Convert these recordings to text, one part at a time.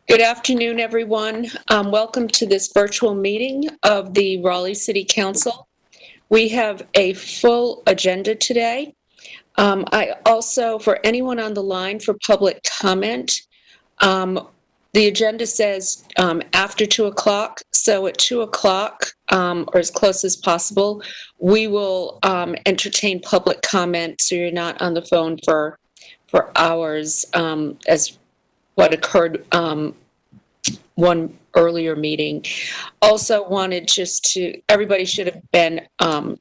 Good afternoon, everyone. Welcome to this virtual meeting of the Raleigh City Council. We have a full agenda today. I also, for anyone on the line for public comment, the agenda says after 2 o'clock. So at 2 o'clock, or as close as possible, we will entertain public comment so you're not on the phone for hours as what occurred one earlier meeting. Also wanted everybody should have been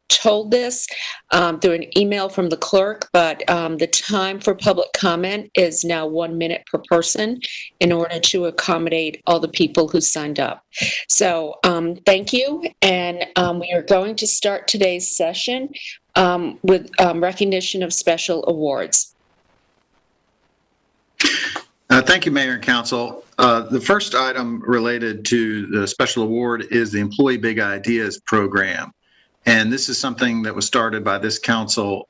told this through an email from the clerk, but the time for public comment is now 1 minute per person in order to accommodate all the people who signed up. So thank you, and we are going to start today's session with recognition of special awards. Thank you, Mayor and Council. The first item related to the special award is the Employee Big Ideas program. And this is something that was started by this council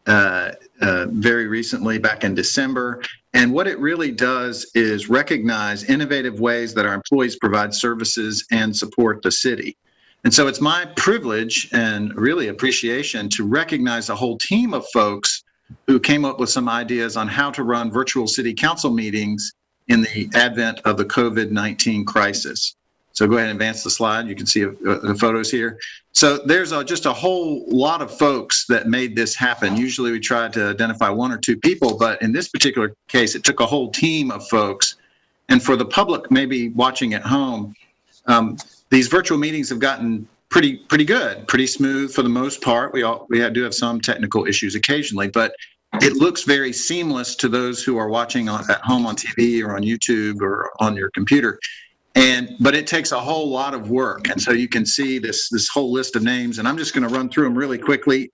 very recently, back in December. And what it really does is recognize innovative ways that our employees provide services and support the city. And so it's my privilege and really appreciation to recognize a whole team of folks who came up with some ideas on how to run virtual city council meetings in the advent of the COVID-19 crisis. So go ahead and advance the slide. You can see the photos here. So there's just a whole lot of folks that made this happen. Usually we try to identify one or two people, but in this particular case, it took a whole team of folks. And for the public maybe watching at home, these virtual meetings have gotten pretty good, pretty smooth for the most part. We do have some technical issues occasionally, but it looks very seamless to those who are watching at home on TV or on YouTube or on your computer. But it takes a whole lot of work. And so you can see this whole list of names, and I'm just going to run through them really quickly.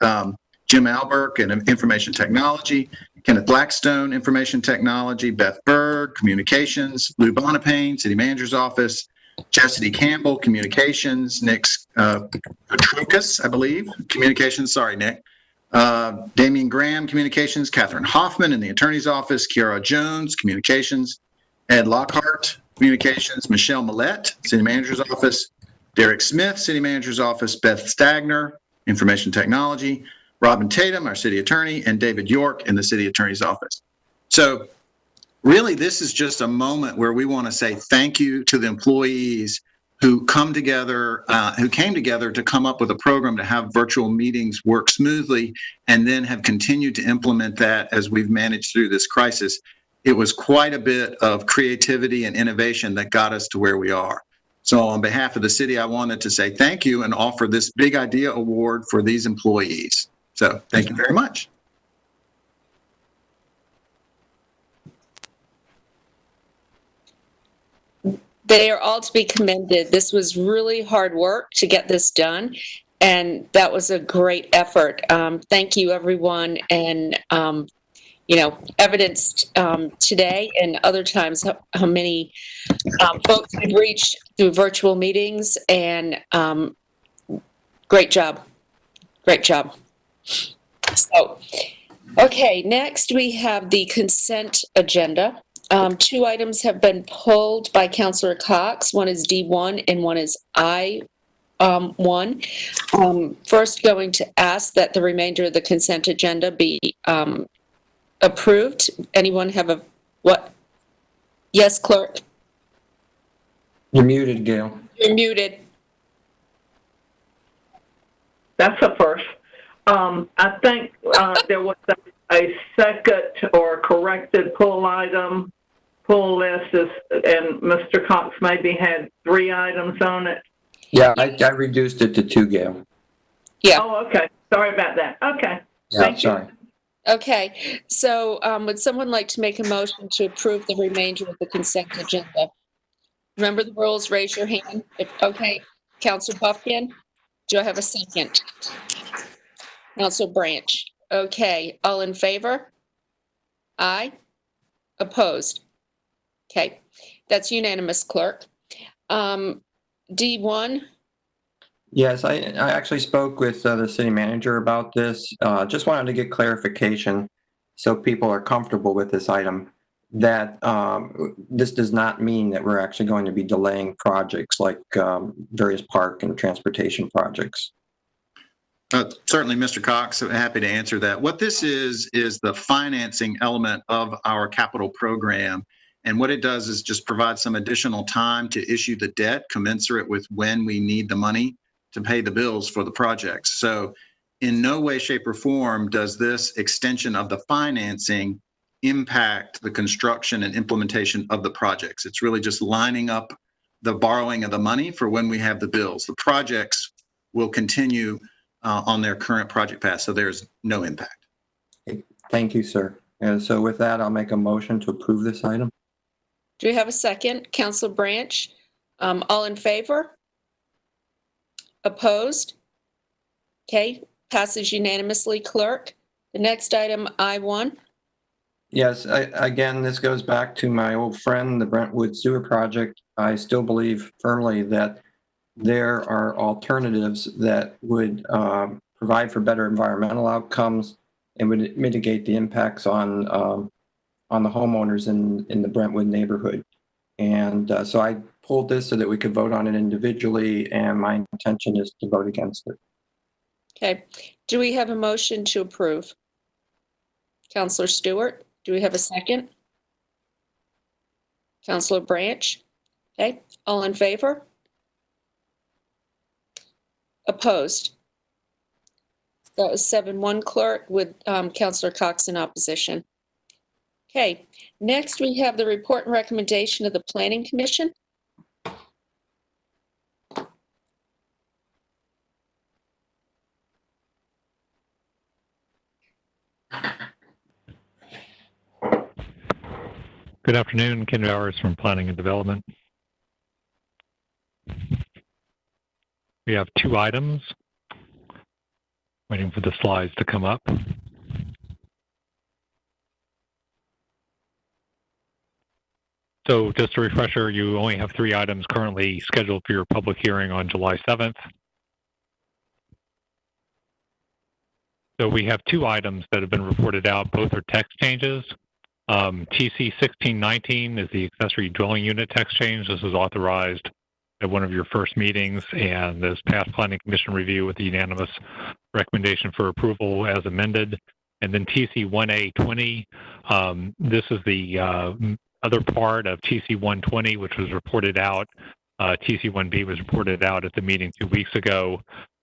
Jim Alberg in Information Technology, Kenneth Blackstone, Information Technology, Beth Berg, Communications, Lou Bonapane, City Manager's Office, Chastity Campbell, Communications, Nick Petrukas, I believe, Communications, sorry, Nick. Damian Graham, Communications, Catherine Hoffman in the Attorney's Office, Kiara Jones, Communications, Ed Lockhart, Communications, Michelle Millette, City Manager's Office, Derek Smith, City Manager's Office, Beth Stagner, Information Technology, Robin Tatum, our City Attorney, and David York in the City Attorney's Office. So really, this is just a moment where we want to say thank you to the employees who came together to come up with a program to have virtual meetings work smoothly, and then have continued to implement that as we've managed through this crisis. It was quite a bit of creativity and innovation that got us to where we are. So on behalf of the city, I wanted to say thank you and offer this Big Idea Award for these employees. So thank you very much. They are all to be commended. This was really hard work to get this done, and that was a great effort. Thank you, everyone, and evidenced today and other times how many folks we've reached through virtual meetings, and great job. So, okay, next we have the consent agenda. Two items have been pulled by Councillor Cox. One is D1 and one is I1. First, going to ask that the remainder of the consent agenda be approved. Anyone have what? Yes, clerk? You're muted, Gail. You're muted. That's a first. I think there was a second or corrected pull list, and Mr. Cox maybe had 3 items on it. Yeah, I reduced it to 2, Gail. Yeah. Oh, okay. Sorry about that. Okay. Yeah, Thank sorry. you. Okay. So would someone like to make a motion to approve the remainder of the consent agenda? Remember the rules, raise your hand. Okay. Councilor Buffkin, do I have a second? Councilor Branch. Okay. All in favor? Aye. Opposed? Okay. That's unanimous, clerk. D1? Yes, I actually spoke with the city manager about this. Just wanted to get clarification so people are comfortable with this item. that this does not mean that we're actually going to be delaying projects like various park and transportation projects. Certainly, Mr. Cox, I'm happy to answer that. What this is the financing element of our capital program. And what it does is just provide some additional time to issue the debt commensurate with when we need the money to pay the bills for the projects. So in no way, shape, or form does this extension of the financing impact the construction and implementation of the projects. It's really just lining up the borrowing of the money for when we have the bills. The projects will continue on their current project path, so there's no impact. Thank you, sir. And so with that, I'll make a motion to approve this item. Do we have a second? Councilor Branch? All in favor? Opposed? Okay, passes unanimously. Clerk, the next item, I-1. Yes, again, this goes back to my old friend, the Brentwood Sewer Project. I still believe firmly that there are alternatives that would provide for better environmental outcomes and would mitigate the impacts on the homeowners in the Brentwood neighborhood. And so I pulled this so that we could vote on it individually, and my intention is to vote against it. Okay, do we have a motion to approve? Councilor Stewart, do we have a second? Councilor Branch? Okay, all in favor? Opposed? That was 7-1, clerk, with Councilor Cox in opposition. Okay, next we have the report and recommendation of the Planning Commission. Good afternoon, Ken Bowers from Planning and Development. We have 2 items. Waiting for the slides to come up. So just a refresher, you only have 3 items currently scheduled for your public hearing on July 7th. So we have 2 items that have been reported out. Both are text changes. TC 1619 is the accessory dwelling unit text change. This was authorized at one of your first meetings and this past Planning Commission review with the unanimous recommendation for approval as amended. And then TC 1A20, this is the other part of TC 120, which was reported out. TC 1B was reported out at the meeting 2 weeks ago.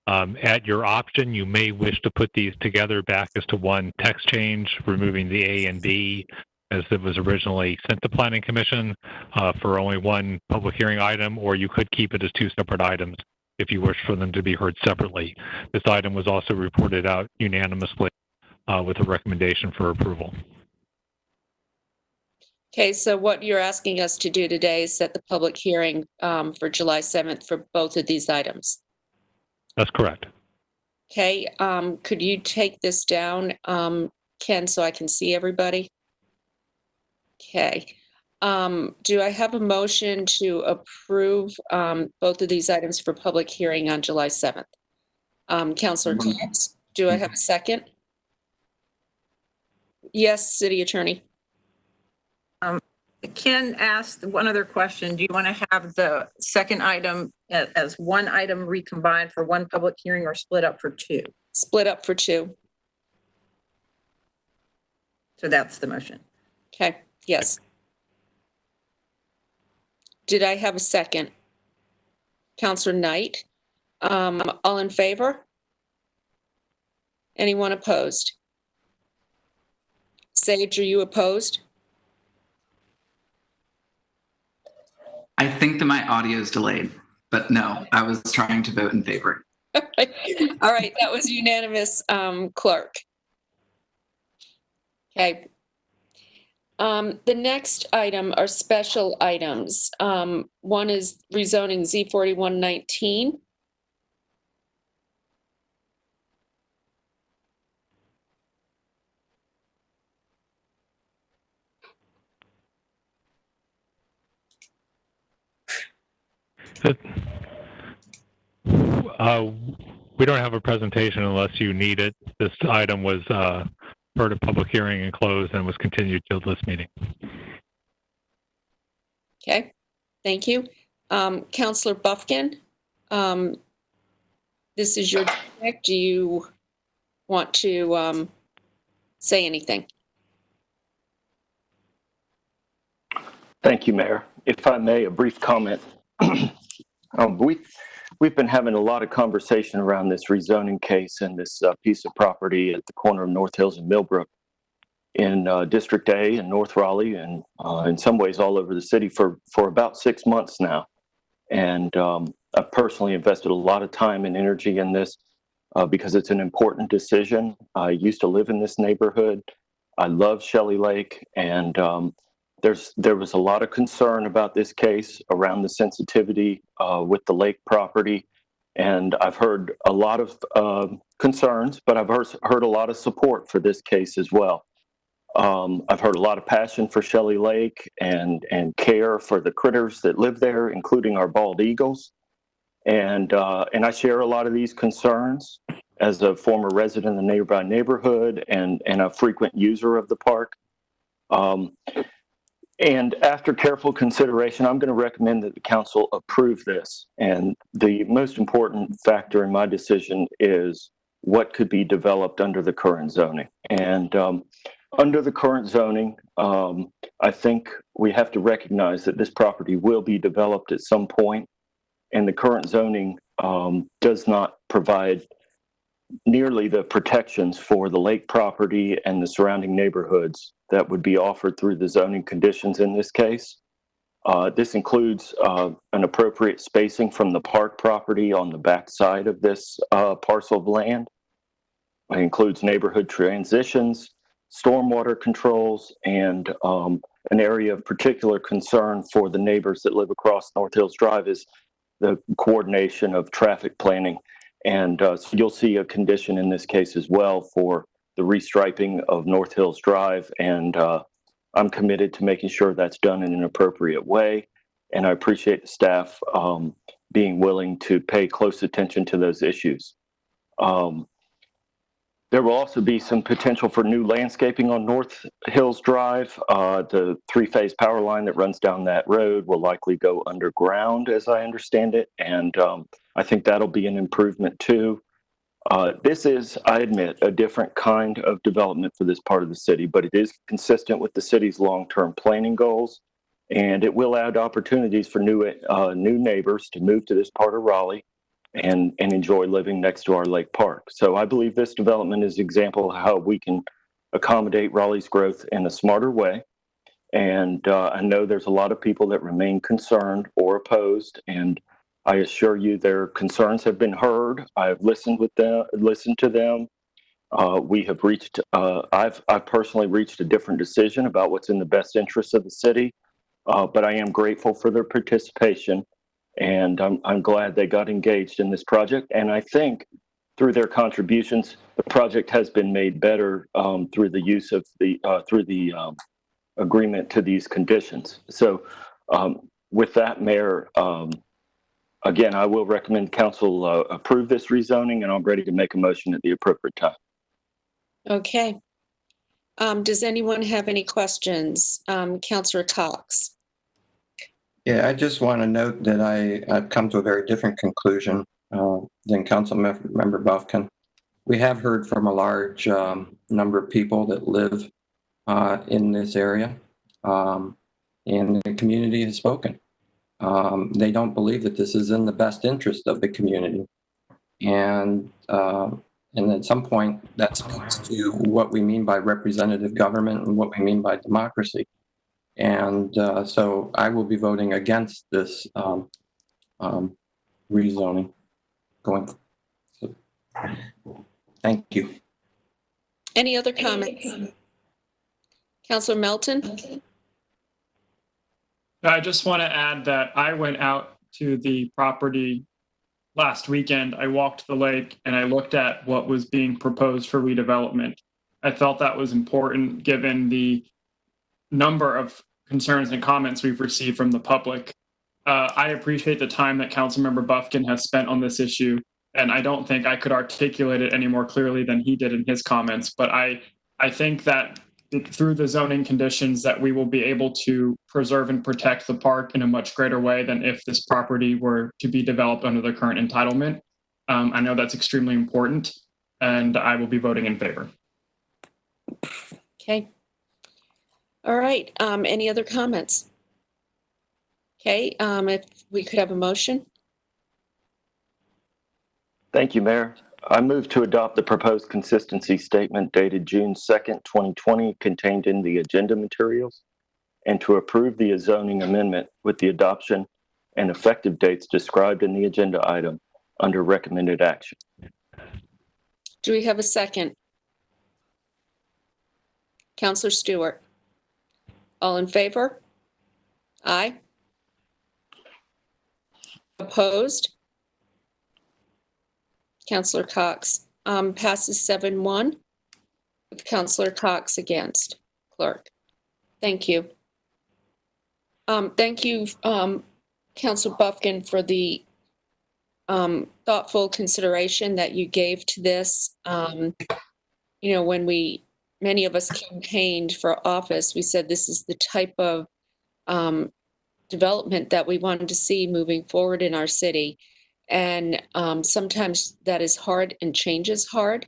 At your option, you may wish to put these together back as to one text change, removing the A and B as it was originally sent to Planning Commission for only one public hearing item, or you could keep it as 2 separate items if you wish for them to be heard separately. This item was also reported out unanimously with a recommendation for approval. Okay, so what you're asking us to do today is set the public hearing for July 7th for both of these items. That's correct. Okay, could you take this down, Ken, so I can see everybody? Okay. Do I have a motion to approve both of these items for public hearing on July 7th? Councilor Cox, do I have a second? Yes, City Attorney. Ken asked one other question. Do you want to have the second item as one item recombined for one public hearing or split up for 2? Split up for 2. So that's the motion. Okay, yes. Did I have a second? Councilor Knight, all in favor? Anyone opposed? Sage, are you opposed? I think that my audio is delayed, but no, I was trying to vote in favor. All right, that was unanimous, clerk. Okay. The next item are special items. One is rezoning Z4119. We don't have a presentation unless you need it. This item was heard at public hearing and closed and was continued till this meeting. Okay, thank you. Counselor Buffkin, this is your district. Do you want to say anything? Thank you, Mayor. If I may, a brief comment. We've been having a lot of conversation around this rezoning case and this piece of property at the corner of North Hills and Millbrook in District A in North Raleigh, and in some ways all over the city for about 6 months now. And I've personally invested a lot of time and energy in this because it's an important decision. I used to live in this neighborhood. I love Shelley Lake, and there was a lot of concern about this case around the sensitivity with the lake property. And I've heard a lot of concerns, but I've heard a lot of support for this case as well. I've heard a lot of passion for Shelley Lake and care for the critters that live there, including our bald eagles. And I share a lot of these concerns as a former resident of the nearby neighborhood and a frequent user of the park. And after careful consideration, I'm going to recommend that the council approve this. And the most important factor in my decision is what could be developed under the current zoning. And under the current zoning, I think we have to recognize that this property will be developed at some point, and the current zoning does not provide nearly the protections for the lake property and the surrounding neighborhoods that would be offered through the zoning conditions in this case. This includes an appropriate spacing from the park property on the back side of this parcel of land. It includes neighborhood transitions, stormwater controls, and an area of particular concern for the neighbors that live across North Hills Drive is the coordination of traffic planning. And so you'll see a condition in this case as well for the restriping of North Hills Drive. And I'm committed to making sure that's done in an appropriate way. And I appreciate the staff being willing to pay close attention to those issues. There will also be some potential for new landscaping on North Hills Drive. The three-phase power line that runs down that road will likely go underground, as I understand it. And I think that'll be an improvement too. This is, I admit, a different kind of development for this part of the city, but it is consistent with the city's long-term planning goals. And it will add opportunities for new neighbors to move to this part of Raleigh and enjoy living next to our lake park. So I believe this development is an example of how we can accommodate Raleigh's growth in a smarter way. And I know there's a lot of people that remain concerned or opposed, and I assure you their concerns have been heard. I've listened to them. We have reached, I've personally reached a different decision about what's in the best interest of the city, but I am grateful for their participation. And I'm glad they got engaged in this project. And I think through their contributions, the project has been made better through the use of the agreement to these conditions. So with that, Mayor, again, I will recommend council approve this rezoning, and I'm ready to make a motion at the appropriate time. Okay. Does anyone have any questions? Councilor Cox. Yeah, I just want to note that I've come to a very different conclusion than Council Member Buffkin. We have heard from a large number of people that live in this area, and the community has spoken. They don't believe that this is in the best interest of the community. And at some point, that speaks to what we mean by representative government and what we mean by democracy. And so I will be voting against this rezoning going. So, thank you. Any other comments? Councilor Melton? I just want to add that I went out to the property last weekend. I walked the lake and I looked at what was being proposed for redevelopment. I felt that was important given the number of concerns and comments we've received from the public. I appreciate the time that Councilmember Buffkin has spent on this issue, and I don't think I could articulate it any more clearly than he did in his comments. But I think that through the zoning conditions that we will be able to preserve and protect the park in a much greater way than if this property were to be developed under the current entitlement. I know that's extremely important, and I will be voting in favor. Okay. All right. Any other comments? Okay. If we could have a motion. Thank you, Mayor. I move to adopt the proposed consistency statement dated June 2nd, 2020, contained in the agenda materials, and to approve the zoning amendment with the adoption and effective dates described in the agenda item under recommended action. Do we have a second? Councillor Stewart. All in favor? Aye. Opposed? Councillor Cox. Passes 7-1 with Councillor Cox against. Clerk. Thank you. Thank you, Councillor Buffkin, for the thoughtful consideration that you gave to this. You know, when many of us campaigned for office, we said this is the type of development that we wanted to see moving forward in our city. And sometimes that is hard and change is hard.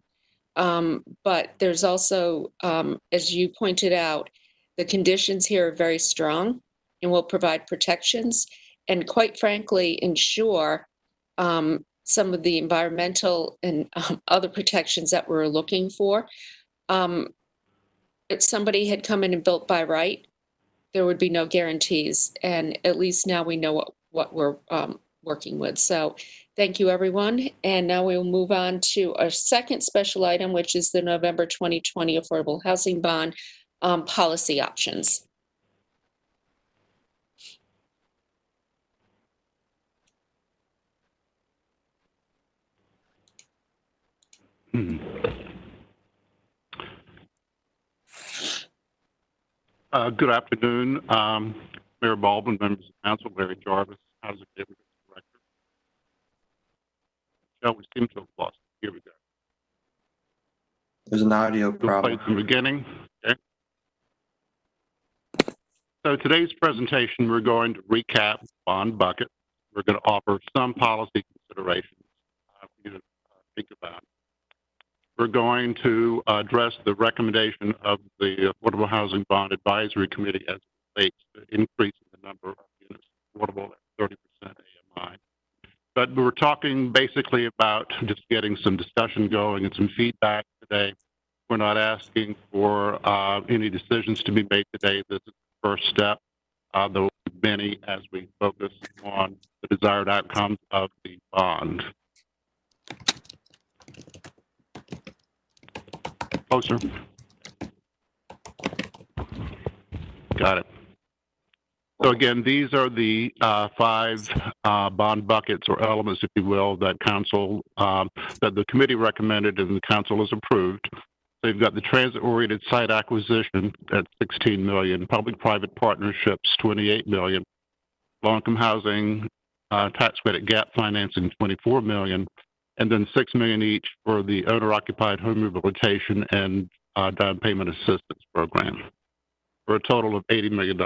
But there's also, as you pointed out, the conditions here are very strong and will provide protections and, quite frankly, ensure some of the environmental and other protections that we're looking for. If somebody had come in and built by right, there would be no guarantees. And at least now we know what we're working with. So thank you, everyone. And now we'll move on to our second special item, which is the November 2020 Affordable Housing Bond policy options. Good afternoon, Mayor Baldwin, members of council, Larry Jarvis, Housing Neighborhood Director. Shall we seem to have lost? Here we go. There's an audio problem. We'll play from the beginning. Okay. So today's presentation, we're going to recap bond bucket. We're going to offer some policy considerations for you to think about. We're going to address the recommendation of the Affordable Housing Bond Advisory Committee as it relates to increasing the number of units affordable at 30% AMI. But we're talking basically about just getting some discussion going and some feedback today. We're not asking for any decisions to be made today. This is the first step. There will be many as we focus on the desired outcomes of the bond. Closer. Got it. So again, these are the 5 bond buckets or elements, if you will, that council, that the committee recommended and the council has approved. So you've got the transit-oriented site acquisition at $16 million, public-private partnerships, $28 million, low-income housing, tax credit gap financing, $24 million, and then $6 million each for the owner-occupied home rehabilitation and down payment assistance program, for a total of $80 million.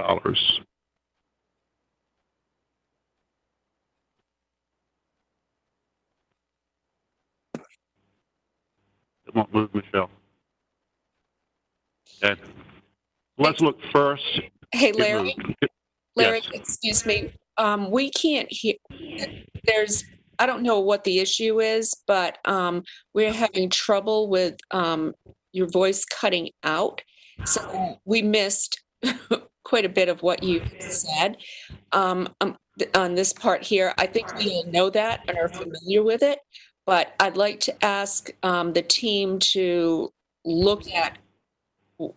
It won't move, Michelle. Okay. Let's look first. Hey, Larry. Larry, Yes. excuse me. We can't hear. I don't know what the issue is, but we're having trouble with your voice cutting out. So we missed quite a bit of what you said on this part here. I think we all know that and are familiar with it, but I'd like to ask the team to look at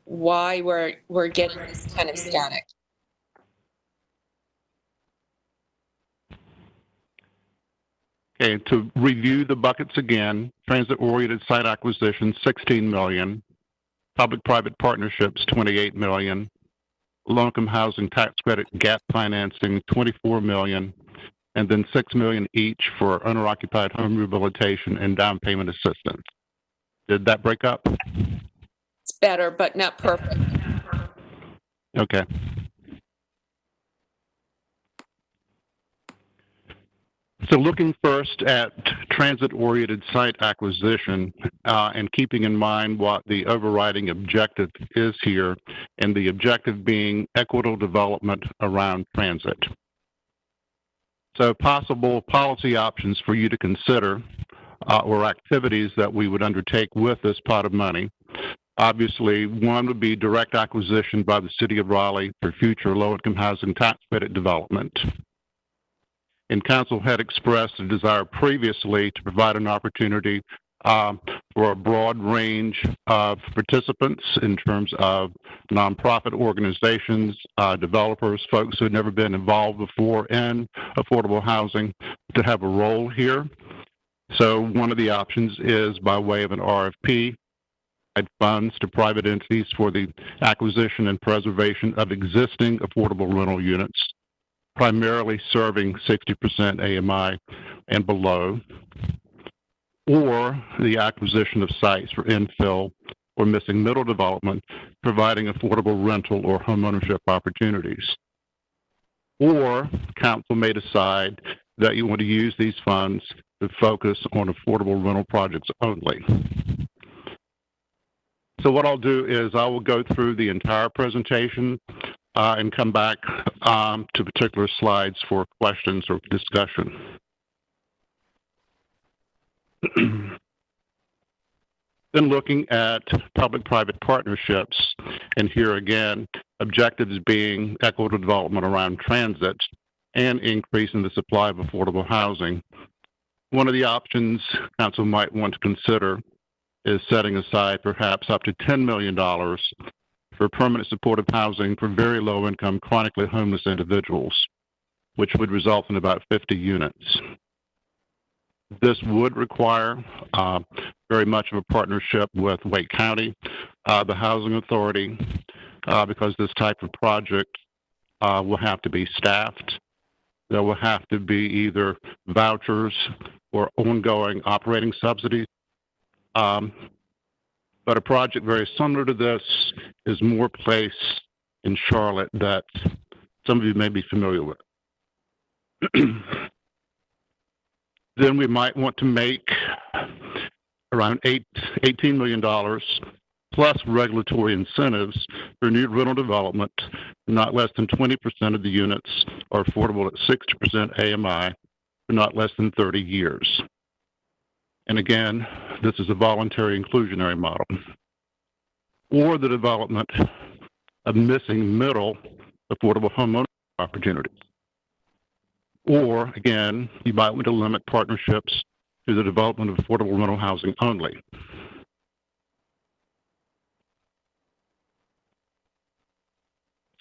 why we're getting this kind of static. Okay, to review the buckets again, transit-oriented site acquisition, $16 million, public-private partnerships, $28 million, low-income housing tax credit gap financing, $24 million, and then $6 million each for owner-occupied home rehabilitation and down payment assistance. Did that break up? It's better, but not perfect. Okay. So looking first at transit-oriented site acquisition and keeping in mind what the overriding objective is here, and the objective being equitable development around transit. So possible policy options for you to consider or activities that we would undertake with this pot of money. Obviously, one would be direct acquisition by the City of Raleigh for future low-income housing tax credit development. And Council had expressed a desire previously to provide an opportunity for a broad range of participants in terms of nonprofit organizations, developers, folks who had never been involved before in affordable housing to have a role here. So one of the options is by way of an RFP, provide funds to private entities for the acquisition and preservation of existing affordable rental units, primarily serving 60% AMI and below, or the acquisition of sites for infill or missing middle development, providing affordable rental or homeownership opportunities. Or council may decide that you want to use these funds to focus on affordable rental projects only. So what I'll do is I will go through the entire presentation and come back to particular slides for questions or discussion. Then looking at public-private partnerships, and here again, objectives being equitable development around transit and increasing the supply of affordable housing. One of the options council might want to consider is setting aside perhaps up to $10 million for permanent supportive housing for very low-income, chronically homeless individuals, which would result in about 50 units. This would require very much of a partnership with Wake County, the Housing Authority, because this type of project will have to be staffed. There will have to be either vouchers or ongoing operating subsidies. But a project very similar to this is Moore Place in Charlotte that some of you may be familiar with. Then we might want to make around $18 million plus regulatory incentives for new rental development. Not less than 20% of the units are affordable at 60% AMI for not less than 30 years. And again, this is a voluntary inclusionary model. Or the development of missing middle affordable homeowner opportunities. Or again, you might want to limit partnerships to the development of affordable rental housing only.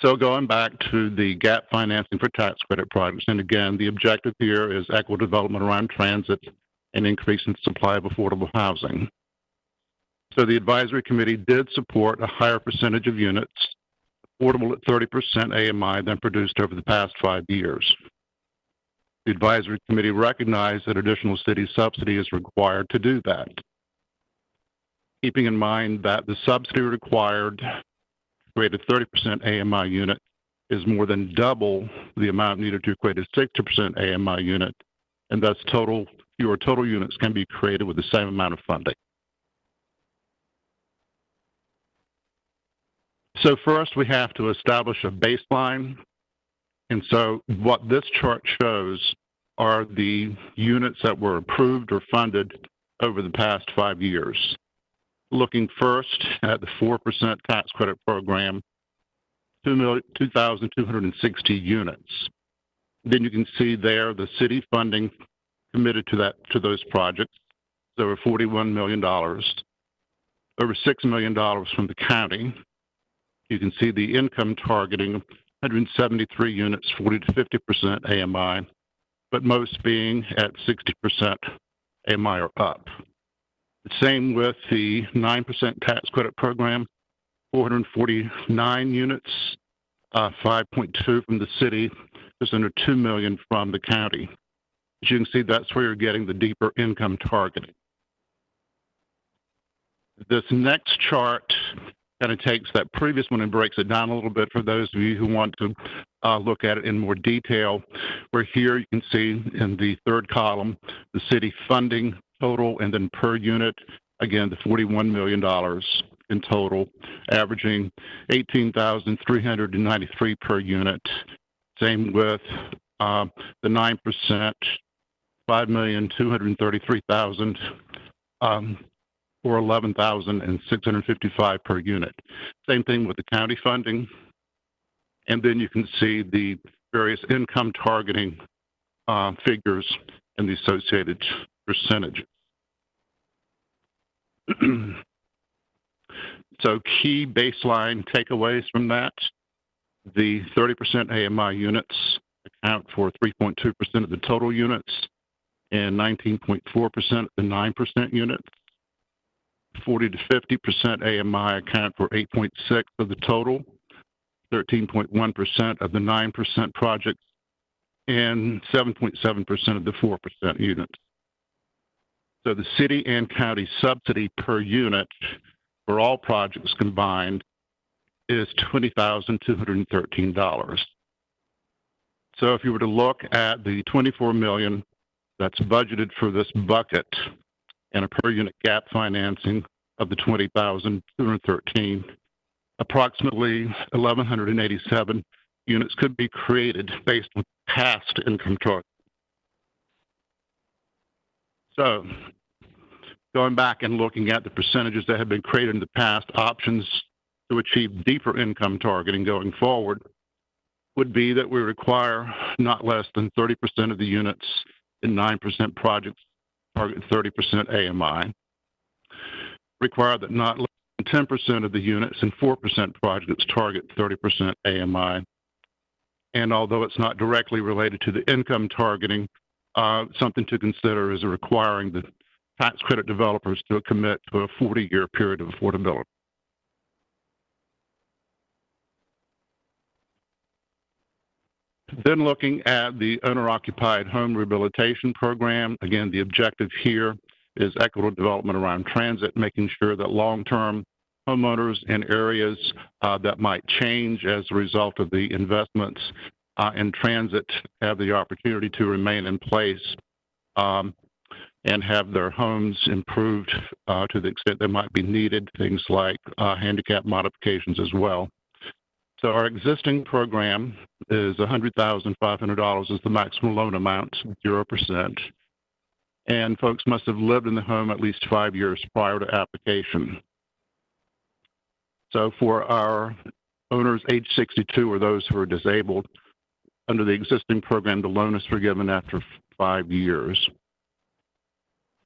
So going back to the gap financing for tax credit projects, and again, the objective here is equitable development around transit and increasing the supply of affordable housing. So the advisory committee did support a higher percentage of units affordable at 30% AMI than produced over the past 5 years. The advisory committee recognized that additional city subsidy is required to do that. Keeping in mind that the subsidy required to create a 30% AMI unit is more than double the amount needed to create a 60% AMI unit, and thus fewer total units can be created with the same amount of funding. So first we have to establish a baseline. And so what this chart shows are the units that were approved or funded over the past 5 years. Looking first at the 4% tax credit program, 2,260 units. Then you can see there the city funding committed to those projects, over $41 million, over $6 million from the county. You can see the income targeting 173 units, 40 to 50% AMI, but most being at 60% AMI or up. The same with the 9% tax credit program, 449 units, 5.2 from the city, just under 2 million from the county. As you can see, that's where you're getting the deeper income targeting. This next chart kind of takes that previous one and breaks it down a little bit for those of you who want to look at it in more detail. Where here you can see in the third column, the city funding total and then per unit, again, the $41 million in total, averaging $18,393 per unit. Same with the 9%, $5,233,000 or $11,655 per unit. Same thing with the county funding. And then you can see the various income targeting figures and the associated percentages. So key baseline takeaways from that: the 30% AMI units account for 3.2% of the total units and 19.4% of the 9% units. 40 to 50% AMI account for 8.6% of the total, 13.1% of the 9% projects, and 7.7% of the 4% units. So the city and county subsidy per unit for all projects combined is $20,213. So if you were to look at the $24 million that's budgeted for this bucket and a per unit gap financing of the $20,213, approximately 1,187 units could be created based on past income targets. So going back and looking at the percentages that have been created in the past, options to achieve deeper income targeting going forward would be that we require not less than 30% of the units in 9% projects target 30% AMI, require that not less than 10% of the units in 4% projects target 30% AMI. And although it's not directly related to the income targeting, something to consider is requiring the tax credit developers to commit to a 40-year period of affordability. Then looking at the owner-occupied home rehabilitation program, again, the objective here is equitable development around transit, making sure that long-term homeowners in areas that might change as a result of the investments in transit have the opportunity to remain in place and have their homes improved to the extent they might be needed, things like handicap modifications as well. So our existing program is $100,500 is the maximum loan amount, 0%. And folks must have lived in the home at least 5 years prior to application. So for our owners age 62 or those who are disabled, under the existing program, the loan is forgiven after 5 years.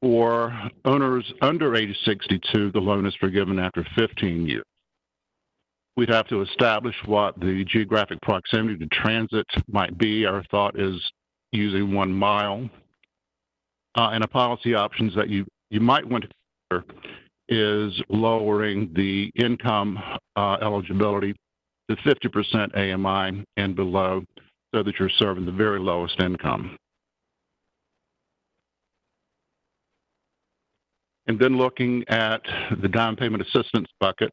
For owners under age 62, the loan is forgiven after 15 years. We'd have to establish what the geographic proximity to transit might be. Our thought is using 1 mile. And a policy options that you might want to consider is lowering the income eligibility to 50% AMI and below so that you're serving the very lowest income. And then looking at the down payment assistance bucket,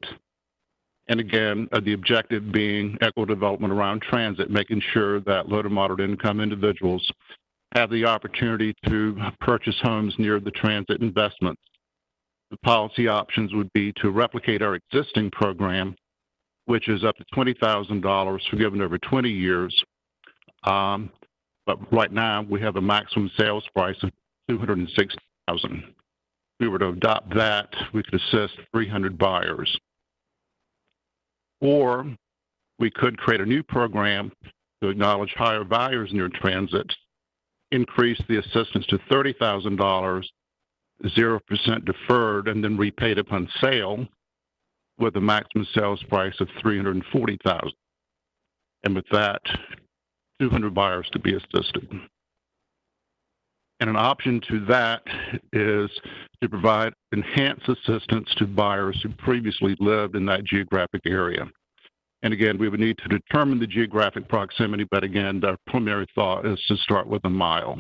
and again, the objective being equitable development around transit, making sure that low to moderate income individuals have the opportunity to purchase homes near the transit investments. The policy options would be to replicate our existing program, which is up to $20,000 forgiven over 20 years. But right now, we have a maximum sales price of $260,000. If we were to adopt that, we could assist 300 buyers. Or we could create a new program to acknowledge higher buyers near transit, increase the assistance to $30,000, 0% deferred, and then repaid upon sale with a maximum sales price of $340,000. And with that, 200 buyers to be assisted. And an option to that is to provide enhanced assistance to buyers who previously lived in that geographic area. And again, we would need to determine the geographic proximity, but again, our primary thought is to start with 1 mile.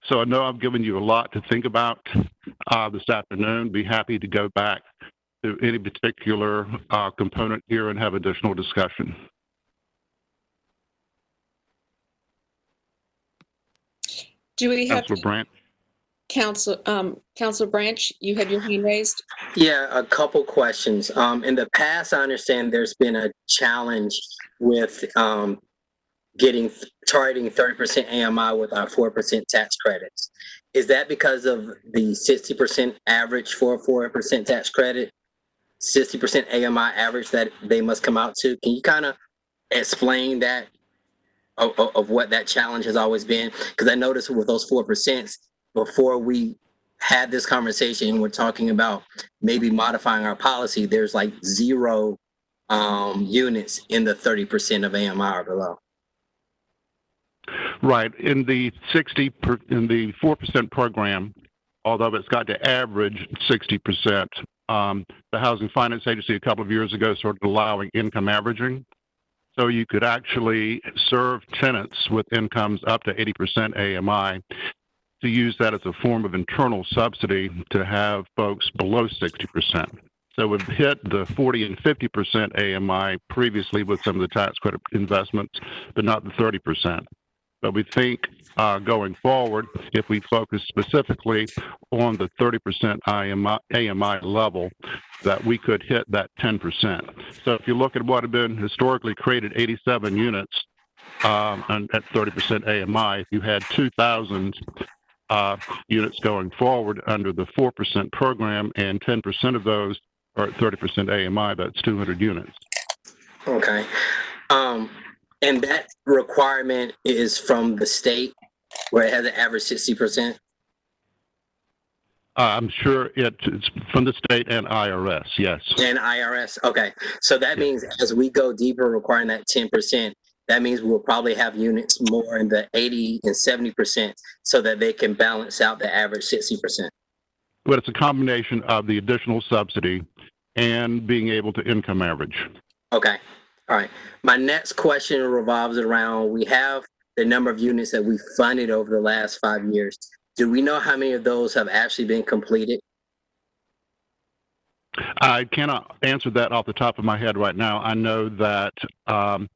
So I know I've given you a lot to think about this afternoon. Be happy to go back to any particular component here and have additional discussion. Do we have Councilor Branch? Councilor Branch, you had your hand raised? Yeah, a couple questions. In the past, I understand there's been a challenge with targeting 30% AMI with our 4% tax credits. Is that because of the 60% average for a 4% tax credit, 60% AMI average that they must come out to? Can you kind of explain that of what that challenge has always been? Because I noticed with those 4%, before we had this conversation and we're talking about maybe modifying our policy, there's like 0 units in the 30% of AMI or below. Right. In the 4% program, although it's got to average 60%, the Housing Finance Agency a couple of years ago started allowing income averaging. So you could actually serve tenants with incomes up to 80% AMI to use that as a form of internal subsidy to have folks below 60%. So we've hit the 40 and 50% AMI previously with some of the tax credit investments, but not the 30%. But we think going forward, if we focus specifically on the 30% AMI level, that we could hit that 10%. So if you look at what had been historically created 87 units and at 30% AMI, if you had 2,000 units going forward under the 4% program and 10% of those are at 30% AMI, that's 200 units. Okay. And that requirement is from the state where it has an average 60%? I'm sure it's from the state and IRS, yes. And IRS, okay. So that means as we go deeper requiring that 10%, that means we'll probably have units more in the 80 and 70% so that they can balance out the average 60%. But it's a combination of the additional subsidy and being able to income average. Okay. All right. My next question revolves around, we have the number of units that we funded over the last 5 years. Do we know how many of those have actually been completed? I cannot answer that off the top of my head right now. I know that 7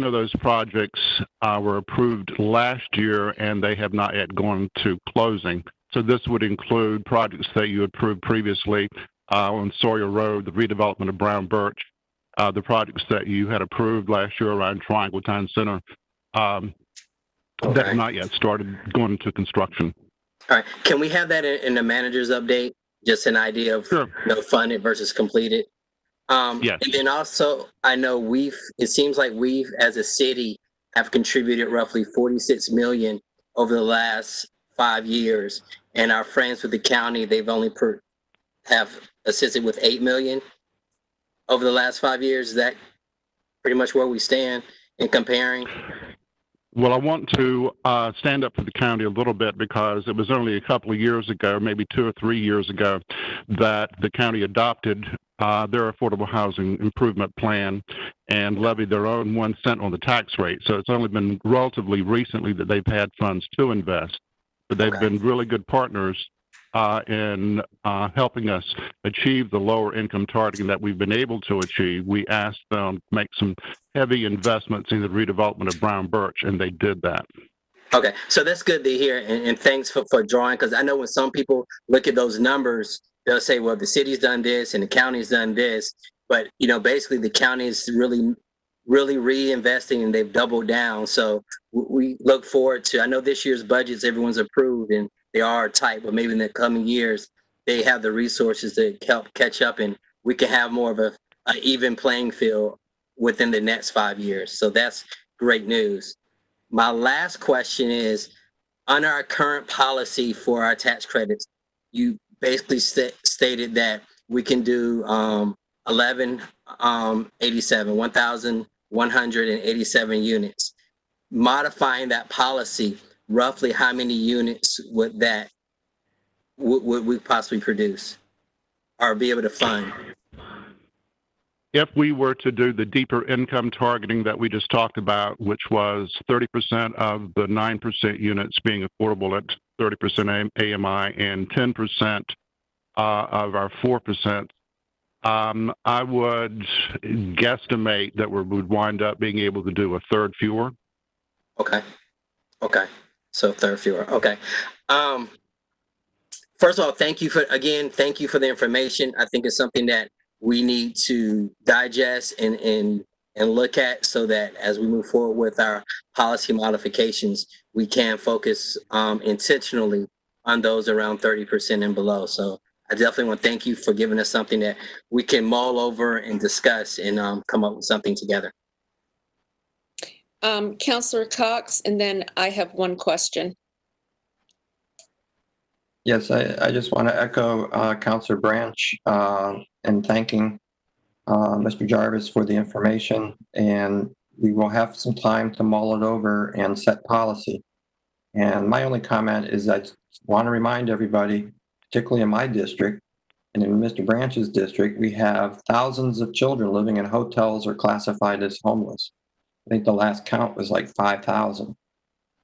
of those projects were approved last year and they have not yet gone to closing. So this would include projects that you approved previously on Sawyer Road, the redevelopment of Brown Birch, the projects that you had approved last year around Triangle Town Center that have not yet started going into construction. All right. Can we have that in the manager's update? Just an idea of funded versus completed? Yes. And then also, I know it seems like we as a city have contributed roughly 46 million over the last 5 years. And our friends with the county, they've only have assisted with 8 million over the last 5 years. Is that pretty much where we stand in comparing? Well, I want to stand up for the county a little bit because it was only a couple of years ago, maybe 2 or 3 years ago, that the county adopted their affordable housing improvement plan and levied their own 1 cent on the tax rate. So it's only been relatively recently that they've had funds to invest, but they've been really good partners in helping us achieve the lower income targeting that we've been able to achieve. We asked them to make some heavy investments in the redevelopment of Brown Birch, and they did that. Okay, so that's good to hear, and thanks for drawing, because I know when some people look at those numbers, they'll say, well, the city's done this and the county's done this, but basically the county is really reinvesting and they've doubled down. So we look forward to, I know this year's budgets everyone's approved and they are tight, but maybe in the coming years they have the resources to help catch up and we can have more of an even playing field within the next 5 years. So that's great news. My last question is, under our current policy for our tax credits, you basically stated that we can do 1,187 units. Modifying that policy, roughly how many units would we possibly produce or be able to fund? If we were to do the deeper income targeting that we just talked about, which was 30% of the 9% units being affordable at 30% AMI and 10% of our 4%. I would guesstimate that we would wind up being able to do a third fewer. Okay. Okay. So third fewer. Okay. First of all, thank you for the information. I think it's something that we need to digest and look at so that as we move forward with our policy modifications, we can focus intentionally on those around 30% and below. So I definitely want to thank you for giving us something that we can mull over and discuss and come up with something together. Councillor Cox, and then I have one question. Yes, I just want to echo Councillor Branch and thanking Mr. Jarvis for the information, and we will have some time to mull it over and set policy. And my only comment is I want to remind everybody, particularly in my district and in Mr. Branch's district, we have thousands of children living in hotels or classified as homeless. I think the last count was like 5,000.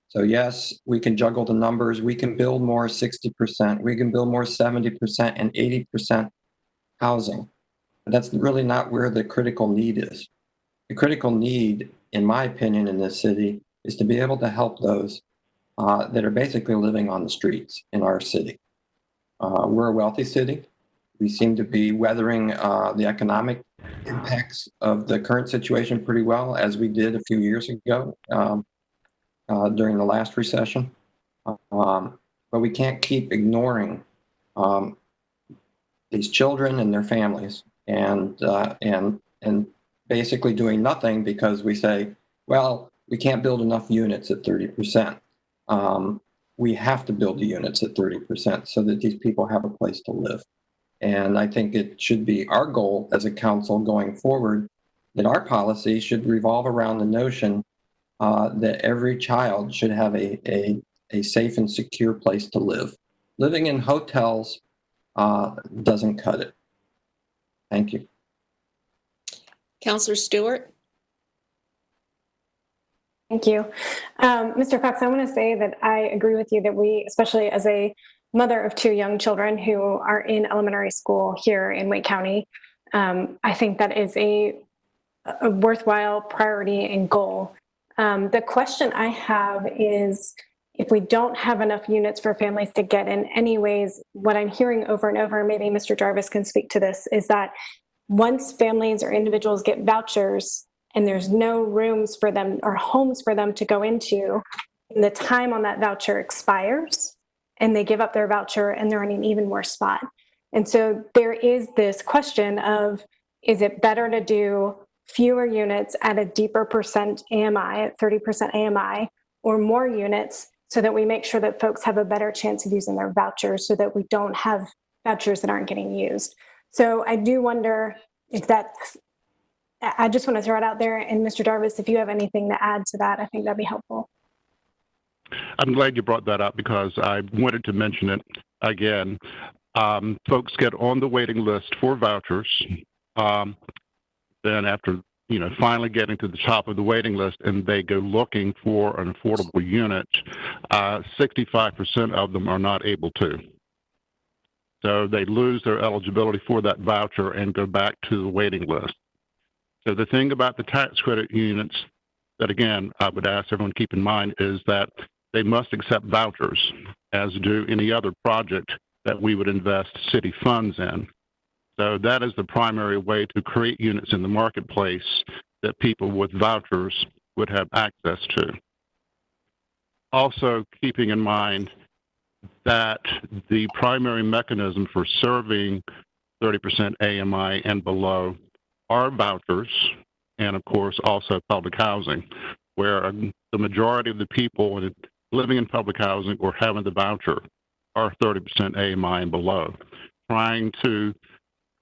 So yes, we can juggle the numbers. We can build more 60%. We can build more 70% and 80% housing. But that's really not where the critical need is. The critical need, in my opinion, in this city is to be able to help those that are basically living on the streets in our city. We're a wealthy city. We seem to be weathering the economic impacts of the current situation pretty well, as we did a few years ago. During the last recession, but we can't keep ignoring these children and their families, and basically doing nothing because we say, well, we can't build enough units at 30%. We have to build the units at 30% so that these people have a place to live. And I think it should be our goal as a council going forward that our policy should revolve around the notion that every child should have a safe and secure place to live. Living in hotels doesn't cut it. Thank you. Councillor Stewart? Thank you. Mr. Cox, I want to say that I agree with you that we, especially as a mother of 2 young children who are in elementary school here in Wake County, I think that is a worthwhile priority and goal. The question I have is, if we don't have enough units for families to get in anyways, what I'm hearing over and over, maybe Mr. Jarvis can speak to this, is that once families or individuals get vouchers and there's no rooms for them or homes for them to go into, and the time on that voucher expires and they give up their voucher and they're in an even worse spot. And so there is this question of, is it better to do fewer units at a deeper percent AMI, at 30% AMI, or more units so that we make sure that folks have a better chance of using their vouchers so that we don't have vouchers that aren't getting used. So I do wonder if that's, I just want to throw it out there. And Mr. Jarvis, if you have anything to add to that, I think that'd be helpful. I'm glad you brought that up because I wanted to mention it again. Folks get on the waiting list for vouchers. Then after, finally getting to the top of the waiting list and they go looking for an affordable unit, 65% of them are not able to. So they lose their eligibility for that voucher and go back to the waiting list. So the thing about the tax credit units that, again, I would ask everyone to keep in mind is that they must accept vouchers, as do any other project that we would invest city funds in. So that is the primary way to create units in the marketplace that people with vouchers would have access to. Also, keeping in mind that the primary mechanism for serving 30% AMI and below are vouchers, and of course also public housing, where the majority of the people living in public housing or having the voucher are 30% AMI and below. Trying to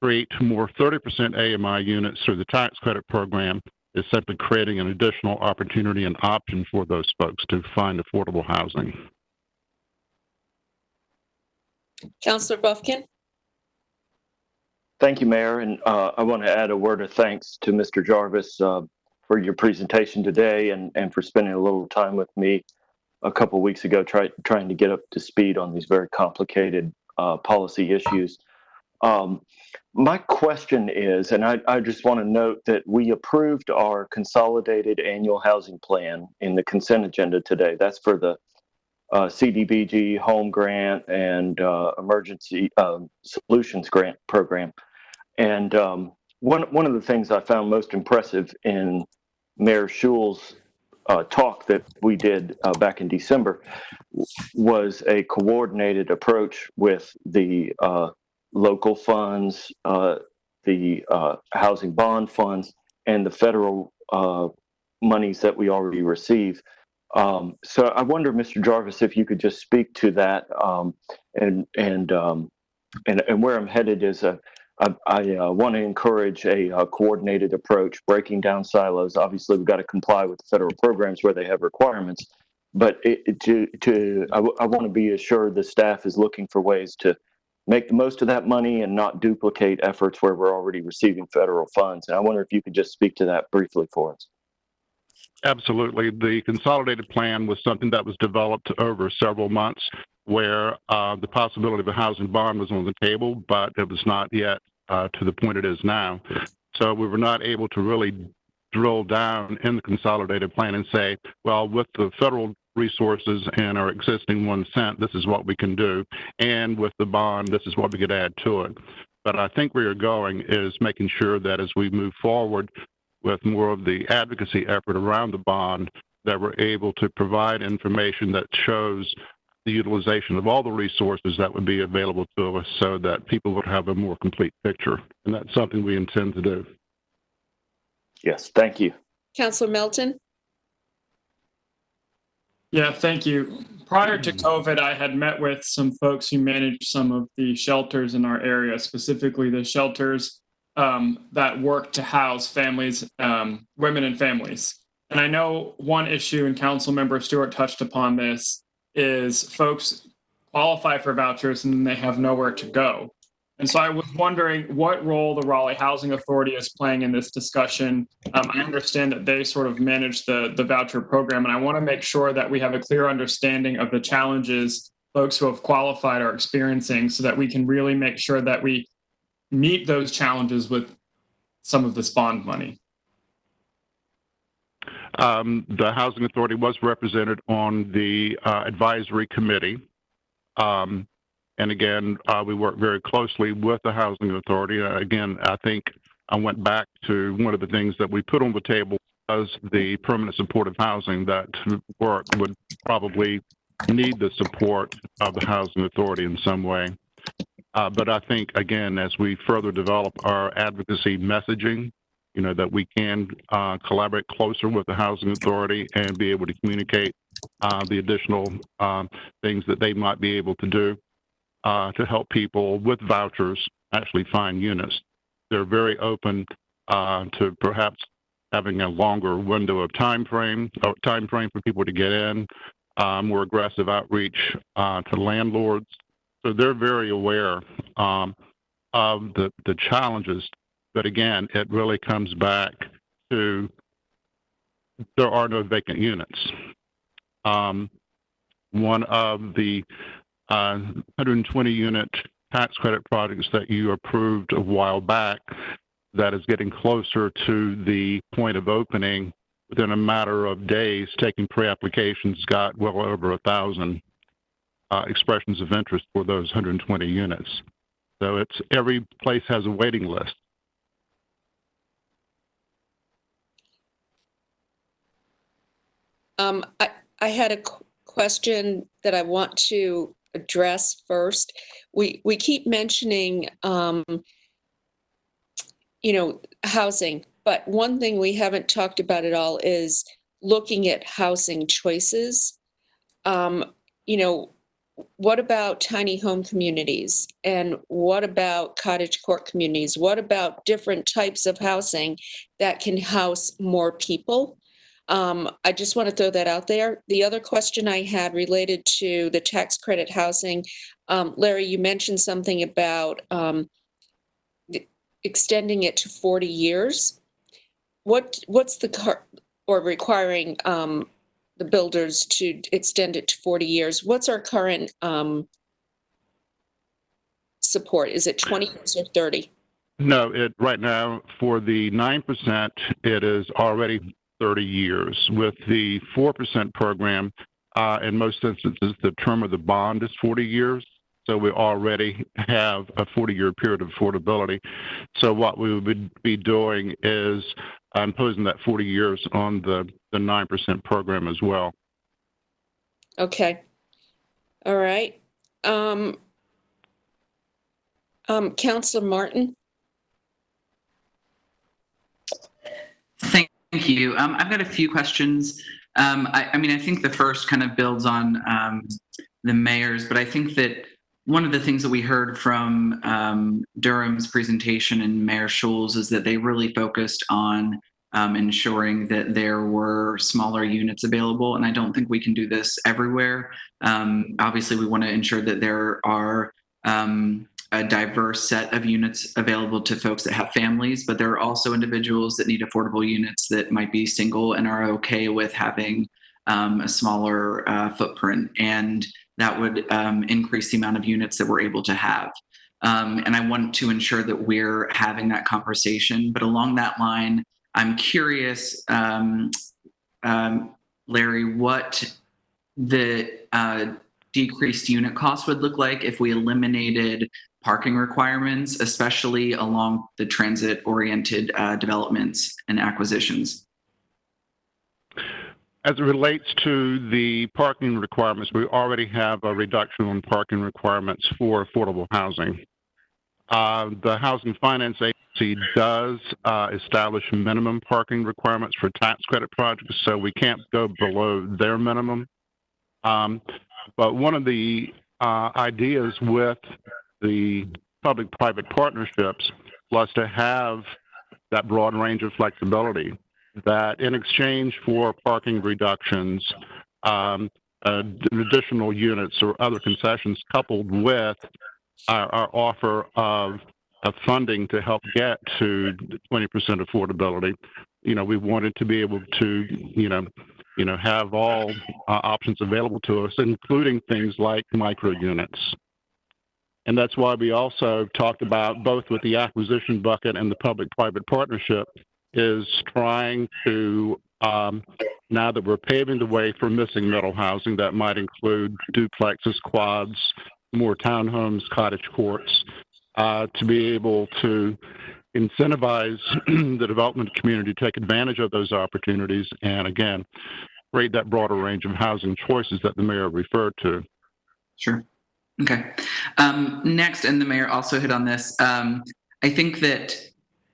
create more 30% AMI units through the tax credit program is simply creating an additional opportunity and option for those folks to find affordable housing. Councillor Buffkin? Thank you, Mayor. And I want to add a word of thanks to Mr. Jarvis for your presentation today and for spending a little time with me a couple weeks ago, trying to get up to speed on these very complicated policy issues. My question is, and I just want to note that we approved our consolidated annual housing plan in the consent agenda today. That's for the CDBG home grant and emergency solutions grant program. And one of the things I found most impressive in Mayor Schul's talk that we did back in December was a coordinated approach with the local funds, the housing bond funds, and the federal monies that we already receive. So I wonder, Mr. Jarvis, if you could just speak to that, and where I'm headed is I want to encourage a coordinated approach, breaking down silos. Obviously, we've got to comply with the federal programs where they have requirements, but I want to be assured the staff is looking for ways to make the most of that money and not duplicate efforts where we're already receiving federal funds. And I wonder if you could just speak to that briefly for us. Absolutely. The consolidated plan was something that was developed over several months, where the possibility of a housing bond was on the table, but it was not yet to the point it is now. So we were not able to really drill down in the consolidated plan and say, well, with the federal resources and our existing 1 cent, this is what we can do. And with the bond, this is what we could add to it. But I think where you're going is making sure that as we move forward with more of the advocacy effort around the bond, that we're able to provide information that shows the utilization of all the resources that would be available to us so that people would have a more complete picture. And that's something we intend to do. Yes, thank you. Councilor Melton? Yeah, thank you. Prior to COVID, I had met with some folks who manage some of the shelters in our area, specifically the shelters that work to house families, women and families. And I know one issue, and Councilmember Stewart touched upon this, is folks qualify for vouchers and they have nowhere to go. And so I was wondering what role the Raleigh Housing Authority is playing in this discussion. I understand that they sort of manage the voucher program, and I want to make sure that we have a clear understanding of the challenges folks who have qualified are experiencing so that we can really make sure that we meet those challenges with some of this bond money. The Housing Authority was represented on the advisory committee. And again, we work very closely with the Housing Authority. Again, I think I went back to one of the things that we put on the table was the permanent supportive housing. That work would probably need the support of the Housing Authority in some way. But I think, again, as we further develop our advocacy messaging, you know, that we can collaborate closer with the Housing Authority and be able to communicate the additional things that they might be able to do to help people with vouchers actually find units. They're very open to perhaps having a longer window of time frame for people to get in, more aggressive outreach to landlords. So they're very aware of the challenges. But again, it really comes back to there are no vacant units. One of the 120 unit tax credit projects that you approved a while back that is getting closer to the point of opening within a matter of days, taking pre-applications, got well over 1,000 expressions of interest for those 120 units. So it's every place has a waiting list. I had a question that I want to address first. We keep mentioning, housing, but one thing we haven't talked about at all is looking at housing choices. What about tiny home communities? And what about cottage court communities? What about different types of housing that can house more people? I just want to throw that out there. The other question I had related to the tax credit housing, Larry, you mentioned something about extending it to 40 years. What's the requiring the builders to extend it to 40 years. What's our current support? Is it 20 years or 30? No, right now for the 9%, it is already 30 years. With the 4% program, in most instances, the term of the bond is 40 years. So we already have a 40-year period of affordability. So what we would be doing is imposing that 40 years on the 9% program as well. Okay. All right. Councilor Martin? Thank you. I've got a few questions. I mean, I think the first kind of builds on the mayor's, but I think that one of the things that we heard from Durham's presentation and Mayor Schulz is that they really focused on ensuring that there were smaller units available. And I don't think we can do this everywhere. Obviously, we want to ensure that there are a diverse set of units available to folks that have families, but there are also individuals that need affordable units that might be single and are okay with having a smaller footprint. And that would increase the amount of units that we're able to have. And I want to ensure that we're having that conversation. But along that line, I'm curious, Larry, what the decreased unit cost would look like if we eliminated parking requirements, especially along the transit-oriented developments and acquisitions. As it relates to the parking requirements, we already have a reduction on parking requirements for affordable housing. The Housing Finance Agency does establish minimum parking requirements for tax credit projects, so we can't go below their minimum. But one of the ideas with the public-private partnerships was to have that broad range of flexibility, that in exchange for parking reductions, additional units or other concessions coupled with our offer of funding to help get to 20% affordability, we wanted to be able to, have all options available to us, including things like micro units. And that's why we also talked about, both with the acquisition bucket and the public-private partnership, is trying to, now that we're paving the way for missing middle housing, that might include duplexes, quads, more townhomes, cottage courts, to be able to incentivize the development community to take advantage of those opportunities and, again, create that broader range of housing choices that the mayor referred to. Sure. Okay. Next, and the mayor also hit on this, I think that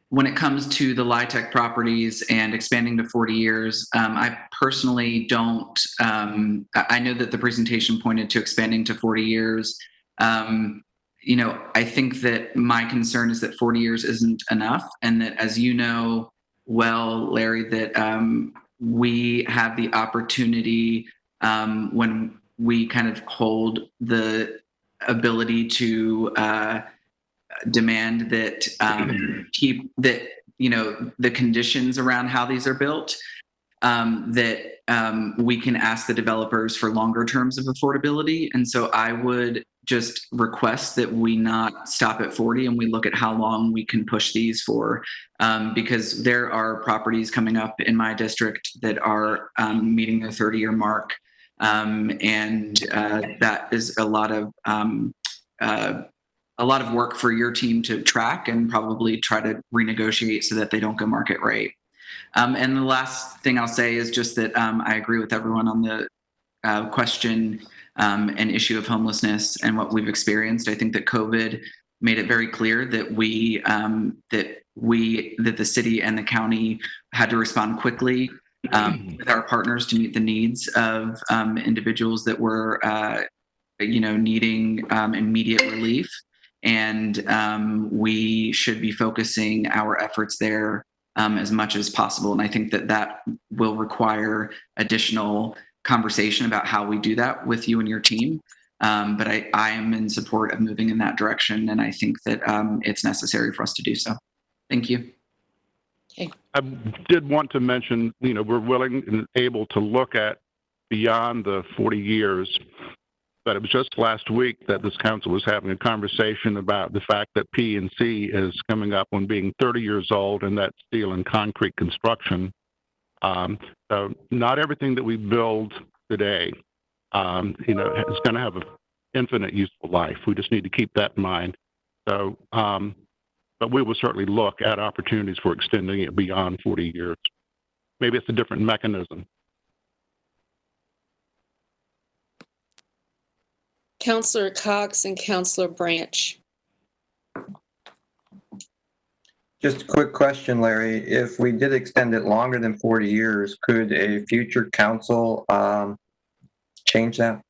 when it comes to the LIHTC properties and expanding to 40 years, I personally don't, I know that the presentation pointed to expanding to 40 years. I think that my concern is that 40 years isn't enough. And that, as you know well, Larry, that we have the opportunity when we kind of hold the ability to demand that keep that the conditions around how these are built, that we can ask the developers for longer terms of affordability. And so I would just request that we not stop at 40 and we look at how long we can push these for, because there are properties coming up in my district that are meeting the 30-year mark. And that is a lot of work for your team to track and probably try to renegotiate so that they don't go market rate. And the last thing I'll say is just that I agree with everyone on the question and issue of homelessness and what we've experienced. I think that COVID made it very clear that that the city and the county had to respond quickly with our partners to meet the needs of individuals that were needing immediate relief. And we should be focusing our efforts there as much as possible. And I think that will require additional conversation about how we do that with you and your team. But I am in support of moving in that direction. And I think that it's necessary for us to do so. Thank you. I did want to mention, we're willing and able to look at beyond the 40 years. But it was just last week that this council was having a conversation about the fact that P&C is coming up on being 30 years old, and that's steel and concrete construction. So not everything that we build today, is going to have an infinite useful life. We just need to keep that in mind. So, but we will certainly look at opportunities for extending it beyond 40 years. Maybe it's a different mechanism. Councillor Cox and Councillor Branch. Just a quick question, Larry. If we did extend it longer than 40 years, could a future council change that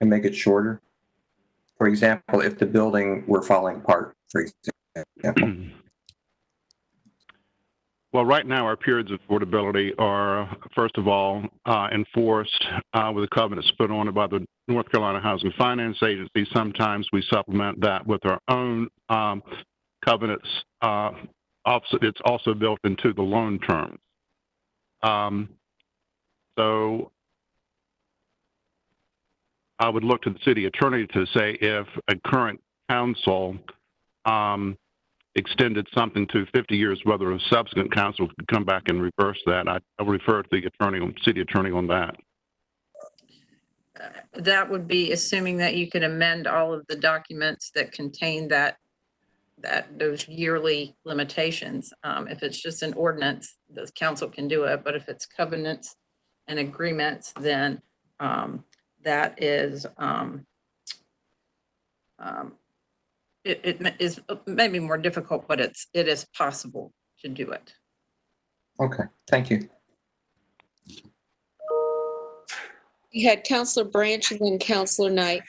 and make it shorter? For example, if the building were falling apart, for example. Well, right now our periods of affordability are, first of all, enforced with the covenants put on by the North Carolina Housing Finance Agency. Sometimes we supplement that with our own covenants. It's also built into the loan terms. So I would look to the city attorney to say if a current council extended something to 50 years, whether a subsequent council could come back and reverse that. I would refer to the city attorney on that. That would be assuming that you could amend all of the documents that contain those yearly limitations. If it's just an ordinance, the council can do it. But if it's covenants and agreements, then that is it is maybe more difficult, but it is possible to do it. Okay, thank you. We had Councillor Branch and then Councillor Knight.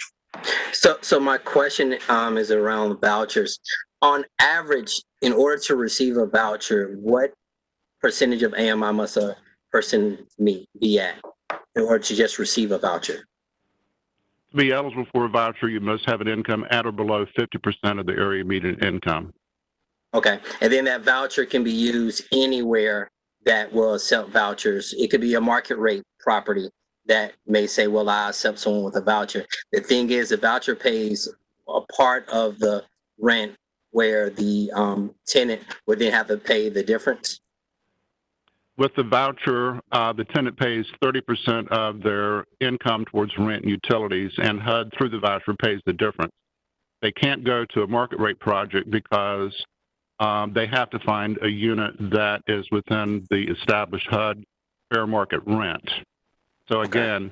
So my question is around vouchers. On average, in order to receive a voucher, what percentage of AMI must a person be at in order to just receive a voucher? To be eligible for a voucher, you must have an income at or below 50% of the area median income. Okay, and then that voucher can be used anywhere that will accept vouchers. It could be a market rate property that may say, well, I accept someone with a voucher. The thing is, the voucher pays a part of the rent where the tenant would then have to pay the difference. With the voucher, the tenant pays 30% of their income towards rent and utilities, and HUD through the voucher pays the difference. They can't go to a market rate project because they have to find a unit that is within the established HUD fair market rent. So again,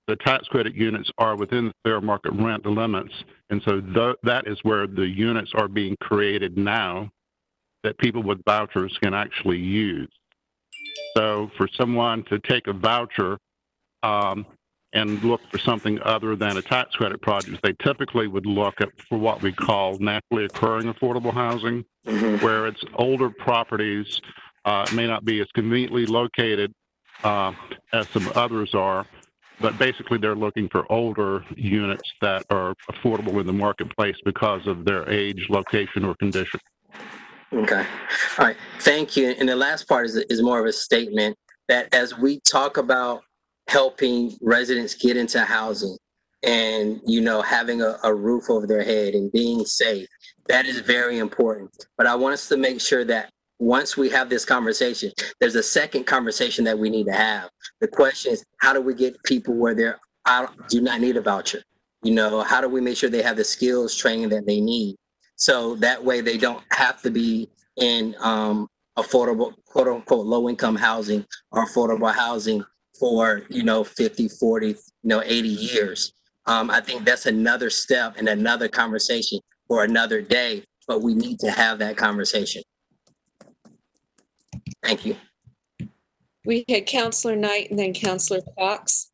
the tax credit units are within the fair market rent limits, and so that is where the units are being created now that people with vouchers can actually use. So for someone to take a voucher and look for something other than a tax credit project, they typically would look for what we call naturally occurring affordable housing, where it's older properties, may not be as conveniently located as some others are, but basically they're looking for older units that are affordable in the marketplace because of their age, location, or condition. Okay. All right. Thank you. And the last part is more of a statement that as we talk about helping residents get into housing and, having a roof over their head and being safe, that is very important. But I want us to make sure that once we have this conversation, there's a second conversation that we need to have. The question is, how do we get people where they do not need a voucher? How do we make sure they have the skills training that they need? So that way they don't have to be in affordable, quote unquote, low income housing or affordable housing for, 50, 40, 80 years. I think that's another step and another conversation for another day, but we need to have that conversation. Thank you. We had Councillor Knight and then Councillor Cox.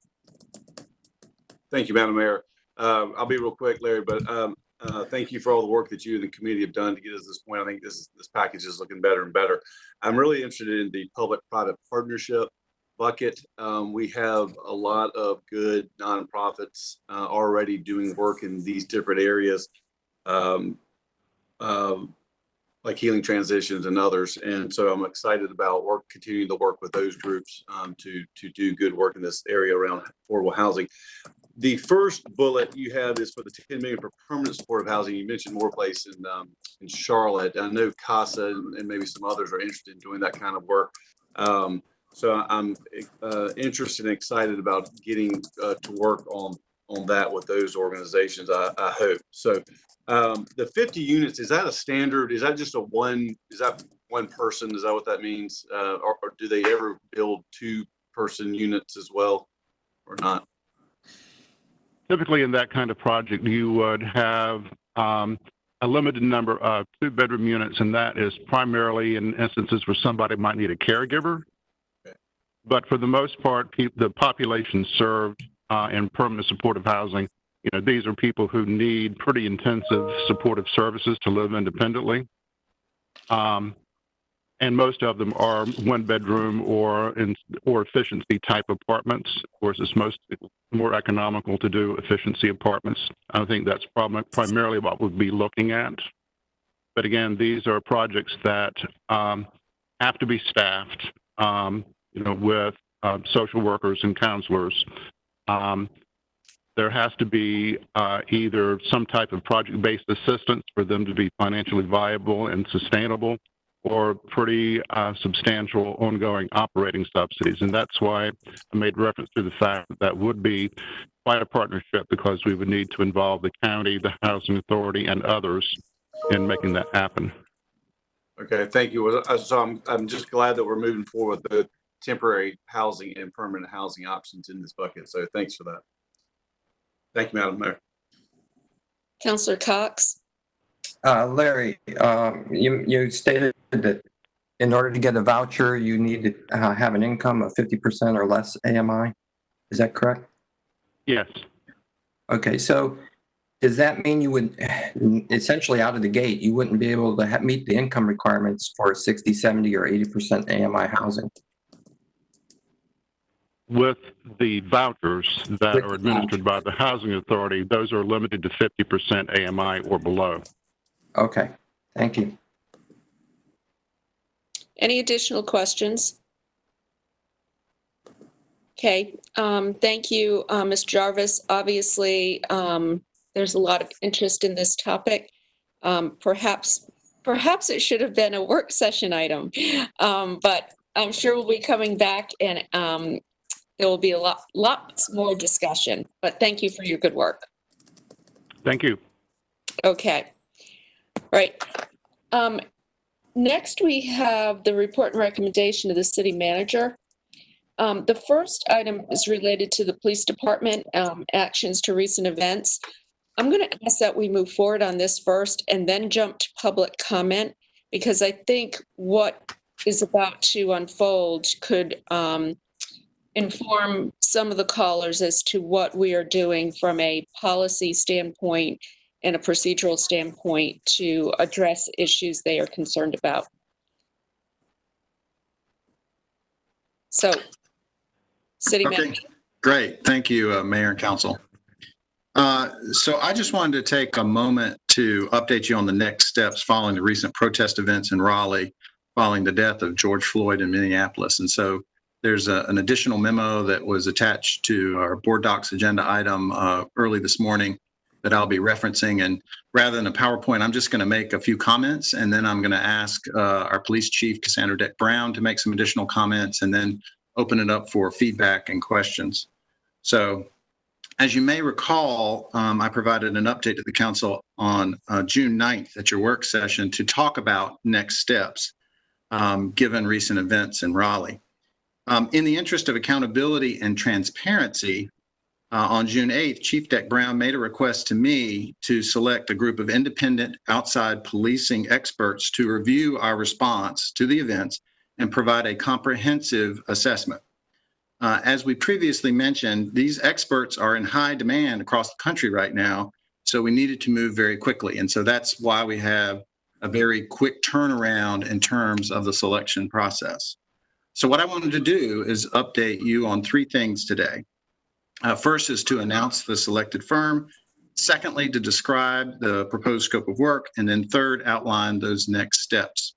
Thank you, Madam Mayor. I'll be real quick, Larry, but thank you for all the work that you and the committee have done to get us to this point. I think this package is looking better and better. I'm really interested in the public-private partnership bucket. We have a lot of good nonprofits already doing work in these different areas. like Healing Transitions and others. And so I'm excited about continuing to work with those groups to do good work in this area around affordable housing. The first bullet you have is for the 10 million for permanent supportive housing. You mentioned more place in Charlotte. I know CASA and maybe some others are interested in doing that kind of work. So I'm interested and excited about getting to work on that with those organizations. I hope so. The 50 units, is that a standard? Is that just is that one person? Is that what that means? Or do they ever build 2-person units as well or not? Typically in that kind of project, you would have a limited number of 2-bedroom units, and that is primarily in instances where somebody might need a caregiver. Okay. But for the most part, the population served in permanent supportive housing, these are people who need pretty intensive supportive services to live independently. And most of them are 1-bedroom or efficiency type apartments. Of course, it's more economical to do efficiency apartments. I think that's primarily what we'll be looking at. But again, these are projects that have to be staffed, with social workers and counselors. There has to be either some type of project-based assistance for them to be financially viable and sustainable, or pretty substantial ongoing operating subsidies. And that's why I made reference to the fact that would be quite a partnership, because we would need to involve the county, the housing authority, and others in making that happen. Okay, thank you. So I'm just glad that we're moving forward with the temporary housing and permanent housing options in this bucket. So thanks for that. Thank you, Madam Mayor. Councillor Cox? Larry, you stated that in order to get a voucher, you need to have an income of 50% or less AMI. Is that correct? Yes. Okay, so does that mean you would, essentially out of the gate, you wouldn't be able to meet the income requirements for 60, 70, or 80% AMI housing? With the vouchers that are administered by the housing authority, those are limited to 50% AMI or below. Okay, thank you. Any additional questions? Okay, thank you, Ms. Jarvis. Obviously, there's a lot of interest in this topic. Perhaps it should have been a work session item, but I'm sure we'll be coming back and there will be lots more discussion. But thank you for your good work. Thank you. Okay. Right. Next, we have the report and recommendation of the city manager. The first item is related to the police department actions to recent events. I'm going to ask that we move forward on this first and then jump to public comment, because I think what is about to unfold could inform some of the callers as to what we are doing from a policy standpoint and a procedural standpoint to address issues they are concerned about. So, City Manager. Great. Thank you, Mayor and Council. So I just wanted to take a moment to update you on the next steps following the recent protest events in Raleigh, following the death of George Floyd in Minneapolis. And so there's an additional memo that was attached to our board docs agenda item early this morning that I'll be referencing. And rather than a PowerPoint, I'm just going to make a few comments, and then I'm going to ask our police chief, Cassandra Deck-Brown, to make some additional comments, and then open it up for feedback and questions. So as you may recall, I provided an update to the council on June 9th at your work session to talk about next steps, given recent events in Raleigh. In the interest of accountability and transparency, on June 8th, Chief Deck-Brown made a request to me to select a group of independent outside policing experts to review our response to the events and provide a comprehensive assessment. As we previously mentioned, these experts are in high demand across the country right now, so we needed to move very quickly. And so that's why we have a very quick turnaround in terms of the selection process. So what I wanted to do is update you on 3 things today. First is to announce the selected firm. Secondly, to describe the proposed scope of work. And then third, outline those next steps.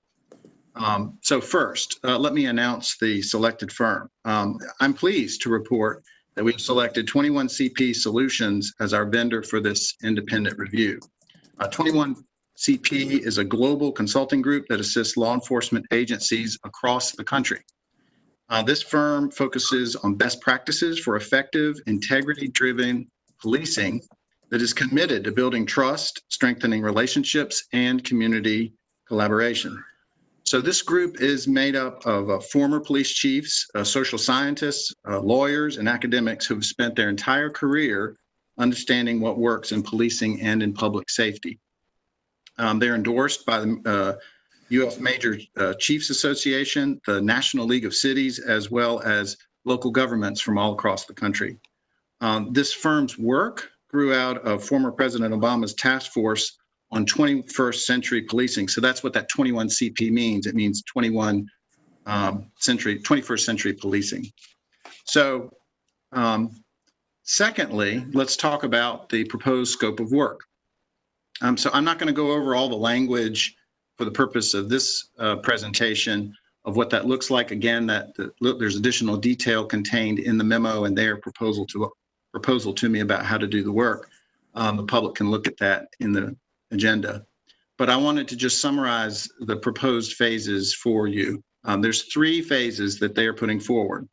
So first, let me announce the selected firm. I'm pleased to report that we've selected 21CP Solutions as our vendor for this independent review. 21CP is a global consulting group that assists law enforcement agencies across the country. This firm focuses on best practices for effective, integrity-driven policing that is committed to building trust, strengthening relationships, and community collaboration. So this group is made up of former police chiefs, social scientists, lawyers, and academics who have spent their entire career understanding what works in policing and in public safety. They're endorsed by the U.S. Major Chiefs Association, the National League of Cities, as well as local governments from all across the country. This firm's work grew out of former President Obama's task force on 21st century policing. So that's what that 21CP means. It means 21st century policing. So secondly, let's talk about the proposed scope of work. So I'm not going to go over all the language for the purpose of this presentation of what that looks like. Again, there's additional detail contained in the memo and their proposal to me about how to do the work. The public can look at that in the agenda. But I wanted to just summarize the proposed phases for you. There's 3 phases that they are putting forward.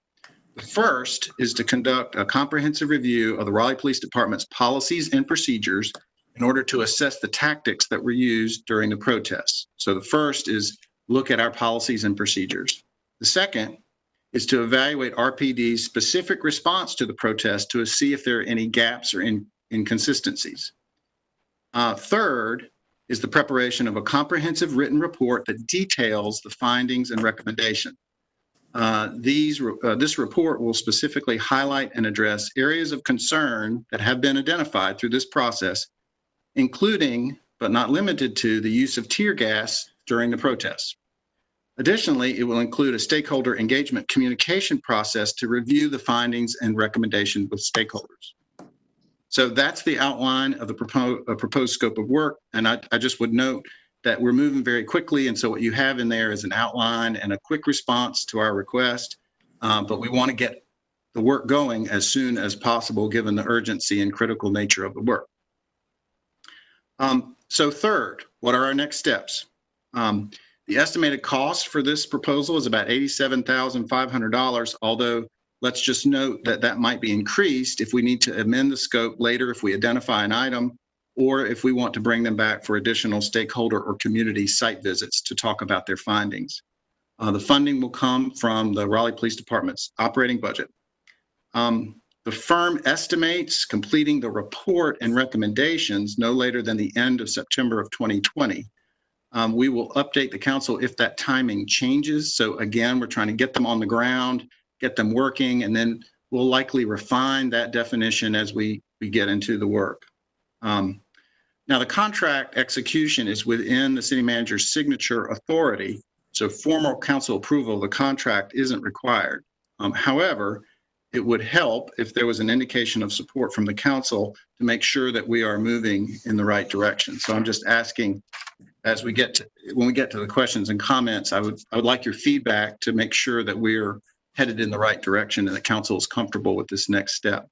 The first is to conduct a comprehensive review of the Raleigh Police Department's policies and procedures in order to assess the tactics that were used during the protests. So the first is look at our policies and procedures. The second is to evaluate RPD's specific response to the protest to see if there are any gaps or inconsistencies. Third is the preparation of a comprehensive written report that details the findings and recommendation. This report will specifically highlight and address areas of concern that have been identified through this process, including, but not limited to, the use of tear gas during the protests. Additionally, it will include a stakeholder engagement communication process to review the findings and recommendations with stakeholders. So that's the outline of the proposed scope of work. And I just would note that we're moving very quickly. And so what you have in there is an outline and a quick response to our request. But we want to get the work going as soon as possible, given the urgency and critical nature of the work. So third, what are our next steps? The estimated cost for this proposal is about $87,500, although let's just note that that might be increased if we need to amend the scope later, if we identify an item, or if we want to bring them back for additional stakeholder or community site visits to talk about their findings. The funding will come from the Raleigh Police Department's operating budget. The firm estimates completing the report and recommendations no later than the end of September of 2020. We will update the council if that timing changes. So again, we're trying to get them on the ground, get them working, and then we'll likely refine that definition as we get into the work. Now, the contract execution is within the city manager's signature authority, so formal council approval of the contract isn't required. However, it would help if there was an indication of support from the council to make sure that we are moving in the right direction. So I'm just asking, when we get to the questions and comments, I would like your feedback to make sure that we're headed in the right direction and the council is comfortable with this next step.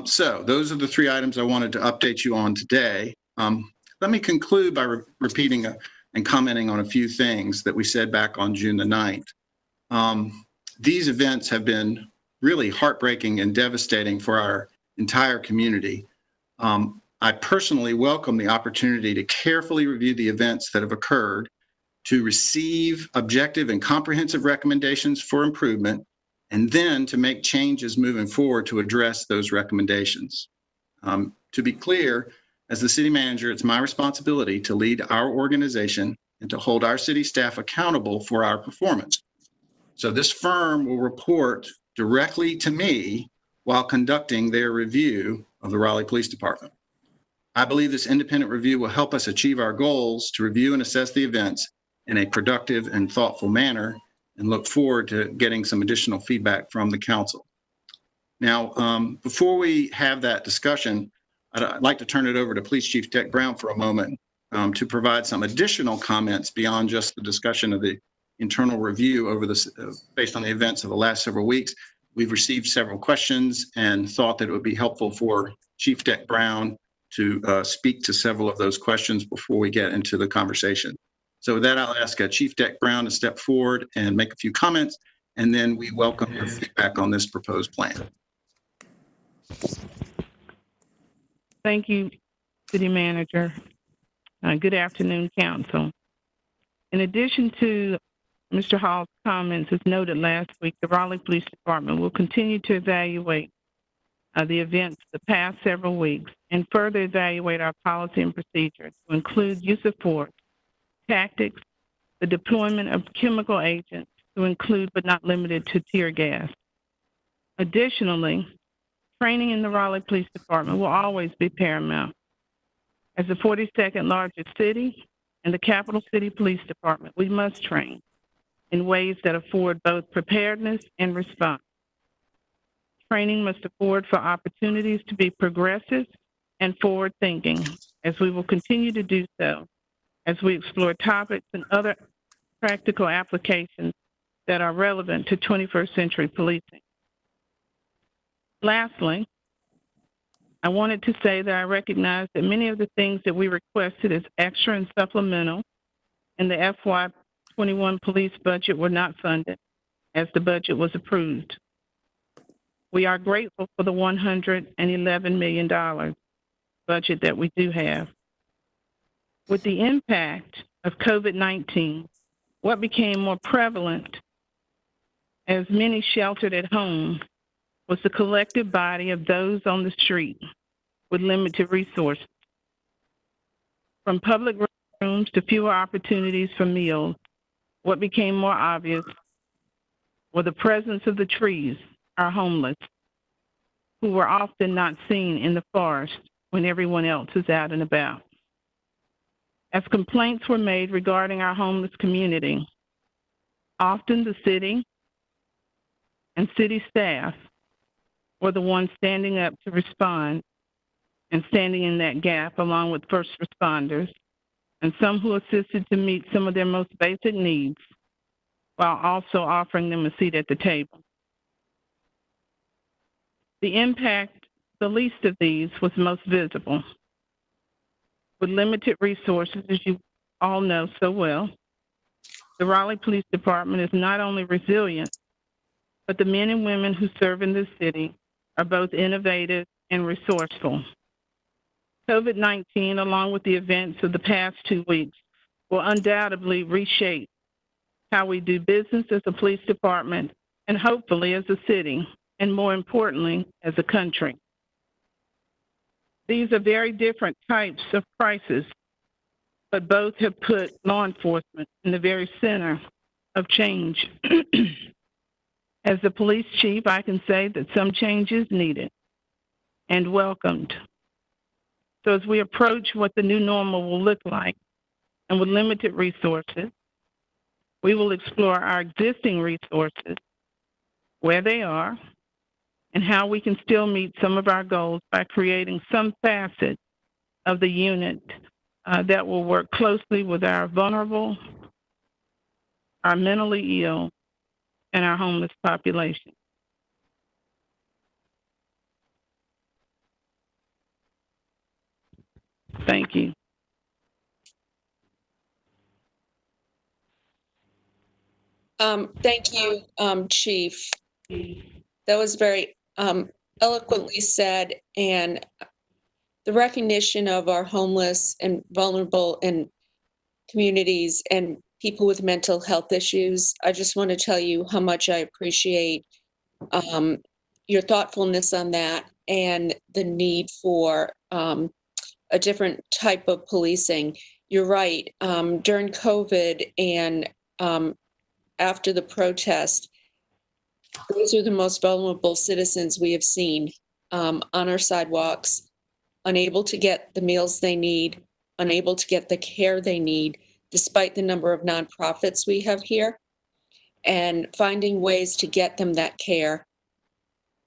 So those are the 3 items I wanted to update you on today. Let me conclude by repeating and commenting on a few things that we said back on June the 9th. These events have been really heartbreaking and devastating for our entire community. I personally welcome the opportunity to carefully review the events that have occurred, to receive objective and comprehensive recommendations for improvement, and then to make changes moving forward to address those recommendations. To be clear, as the city manager, it's my responsibility to lead our organization and to hold our city staff accountable for our performance. So this firm will report directly to me while conducting their review of the Raleigh Police Department. I believe this independent review will help us achieve our goals to review and assess the events in a productive and thoughtful manner, and look forward to getting some additional feedback from the council. Now, before we have that discussion, I'd like to turn it over to Police Chief Tech Brown for a moment to provide some additional comments beyond just the discussion of the internal review over this, based on the events of the last several weeks. We've received several questions and thought that it would be helpful for Chief Tech Brown to speak to several of those questions before we get into the conversation. So with that, I'll ask Chief Tech Brown to step forward and make a few comments, and then we welcome your feedback on this proposed plan. Thank you, City Manager. Good afternoon, Council. In addition to Mr. Hall's comments, as noted last week, the Raleigh Police Department will continue to evaluate the events the past several weeks and further evaluate our policy and procedures to include use of force, tactics, the deployment of chemical agents to include but not limited to tear gas. Additionally, training in the Raleigh Police Department will always be paramount. As the 42nd largest city and the capital city police department, we must train in ways that afford both preparedness and response. Training must afford for opportunities to be progressive and forward-thinking, as we will continue to do so as we explore topics and other practical applications that are relevant to 21st century policing. Lastly, I wanted to say that I recognize that many of the things that we requested as extra and supplemental in the FY21 police budget were not funded as the budget was approved. We are grateful for the $111 million budget that we do have. With the impact of COVID-19, what became more prevalent as many sheltered at home was the collective body of those on the street with limited resources. From public rooms to fewer opportunities for meals, what became more obvious were the presence of the trees, our homeless, who were often not seen in the forest when everyone else is out and about. As complaints were made regarding our homeless community, often the city and city staff were the ones standing up to respond and standing in that gap along with first responders and some who assisted to meet some of their most basic needs while also offering them a seat at the table. The impact, the least of these, was most visible. With limited resources, as you all know so well, the Raleigh Police Department is not only resilient, but the men and women who serve in this city are both innovative and resourceful. COVID-19, along with the events of the past 2 weeks, will undoubtedly reshape how we do business as a police department and hopefully as a city, and more importantly, as a country. These are very different types of crises, but both have put law enforcement in the very center of change. As the police chief, I can say that some change is needed and welcomed. So as we approach what the new normal will look like, and with limited resources, we will explore our existing resources, where they are, and how we can still meet some of our goals by creating some facet of the unit that will work closely with our vulnerable, our mentally ill, and our homeless population. Thank you. Thank you, Chief. That was very eloquently said, and the recognition of our homeless and vulnerable and communities and people with mental health issues. I just want to tell you how much I appreciate your thoughtfulness on that and the need for a different type of policing. You're right. During COVID and after the protest, those are the most vulnerable citizens we have seen on our sidewalks, unable to get the meals they need, unable to get the care they need, despite the number of nonprofits we have here, and finding ways to get them that care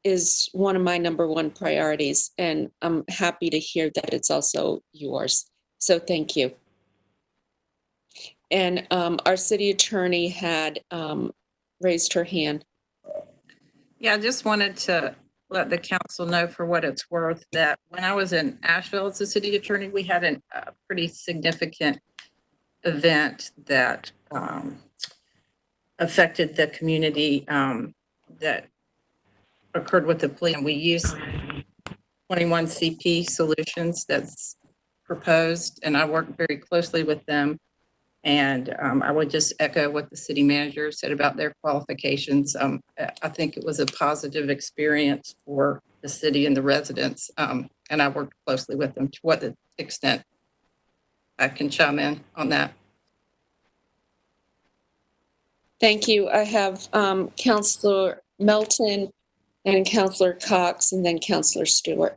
is one of my number one priorities, and I'm happy to hear that it's also yours. So thank you. And our city attorney had raised her hand. Yeah, I just wanted to let the council know for what it's worth that when I was in Asheville as a city attorney, we had a pretty significant event that affected the community that occurred with the police. And we used 21 CP solutions that's proposed, and I worked very closely with them. And I would just echo what the city manager said about their qualifications. I think it was a positive experience for the city and the residents. And I worked closely with them to what extent I can chime in on that. Thank you. I have Councillor Melton and Councillor Cox and then Councillor Stewart.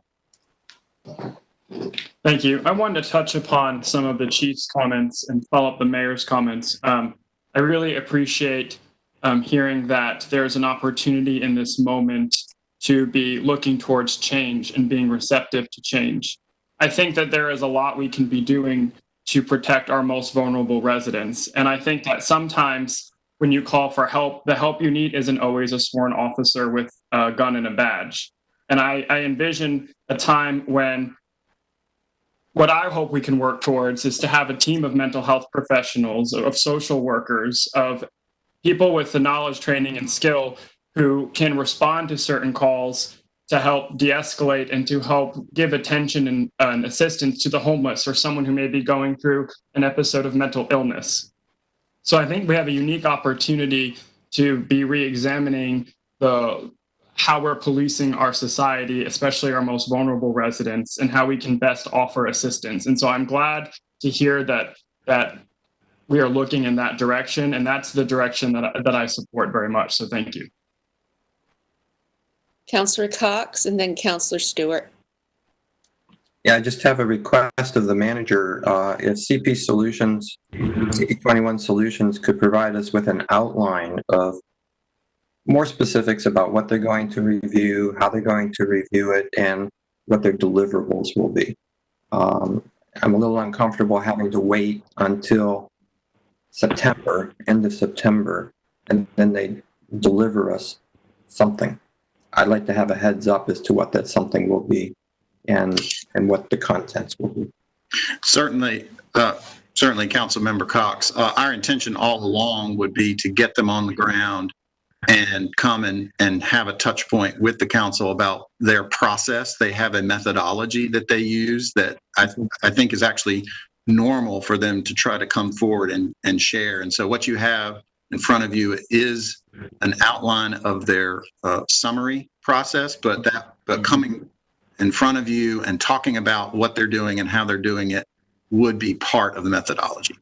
Thank you. I wanted to touch upon some of the chief's comments and follow up the mayor's comments. I really appreciate hearing that there's an opportunity in this moment to be looking towards change and being receptive to change. I think that there is a lot we can be doing to protect our most vulnerable residents. And I think that sometimes when you call for help, the help you need isn't always a sworn officer with a gun and a badge. And I envision a time when what I hope we can work towards is to have a team of mental health professionals, of social workers, of people with the knowledge, training, and skill who can respond to certain calls to help de-escalate and to help give attention and assistance to the homeless or someone who may be going through an episode of mental illness. So I think we have a unique opportunity to be re-examining how we're policing our society, especially our most vulnerable residents, and how we can best offer assistance. And so I'm glad to hear that we are looking in that direction, and that's the direction that I support very much. So thank you. Councillor Cox and then Councillor Stewart. Yeah, I just have a request of the manager. If CP Solutions, CP21 Solutions could provide us with an outline of more specifics about what they're going to review, how they're going to review it, and what their deliverables will be. I'm a little uncomfortable having to wait until September, end of September, and then they deliver us something. I'd like to have a heads up as to what that something will be and what the contents will be. Certainly, Councilmember Cox. Our intention all along would be to get them on the ground and come and have a touch point with the council about their process. They have a methodology that they use that I think is actually normal for them to try to come forward and share. And so what you have in front of you is an outline of their summary process, but coming in front of you and talking about what they're doing and how they're doing it would be part of the methodology.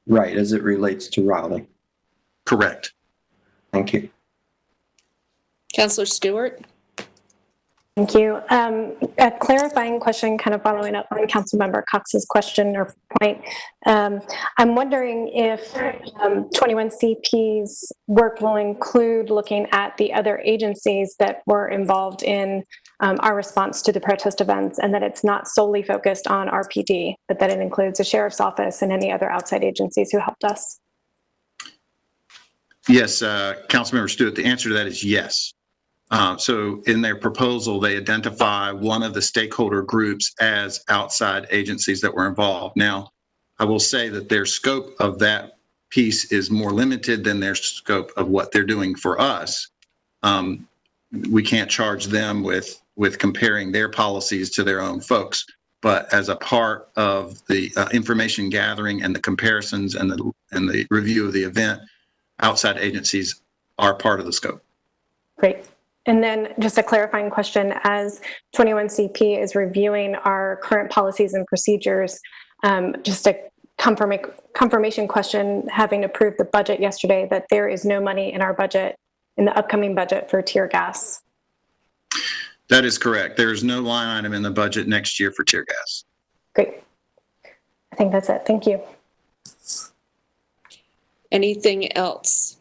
Right, as it relates to Raleigh. Correct. Thank you. Councillor Stewart. Thank you. A clarifying question, kind of following up on Councilmember Cox's question or point. I'm wondering if 21CP's work will include looking at the other agencies that were involved in our response to the protest events, and that it's not solely focused on RPD, but that it includes the Sheriff's Office and any other outside agencies who helped us. Yes, Councilmember Stewart, the answer to that is yes. So in their proposal, they identify one of the stakeholder groups as outside agencies that were involved. Now, I will say that their scope of that piece is more limited than their scope of what they're doing for us. We can't charge them with comparing their policies to their own folks, but as a part of the information gathering and the comparisons and the review of the event, outside agencies are part of the scope. Great. And then just a clarifying question, as 21CP is reviewing our current policies and procedures, just a confirmation question, having approved the budget yesterday, that there is no money in our budget, in the upcoming budget, for tear gas. That is correct. There is no line item in the budget next year for tear gas. Great. I think that's it. Thank you. Anything else?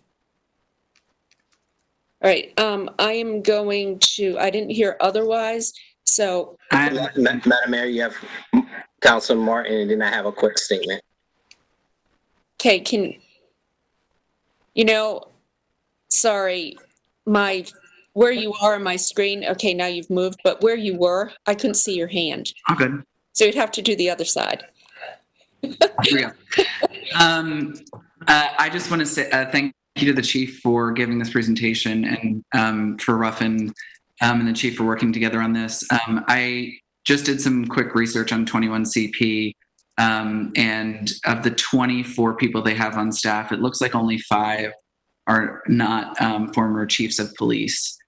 All right, I am going to, I didn't hear otherwise, so, Madam Mayor, you have Councilman Martin, and then I have a quick statement. okay, sorry, where you are on my screen, okay, now you've moved, but where you were, I couldn't see your hand. Oh, good. So you'd have to do the other side. Here we go. I just want to say thank you to the chief for giving this presentation, and for Ruffin and the chief for working together on this. I just did some quick research on 21CP, and of the 24 people they have on staff, it looks like only 5 are not former chiefs of police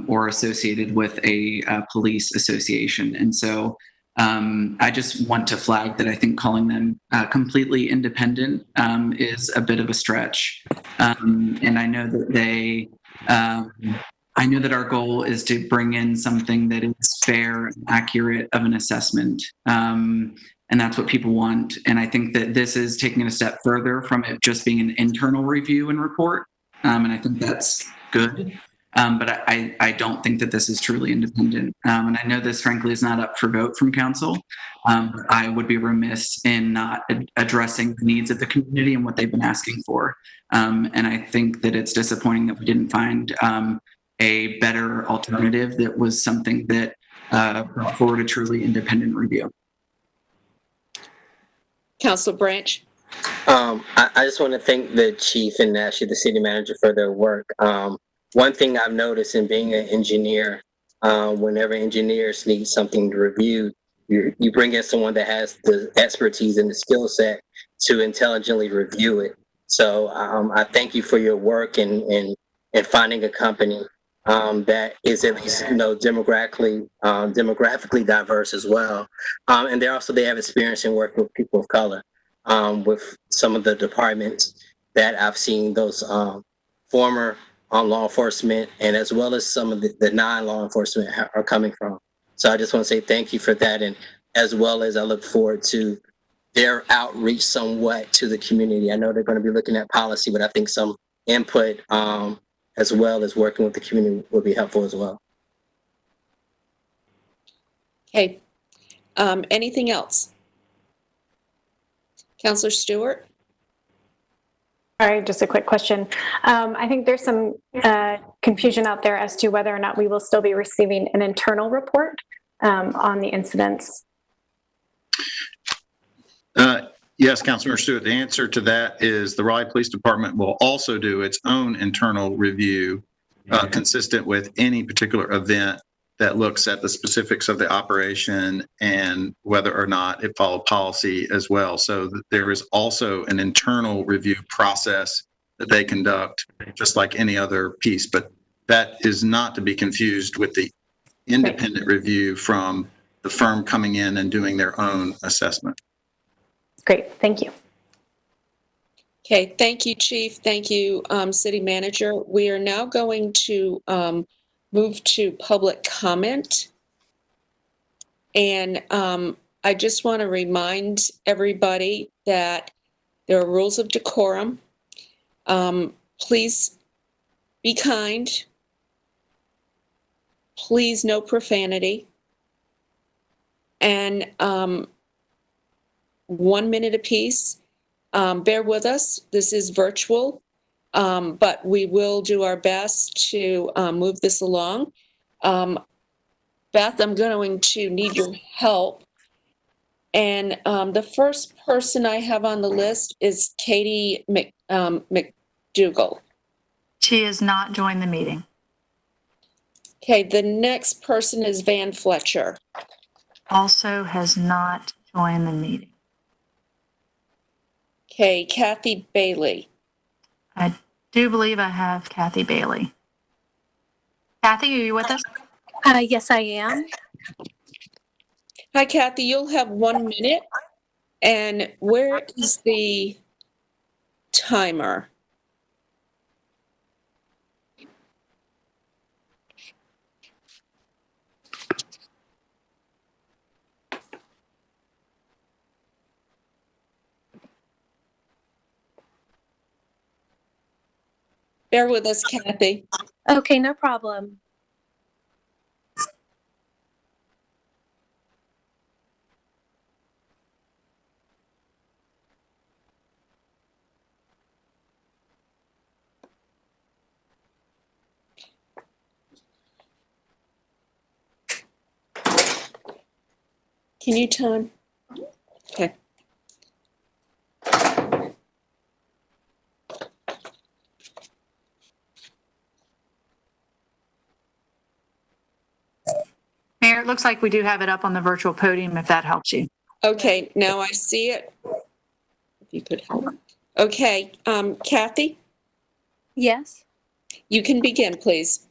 or associated with a police association. And so I just want to flag that I think calling them completely independent is a bit of a stretch. And I know that I know that our goal is to bring in something that is fair and accurate of an assessment. And that's what people want. And I think that this is taking it a step further from it just being an internal review and report. And I think that's good. But I don't think that this is truly independent. And I know this, frankly, is not up for vote from council. I would be remiss in not addressing the needs of the community and what they've been asking for. And I think that it's disappointing that we didn't find a better alternative that was something that brought forward a truly independent review. Councilor Branch. I just want to thank the chief and actually the city manager for their work. One thing I've noticed in being an engineer, whenever engineers need something to review, you bring in someone that has the expertise and the skill set to intelligently review it. So I thank you for your work and finding a company that is at least demographically diverse as well. And they have experience in working with people of color. With some of the departments that I've seen those former law enforcement and as well as some of the non-law enforcement are coming from. So I just want to say thank you for that, and as well as I look forward to their outreach somewhat to the community. I know they're going to be looking at policy, but I think some input as well as working with the community will be helpful as well. Okay, anything else? Councilor Stewart? All right, just a quick question. I think there's some confusion out there as to whether or not we will still be receiving an internal report on the incidents. Yes, Councilor Stewart, the answer to that is the Raleigh Police Department will also do its own internal review consistent with any particular event that looks at the specifics of the operation and whether or not it followed policy as well. So there is also an internal review process that they conduct, just like any other piece, but that is not to be confused with the independent review from the firm coming in and doing their own assessment. Great, thank you. Okay, thank you, Chief. Thank you, City Manager. We are now going to move to public comment. And I just want to remind everybody that there are rules of decorum. Please be kind. Please, no profanity. And 1 minute apiece. Bear with us. This is virtual. But we will do our best to move this along. Beth, I'm going to need your help. And the first person I have on the list is Katie McDougall. She has not joined the meeting. Okay, the next person is Van Fletcher. Also has not joined the meeting. Okay, Kathy Bailey. I do believe I have Kathy Bailey. Kathy, are you with us? Yes, I am. Hi, Kathy. You'll have 1 minute. And where is the timer? Bear with us, Kathy. Okay, no problem. Can you time? Okay. Mayor, it looks like we do have it up on the virtual podium, if that helps you. Okay, now I see it. If you could help. Okay, Kathy, Yes? you can begin, please.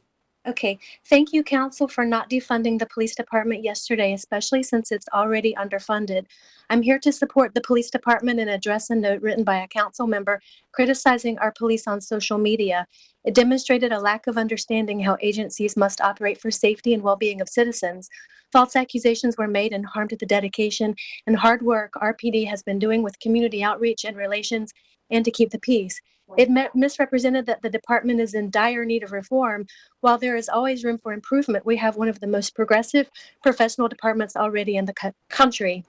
Okay. Thank you, Council, for not defunding the police department yesterday, especially since it's already underfunded. I'm here to support the police department and address a note written by a council member criticizing our police on social media. It demonstrated a lack of understanding how agencies must operate for safety and well-being of citizens. False accusations were made and harmed the dedication and hard work RPD has been doing with community outreach and relations and to keep the peace. It misrepresented that the department is in dire need of reform. While there is always room for improvement, we have one of the most progressive professional departments already in the country.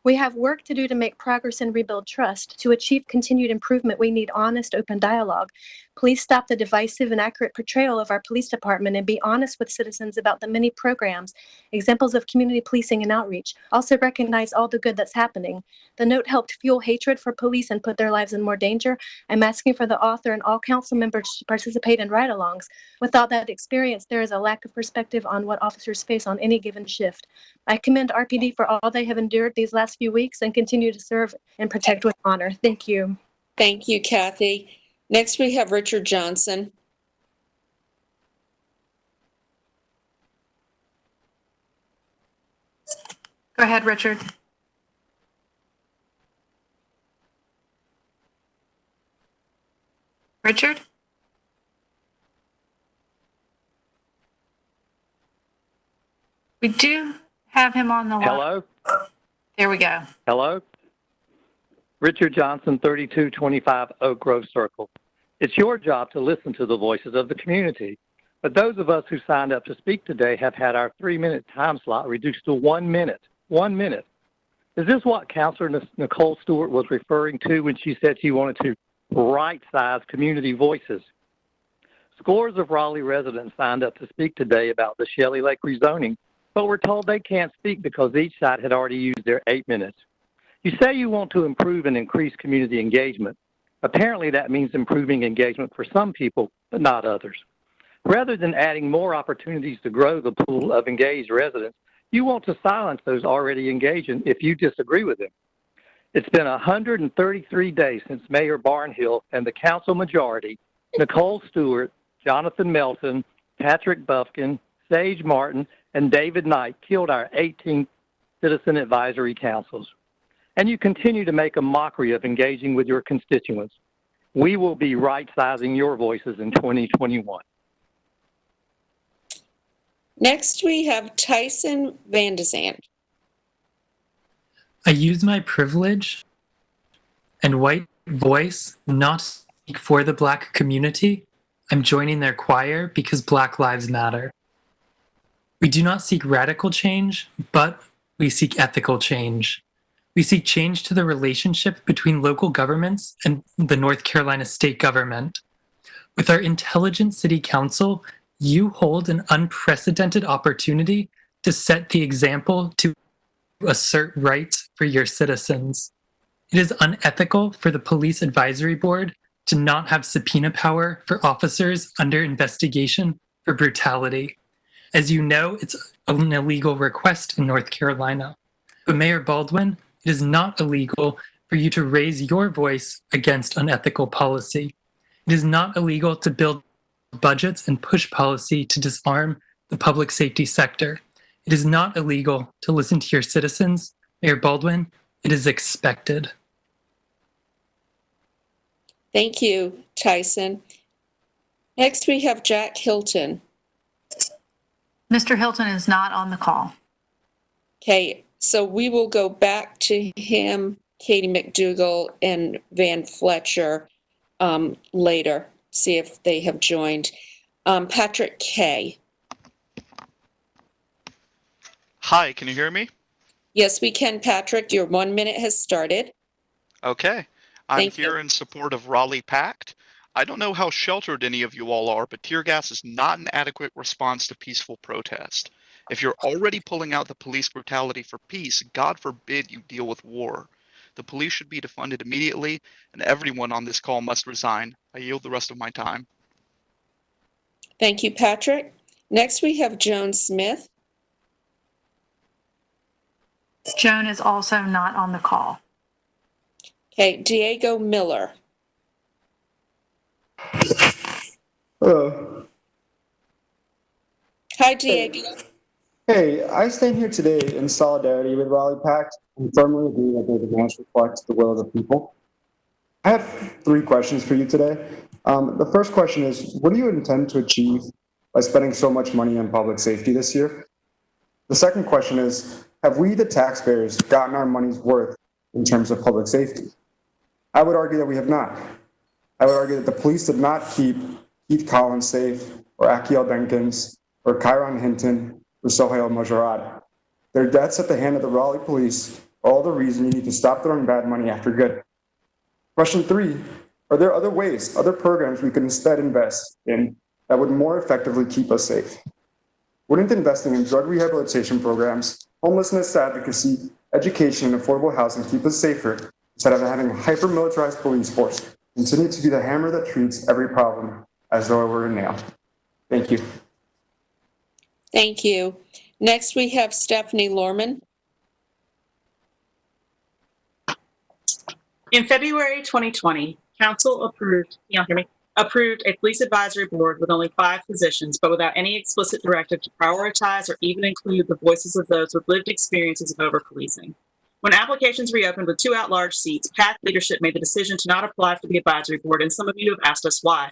We have work to do to make progress and rebuild trust. To achieve continued improvement, we need honest, open dialogue. Please stop the divisive, inaccurate portrayal of our police department and be honest with citizens about the many programs, examples of community policing and outreach. Also recognize all the good that's happening. The note helped fuel hatred for police and put their lives in more danger. I'm asking for the author and all council members to participate in ride-alongs. Without that experience, there is a lack of perspective on what officers face on any given shift. I commend RPD for all they have endured these last few weeks and continue to serve and protect with honor. Thank you. Thank you, Kathy. Next, we have Richard Johnson. Go ahead, Richard. Richard? We do have him on the line. Hello? There we go. Hello? Richard Johnson, 3225 Oak Grove Circle. It's your job to listen to the voices of the community. But those of us who signed up to speak today have had our 3-minute time slot reduced to 1 minute. 1 minute. Is this what Councilor Nicole Stewart was referring to when she said she wanted to right-size community voices? Scores of Raleigh residents signed up to speak today about the Shelley Lake rezoning, but were told they can't speak because each side had already used their 8 minutes. You say you want to improve and increase community engagement. Apparently that means improving engagement for some people, but not others. Rather than adding more opportunities to grow the pool of engaged residents, you want to silence those already engaged if you disagree with them. It's been 133 days since Mayor Barnhill and the council majority, Nicole Stewart, Jonathan Melton, Patrick Buffkin, Sage Martin, and David Knight killed our 18 citizen advisory councils. And you continue to make a mockery of engaging with your constituents. We will be right-sizing your voices in 2021. Next, we have Tyson Vandezand. I use my privilege and white voice not to speak for the Black community. I'm joining their choir because Black lives matter. We do not seek radical change, but we seek ethical change. We seek change to the relationship between local governments and the North Carolina state government. With our intelligent city council, you hold an unprecedented opportunity to set the example to assert rights for your citizens. It is unethical for the Police Advisory Board to not have subpoena power for officers under investigation for brutality. As you know, it's an illegal request in North Carolina. But Mayor Baldwin, it is not illegal for you to raise your voice against unethical policy. It is not illegal to build budgets and push policy to disarm the public safety sector. It is not illegal to listen to your citizens. Mayor Baldwin, it is expected. Thank you, Tyson. Next, we have Jack Hilton. Mr. Hilton is not on the call. Okay, so we will go back to him, Katie McDougall, and Van Fletcher later, see if they have joined. Patrick K. Hi, can you hear me? Yes, we can, Patrick. Your 1 minute has started. Okay. I'm Thank here in support of Raleigh Pact. I don't know how sheltered any of you all are, but tear gas is not an adequate response to peaceful protest. If you're already pulling out the police brutality for peace, God forbid you deal with war. The police should be defunded immediately, and everyone on this call must resign. I yield the rest of my time. Thank you, Patrick. Next, we have Joan Smith. Joan is also not on the call. Okay, Diego Miller. Hello. Hi, Diego. Hey, I stand here today in solidarity with Raleigh Pact and firmly agree that their demands reflect the will of the people. I have 3 questions for you today. The first question is, what do you intend to achieve by spending so much money on public safety this year? The second question is, have we, the taxpayers, gotten our money's worth in terms of public safety? I would argue that we have not. I would argue that the police did not keep Keith Collins safe, or Akiel Denkins, or Kyron Hinton, or Sohail Mojarrad. Their deaths at the hand of the Raleigh police are all the reason you need to stop throwing bad money after good. Question 3, are there other ways, other programs we could instead invest in that would more effectively keep us safe? Wouldn't investing in drug rehabilitation programs, homelessness advocacy, education, and affordable housing keep us safer instead of having a hyper-militarized police force continue to be the hammer that treats every problem as though it were a nail? Thank you. Thank you. Next, we have Stephanie Lorman. In February 2020, Council approved a police advisory board with only 5 positions, but without any explicit directive to prioritize or even include the voices of those with lived experiences of over-policing. When applications reopened with 2 at-large seats, PAC leadership made the decision to not apply for the advisory board, and some of you have asked us why.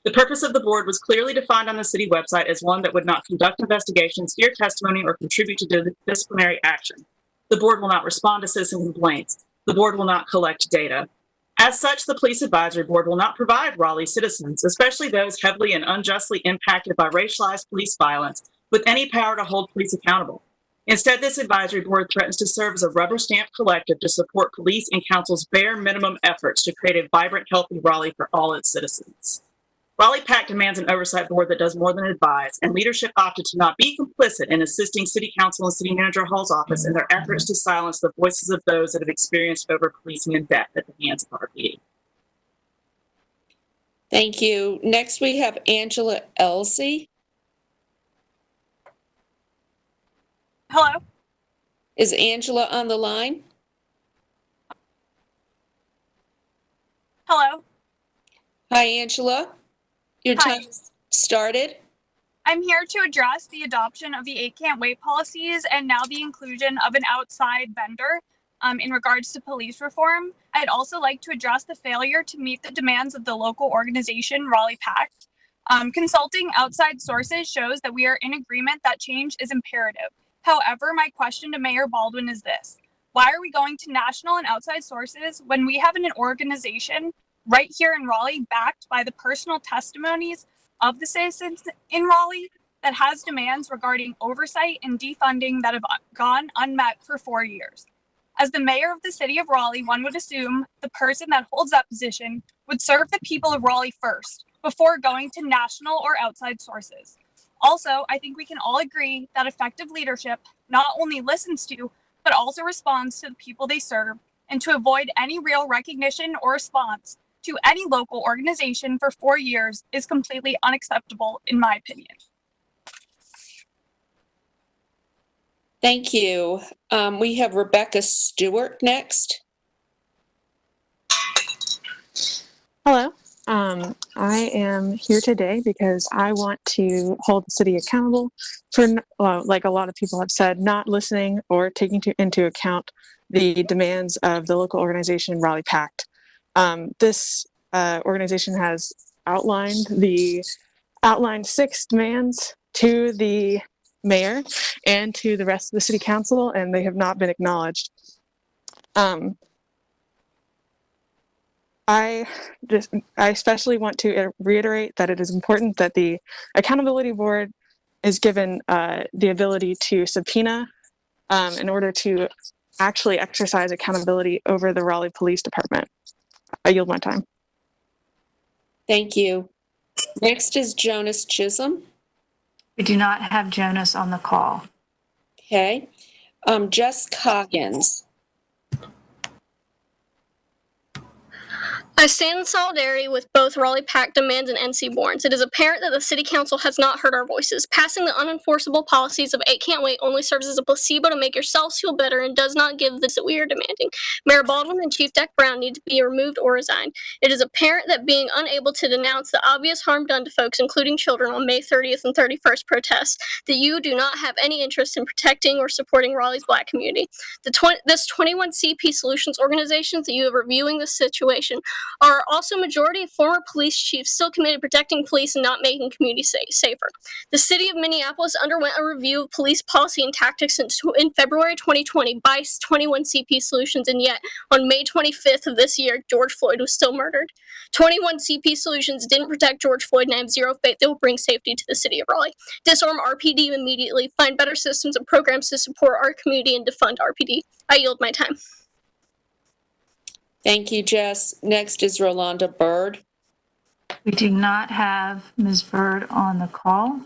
The purpose of the board was clearly defined on the city website as one that would not conduct investigations, hear testimony, or contribute to disciplinary action. The board will not respond to citizen complaints. The board will not collect data. As such, the Police Advisory Board will not provide Raleigh citizens, especially those heavily and unjustly impacted by racialized police violence, with any power to hold police accountable. Instead, this advisory board threatens to serve as a rubber stamp collective to support police and council's bare minimum efforts to create a vibrant, healthy Raleigh for all its citizens. Raleigh PAC demands an oversight board that does more than advise, and leadership opted to not be complicit in assisting City Council and City Manager Hall's office in their efforts to silence the voices of those that have experienced over-policing and death at the hands of RPD. Thank you. Next, we have Angela Elsey. Hello. Is Angela on the line? Hello. Hi, Angela. Your time started. I'm here to address the adoption of the 8 Can't Wait policies and now the inclusion of an outside vendor in regards to police reform. I'd also like to address the failure to meet the demands of the local organization Raleigh Pact. Consulting outside sources shows that we are in agreement that change is imperative. However, my question to Mayor Baldwin is this: why are we going to national and outside sources when we have an organization right here in Raleigh, backed by the personal testimonies of the citizens in Raleigh, that has demands regarding oversight and defunding that have gone unmet for 4 years? As the mayor of the city of Raleigh, one would assume the person that holds that position would serve the people of Raleigh first, before going to national or outside sources. Also, I think we can all agree that effective leadership not only listens to, but also responds to the people they serve, and to avoid any real recognition or response to any local organization for 4 years is completely unacceptable, in my opinion. Thank you. We have Rebecca Stewart next. Hello. I am here today because I want to hold the city accountable for, like a lot of people have said, not listening or taking into account the demands of the local organization Raleigh Pact. This organization has outlined 6 demands to the mayor and to the rest of the city council, and they have not been acknowledged. I especially want to reiterate that it is important that the accountability board is given the ability to subpoena in order to actually exercise accountability over the Raleigh Police Department. I yield my time. Thank you. Next is Jonas Chisholm. We do not have Jonas on the call. Okay. Jess Coggins. I stand in solidarity with both Raleigh PAC demands and NC Bourne's. It is apparent that the City Council has not heard our voices. Passing the unenforceable policies of 8 Can't Wait only serves as a placebo to make yourselves feel better and does not give this that we are demanding. Mayor Baldwin and Chief Deck Brown need to be removed or resign. It is apparent that being unable to denounce the obvious harm done to folks, including children, on May 30th and 31st protests, that you do not have any interest in protecting or supporting Raleigh's Black community. This 21 CP Solutions organizations that you are reviewing this situation are also majority of former police chiefs still committed to protecting police and not making communities safer. The city of Minneapolis underwent a review of police policy and tactics in February 2020 by 21 CP Solutions, and yet on May 25th of this year, George Floyd was still murdered. 21 CP Solutions didn't protect George Floyd, and I have zero faith they will bring safety to the city of Raleigh. Disarm RPD immediately, find better systems and programs to support our community, and defund RPD. I yield my time. Thank you, Jess. Next is Rolanda Bird. We do not have Ms. Bird on the call.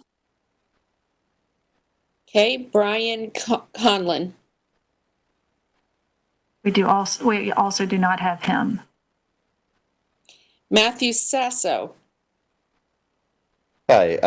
Okay, Brian Conlon. We also do not have him. Matthew Sasso. Hi.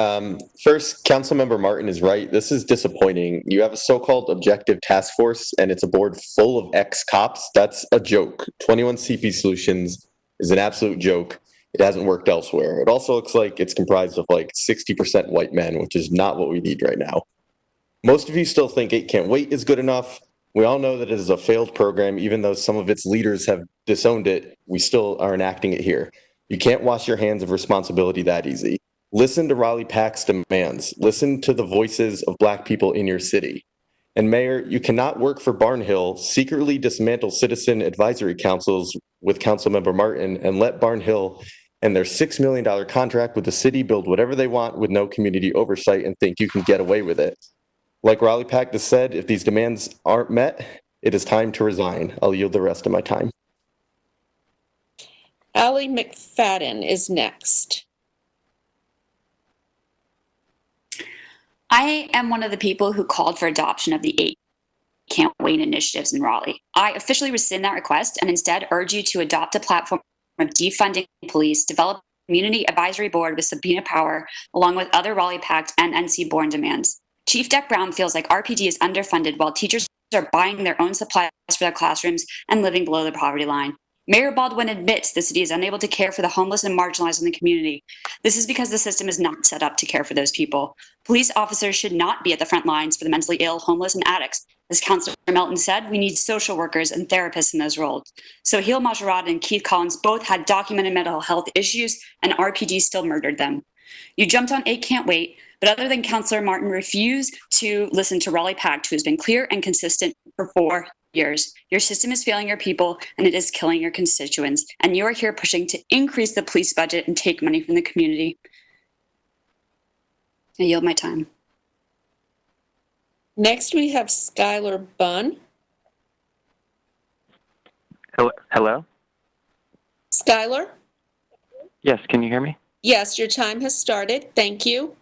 First, Councilmember Martin is right. This is disappointing. You have a so-called objective task force, and it's a board full of ex-cops. That's a joke. 21 CP Solutions is an absolute joke. It hasn't worked elsewhere. It also looks like it's comprised of like 60% white men, which is not what we need right now. Most of you still think 8 Can't Wait is good enough. We all know that it is a failed program. Even though some of its leaders have disowned it, we still are enacting it here. You can't wash your hands of responsibility that easy. Listen to Raleigh PAC's demands. Listen to the voices of Black people in your city. And Mayor, you cannot work for Barnhill, secretly dismantle citizen advisory councils with Councilmember Martin, and let Barnhill and their $6 million contract with the city build whatever they want with no community oversight and think you can get away with it. Like Raleigh PAC has said, if these demands aren't met, it is time to resign. I'll yield the rest of my time. Allie McFadden is next. I am one of the people who called for adoption of the 8 Can't Wait initiatives in Raleigh. I officially rescind that request and instead urge you to adopt a platform of defunding police, develop a community advisory board with subpoena power, along with other Raleigh PAC and NC Bourne demands. Chief Deck Brown feels like RPD is underfunded while teachers are buying their own supplies for their classrooms and living below the poverty line. Mayor Baldwin admits the city is unable to care for the homeless and marginalized in the community. This is because the system is not set up to care for those people. Police officers should not be at the front lines for the mentally ill, homeless, and addicts. As Councilor Melton said, we need social workers and therapists in those roles. Sohail Majarad and Keith Collins both had documented mental health issues, and RPD still murdered them. You jumped on 8 Can't Wait, but other than Councilor Martin, refused to listen to Raleigh PAC, who has been clear and consistent for 4 years. Your system is failing your people, and it is killing your constituents. And you are here pushing to increase the police budget and take money from the community. I yield my time. Next, we have Skylar Bunn. Hello? Skylar? Yes, can you hear me? Yes, your time has started. Thank you.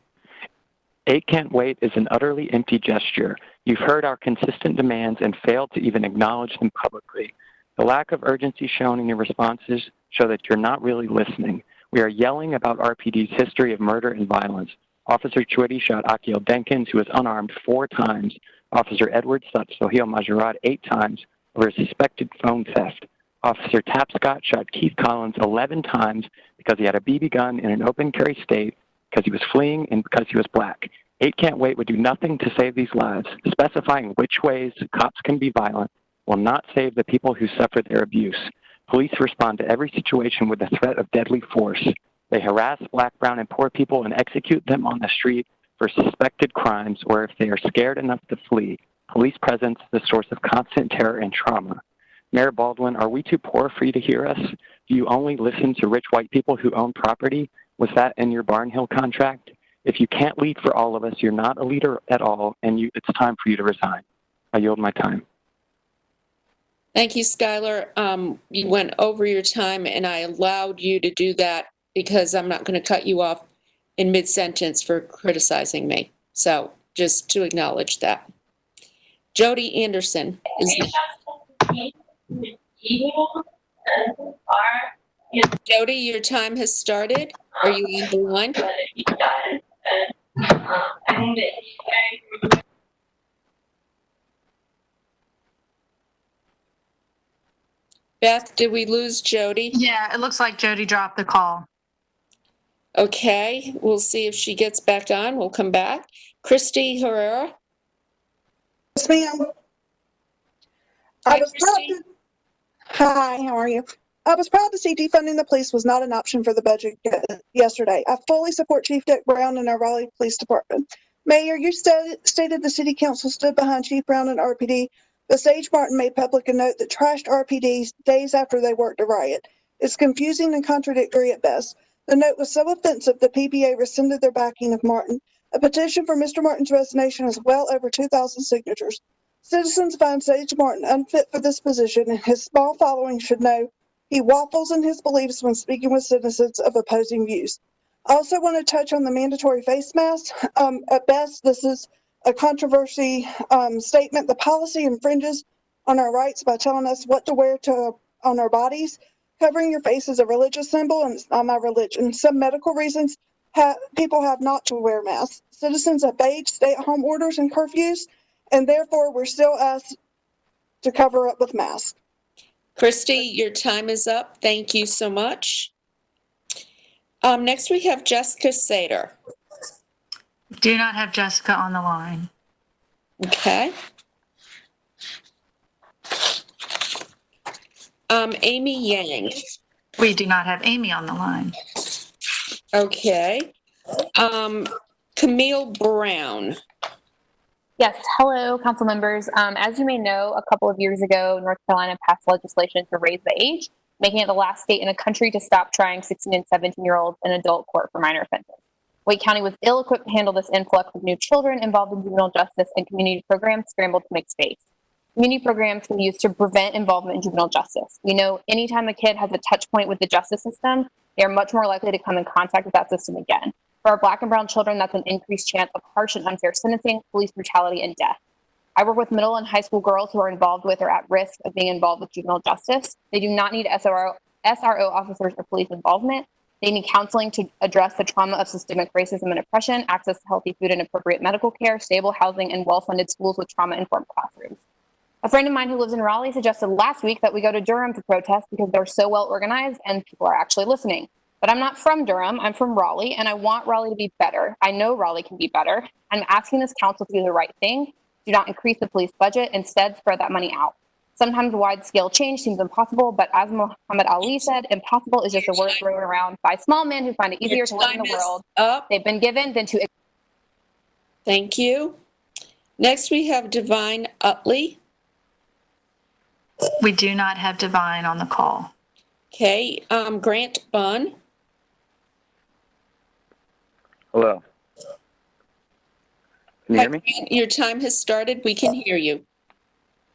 8 Can't Wait is an utterly empty gesture. You've heard our consistent demands and failed to even acknowledge them publicly. The lack of urgency shown in your responses show that you're not really listening. We are yelling about RPD's history of murder and violence. Officer Chouetti shot Akiel Denkins, who was unarmed, 4 times. Officer Edwards shot Sohail Majarad 8 times over a suspected phone theft. Officer Tapscott shot Keith Collins 11 times because he had a BB gun in an open carry state, because he was fleeing, and because he was Black. 8 Can't Wait would do nothing to save these lives. Specifying which ways cops can be violent will not save the people who suffer their abuse. Police respond to every situation with the threat of deadly force. They harass Black, brown, and poor people and execute them on the street for suspected crimes, or if they are scared enough to flee. Police presence is the source of constant terror and trauma. Mayor Baldwin, are we too poor for you to hear us? Do you only listen to rich white people who own property? Was that in your Barnhill contract? If you can't lead for all of us, you're not a leader at all, and it's time for you to resign. I yield my time. Thank you, Skylar. You went over your time, and I allowed you to do that because I'm not going to cut you off in mid-sentence for criticizing me. So just to acknowledge that. Jody Anderson is Jody, your time has started. Are you on the line? Beth, did we lose Jody? Yeah, it looks like Jody dropped the call. Okay, we'll see if she gets back on. We'll come back. Christy Herrera. Yes, ma'am. Hi, how are you? I was proud to see defunding the police was not an option for the budget yesterday. I fully support Chief Dick Brown and our Raleigh Police Department. Mayor, you stated the City Council stood behind Chief Brown and RPD, but Sage Martin made public a note that trashed RPDs days after they worked a riot. It's confusing and contradictory at best. The note was so offensive the PBA rescinded their backing of Martin. A petition for Mr. Martin's resignation has well over 2,000 signatures. Citizens find Sage Martin unfit for this position, and his small following should know he waffles in his beliefs when speaking with citizens of opposing views. I also want to touch on the mandatory face mask. At best, this is a controversy statement. The policy infringes on our rights by telling us what to wear on our bodies. Covering your face is a religious symbol, and it's not my religion. Some medical reasons people have not to wear masks. Citizens obeyed stay-at-home orders and curfews, and therefore we're still asked to cover up with masks. Christy, your time is up. Thank you so much. Next, we have Jessica Sater. Do not have Jessica on the line. Okay. Amy Yang. We do not have Amy on the line. Okay. Camille Brown. Yes, hello, council members. As you may know, a couple of years ago, North Carolina passed legislation to raise the age, making it the last state in the country to stop trying 16 and 17-year-olds in adult court for minor offenses. Wake County was ill-equipped to handle this influx of new children involved in juvenile justice, and community programs scrambled to make space. Community programs can be used to prevent involvement in juvenile justice. We know anytime a kid has a touch point with the justice system, they are much more likely to come in contact with that system again. For our Black and brown children, that's an increased chance of harsh and unfair sentencing, police brutality, and death. I work with middle and high school girls who are involved with or at risk of being involved with juvenile justice. They do not need SRO officers or police involvement. They need counseling to address the trauma of systemic racism and oppression, access to healthy food and appropriate medical care, stable housing, and well-funded schools with trauma-informed classrooms. A friend of mine who lives in Raleigh suggested last week that we go to Durham to protest because they're so well organized and people are actually listening. But I'm not from Durham, I'm from Raleigh, and I want Raleigh to be better. I know Raleigh can be better. I'm asking this council to do the right thing. Do not increase the police budget, instead spread that money out. Sometimes wide-scale change seems impossible, but as Muhammad Ali said, impossible is just a word thrown around by small men who find it easier to live in the world they've been given than to... Thank you. Next, we have Divine Utley. We do not have Divine on the call. Okay, Grant Bunn. Hello. Can you hear me? Your time has started. We can hear you.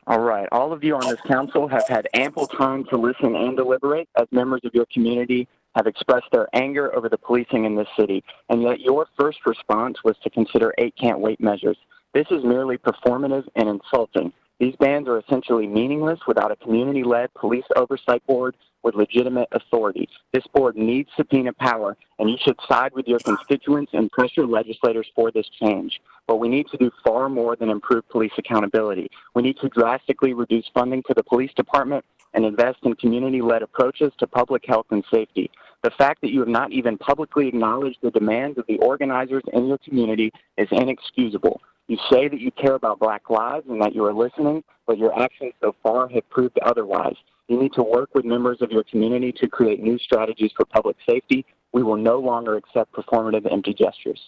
All right. All of you on this council have had ample time to listen and deliberate as members of your community have expressed their anger over the policing in this city, and yet your first response was to consider 8 can't wait measures. This is merely performative and insulting. These bans are essentially meaningless without a community-led police oversight board with legitimate authority. This board needs subpoena power, and you should side with your constituents and pressure legislators for this change. But we need to do far more than improve police accountability. We need to drastically reduce funding to the police department and invest in community-led approaches to public health and safety. The fact that you have not even publicly acknowledged the demands of the organizers in your community is inexcusable. You say that you care about Black lives and that you are listening, but your actions so far have proved otherwise. You need to work with members of your community to create new strategies for public safety. We will no longer accept performative empty gestures.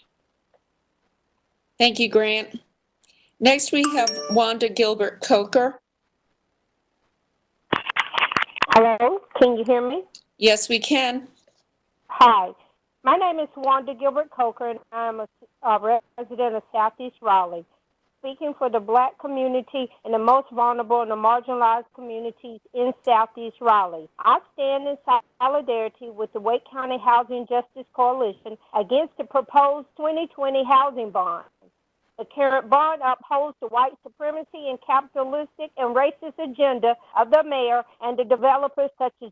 Thank you, Grant. Next, we have Wanda Gilbert Coker. Hello, can you hear me? Yes, we can. Hi, my name is Wanda Gilbert Coker, and I'm a resident of Southeast Raleigh, speaking for the Black community and the most vulnerable and the marginalized communities in Southeast Raleigh. I stand in solidarity with the Wake County Housing Justice Coalition against the proposed 2020 housing bond. The current bond upholds the white supremacy and capitalistic and racist agenda of the mayor and the developers such as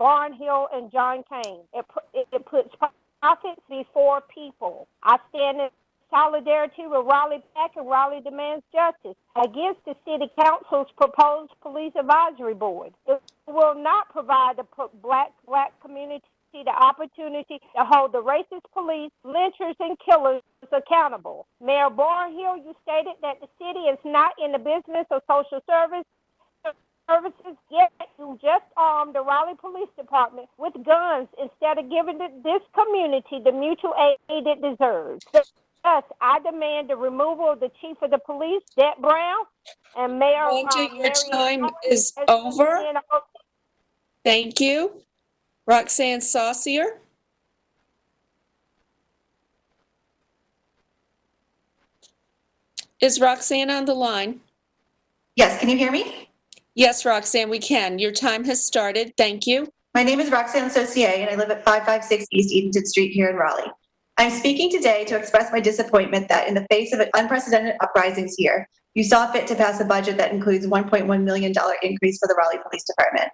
Barnhill and John Kane. It puts profits before people. I stand in solidarity with Raleigh PAC and Raleigh demands justice against the City Council's proposed police advisory board. It will not provide the black community the opportunity to hold the racist police, lynchers, and killers accountable. Mayor Barnhill, you stated that the city is not in the business of social services, yet you just armed the Raleigh Police Department with guns instead of giving this community the mutual aid it deserves. Thus, I demand the removal of the chief of the police, Det Brown, and Mayor Your time is over. Thank you. Roxanne Saucier. Is Roxanne on the line? Yes, can you hear me? Yes, Roxanne, we can. Your time has started. Thank you. My name is Roxanne Saucier, and I live at 556 East Edenton Street here in Raleigh. I'm speaking today to express my disappointment that in the face of unprecedented uprisings here, you saw fit to pass a budget that includes $1.1 million increase for the Raleigh Police Department.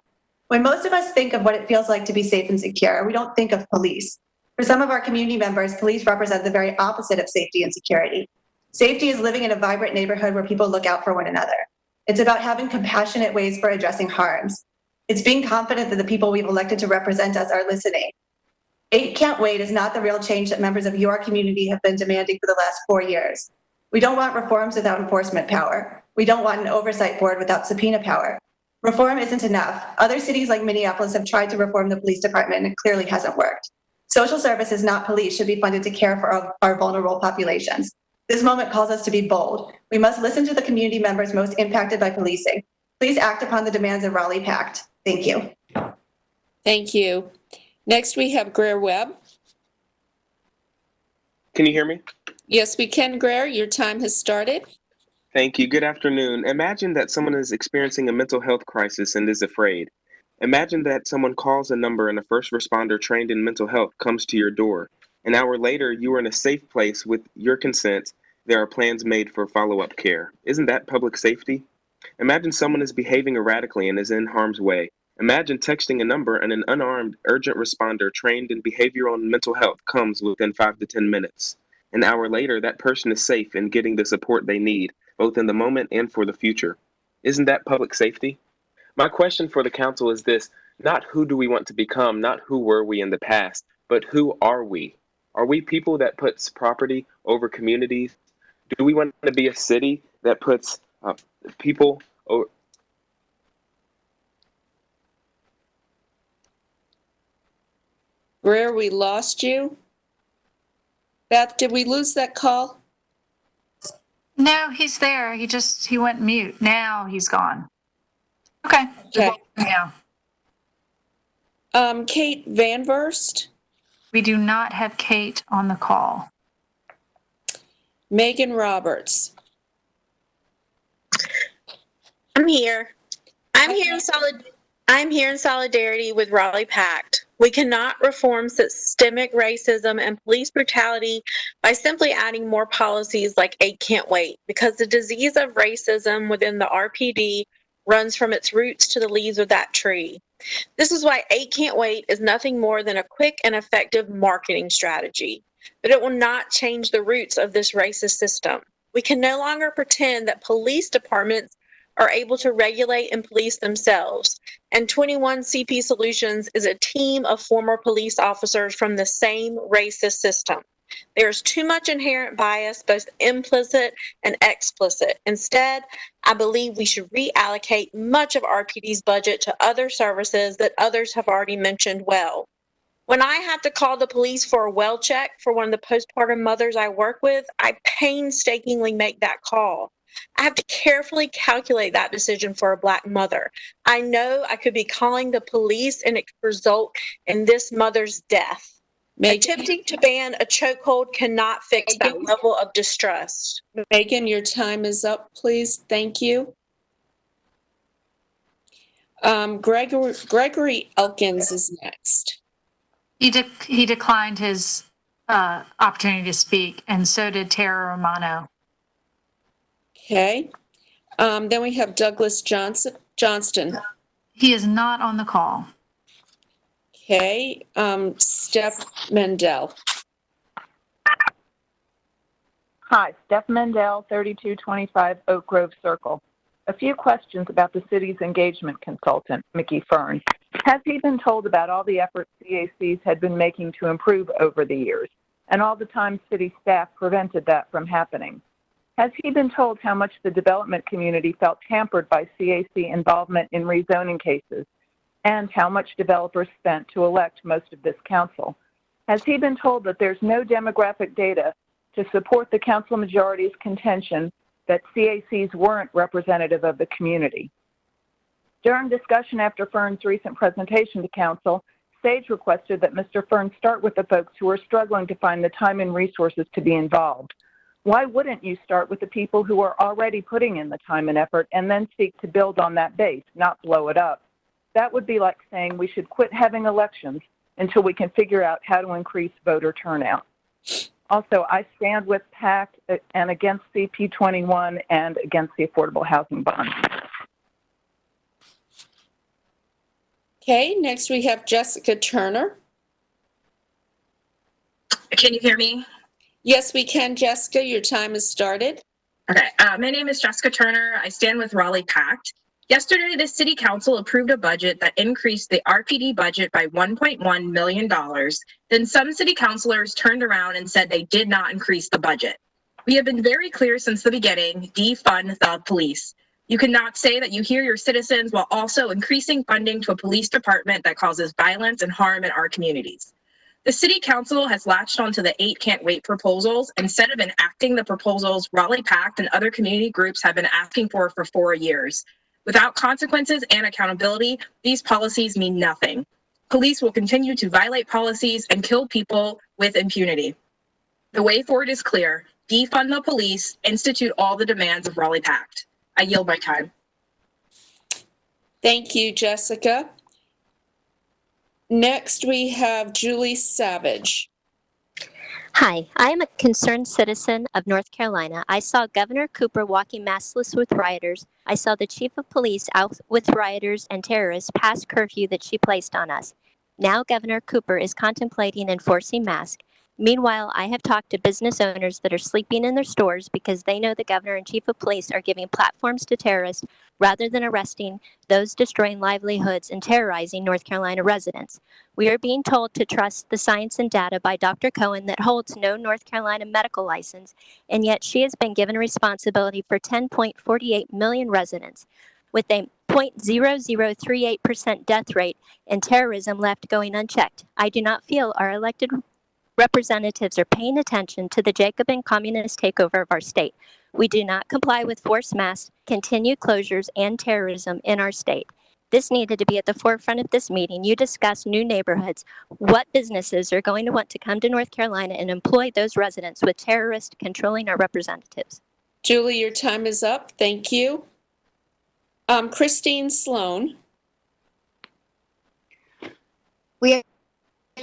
When most of us think of what it feels like to be safe and secure, we don't think of police. For some of our community members, police represent the very opposite of safety and security. Safety is living in a vibrant neighborhood where people look out for one another. It's about having compassionate ways for addressing harms. It's being confident that the people we've elected to represent us are listening. 8 Can't Wait is not the real change that members of your community have been demanding for the last 4 years. We don't want reforms without enforcement power. We don't want an oversight board without subpoena power. Reform isn't enough. Other cities like Minneapolis have tried to reform the police department and it clearly hasn't worked. Social services, not police, should be funded to care for our vulnerable populations. This moment calls us to be bold. We must listen to the community members most impacted by policing. Please act upon the demands of Raleigh PACT. Thank you. Thank you. Next, we have Greer Webb. Can you hear me? Yes, we can, Greer. Your time has started. Thank you. Good afternoon. Imagine that someone is experiencing a mental health crisis and is afraid. Imagine that someone calls a number and a first responder trained in mental health comes to your door. An hour later, you are in a safe place with your consent. There are plans made for follow-up care. Isn't that public safety? Imagine someone is behaving erratically and is in harm's way. Imagine texting a number and an unarmed urgent responder trained in behavioral and mental health comes within 5 to 10 minutes. An hour later, that person is safe and getting the support they need, both in the moment and for the future. Isn't that public safety? My question for the council is this: not who do we want to become, not who were we in the past, but who are we? Are we people that puts property over communities? Do we want to be a city that puts people over? Greer, we lost you. Beth, did we lose that call? No, he's there. He went mute. Now he's gone. Okay. Yeah. Kate Van Verst. We do not have Kate on the call. Megan Roberts. I'm here. I'm here in solidarity with Raleigh PACT. We cannot reform systemic racism and police brutality by simply adding more policies like 8 Can't Wait, because the disease of racism within the RPD runs from its roots to the leaves of that tree. This is why 8 Can't Wait is nothing more than a quick and effective marketing strategy, but it will not change the roots of this racist system. We can no longer pretend that police departments are able to regulate and police themselves, and 21 CP Solutions is a team of former police officers from the same racist system. There's too much inherent bias, both implicit and explicit. Instead, I believe we should reallocate much of RPD's budget to other services that others have already mentioned well. When I have to call the police for a well check for one of the postpartum mothers I work with, I painstakingly make that call. I have to carefully calculate that decision for a Black mother. I know I could be calling the police and it could result in this mother's death. Attempting to ban a chokehold cannot fix that level of distrust. Megan, your time is up, please. Thank you. Gregory Elkins is next. He declined his opportunity to speak, and so did Tara Romano. Okay. Then we have Douglas Johnston. He is not on the call. Okay. Steph Mendel. Hi, Steph Mendel, 3225 Oak Grove Circle. A few questions about the city's engagement consultant, Mickey Fern. Has he been told about all the efforts CACs had been making to improve over the years, and all the time city staff prevented that from happening? Has he been told how much the development community felt hampered by CAC involvement in rezoning cases, and how much developers spent to elect most of this council? Has he been told that there's no demographic data to support the council majority's contention that CACs weren't representative of the community? During discussion after Fern's recent presentation to council, Sage requested that Mr. Fern start with the folks who are struggling to find the time and resources to be involved. Why wouldn't you start with the people who are already putting in the time and effort and then seek to build on that base, not blow it up? That would be like saying we should quit having elections until we can figure out how to increase voter turnout. Also, I stand with PACT and against CP21 and against the affordable housing bond. Okay, next we have Jessica Turner. Can you hear me? Yes, we can, Jessica. Your time has started. Okay, my name is Jessica Turner. I stand with Raleigh PACT. Yesterday, the City Council approved a budget that increased the RPD budget by $1.1 million. Then some city councilors turned around and said they did not increase the budget. We have been very clear since the beginning, defund the police. You cannot say that you hear your citizens while also increasing funding to a police department that causes violence and harm in our communities. The City Council has latched onto the 8 Can't Wait proposals instead of enacting the proposals Raleigh PACT and other community groups have been asking for 4 years. Without consequences and accountability, these policies mean nothing. Police will continue to violate policies and kill people with impunity. The way forward is clear. Defund the police, institute all the demands of Raleigh PACT. I yield my time. Thank you, Jessica. Next, we have Julie Savage. Hi, I am a concerned citizen of North Carolina. I saw Governor Cooper walking maskless with rioters. I saw the chief of police out with rioters and terrorists past curfew that she placed on us. Now Governor Cooper is contemplating enforcing masks. Meanwhile, I have talked to business owners that are sleeping in their stores because they know the governor and chief of police are giving platforms to terrorists rather than arresting those destroying livelihoods and terrorizing North Carolina residents. We are being told to trust the science and data by Dr. Cohen that holds no North Carolina medical license, and yet she has been given responsibility for 10.48 million residents. With a 0.0038% death rate and terrorism left going unchecked, I do not feel our elected representatives are paying attention to the Jacobin communist takeover of our state. We do not comply with forced masks, continued closures, and terrorism in our state. This needed to be at the forefront of this meeting. You discussed new neighborhoods. What businesses are going to want to come to North Carolina and employ those residents with terrorists controlling our representatives? Julie, your time is up. Thank you. Christine Sloan. We have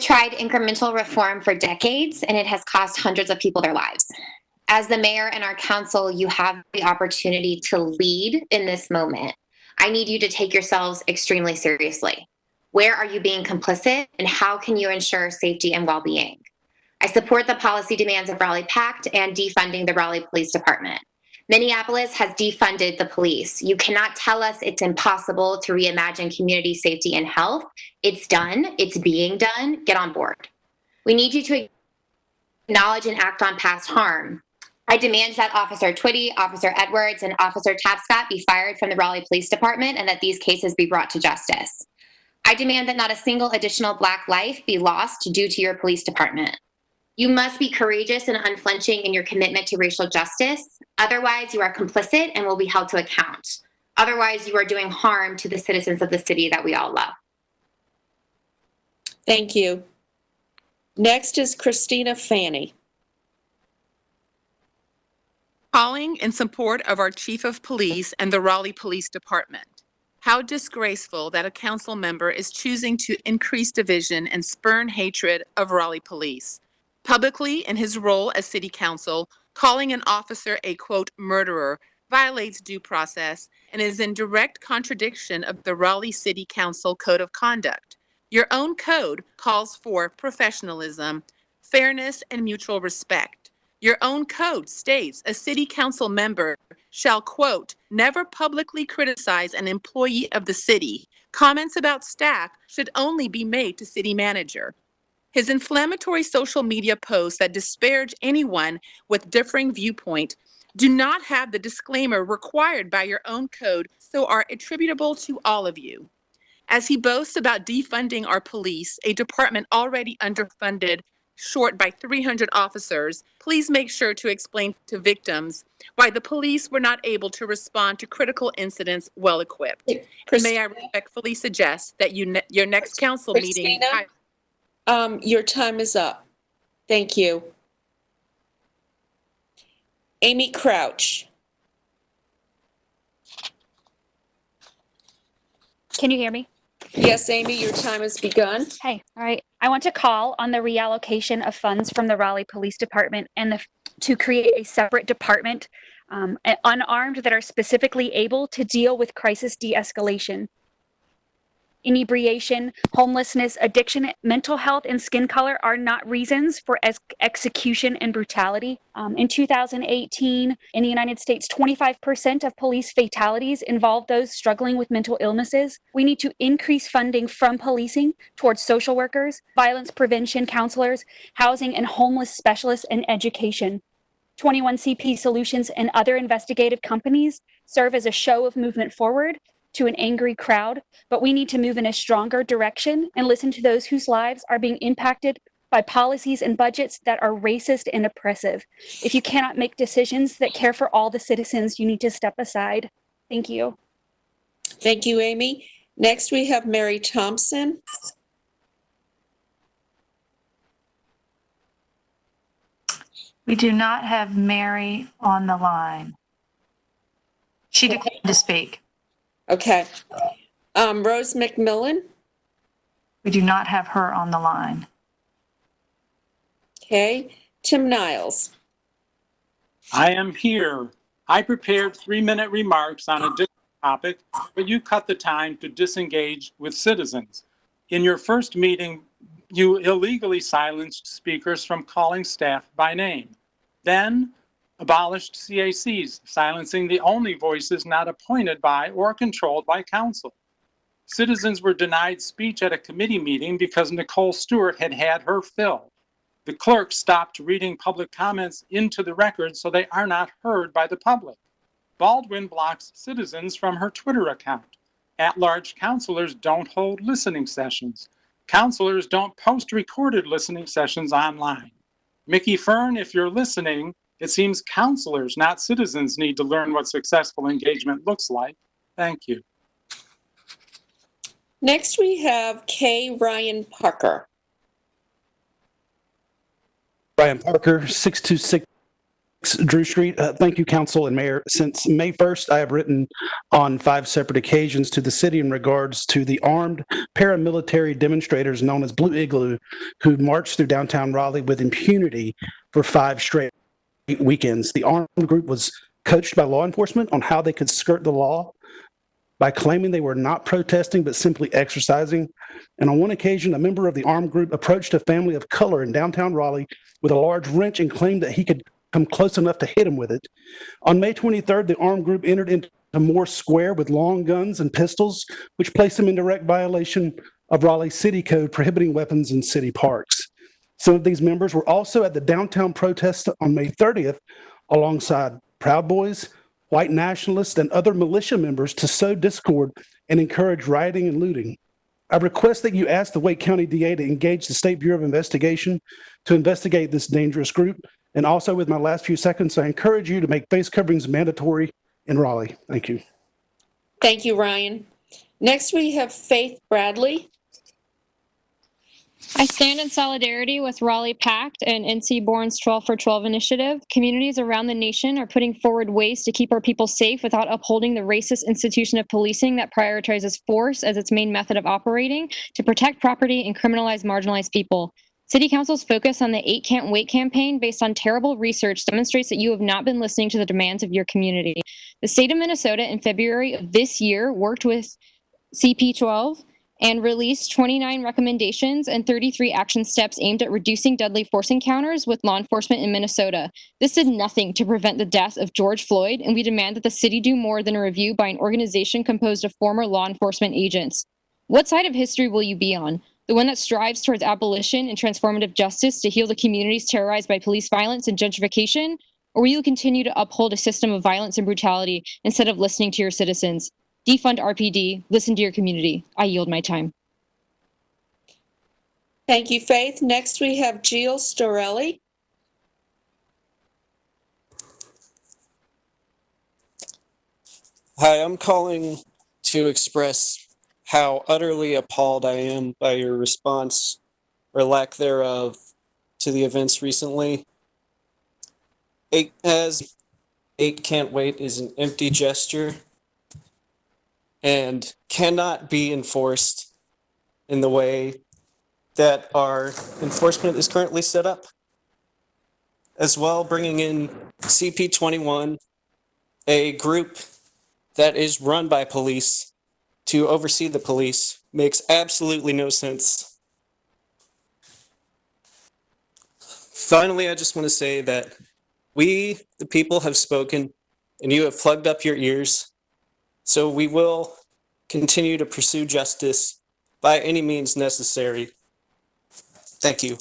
tried incremental reform for decades, and it has cost hundreds of people their lives. As the mayor and our council, you have the opportunity to lead in this moment. I need you to take yourselves extremely seriously. Where are you being complicit, and how can you ensure safety and well-being? I support the policy demands of Raleigh PACT and defunding the Raleigh Police Department. Minneapolis has defunded the police. You cannot tell us it's impossible to reimagine community safety and health. It's done. It's being done. Get on board. We need you to acknowledge and act on past harm. I demand that Officer Twitty, Officer Edwards, and Officer Tapscott be fired from the Raleigh Police Department and that these cases be brought to justice. I demand that not a single additional Black life be lost due to your police department. You must be courageous and unflinching in your commitment to racial justice. Otherwise, you are complicit and will be held to account. Otherwise, you are doing harm to the citizens of the city that we all love. Thank you. Next is Christina Fanny. Calling in support of our Chief of Police and the Raleigh Police Department. How disgraceful that a council member is choosing to increase division and spurn hatred of Raleigh police. Publicly, in his role as city council, calling an officer a, quote, murderer violates due process and is in direct contradiction of the Raleigh City Council Code of Conduct. Your own code calls for professionalism, fairness, and mutual respect. Your own code states a city council member shall, quote, never publicly criticize an employee of the city. Comments about staff should only be made to city manager. His inflammatory social media posts that disparage anyone with differing viewpoint do not have the disclaimer required by your own code, so are attributable to all of you. As he boasts about defunding our police, a department already underfunded, short by 300 officers, please make sure to explain to victims why the police were not able to respond to critical incidents well equipped. May I respectfully suggest that your next council meeting... Your time is up. Thank you. Amy Crouch. Can you hear me? Yes, Amy, your time has begun. Hey, all right. I want to call on the reallocation of funds from the Raleigh Police Department and to create a separate department, unarmed, that are specifically able to deal with crisis de-escalation. Inebriation, homelessness, addiction, mental health, and skin color are not reasons for execution and brutality. In 2018, in the United States, 25% of police fatalities involve those struggling with mental illnesses. We need to increase funding from policing towards social workers, violence prevention counselors, housing and homeless specialists, and education. 21CP Solutions and other investigative companies serve as a show of movement forward to an angry crowd, but we need to move in a stronger direction and listen to those whose lives are being impacted by policies and budgets that are racist and oppressive. If you cannot make decisions that care for all the citizens, you need to step aside. Thank you. Thank you, Amy. Next, we have Mary Thompson. We do not have Mary on the line. She declined to speak. Okay. Rose McMillan. We do not have her on the line. Okay. Tim Niles. I am here. I prepared 3-minute remarks on a different topic, but you cut the time to disengage with citizens. In your first meeting, you illegally silenced speakers from calling staff by name. Then abolished CACs, silencing the only voices not appointed by or controlled by council. Citizens were denied speech at a committee meeting because Nicole Stewart had had her fill. The clerk stopped reading public comments into the record so they are not heard by the public. Baldwin blocks citizens from her Twitter account. At-large counselors don't hold listening sessions. Counselors don't post recorded listening sessions online. Mickey Fern, if you're listening, it seems counselors, not citizens, need to learn what successful engagement looks like. Thank you. Next, we have K. Ryan Parker. Ryan Parker, 626 Drew Street. Thank you, Council and Mayor. Since May 1st, I have written on 5 separate occasions to the city in regards to the armed paramilitary demonstrators known as Blue Igloo, who marched through downtown Raleigh with impunity for 5 straight weekends. The armed group was coached by law enforcement on how they could skirt the law by claiming they were not protesting but simply exercising. And on one occasion, a member of the armed group approached a family of color in downtown Raleigh with a large wrench and claimed that he could come close enough to hit him with it. On May 23rd, the armed group entered into Moore Square with long guns and pistols, which placed them in direct violation of Raleigh City Code prohibiting weapons in city parks. Some of these members were also at the downtown protest on May 30th alongside Proud Boys, white nationalists, and other militia members to sow discord and encourage rioting and looting. I request that you ask the Wake County DA to engage the State Bureau of Investigation to investigate this dangerous group. And also, with my last few seconds, I encourage you to make face coverings mandatory in Raleigh. Thank you. Thank you, Ryan. Next, we have Faith Bradley. I stand in solidarity with Raleigh Pact and NC Bourne's 12 for 12 initiative. Communities around the nation are putting forward ways to keep our people safe without upholding the racist institution of policing that prioritizes force as its main method of operating to protect property and criminalize marginalized people. City Council's focus on the 8 Can't Wait campaign based on terrible research demonstrates that you have not been listening to the demands of your community. The state of Minnesota in February of this year worked with CP12 and released 29 recommendations and 33 action steps aimed at reducing deadly force encounters with law enforcement in Minnesota. This did nothing to prevent the death of George Floyd, and we demand that the city do more than a review by an organization composed of former law enforcement agents. What side of history will you be on? The one that strives towards abolition and transformative justice to heal the communities terrorized by police violence and gentrification? Or will you continue to uphold a system of violence and brutality instead of listening to your citizens? Defund RPD, listen to your community. I yield my time. Thank you, Faith. Next, we have Jill Storelli. Hi, I'm calling to express how utterly appalled I am by your response, or lack thereof, to the events recently. 8 Can't Wait is an empty gesture and cannot be enforced in the way that our enforcement is currently set up. As well, bringing in CP21, a group that is run by police, to oversee the police makes absolutely no sense. Finally, I just want to say that we, the people, have spoken, and you have plugged up your ears. So we will continue to pursue justice by any means necessary. Thank you.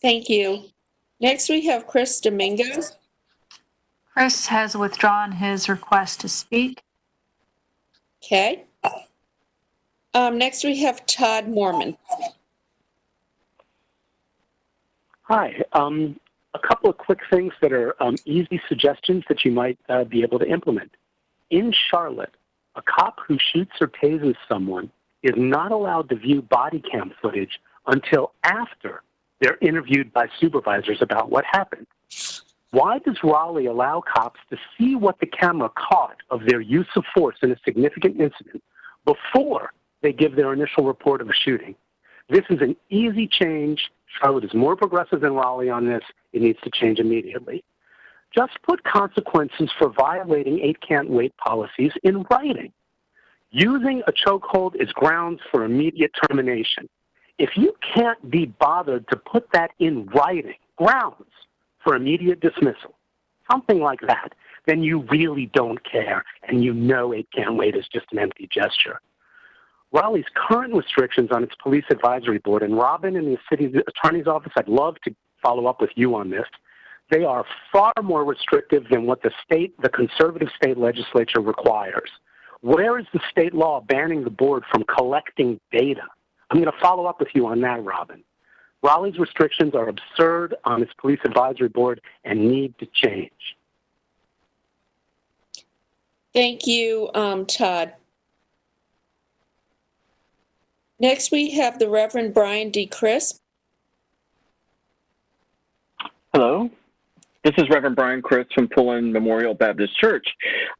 Thank you. Next, we have Chris Domingo. Chris has withdrawn his request to speak. Okay. Next, we have Todd Mormon. Hi. A couple of quick things that are easy suggestions that you might be able to implement. In Charlotte, a cop who shoots or tases someone is not allowed to view body cam footage until after they're interviewed by supervisors about what happened. Why does Raleigh allow cops to see what the camera caught of their use of force in a significant incident before they give their initial report of a shooting? This is an easy change. Charlotte is more progressive than Raleigh on this. It needs to change immediately. Just put consequences for violating 8 Can't Wait policies in writing. Using a chokehold is grounds for immediate termination. If you can't be bothered to put that in writing, grounds for immediate dismissal, something like that, then you really don't care, and you know 8 Can't Wait is just an empty gesture. Raleigh's current restrictions on its police advisory board, and Robin in the city attorney's office, I'd love to follow up with you on this. They are far more restrictive than what the conservative state legislature requires. Where is the state law banning the board from collecting data? I'm going to follow up with you on that, Robin. Raleigh's restrictions are absurd on its police advisory board and need to change. Thank you, Todd. Next, we have the Reverend Brian D. Crisp. Hello. This is Reverend Brian Crisp from Pullen Memorial Baptist Church.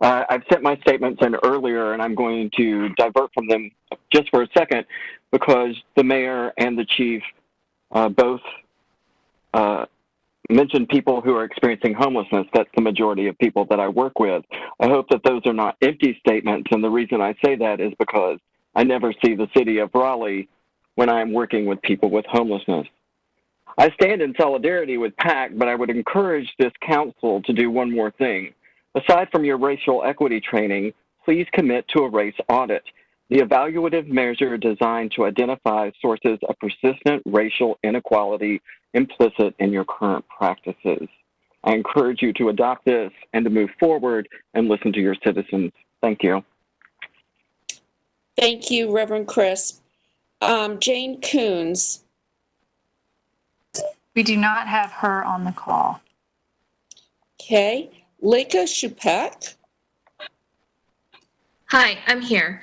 I've sent my statements in earlier, and I'm going to divert from them just for a second because the mayor and the chief both mentioned people who are experiencing homelessness. That's the majority of people that I work with. I hope that those are not empty statements, and the reason I say that is because I never see the city of Raleigh when I'm working with people with homelessness. I stand in solidarity with PAC, but I would encourage this council to do one more thing. Aside from your racial equity training, please commit to a race audit, the evaluative measure designed to identify sources of persistent racial inequality implicit in your current practices. I encourage you to adopt this and to move forward and listen to your citizens. Thank you. Thank you, Reverend Chris. Jane Coons. We do not have her on the call. Okay. Leka Shupek. Hi, I'm here.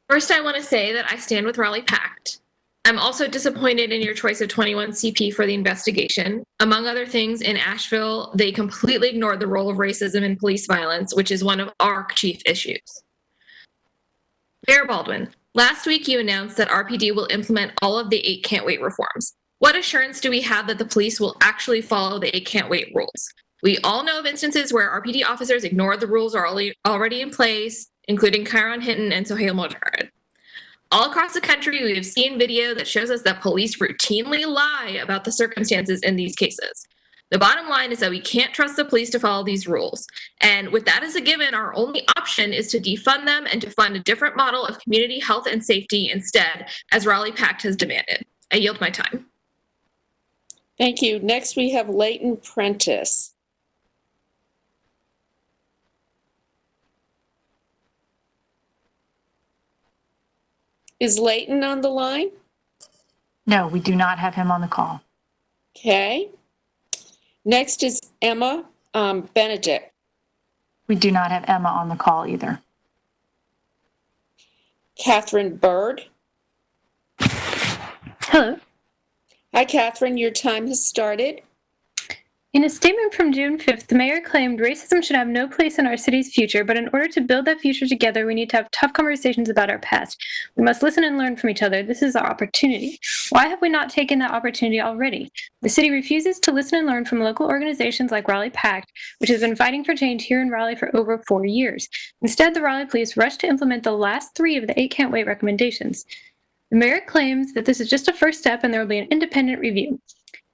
First, I want to say that I stand with Raleigh Pact. I'm also disappointed in your choice of 21 CP for the investigation. Among other things, in Asheville, they completely ignored the role of racism in police violence, which is one of our chief issues. Mayor Baldwin, last week you announced that RPD will implement all of the 8 Can't Wait reforms. What assurance do we have that the police will actually follow the 8 Can't Wait rules? We all know of instances where RPD officers ignore the rules already in place, including Kyron Hinton and Sohail Motorrad. All across the country, we have seen video that shows us that police routinely lie about the circumstances in these cases. The bottom line is that we can't trust the police to follow these rules. And with that as a given, our only option is to defund them and to fund a different model of community health and safety instead, as Raleigh Pact has demanded. I yield my time. Thank you. Next, we have Leighton Prentice. Is Leighton on the line? No, we do not have him on the call. Okay. Next is Emma Benedict. We do not have Emma on the call either. Catherine Bird. Hello. Hi, Catherine. Your time has started. In a statement from June 5th, the mayor claimed racism should have no place in our city's future, but in order to build that future together, we need to have tough conversations about our past. We must listen and learn from each other. This is our opportunity. Why have we not taken that opportunity already? The city refuses to listen and learn from local organizations like Raleigh Pact, which has been fighting for change here in Raleigh for over 4 years. Instead, the Raleigh police rushed to implement the last 3 of the 8 Can't Wait recommendations. The mayor claims that this is just a first step and there will be an independent review.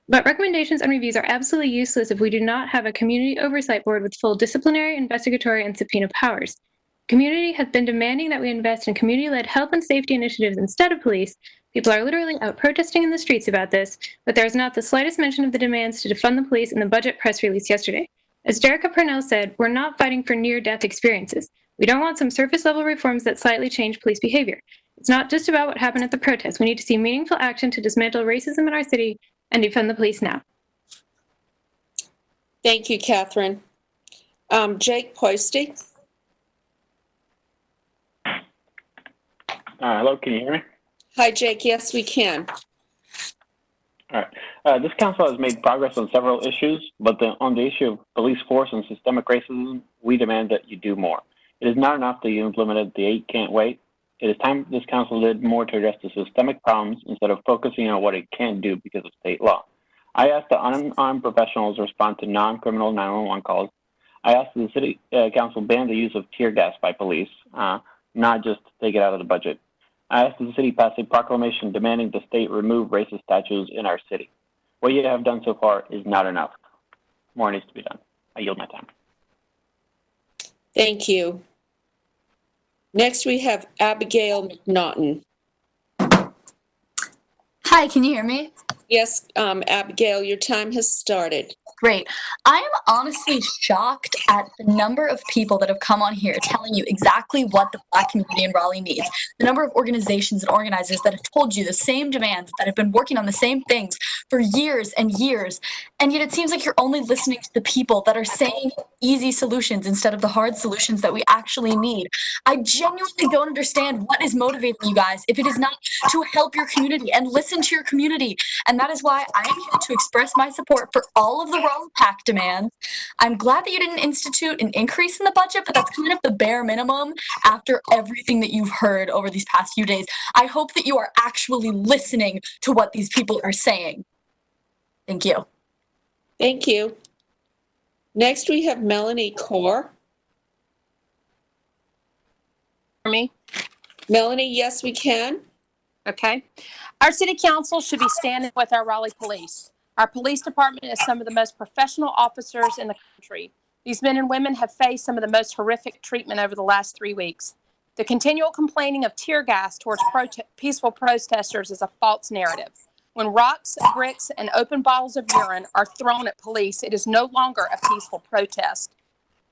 But recommendations and reviews are absolutely useless if we do not have a community oversight board with full disciplinary, investigatory, and subpoena powers. The community has been demanding that we invest in community-led health and safety initiatives instead of police. People are literally out protesting in the streets about this, but there is not the slightest mention of the demands to defund the police in the budget press release yesterday. As Jerica Purnell said, we're not fighting for near-death experiences. We don't want some surface-level reforms that slightly change police behavior. It's not just about what happened at the protest. We need to see meaningful action to dismantle racism in our city and defund the police now. Thank you, Catherine. Jake Poisty. Hello, can you hear me? Hi, Jake. Yes, we can. All right. This council has made progress on several issues, but on the issue of police force and systemic racism, we demand that you do more. It is not enough that you implemented the 8 Can't Wait. It is time this council did more to address the systemic problems instead of focusing on what it can do because of state law. I asked the unarmed professionals respond to non-criminal 911 calls. I asked the city council ban the use of tear gas by police, not just take it out of the budget. I asked the city pass a proclamation demanding the state remove racist statues in our city. What you have done so far is not enough. More needs to be done. I yield my time. Thank you. Next, we have Abigail McNaughton. Hi, can you hear me? Yes, Abigail, your time has started. Great. I am honestly shocked at the number of people that have come on here telling you exactly what the Black community in Raleigh needs. The number of organizations and organizers that have told you the same demands, that have been working on the same things for years and years. And yet it seems like you're only listening to the people that are saying easy solutions instead of the hard solutions that we actually need. I genuinely don't understand what is motivating you guys if it is not to help your community and listen to your community. And that is why I am here to express my support for all of the Raleigh Pact demands. I'm glad that you didn't institute an increase in the budget, but that's kind of the bare minimum after everything that you've heard over these past few days. I hope that you are actually listening to what these people are saying. Thank you. Thank you. Next, we have Melanie Kaur. For me? Melanie, yes, we can. Okay. Our city council should be standing with our Raleigh police. Our police department is some of the most professional officers in the country. These men and women have faced some of the most horrific treatment over the last 3 weeks. The continual complaining of tear gas towards peaceful protesters is a false narrative. When rocks, bricks, and open bottles of urine are thrown at police, it is no longer a peaceful protest.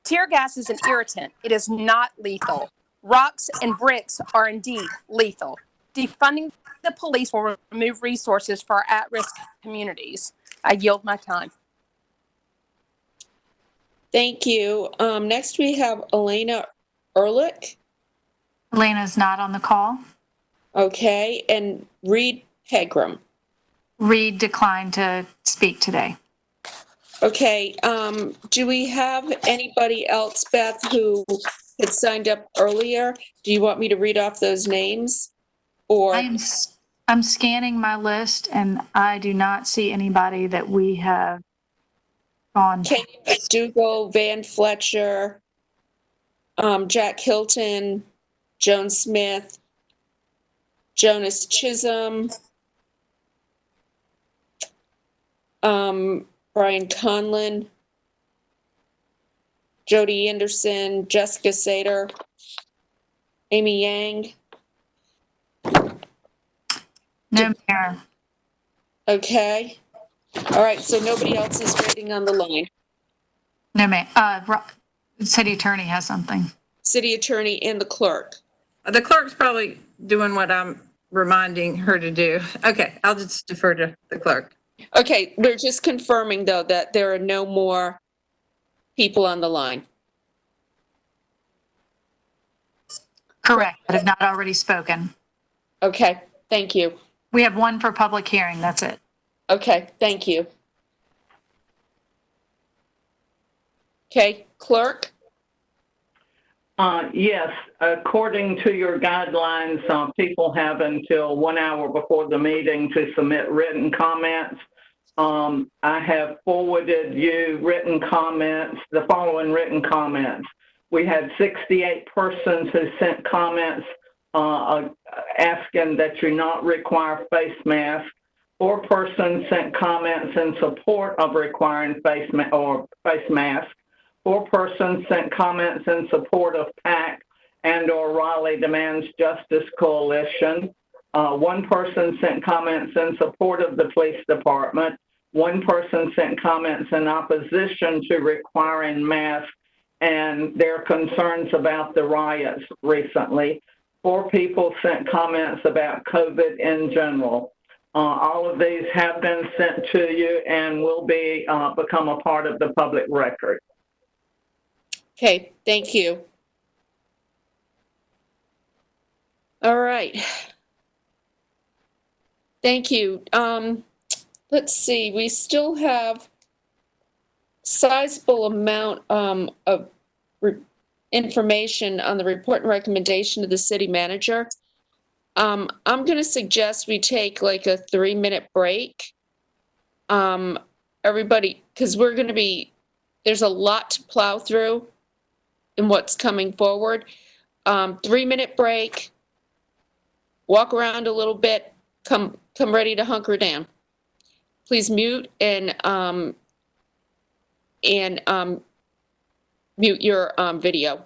Tear gas is an irritant. It is not lethal. Rocks and bricks are indeed lethal. Defunding the police will remove resources for our at-risk communities. I yield my time. Thank you. Next, we have Elena Ehrlich. Elena's not on the call. Okay, and Reed Pegram. Reed declined to speak today. Okay, do we have anybody else, Beth, who had signed up earlier? Do you want me to read off those names? Or I'm scanning my list and I do not see anybody that we have gone. Kate McDougall, Van Fletcher, Jack Hilton, Joan Smith, Jonas Chisholm, Brian Conlon, Jody Anderson, Jessica Sater, Amy Yang. No, Mayor. Okay. All right, so nobody else is waiting on the line. No, ma'am. City attorney has something. City attorney and the clerk. The clerk's probably doing what I'm reminding her to do. Okay, I'll just defer to the clerk. Okay, we're just confirming, though, that there are no more people on the line. Correct, that have not already spoken. Okay, thank you. We have one for public hearing, that's it. Okay, thank you. Okay, clerk? Yes, according to your guidelines, people have until 1 hour before the meeting to submit written comments. I have forwarded you written comments, the following written comments. We had 68 persons who sent comments asking that you not require face masks. 4 persons sent comments in support of requiring face masks. 4 persons sent comments in support of PAC and/or Raleigh Demands Justice Coalition. 1 person sent comments in support of the police department. 1 person sent comments in opposition to requiring masks and their concerns about the riots recently. 4 people sent comments about COVID in general. All of these have been sent to you and will be become a part of the public record. Okay, thank you. All right. Thank you. Let's see, we still have sizable amount of information on the report and recommendation of the city manager. I'm going to suggest we take like a 3-minute break. Everybody, because we're going to be, there's a lot to plow through in what's coming forward. 3-minute break, walk around a little bit, come ready to hunker down. Please mute and mute your video.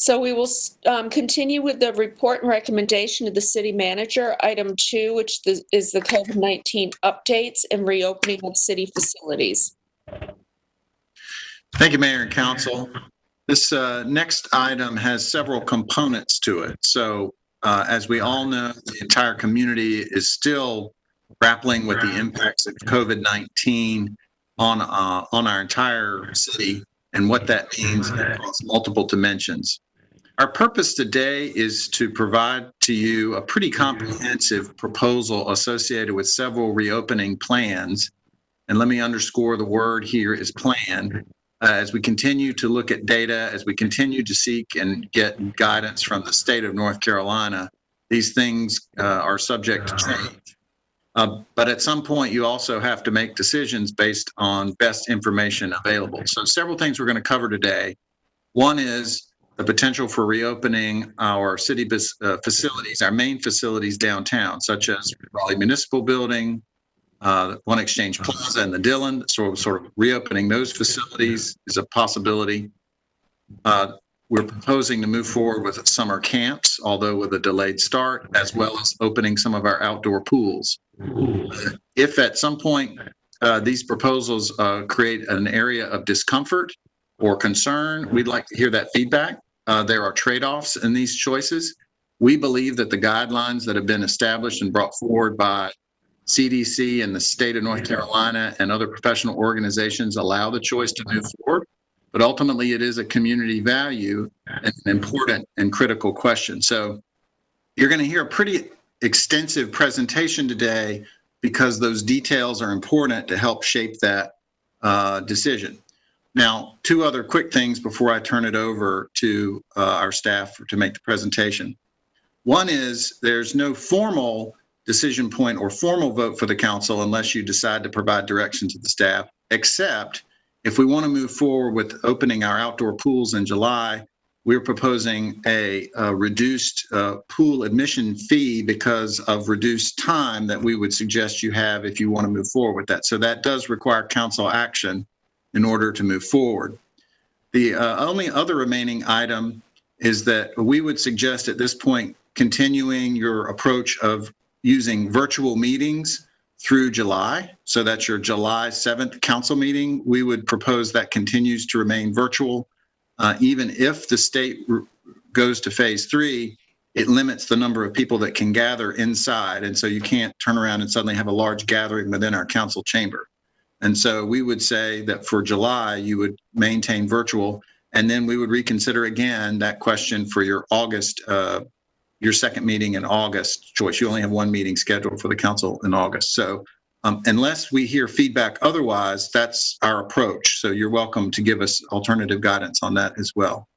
So we will continue with the report and recommendation of the city manager, item 2, which is the COVID-19 updates and reopening of city facilities. Thank you, Mayor and Council. This next item has several components to it. So as we all know, the entire community is still grappling with the impacts of COVID-19 on our entire city and what that means across multiple dimensions. Our purpose today is to provide to you a pretty comprehensive proposal associated with several reopening plans. And let me underscore the word here is plan. As we continue to look at data, as we continue to seek and get guidance from the state of North Carolina, these things are subject to change. But at some point, you also have to make decisions based on best information available. So several things we're going to cover today. One is the potential for reopening our city facilities, our main facilities downtown, such as Raleigh Municipal Building, One Exchange Plaza, and the Dillon. So sort of reopening those facilities is a possibility. We're proposing to move forward with summer camps, although with a delayed start, as well as opening some of our outdoor pools. If at some point these proposals create an area of discomfort or concern, we'd like to hear that feedback. There are trade-offs in these choices. We believe that the guidelines that have been established and brought forward by CDC and the state of North Carolina and other professional organizations allow the choice to move forward. But ultimately, it is a community value and an important and critical question. So you're going to hear a pretty extensive presentation today because those details are important to help shape that decision. Now, 2 other quick things before I turn it over to our staff to make the presentation. One is there's no formal decision point or formal vote for the council unless you decide to provide direction to the staff, except if we want to move forward with opening our outdoor pools in July, we're proposing a reduced pool admission fee because of reduced time that we would suggest you have if you want to move forward with that. So that does require council action in order to move forward. The only other remaining item is that we would suggest at this point continuing your approach of using virtual meetings through July. So that's your July 7th council meeting. We would propose that continues to remain virtual. Even if the state goes to phase 3, it limits the number of people that can gather inside. And so you can't turn around and suddenly have a large gathering within our council chamber. And so we would say that for July, you would maintain virtual, and then we would reconsider again that question for your August, your second meeting in August choice. You only have 1 meeting scheduled for the council in August. So unless we hear feedback otherwise, that's our approach. So you're welcome to give us alternative guidance on that as well.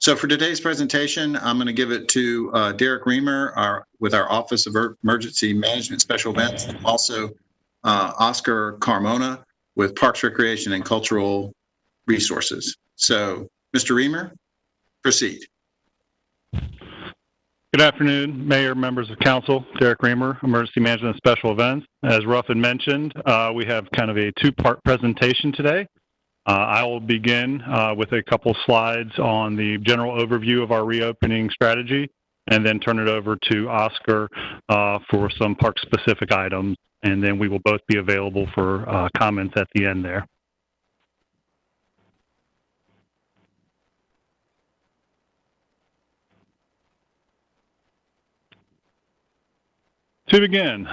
So for today's presentation, I'm going to give it to Derek Reamer with our Office of Emergency Management Special Events, and also Oscar Carmona with Parks, Recreation, and Cultural Resources. So, Mr. Reamer, proceed. Good afternoon, Mayor, members of Council. Derek Reamer, Emergency Management and Special Events. As Ruffin mentioned, we have kind of a 2-part presentation today. I will begin with a couple slides on the general overview of our reopening strategy, and then turn it over to Oscar for some park-specific items, and then we will both be available for comments at the end there. To begin,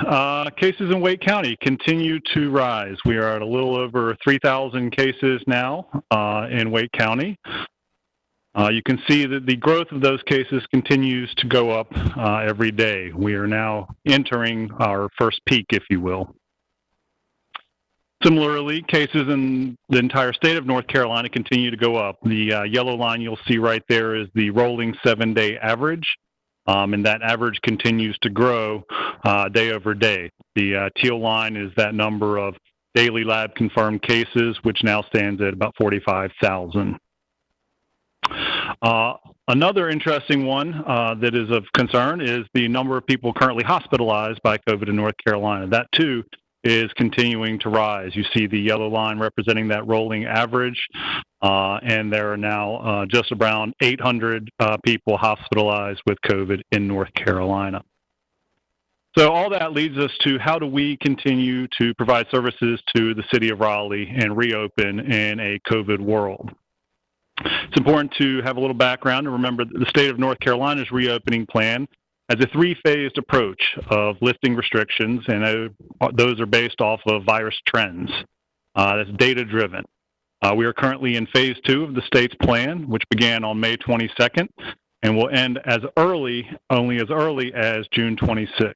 cases in Wake County continue to rise. We are at a little over 3,000 cases now in Wake County. You can see that the growth of those cases continues to go up every day. We are now entering our first peak, if you will. Similarly, cases in the entire state of North Carolina continue to go up. The yellow line you'll see right there is the rolling 7-day average. And that average continues to grow day over day. The teal line is that number of daily lab confirmed cases, which now stands at about 45,000. Another interesting one that is of concern is the number of people currently hospitalized by COVID in North Carolina. That too is continuing to rise. You see the yellow line representing that rolling average, and there are now just around 800 people hospitalized with COVID in North Carolina. So all that leads us to how do we continue to provide services to the city of Raleigh and reopen in a COVID world. It's important to have a little background and remember that the state of North Carolina's reopening plan has a three-phased approach of lifting restrictions, and those are based off of virus trends. That's data-driven. We are currently in phase 2 of the state's plan, which began on May 22nd and will end only as early as June 26th.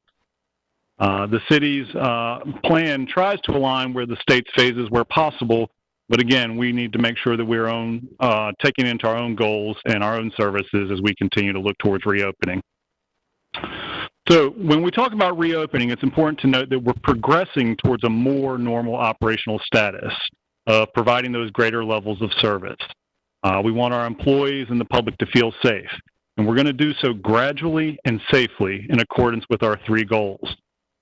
The city's plan tries to align where the state's phases where possible, but again, we need to make sure that we're taking into our own goals and our own services as we continue to look towards reopening. So when we talk about reopening, it's important to note that we're progressing towards a more normal operational status of providing those greater levels of service. We want our employees and the public to feel safe, and we're going to do so gradually and safely in accordance with our 3 goals.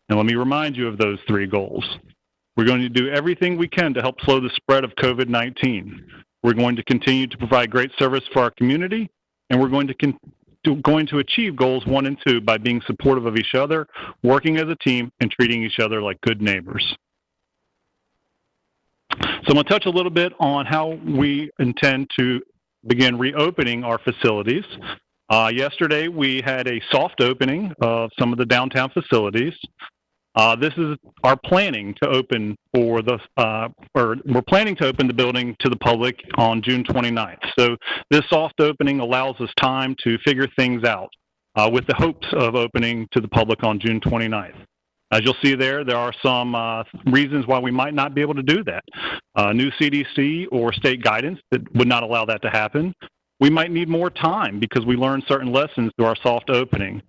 And let me remind you of those 3 goals. We're going to do everything we can to help slow the spread of COVID-19. We're going to continue to provide great service for our community, and we're going to achieve goals 1 and 2 by being supportive of each other, working as a team, and treating each other like good neighbors. So I'm going to touch a little bit on how we intend to begin reopening our facilities. Yesterday, we had a soft opening of some of the downtown facilities. This is our planning to open we're planning to open the building to the public on June 29th. So this soft opening allows us time to figure things out with the hopes of opening to the public on June 29th. As you'll see there are some reasons why we might not be able to do that. New CDC or state guidance that would not allow that to happen. We might need more time because we learned certain lessons through our soft opening.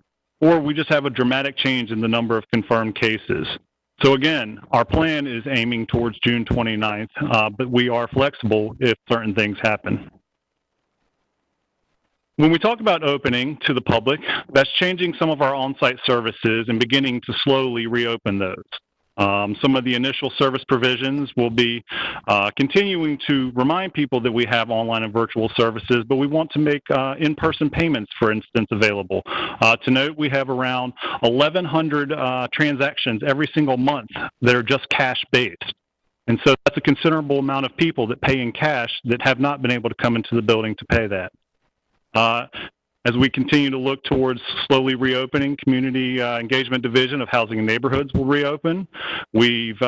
Or we just have a dramatic change in the number of confirmed cases. So again, our plan is aiming towards June 29th, but we are flexible if certain things happen. When we talk about opening to the public, that's changing some of our on-site services and beginning to slowly reopen those. Some of the initial service provisions will be continuing to remind people that we have online and virtual services, but we want to make in-person payments, for instance, available. To note, we have around 1,100 transactions every single month that are just cash-based. And so that's a considerable amount of people that pay in cash that have not been able to come into the building to pay that. As we continue to look towards slowly reopening, Community Engagement Division of Housing and Neighborhoods will reopen. We've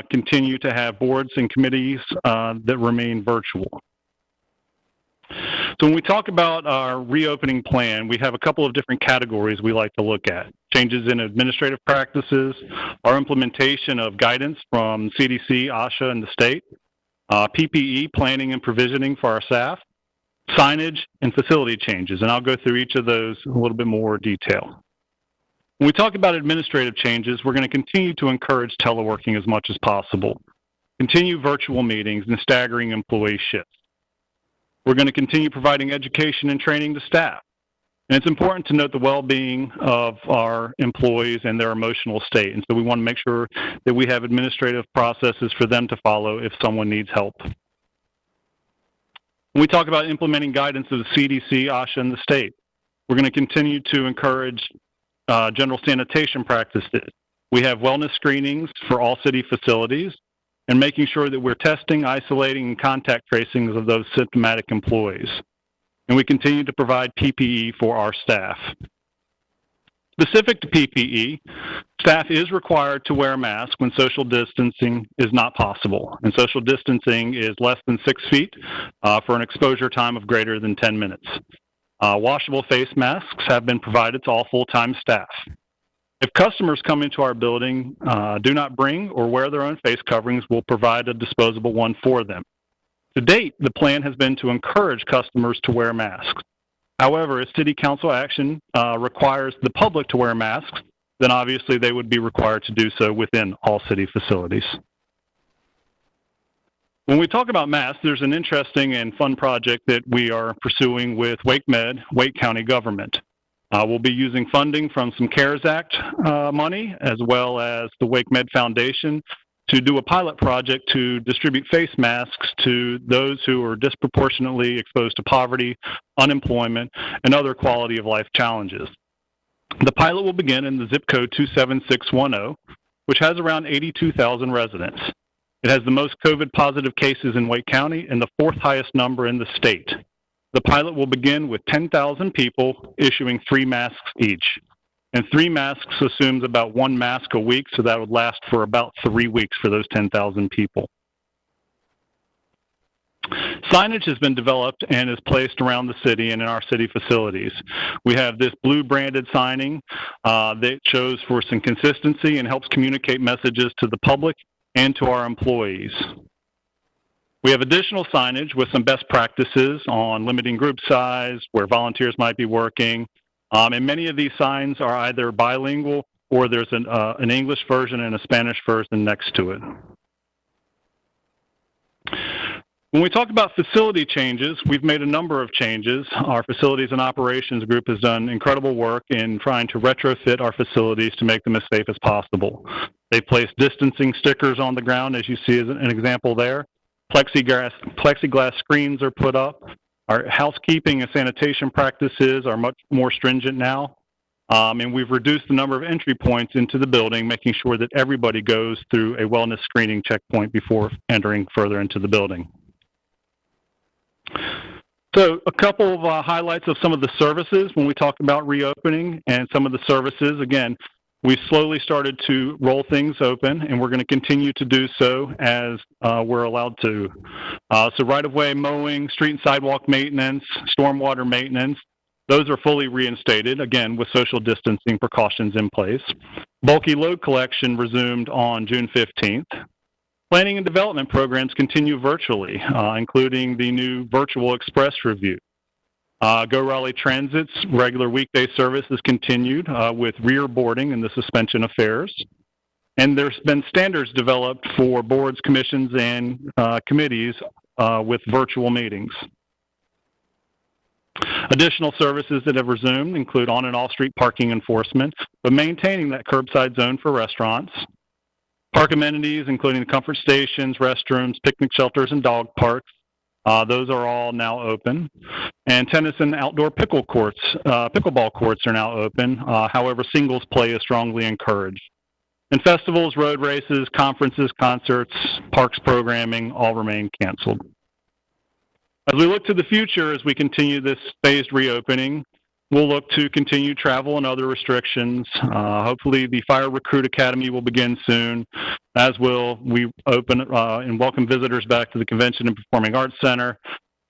continued to have boards and committees that remain virtual. So when we talk about our reopening plan, we have a couple of different categories we like to look at. Changes in administrative practices, our implementation of guidance from CDC, OSHA, and the state, PPE planning and provisioning for our staff, signage, and facility changes, and I'll go through each of those in a little bit more detail. When we talk about administrative changes, we're going to continue to encourage teleworking as much as possible, continue virtual meetings, and staggering employee shifts. We're going to continue providing education and training to staff, and it's important to note the well-being of our employees and their emotional state, and so we want to make sure that we have administrative processes for them to follow if someone needs help. When we talk about implementing guidance of the CDC, OSHA, and the state, we're going to continue to encourage general sanitation practices. We have wellness screenings for all city facilities and making sure that we're testing, isolating, and contact tracing of those symptomatic employees. And we continue to provide PPE for our staff. Specific to PPE, staff is required to wear a mask when social distancing is not possible. And social distancing is less than 6 feet for an exposure time of greater than 10 minutes. Washable face masks have been provided to all full-time staff. If customers come into our building, do not bring or wear their own face coverings, we'll provide a disposable one for them. To date, the plan has been to encourage customers to wear masks. However, if City Council action requires the public to wear masks, then obviously they would be required to do so within all city facilities. When we talk about masks, there's an interesting and fun project that we are pursuing with Wake Med, Wake County government. We'll be using funding from some CARES Act money as well as the Wake Med Foundation to do a pilot project to distribute face masks to those who are disproportionately exposed to poverty, unemployment, and other quality of life challenges. The pilot will begin in the zip code 27610, which has around 82,000 residents. It has the most COVID positive cases in Wake County and the fourth highest number in the state. The pilot will begin with 10,000 people issuing 3 masks each. And 3 masks assumes about 1 mask a week, so that would last for about 3 weeks for those 10,000 people. Signage has been developed and is placed around the city and in our city facilities. We have this blue branded signing that shows for some consistency and helps communicate messages to the public and to our employees. We have additional signage with some best practices on limiting group size, where volunteers might be working, and many of these signs are either bilingual or there's an English version and a Spanish version next to it. When we talk about facility changes, we've made a number of changes. Our facilities and operations group has done incredible work in trying to retrofit our facilities to make them as safe as possible. They placed distancing stickers on the ground, as you see as an example there. Plexiglass screens are put up. Our housekeeping and sanitation practices are much more stringent now. And we've reduced the number of entry points into the building, making sure that everybody goes through a wellness screening checkpoint before entering further into the building. So a couple of highlights of some of the services when we talk about reopening and some of the services. Again, we slowly started to roll things open, and we're going to continue to do so as we're allowed to. So right-of-way mowing, street and sidewalk maintenance, stormwater maintenance, those are fully reinstated, again, with social distancing precautions in place. Bulky load collection resumed on June 15th. Planning and development programs continue virtually, including the new virtual express review. Go Raleigh Transit's regular weekday service is continued with rear boarding and the suspension of fares. And there's been standards developed for boards, commissions, and committees with virtual meetings. Additional services that have resumed include on and off street parking enforcement, but maintaining that curbside zone for restaurants. Park amenities, including the comfort stations, restrooms, picnic shelters, and dog parks. Those are all now open. And tennis and outdoor pickleball courts are now open. However, singles play is strongly encouraged. And festivals, road races, conferences, concerts, parks programming all remain canceled. As we look to the future, as we continue this phased reopening, we'll look to continue travel and other restrictions. Hopefully the Fire Recruit Academy will begin soon, as will we open and welcome visitors back to the Convention and Performing Arts Center.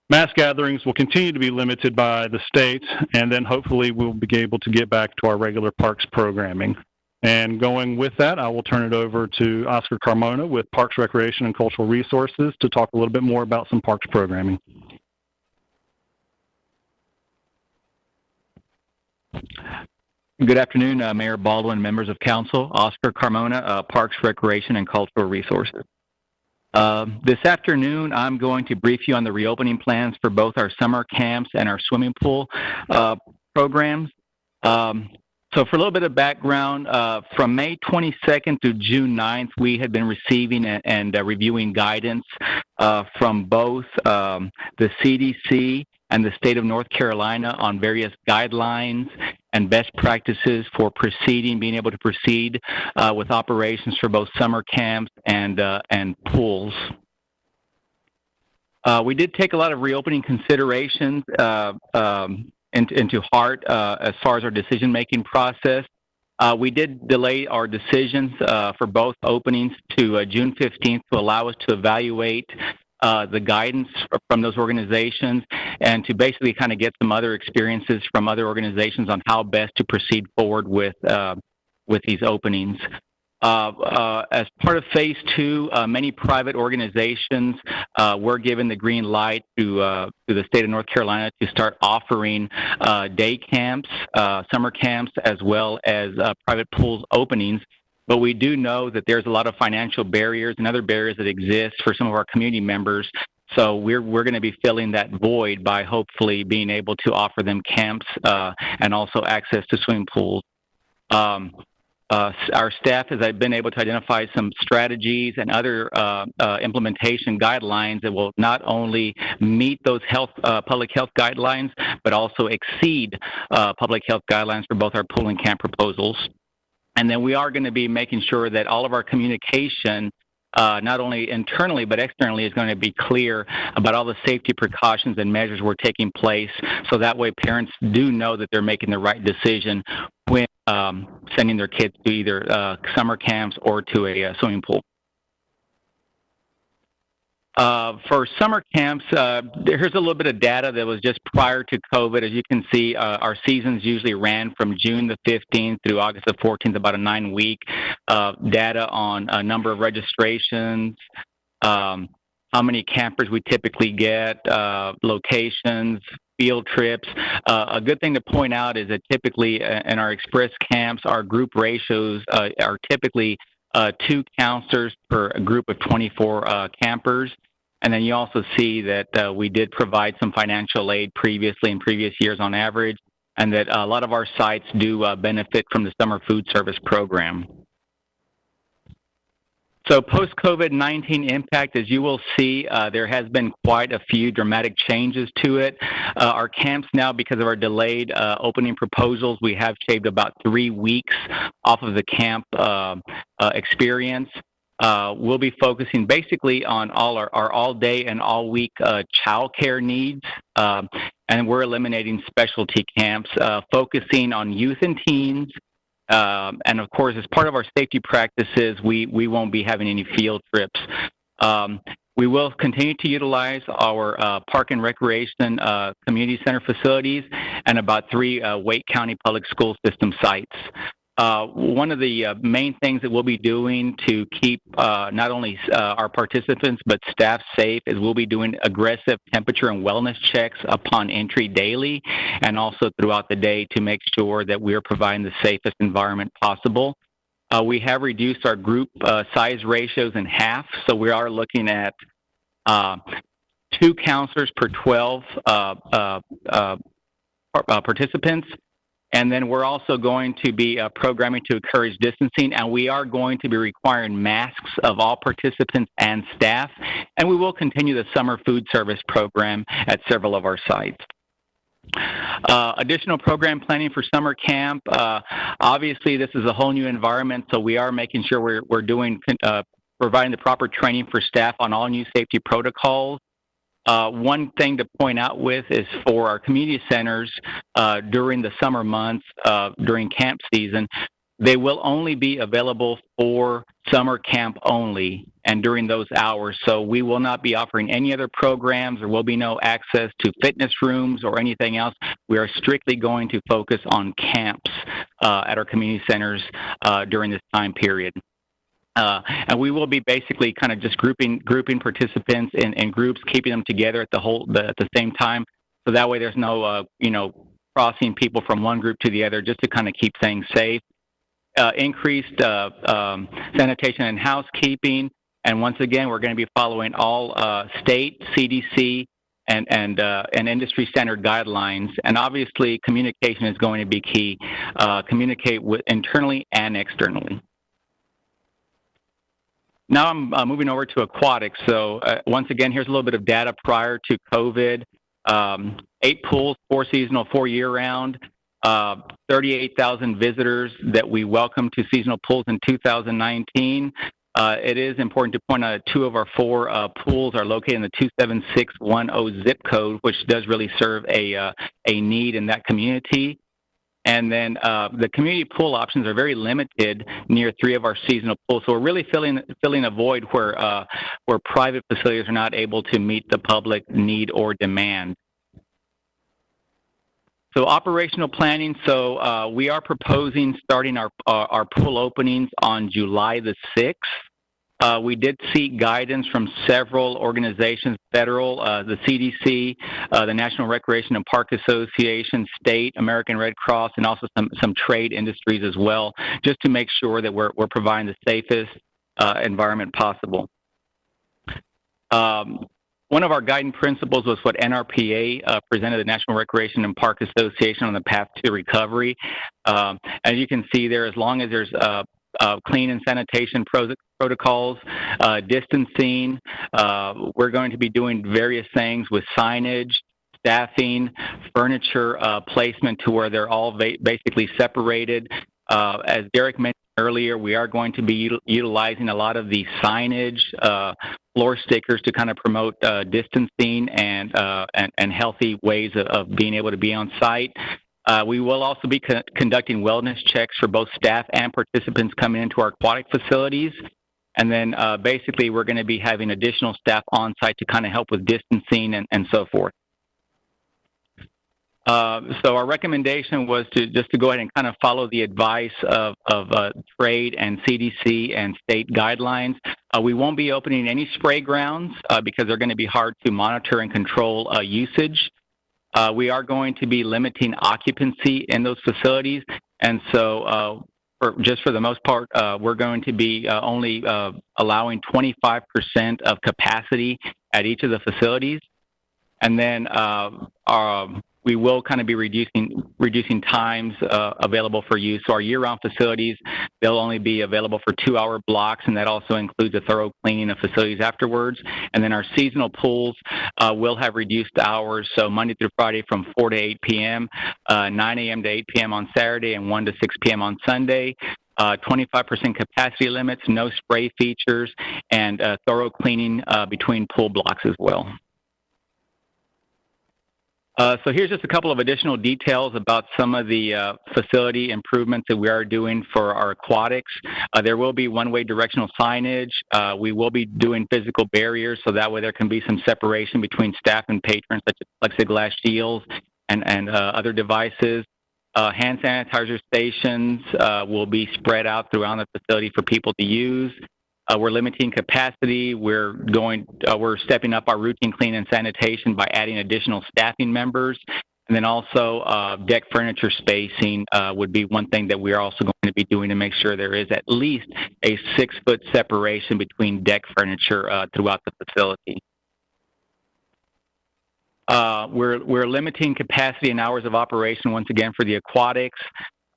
Mass gatherings will continue to be limited by the state, and then hopefully we'll be able to get back to our regular parks programming. And going with that, I will turn it over to Oscar Carmona with Parks, Recreation, and Cultural Resources to talk a little bit more about some parks programming. Good afternoon, Mayor Baldwin, members of council. Oscar Carmona, Parks, Recreation, and Cultural Resources. This afternoon, I'm going to brief you on the reopening plans for both our summer camps and our swimming pool programs. So for a little bit of background, from May 22nd to June 9th, we had been receiving and reviewing guidance from both the CDC and the state of North Carolina on various guidelines and best practices for being able to proceed with operations for both summer camps and pools. We did take a lot of reopening considerations into heart as far as our decision-making process. We did delay our decisions for both openings to June 15th to allow us to evaluate the guidance from those organizations and to basically kind of get some other experiences from other organizations on how best to proceed forward with these openings. As part of Phase 2, many private organizations were given the green light to the state of North Carolina to start offering day camps, summer camps, as well as private pools openings. But we do know that there's a lot of financial barriers and other barriers that exist for some of our community members. So we're going to be filling that void by hopefully being able to offer them camps and also access to swimming pools. our staff has been able to identify some strategies and other implementation guidelines that will not only meet those public health guidelines, but also exceed public health guidelines for both our pool and camp proposals. And then we are going to be making sure that all of our communication, not only internally but externally, is going to be clear about all the safety precautions and measures we're taking place, so that way parents do know that they're making the right decision when sending their kids to either summer camps or to a swimming pool. For summer camps, here's a little bit of data that was just prior to COVID. As you can see, our seasons usually ran from June the 15th through August the 14th, about a 9-week data on a number of registrations, how many campers we typically get, locations, field trips. A good thing to point out is that typically in our express camps, our group ratios are typically 2 counselors per group of 24 campers. And then you also see that we did provide some financial aid previously in previous years on average, and that a lot of our sites do benefit from the summer food service program. So post-COVID-19 impact, as you will see, there has been quite a few dramatic changes to it. Our camps now, because of our delayed opening proposals, we have shaved about 3 weeks off of the camp experience. We'll be focusing basically on all our all-day and all-week child care needs, and we're eliminating specialty camps, focusing on youth and teens. And of course, as part of our safety practices, we won't be having any field trips. We will continue to utilize our park and recreation community center facilities and about 3 Wake County Public School System sites. One of the main things that we'll be doing to keep not only our participants but staff safe is we'll be doing aggressive temperature and wellness checks upon entry daily and also throughout the day to make sure that we are providing the safest environment possible. We have reduced our group size ratios in half, so we are looking at 2 counselors per 12 participants. And then we're also going to be programming to encourage distancing, and we are going to be requiring masks of all participants and staff. And we will continue the summer food service program at several of our sites. Additional program planning for summer camp. Obviously, this is a whole new environment, so we are making sure we're doing providing the proper training for staff on all new safety protocols. One thing to point out with is for our community centers during the summer months, during camp season, they will only be available for summer camp only and during those hours. So we will not be offering any other programs. There will be no access to fitness rooms or anything else. We are strictly going to focus on camps at our community centers during this time period. And we will be basically kind of just grouping participants in groups, keeping them together at the same time. So that way there's no, crossing people from one group to the other, just to kind of keep things safe. Increased sanitation and housekeeping. And once again, we're going to be following all state, CDC, and industry standard guidelines. And obviously, communication is going to be key. Communicate internally and externally. Now I'm moving over to aquatics. So once again, here's a little bit of data prior to COVID. 8 pools, 4 seasonal, 4 year-round, 38,000 visitors that we welcomed to seasonal pools in 2019. It is important to point out that 2 of our 4 pools are located in the 27610 zip code, which does really serve a need in that community. And then the community pool options are very limited near 3 of our seasonal pools. So we're really filling a void where private facilities are not able to meet the public need or demand. So operational planning. So we are proposing starting our pool openings on July the 6th. We did seek guidance from several organizations, federal, the CDC, the National Recreation and Park Association, state, American Red Cross, and also some trade industries as well, just to make sure that we're providing the safest environment possible. one of our guiding principles was what NRPA presented the National Recreation and Park Association on the path to recovery. As you can see there, as long as there's clean and sanitation protocols, distancing, we're going to be doing various things with signage, staffing, furniture placement to where they're all basically separated. As Derek mentioned earlier, we are going to be utilizing a lot of the signage, floor stickers to kind of promote distancing and healthy ways of being able to be on site. We will also be conducting wellness checks for both staff and participants coming into our aquatic facilities. And then basically we're going to be having additional staff on site to kind of help with distancing and so forth. So our recommendation was to go ahead and kind of follow the advice of trade and CDC and state guidelines. We won't be opening any spray grounds because they're going to be hard to monitor and control usage. We are going to be limiting occupancy in those facilities, and so for the most part, we're going to be only allowing 25% of capacity at each of the facilities, and then we will kind of be reducing times available for use. So our year-round facilities, they'll only be available for 2-hour blocks, and that also includes a thorough cleaning of facilities afterwards. And then our seasonal pools will have reduced hours, so Monday through Friday from 4 to 8 p.m., 9 a.m. to 8 p.m. on Saturday, and 1 to 6 p.m. on Sunday. 25% capacity limits, no spray features, and thorough cleaning between pool blocks as well. So here's just a couple of additional details about some of the facility improvements that we are doing for our aquatics. There will be one-way directional signage. We will be doing physical barriers, so that way there can be some separation between staff and patrons, such as plexiglass shields and other devices. Hand sanitizer stations will be spread out throughout the facility for people to use. We're limiting capacity. We're stepping up our routine clean and sanitation by adding additional staffing members. And then also deck furniture spacing would be one thing that we're also going to be doing to make sure there is at least a 6-foot separation between deck furniture throughout the facility. We're limiting capacity and hours of operation once again for the aquatics.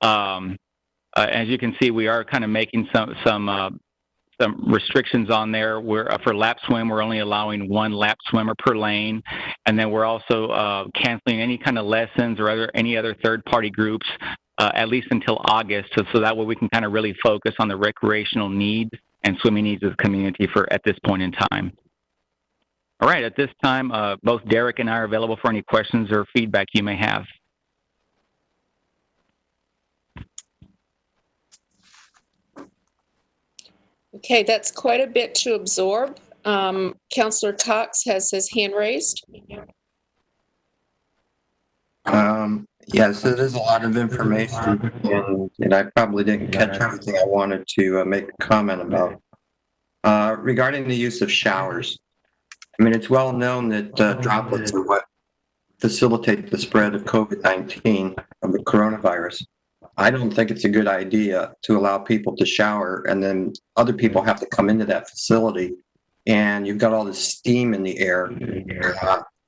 As you can see, we are kind of making some restrictions on there. For lap swim, we're only allowing 1 lap swimmer per lane, and then we're also canceling any kind of lessons or any other third-party groups at least until August, so that way we can kind of really focus on the recreational needs and swimming needs of the community at this point in time. All right, at this time, both Derek and I are available for any questions or feedback you may have. Okay, that's quite a bit to absorb. Councillor Cox has his hand raised. Yes, it is a lot of information, and I probably didn't catch everything I wanted to make a comment about. Regarding the use of showers, I mean, it's well known that droplets are what facilitate the spread of COVID-19, of the coronavirus. I don't think it's a good idea to allow people to shower and then other people have to come into that facility and you've got all this steam in the air,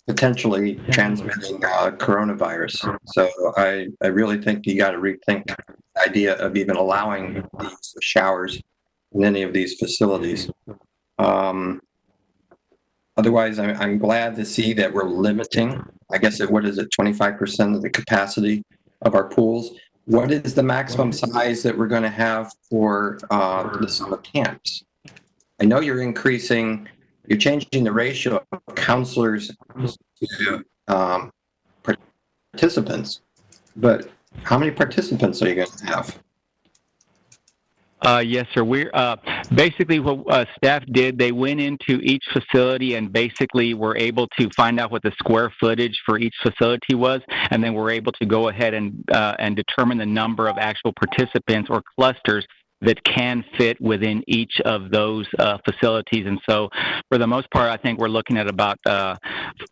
potentially transmitting coronavirus. So I really think you got to rethink the idea of even allowing the use of showers in any of these facilities. Otherwise, I'm glad to see that we're limiting, I guess, what is it, 25% of the capacity of our pools. What is the maximum size that we're going to have for the summer camps? I know you're changing the ratio of counselors to participants, but how many participants are you going to have? Yes, sir. We're basically what staff did. They went into each facility and basically were able to find out what the square footage for each facility was, and then we're able to go ahead and determine the number of actual participants or clusters that can fit within each of those facilities. And so, for the most part, I think we're looking at about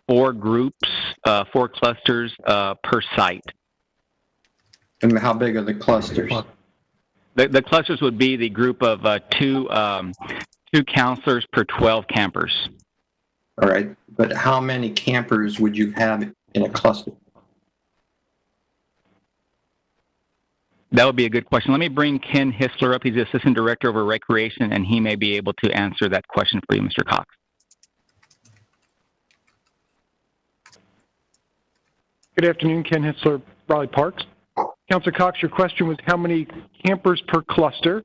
4 groups, 4 clusters per site. And how big are the clusters? The clusters would be the group of two counselors per 12 campers. All right, but how many campers would you have in a cluster? That would be a good question. Let me bring Ken Hissler up. He's the Assistant Director over Recreation, and he may be able to answer that question for you, Mr. Cox. Good afternoon, Ken Hissler, Raleigh Parks. Councilor Cox, your question was how many campers per cluster?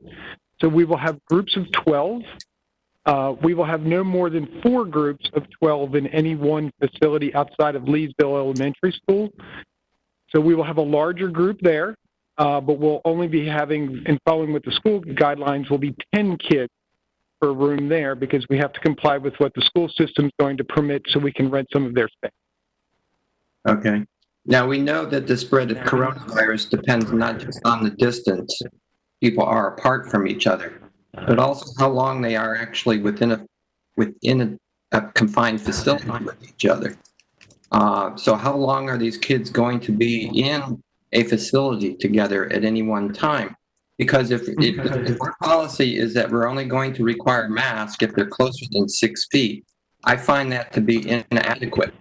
So we will have groups of 12. We will have no more than 4 groups of 12 in any one facility outside of Leesville Elementary School. So we will have a larger group there, but we'll only be having, and following with the school guidelines, will be 10 kids per room there because we have to comply with what the school system is going to permit so we can rent some of their space. Okay. Now, we know that the spread of coronavirus depends not just on the distance people are apart from each other, but also how long they are actually within a confined facility with each other. So how long are these kids going to be in a facility together at any one time? Because if our policy is that we're only going to require masks if they're closer than 6 feet, I find that to be inadequate.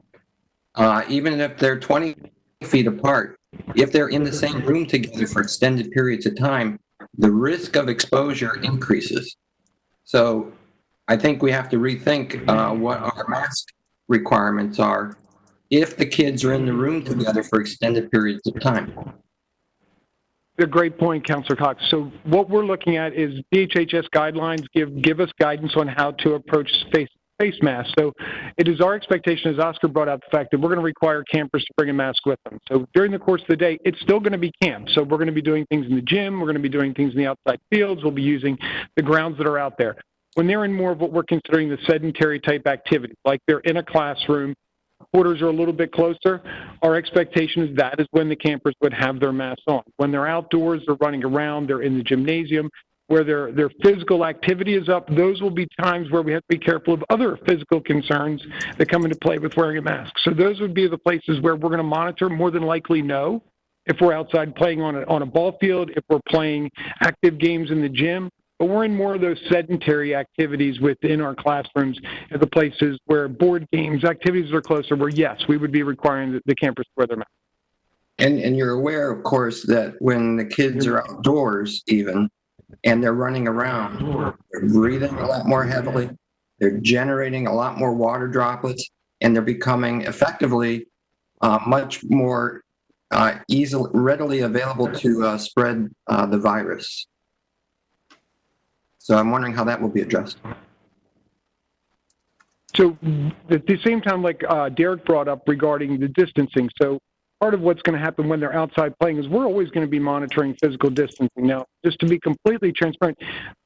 Even if they're 20 feet apart, if they're in the same room together for extended periods of time, the risk of exposure increases. So I think we have to rethink what our mask requirements are if the kids are in the room together for extended periods of time. A great point, Councilor Cox. So what we're looking at is DHHS guidelines give us guidance on how to approach face masks. So it is our expectation, as Oscar brought out, the fact that we're going to require campers to bring a mask with them. So during the course of the day, it's still going to be camp. So we're going to be doing things in the gym. We're going to be doing things in the outside fields. We'll be using the grounds that are out there. When they're in more of what we're considering the sedentary type activity, like they're in a classroom, quarters are a little bit closer, our expectation is that is when the campers would have their masks on. When they're outdoors, they're running around, they're in the gymnasium, where their physical activity is up, those will be times where we have to be careful of other physical concerns that come into play with wearing a mask. So those would be the places where we're going to monitor, more than likely know if we're outside playing on a ball field, if we're playing active games in the gym, but we're in more of those sedentary activities within our classrooms at the places where board games, activities are closer, where yes, we would be requiring the campers to wear their masks. And you're aware, of course, that when the kids are outdoors even, and they're running around, they're breathing a lot more heavily, they're generating a lot more water droplets, and they're becoming effectively much more readily available to spread the virus. So I'm wondering how that will be addressed. So at the same time, like Derek brought up regarding the distancing, so part of what's going to happen when they're outside playing is we're always going to be monitoring physical distancing. Now, just to be completely transparent,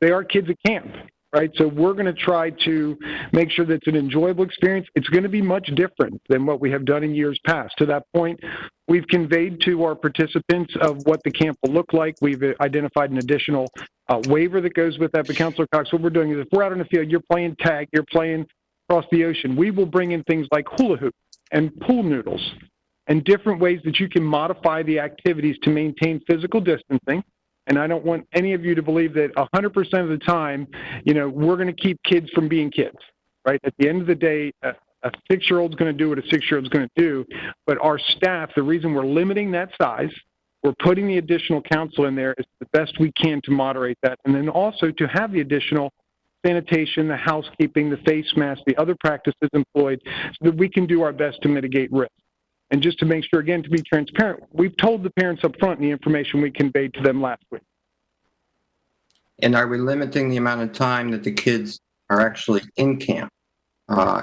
they are kids at camp, right? So we're going to try to make sure that it's an enjoyable experience. It's going to be much different than what we have done in years past. To that point, we've conveyed to our participants of what the camp will look like. We've identified an additional waiver that goes with that. But Councilor Cox, what we're doing is if we're out on the field, you're playing tag, you're playing across the ocean, we will bring in things like hula hoop and pool noodles and different ways that you can modify the activities to maintain physical distancing. And I don't want any of you to believe that 100% of the time, we're going to keep kids from being kids, right? At the end of the day, a 6-year-old's going to do what a 6-year-old's going to do. But our staff, the reason we're limiting that size, we're putting the additional counsel in there is the best we can to moderate that. And then also to have the additional sanitation, the housekeeping, the face mask, the other practices employed so that we can do our best to mitigate risk. And just to make sure, again, to be transparent, we've told the parents up front the information we conveyed to them last week. And are we limiting the amount of time that the kids are actually in camp?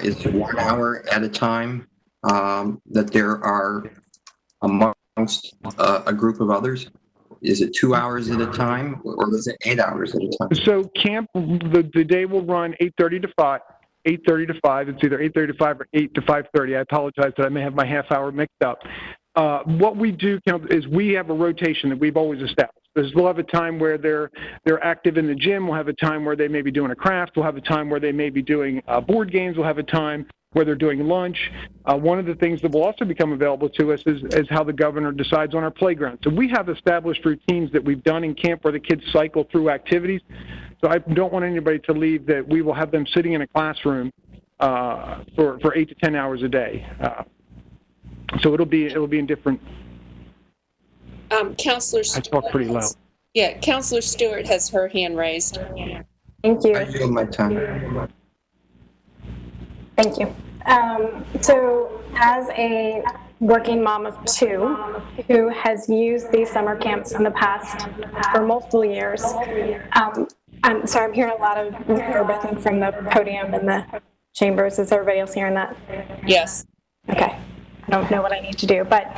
Is it 1 hour at a time that there are amongst a group of others? Is it 2 hours at a time, or is it 8 hours at a time? So camp, the day will run 8:30 to 5. 8:30 to 5. It's either 8:30 to 5 or 8 to 5:30. I apologize that I may have my half hour mixed up. What we do is we have a rotation that we've always established. We'll have a time where they're active in the gym. We'll have a time where they may be doing a craft. We'll have a time where they may be doing board games. We'll have a time where they're doing lunch. One of the things that will also become available to us is how the governor decides on our playground. So we have established routines that we've done in camp where the kids cycle through activities. So I don't want anybody to leave that we will have them sitting in a classroom for 8 to 10 hours a day. So it'll be in different. Counselor I talk pretty loud. Yeah, Counselor Stewart has her hand raised. Thank you. I yield my time. Thank you. So as a working mom of 2 who has used these summer camps in the past for multiple years, I'm hearing a lot of breathing from the podium and the chambers. Is everybody else hearing that? Yes. Okay. I don't know what I need to do, but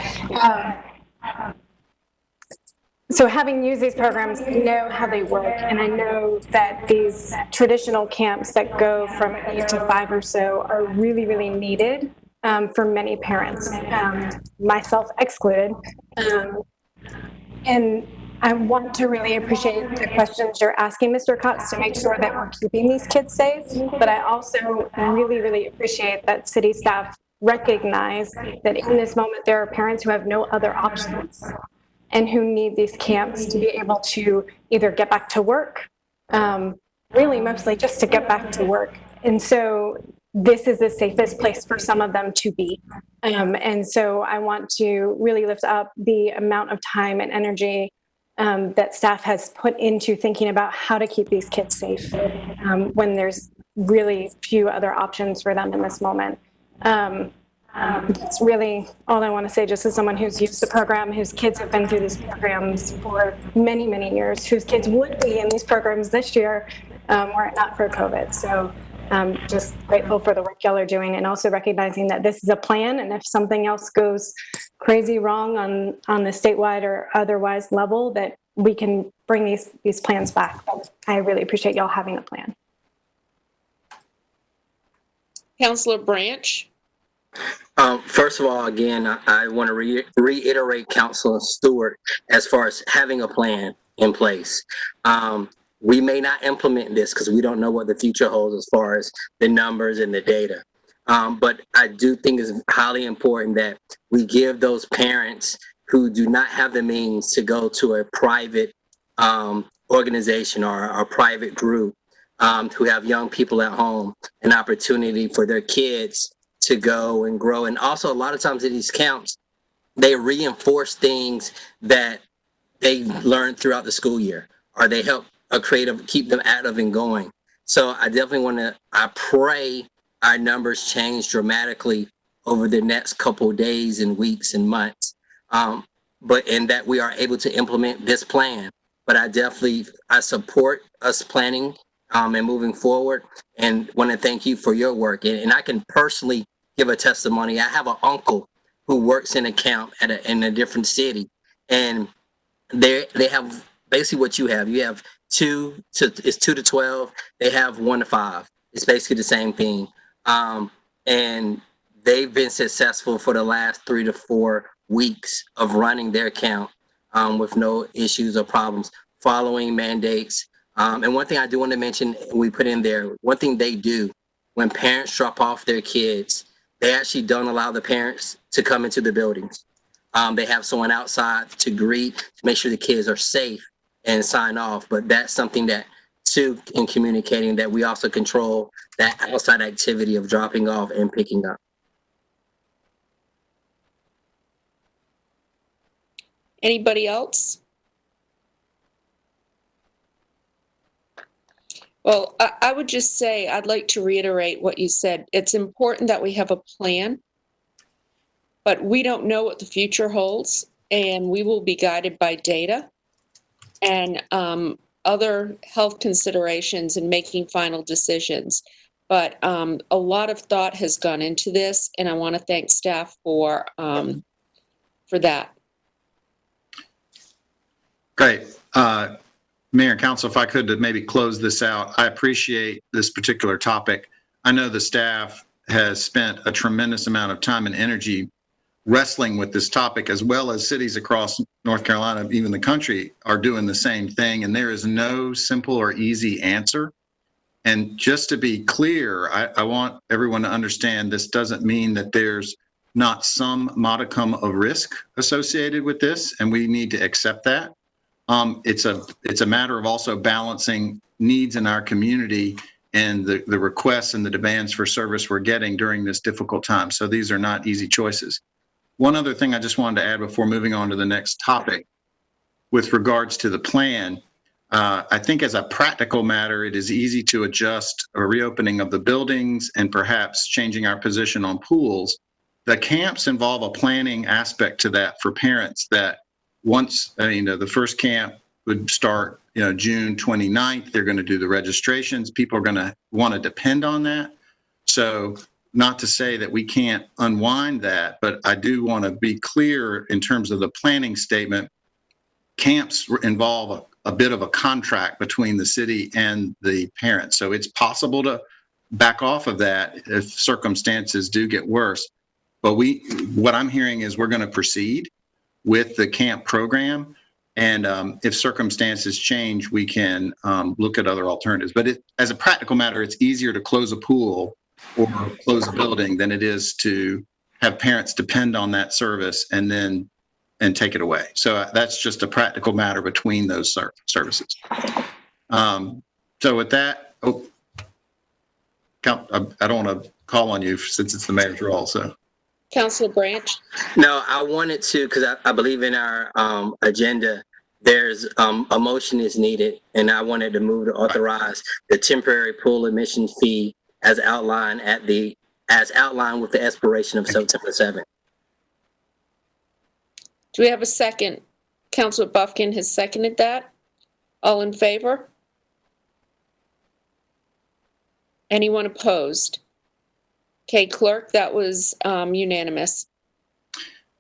so having used these programs, I know how they work, and I know that these traditional camps that go from 8 to 5 or so are really, really needed for many parents, myself excluded. And I want to really appreciate the questions you're asking, Mr. Cox, to make sure that we're keeping these kids safe, but I also really, really appreciate that city staff recognize that in this moment there are parents who have no other options and who need these camps to be able to either get back to work, really mostly just to get back to work. And so this is the safest place for some of them to be. And so I want to really lift up the amount of time and energy that staff has put into thinking about how to keep these kids safe when there's really few other options for them in this moment. That's really all I want to say, just as someone who's used the program, whose kids have been through these programs for many, many years, whose kids would be in these programs this year were it not for COVID. So just grateful for the work y'all are doing, and also recognizing that this is a plan, and if something else goes crazy wrong on the statewide or otherwise level, that we can bring these plans back. But I really appreciate y'all having a plan. Councilor Branch. First of all, again, I want to reiterate Councilor Stewart as far as having a plan in place. We may not implement this because we don't know what the future holds as far as the numbers and the data. But I do think it's highly important that we give those parents who do not have the means to go to a private organization or a private group who have young people at home an opportunity for their kids to go and grow. And also a lot of times in these camps, they reinforce things that they learned throughout the school year, or they help keep them active and going. So I definitely I pray our numbers change dramatically over the next couple of days and weeks and months. And that we are able to implement this plan. But I support us planning and moving forward, and want to thank you for your work. And I can personally give a testimony. I have an uncle who works in a camp in a different city, and they have basically what you have. You have 2 to 12. They have 1 to 5. It's basically the same thing. And they've been successful for the last 3 to 4 weeks of running their camp with no issues or problems, following mandates. And one thing I do want to mention, we put in there, one thing they do when parents drop off their kids, they actually don't allow the parents to come into the buildings. They have someone outside to greet, to make sure the kids are safe and sign off. But that's something that, too, in communicating, that we also control that outside activity of dropping off and picking up. Anybody else? Well, I would just say, I'd like to reiterate what you said. It's important that we have a plan, but we don't know what the future holds, and we will be guided by data and other health considerations in making final decisions. But a lot of thought has gone into this, and I want to thank staff for that. Great. Mayor and Council, if I could maybe close this out, I appreciate this particular topic. I know the staff has spent a tremendous amount of time and energy wrestling with this topic, as well as cities across North Carolina, even the country, are doing the same thing. And there is no simple or easy answer. And just to be clear, I want everyone to understand this doesn't mean that there's not some modicum of risk associated with this, and we need to accept that. It's a matter of also balancing needs in our community and the requests and the demands for service we're getting during this difficult time. So these are not easy choices. One other thing I just wanted to add before moving on to the next topic with regards to the plan, I think as a practical matter, it is easy to adjust a reopening of the buildings and perhaps changing our position on pools. The camps involve a planning aspect to that for parents that once, the first camp would start, June 29th, they're going to do the registrations. People are going to want to depend on that. So not to say that we can't unwind that, but I do want to be clear in terms of the planning statement. Camps involve a bit of a contract between the city and the parents. So it's possible to back off of that if circumstances do get worse. But what I'm hearing is we're going to proceed with the camp program. And if circumstances change, we can look at other alternatives. But as a practical matter, it's easier to close a pool or close a building than it is to have parents depend on that service and take it away. So that's just a practical matter between those services. So with that, I don't want to call on you since it's the mayor's role. So, Councilor Branch. No, I wanted to, because I believe in our agenda, there's a motion is needed, and I wanted to move to authorize the temporary pool admission fee as outlined with the expiration of September 7th. Do we have a second? Councilor Buffkin has seconded that. All in favor? Anyone opposed? Okay, clerk, that was unanimous.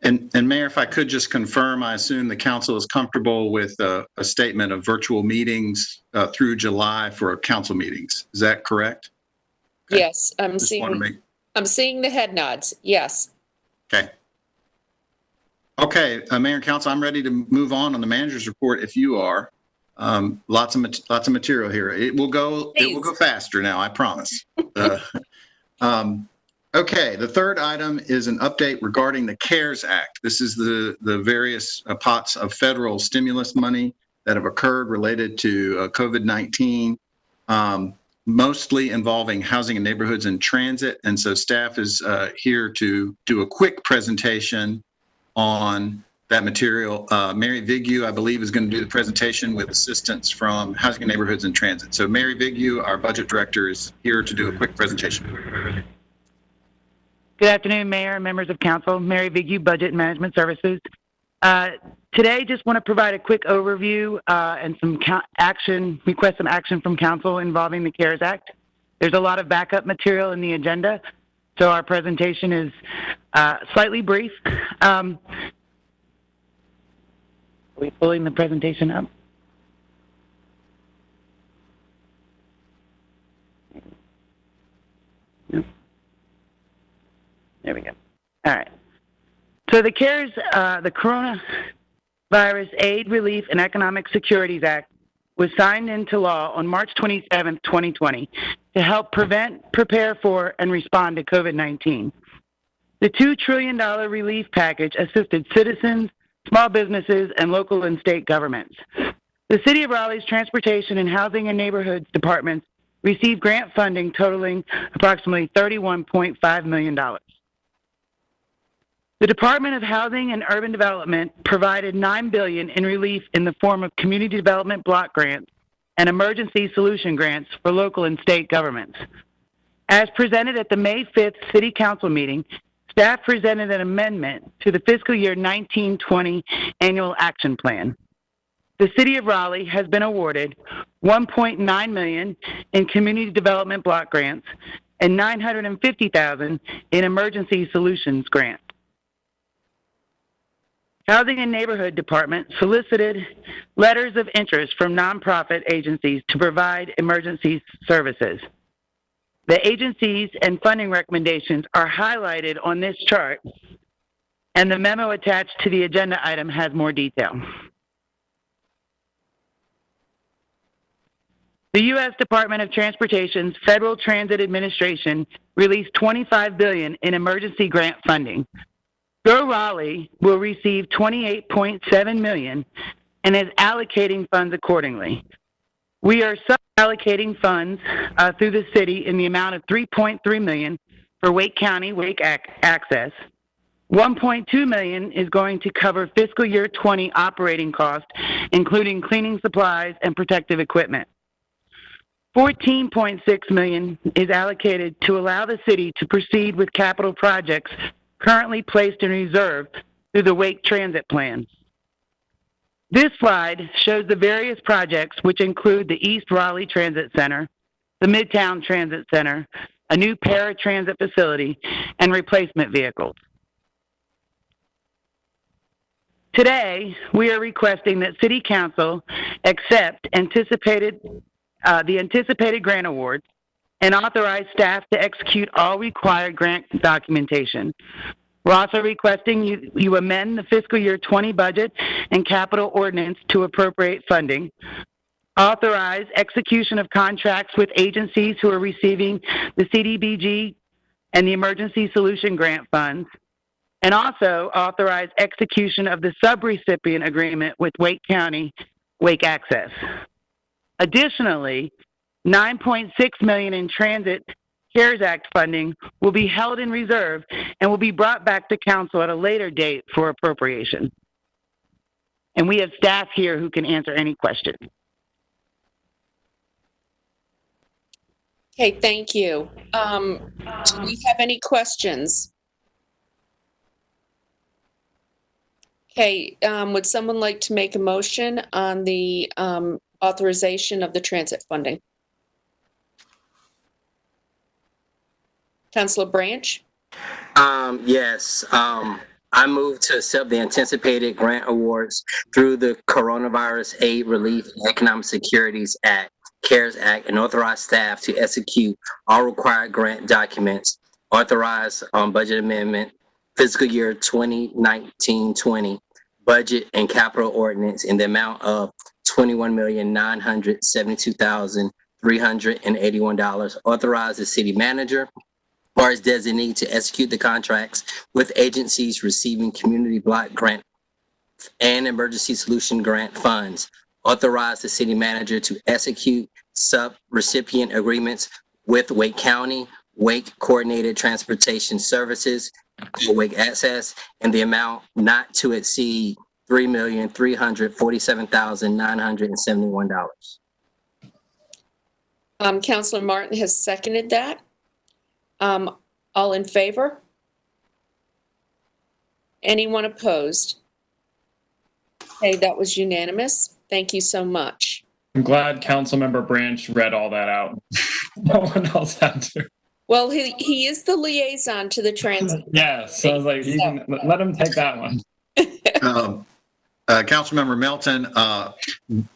And Mayor, if I could just confirm, I assume the council is comfortable with a statement of virtual meetings through July for council meetings. Is that correct? Okay. Yes, I'm seeing the head nods. Yes. Okay. Okay, Mayor and Council, I'm ready to move on the manager's report if you are. Lots of material here. It will go faster now, I promise. Okay, the third item is an update regarding the CARES Act. This is the various pots of federal stimulus money that have occurred related to COVID-19, mostly involving housing and neighborhoods and transit. And so staff is here to do a quick presentation on that material. Mary Vigue, I believe, is going to do the presentation with assistance from Housing and Neighborhoods and Transit. So Mary Vigue, our budget director, is here to do a quick presentation. Good afternoon, Mayor and members of Council. Mary Vigue, Budget and Management Services. Today, just want to provide a quick overview and request some action from Council involving the CARES Act. There's a lot of backup material in the agenda, so our presentation is slightly brief. Are we pulling the presentation up? Yep. There we go. All right. So the CARES, the Coronavirus Aid, Relief, and Economic Securities Act was signed into law on March 27, 2020 to help prevent, prepare for, and respond to COVID-19. The $2 trillion relief package assisted citizens, small businesses, and local and state governments. The City of Raleigh's Transportation and Housing and Neighborhoods departments received grant funding totaling approximately $31.5 million. The Department of Housing and Urban Development provided $9 billion in relief in the form of community development block grants and emergency solution grants for local and state governments. As presented at the May 5th City Council meeting, staff presented an amendment to the fiscal year 1920 Annual Action Plan. The City of Raleigh has been awarded $1.9 million in community development block grants and $950,000 in emergency solutions grants. Housing and Neighborhood Department solicited letters of interest from nonprofit agencies to provide emergency services. The agencies and funding recommendations are highlighted on this chart, and the memo attached to the agenda item has more detail. The U.S. Department of Transportation's Federal Transit Administration released $25 billion in emergency grant funding. Go Raleigh will receive $28.7 million and is allocating funds accordingly. We are sub-allocating funds through the city in the amount of $3.3 million for Wake County Wake Access. $1.2 million is going to cover fiscal year 20 operating costs, including cleaning supplies and protective equipment. $14.6 million is allocated to allow the city to proceed with capital projects currently placed in reserve through the Wake Transit Plan. This slide shows the various projects, which include the East Raleigh Transit Center, the Midtown Transit Center, a new paratransit facility, and replacement vehicles. Today, we are requesting that City Council accept the anticipated grant awards and authorize staff to execute all required grant documentation. We're also requesting you amend the fiscal year 20 budget and capital ordinance to appropriate funding, authorize execution of contracts with agencies who are receiving the CDBG and the Emergency Solution Grant funds, and also authorize execution of the subrecipient agreement with Wake County Wake Access. Additionally, $9.6 million in Transit CARES Act funding will be held in reserve and will be brought back to council at a later date for appropriation. And we have staff here who can answer any questions. Okay, thank you. Do we have any questions? Okay, would someone like to make a motion on the authorization of the transit funding? Councilor Branch? Yes. I move to accept the anticipated grant awards through the Coronavirus Aid, Relief, and Economic Securities Act, CARES Act, and authorize staff to execute all required grant documents, authorize budget amendment, fiscal year 2019-20 budget and capital ordinance in the amount of $21,972,381. Authorize the city manager or his designee to execute the contracts with agencies receiving community block grant and emergency solution grant funds. Authorize the city manager to execute sub-recipient agreements with Wake County, Wake Coordinated Transportation Services, Wake Access, in the amount not to exceed $3,347,971. Councilor Martin has seconded that. All in favor? Anyone opposed? Okay, that was unanimous. Thank you so much. I'm glad Councilmember Branch read all that out. No one else had to. Well, he is the liaison to the transit. Yes, so I was like, let him take that one. Councilmember Melton,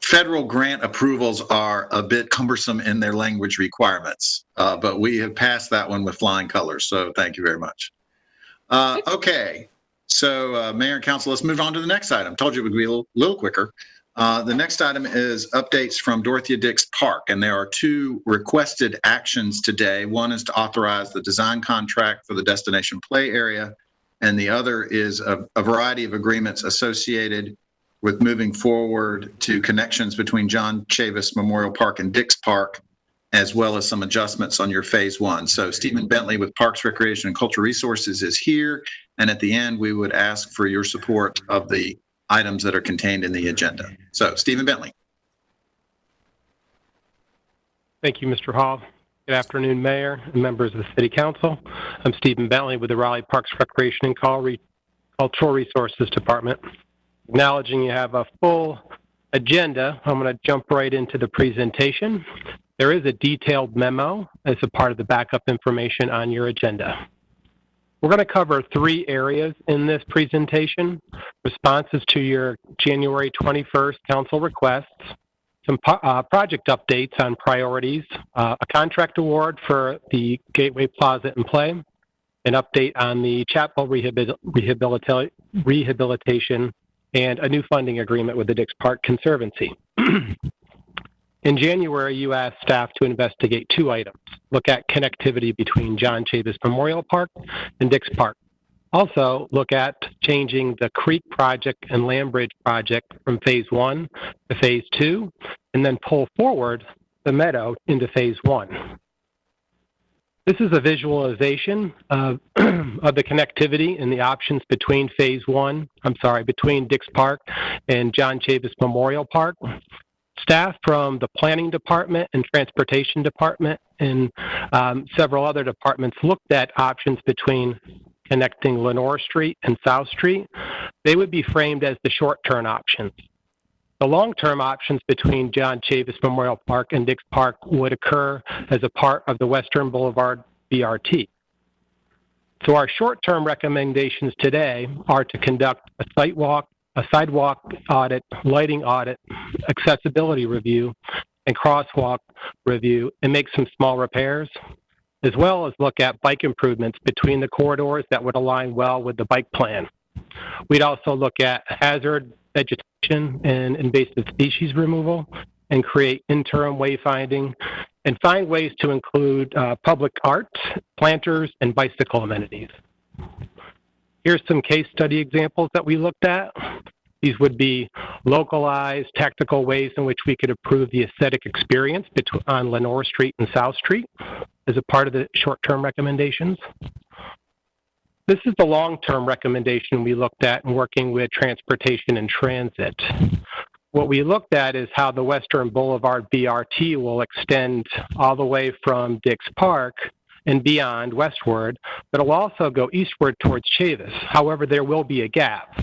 federal grant approvals are a bit cumbersome in their language requirements, but we have passed that one with flying colors, so thank you very much. Okay, so Mayor and Council, let's move on to the next item. Told you it would be a little quicker. The next item is updates from Dorothea Dix Park, and there are two requested actions today. One is to authorize the design contract for the destination play area, and the other is a variety of agreements associated with moving forward to connections between John Chavis Memorial Park and Dix Park, as well as some adjustments on your phase one. So Stephen Bentley with Parks, Recreation, and Cultural Resources is here, and at the end, we would ask for your support of the items that are contained in the agenda. So, Stephen Bentley. Thank you, Mr. Hall. Good afternoon, Mayor and members of the City Council. I'm Stephen Bentley with the Raleigh Parks, Recreation, and Cultural Resources Department. Acknowledging you have a full agenda, I'm going to jump right into the presentation. There is a detailed memo as a part of the backup information on your agenda. We're going to cover three areas in this presentation: responses to your January 21st council requests, some project updates on priorities, a contract award for the Gateway Plaza and Play, an update on the chapel rehabilitation, and a new funding agreement with the Dix Park Conservancy. In January, you asked staff to investigate two items: look at connectivity between John Chavis Memorial Park and Dix Park. Also, look at changing the Creek project and Land Bridge project from phase one to phase two, and then pull forward the meadow into phase 1. This is a visualization of, of the connectivity and the options between between Dix Park and John Chavis Memorial Park. Staff from the Planning Department and Transportation Department and several other departments looked at options between connecting Lenore Street and South Street. They would be framed as the short-term options. The long-term options between John Chavis Memorial Park and Dix Park would occur as a part of the Western Boulevard BRT. So our short-term recommendations today are to conduct a sidewalk audit, lighting audit, accessibility review, and crosswalk review, and make some small repairs, as well as look at bike improvements between the corridors that would align well with the bike plan. We'd also look at hazard vegetation and invasive species removal and create interim wayfinding and find ways to include public art, planters, and bicycle amenities. Here's some case study examples that we looked at. These would be localized, tactical ways in which we could improve the aesthetic experience on Lenore Street and South Street as a part of the short-term recommendations. This is the long-term recommendation we looked at in working with transportation and transit. What we looked at is how the Western Boulevard BRT will extend all the way from Dix Park and beyond westward, but it will also go eastward towards Chavis. However, there will be a gap.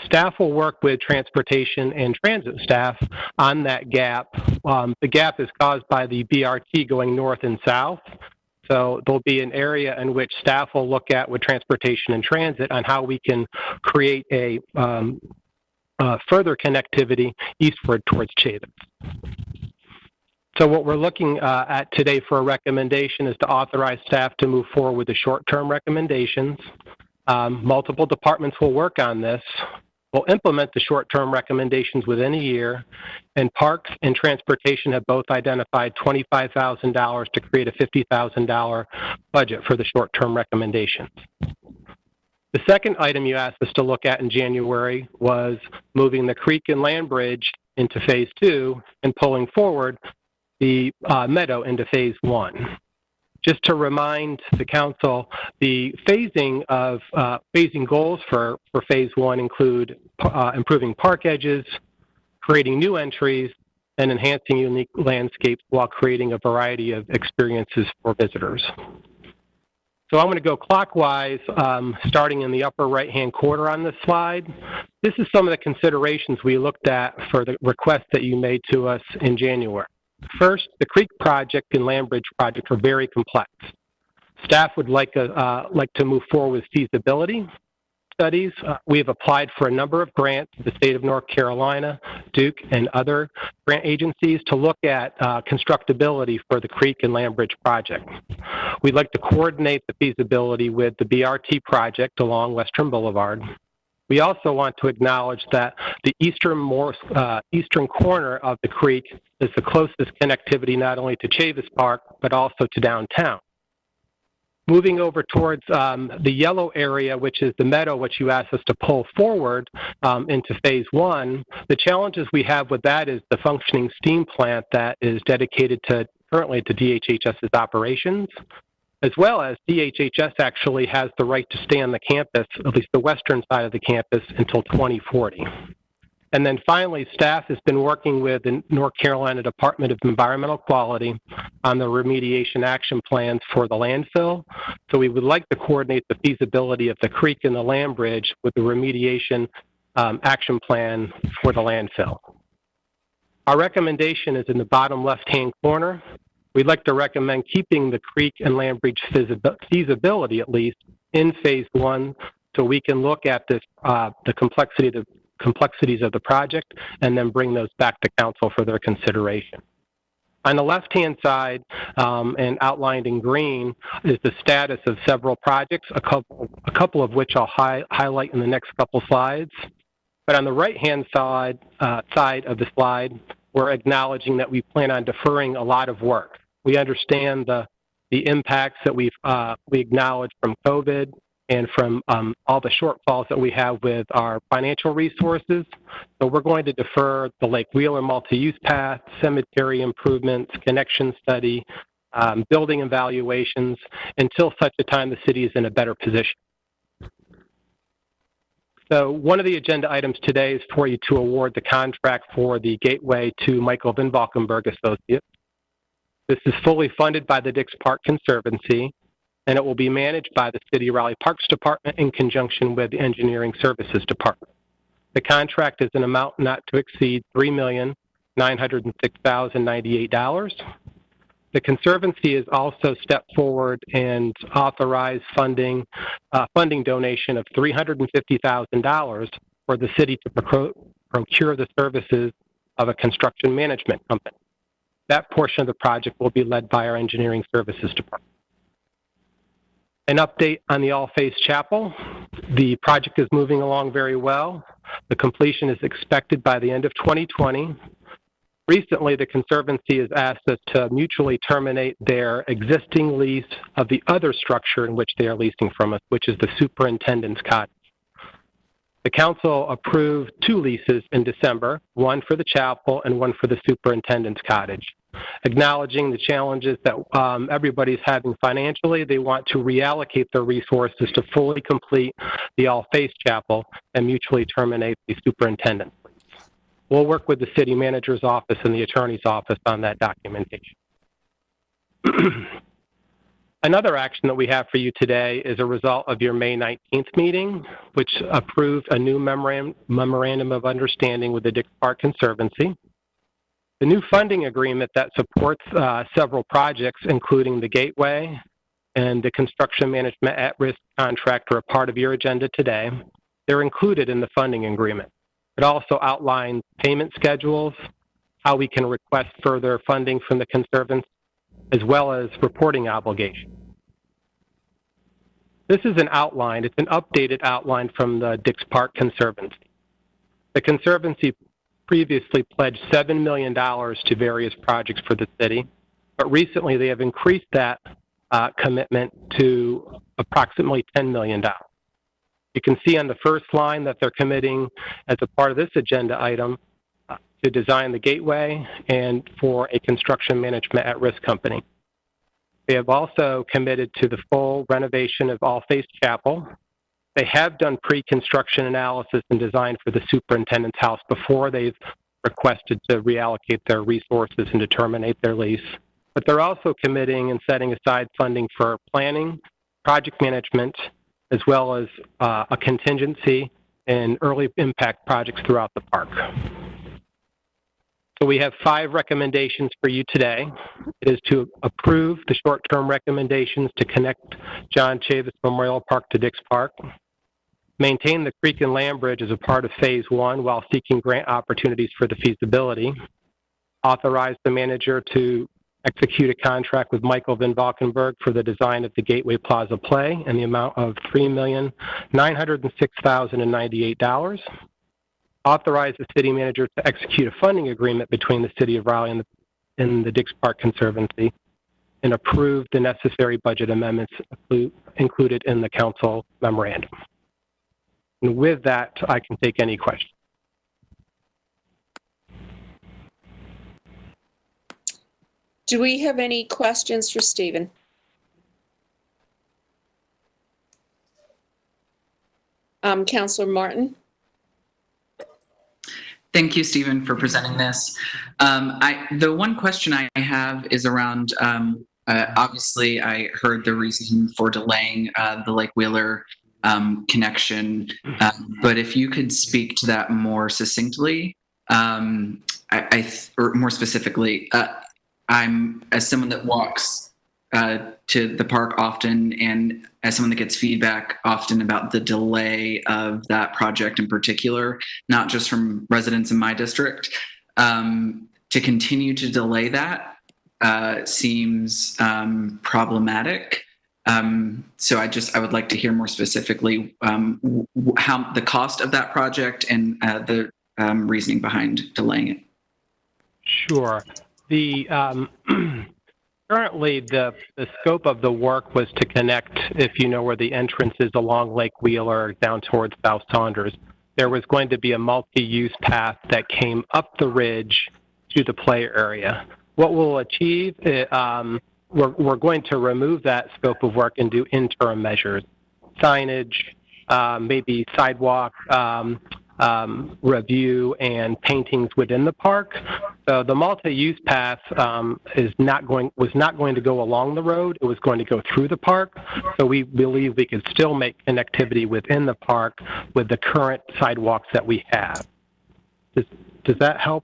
Staff will work with transportation and transit staff on that gap. The gap is caused by the BRT going north and south. So there'll be an area in which staff will look at with transportation and transit on how we can create a further connectivity eastward towards Chavis. So what we're looking at today for a recommendation is to authorize staff to move forward with the short-term recommendations. Multiple departments will work on this. We'll implement the short-term recommendations within a year, and Parks and Transportation have both identified $25,000 to create a $50,000 budget for the short-term recommendations. The second item you asked us to look at in January was moving the creek and land bridge into phase 2 and pulling forward the meadow into phase 1. Just to remind the council, the phasing goals for phase 1 include improving park edges, creating new entries, and enhancing unique landscapes while creating a variety of experiences for visitors. So I'm going to go clockwise, starting in the upper right-hand corner on this slide. This is some of the considerations we looked at for the request that you made to us in January. First, the creek project and land bridge project are very complex. Staff would like to move forward with feasibility studies. We have applied for a number of grants to the state of North Carolina, Duke, and other grant agencies to look at constructability for the creek and land bridge project. We'd like to coordinate the feasibility with the BRT project along Western Boulevard. We also want to acknowledge that the eastern corner of the creek is the closest connectivity not only to Chavis Park, but also to downtown. Moving over towards the yellow area, which is the meadow, which you asked us to pull forward into phase 1, the challenges we have with that is the functioning steam plant that is dedicated currently to DHHS's operations, as well as DHHS actually has the right to stay on the campus, at least the western side of the campus, until 2040. And then finally, staff has been working with the North Carolina Department of Environmental Quality on the remediation action plans for the landfill. So we would like to coordinate the feasibility of the creek and the land bridge with the remediation action plan for the landfill. Our recommendation is in the bottom left-hand corner. We'd like to recommend keeping the creek and land bridge feasibility, at least, in phase 1, so we can look at this, the complexities of the project and then bring those back to council for their consideration. On the left-hand side, and outlined in green, is the status of several projects, a couple of which I'll highlight in the next couple slides. But on the right-hand side of the slide, we're acknowledging that we plan on deferring a lot of work. We understand the impacts that we acknowledge from COVID, and from all the shortfalls that we have with our financial resources. So we're going to defer the Lake Wheeler multi-use path, cemetery improvements, connection study, building evaluations until such a time the city is in a better position. So one of the agenda items today is for you to award the contract for the gateway to Michael Van Valkenburg Associates. This is fully funded by the Dix Park Conservancy, and it will be managed by the City of Raleigh Parks Department in conjunction with the Engineering Services Department. The contract is an amount not to exceed $3,906,098. The Conservancy has also stepped forward and authorized funding donation of $350,000 for the city to procure the services of a construction management company. That portion of the project will be led by our Engineering Services Department. An update on the All-Faith Chapel. The project is moving along very well. The completion is expected by the end of 2020. Recently, the Conservancy has asked us to mutually terminate their existing lease of the other structure in which they are leasing from us, which is the superintendent's cottage. The council approved 2 leases in December, one for the chapel and one for the superintendent's cottage. Acknowledging the challenges that everybody's having financially, they want to reallocate their resources to fully complete the All-Faith Chapel and mutually terminate the superintendent's lease. We'll work with the city manager's office and the attorney's office on that documentation. Another action that we have for you today is a result of your May 19th meeting, which approved a new memorandum of understanding with the Dix Park Conservancy. The new funding agreement that supports several projects, including the Gateway and the construction management at-risk contract, are a part of your agenda today. They're included in the funding agreement. It also outlines payment schedules, how we can request further funding from the Conservancy, as well as reporting obligations. This is an outline. It's an updated outline from the Dix Park Conservancy. The Conservancy previously pledged $7 million to various projects for the city, but recently they have increased that commitment to approximately $10 million. You can see on the first line that they're committing, as a part of this agenda item, to design the gateway and for a construction management at-risk company. They have also committed to the full renovation of All-Faith Chapel. They have done pre-construction analysis and design for the superintendent's house before they've requested to reallocate their resources and to terminate their lease. But they're also committing and setting aside funding for planning, project management, as well as a contingency in early impact projects throughout the park. So we have 5 recommendations for you today. It is to approve the short-term recommendations to connect John Chavis Memorial Park to Dix Park, maintain the Creek and Land Bridge as a part of Phase 1 while seeking grant opportunities for the feasibility, authorize the manager to execute a contract with Michael Van Valkenburg for the design of the Gateway Plaza Play in the amount of $3,906,098. Authorize the city manager to execute a funding agreement between the City of Raleigh and the Dix Park Conservancy, and approve the necessary budget amendments included in the council memorandum. And with that, I can take any questions. Do we have any questions for Stephen? Councilor Martin? Thank you, Stephen, for presenting this. The one question I have is around, obviously, I heard the reason for delaying the Lake Wheeler connection, but if you could speak to that more succinctly, or more specifically, I'm, as someone that walks to the park often, and as someone that gets feedback often about the delay of that project in particular, not just from residents in my district, to continue to delay that seems problematic. So I would like to hear more specifically how the cost of that project and the reasoning behind delaying it. Sure. Currently, the scope of the work was to connect, if you know where the entrance is along Lake Wheeler down towards South Saunders. There was going to be a multi-use path that came up the ridge to the play area. What we'll achieve, we're going to remove that scope of work and do interim measures, signage, maybe sidewalk review, and paintings within the park. So the multi-use path was not going to go along the road. It was going to go through the park. So we believe we could still make connectivity within the park with the current sidewalks that we have. Does that help?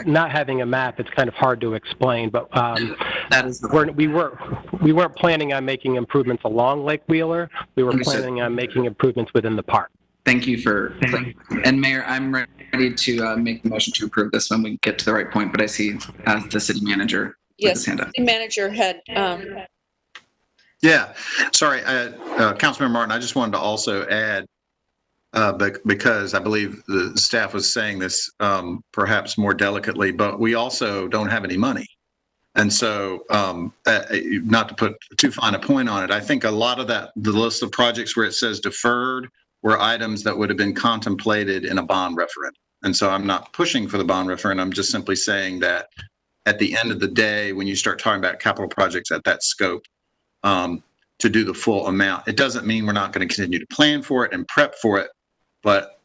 Not having a map, it's kind of hard to explain, but we weren't planning on making improvements along Lake Wheeler. We were planning on making improvements within the park. Thank you for, and Mayor, I'm ready to make the motion to approve this when we get to the right point, but I see the city manager with his hand up. City manager had. Yeah, sorry, Councilmember Martin, I just wanted to also add, because I believe the staff was saying this perhaps more delicately, but we also don't have any money. And so, not to put too fine a point on it, I think a lot of that, the list of projects where it says deferred, were items that would have been contemplated in a bond referendum. And so I'm not pushing for the bond referendum. I'm just simply saying that at the end of the day, when you start talking about capital projects at that scope, to do the full amount, it doesn't mean we're not going to continue to plan for it and prep for it, but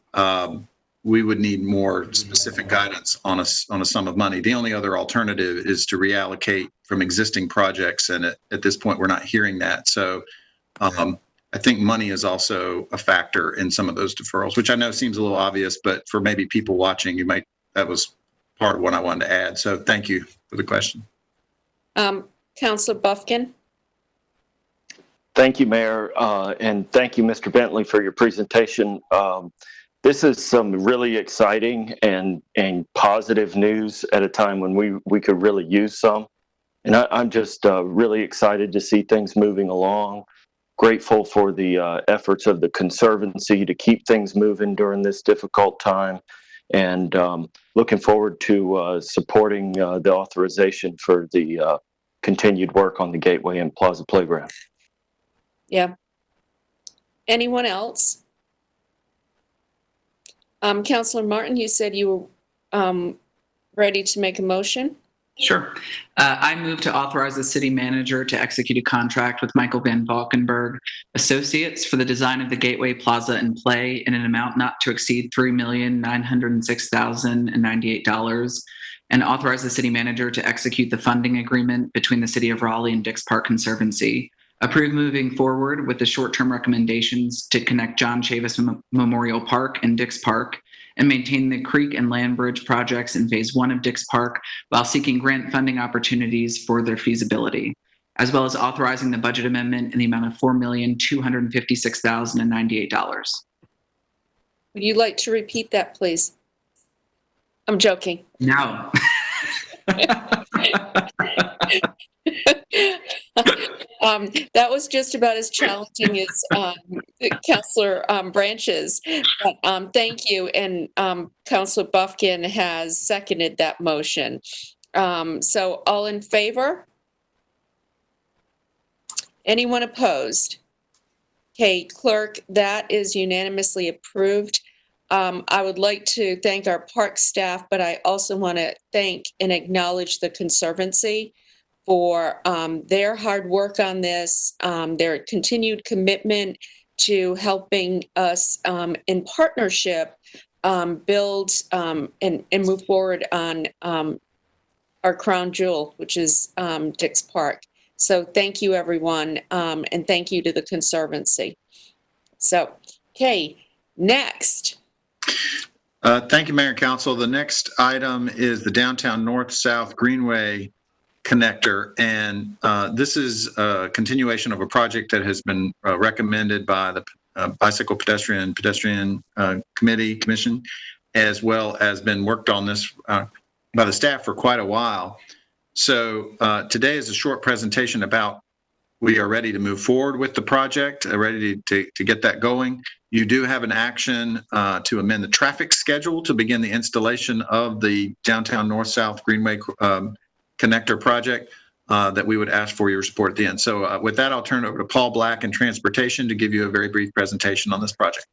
we would need more specific guidance on a sum of money. The only other alternative is to reallocate from existing projects. And at this point, we're not hearing that. So I think money is also a factor in some of those deferrals, which I know seems a little obvious, but for maybe people watching, that was part of what I wanted to add. So thank you for the question. Councilor Buffkin. Thank you, Mayor, and thank you, Mr. Bentley, for your presentation. This is some really exciting and positive news at a time when we could really use some. And I'm just really excited to see things moving along. Grateful for the efforts of the Conservancy to keep things moving during this difficult time, and looking forward to supporting the authorization for the continued work on the Gateway and Plaza Playground. Yeah. Anyone else? Councilor Martin, you said you were ready to make a motion? Sure. I move to authorize the city manager to execute a contract with Michael Van Valkenburg Associates for the design of the Gateway Plaza and Play in an amount not to exceed $3,906,098, and authorize the city manager to execute the funding agreement between the City of Raleigh and Dix Park Conservancy. Approve moving forward with the short-term recommendations to connect John Chavis Memorial Park and Dix Park, and maintain the creek and land bridge projects in Phase 1 of Dix Park while seeking grant funding opportunities for their feasibility, as well as authorizing the budget amendment in the amount of $4,256,098. Would you like to repeat that, please? I'm joking. No. That was just about as challenging as Councilor Branch's. But, thank you, and Councilor Buffkin has seconded that motion. So all in favor? Anyone opposed? Okay, clerk, that is unanimously approved. I would like to thank our park staff, but I also want to thank and acknowledge the Conservancy for their hard work on this, their continued commitment to helping us in partnership build and move forward on our crown jewel, which is Dix Park. So thank you, everyone, and thank you to the Conservancy. So, okay, next. Thank you, Mayor and Council. The next item is the Downtown North-South Greenway Connector, and this is a continuation of a project that has been recommended by the Bicycle Pedestrian Commission, as well as been worked on this by the staff for quite a while. So today is a short presentation about we are ready to move forward with the project, ready to get that going. You do have an action to amend the traffic schedule to begin the installation of the Downtown North-South Greenway Connector project. that we would ask for your support at the end. So with that, I'll turn it over to Paul Black in Transportation to give you a very brief presentation on this project.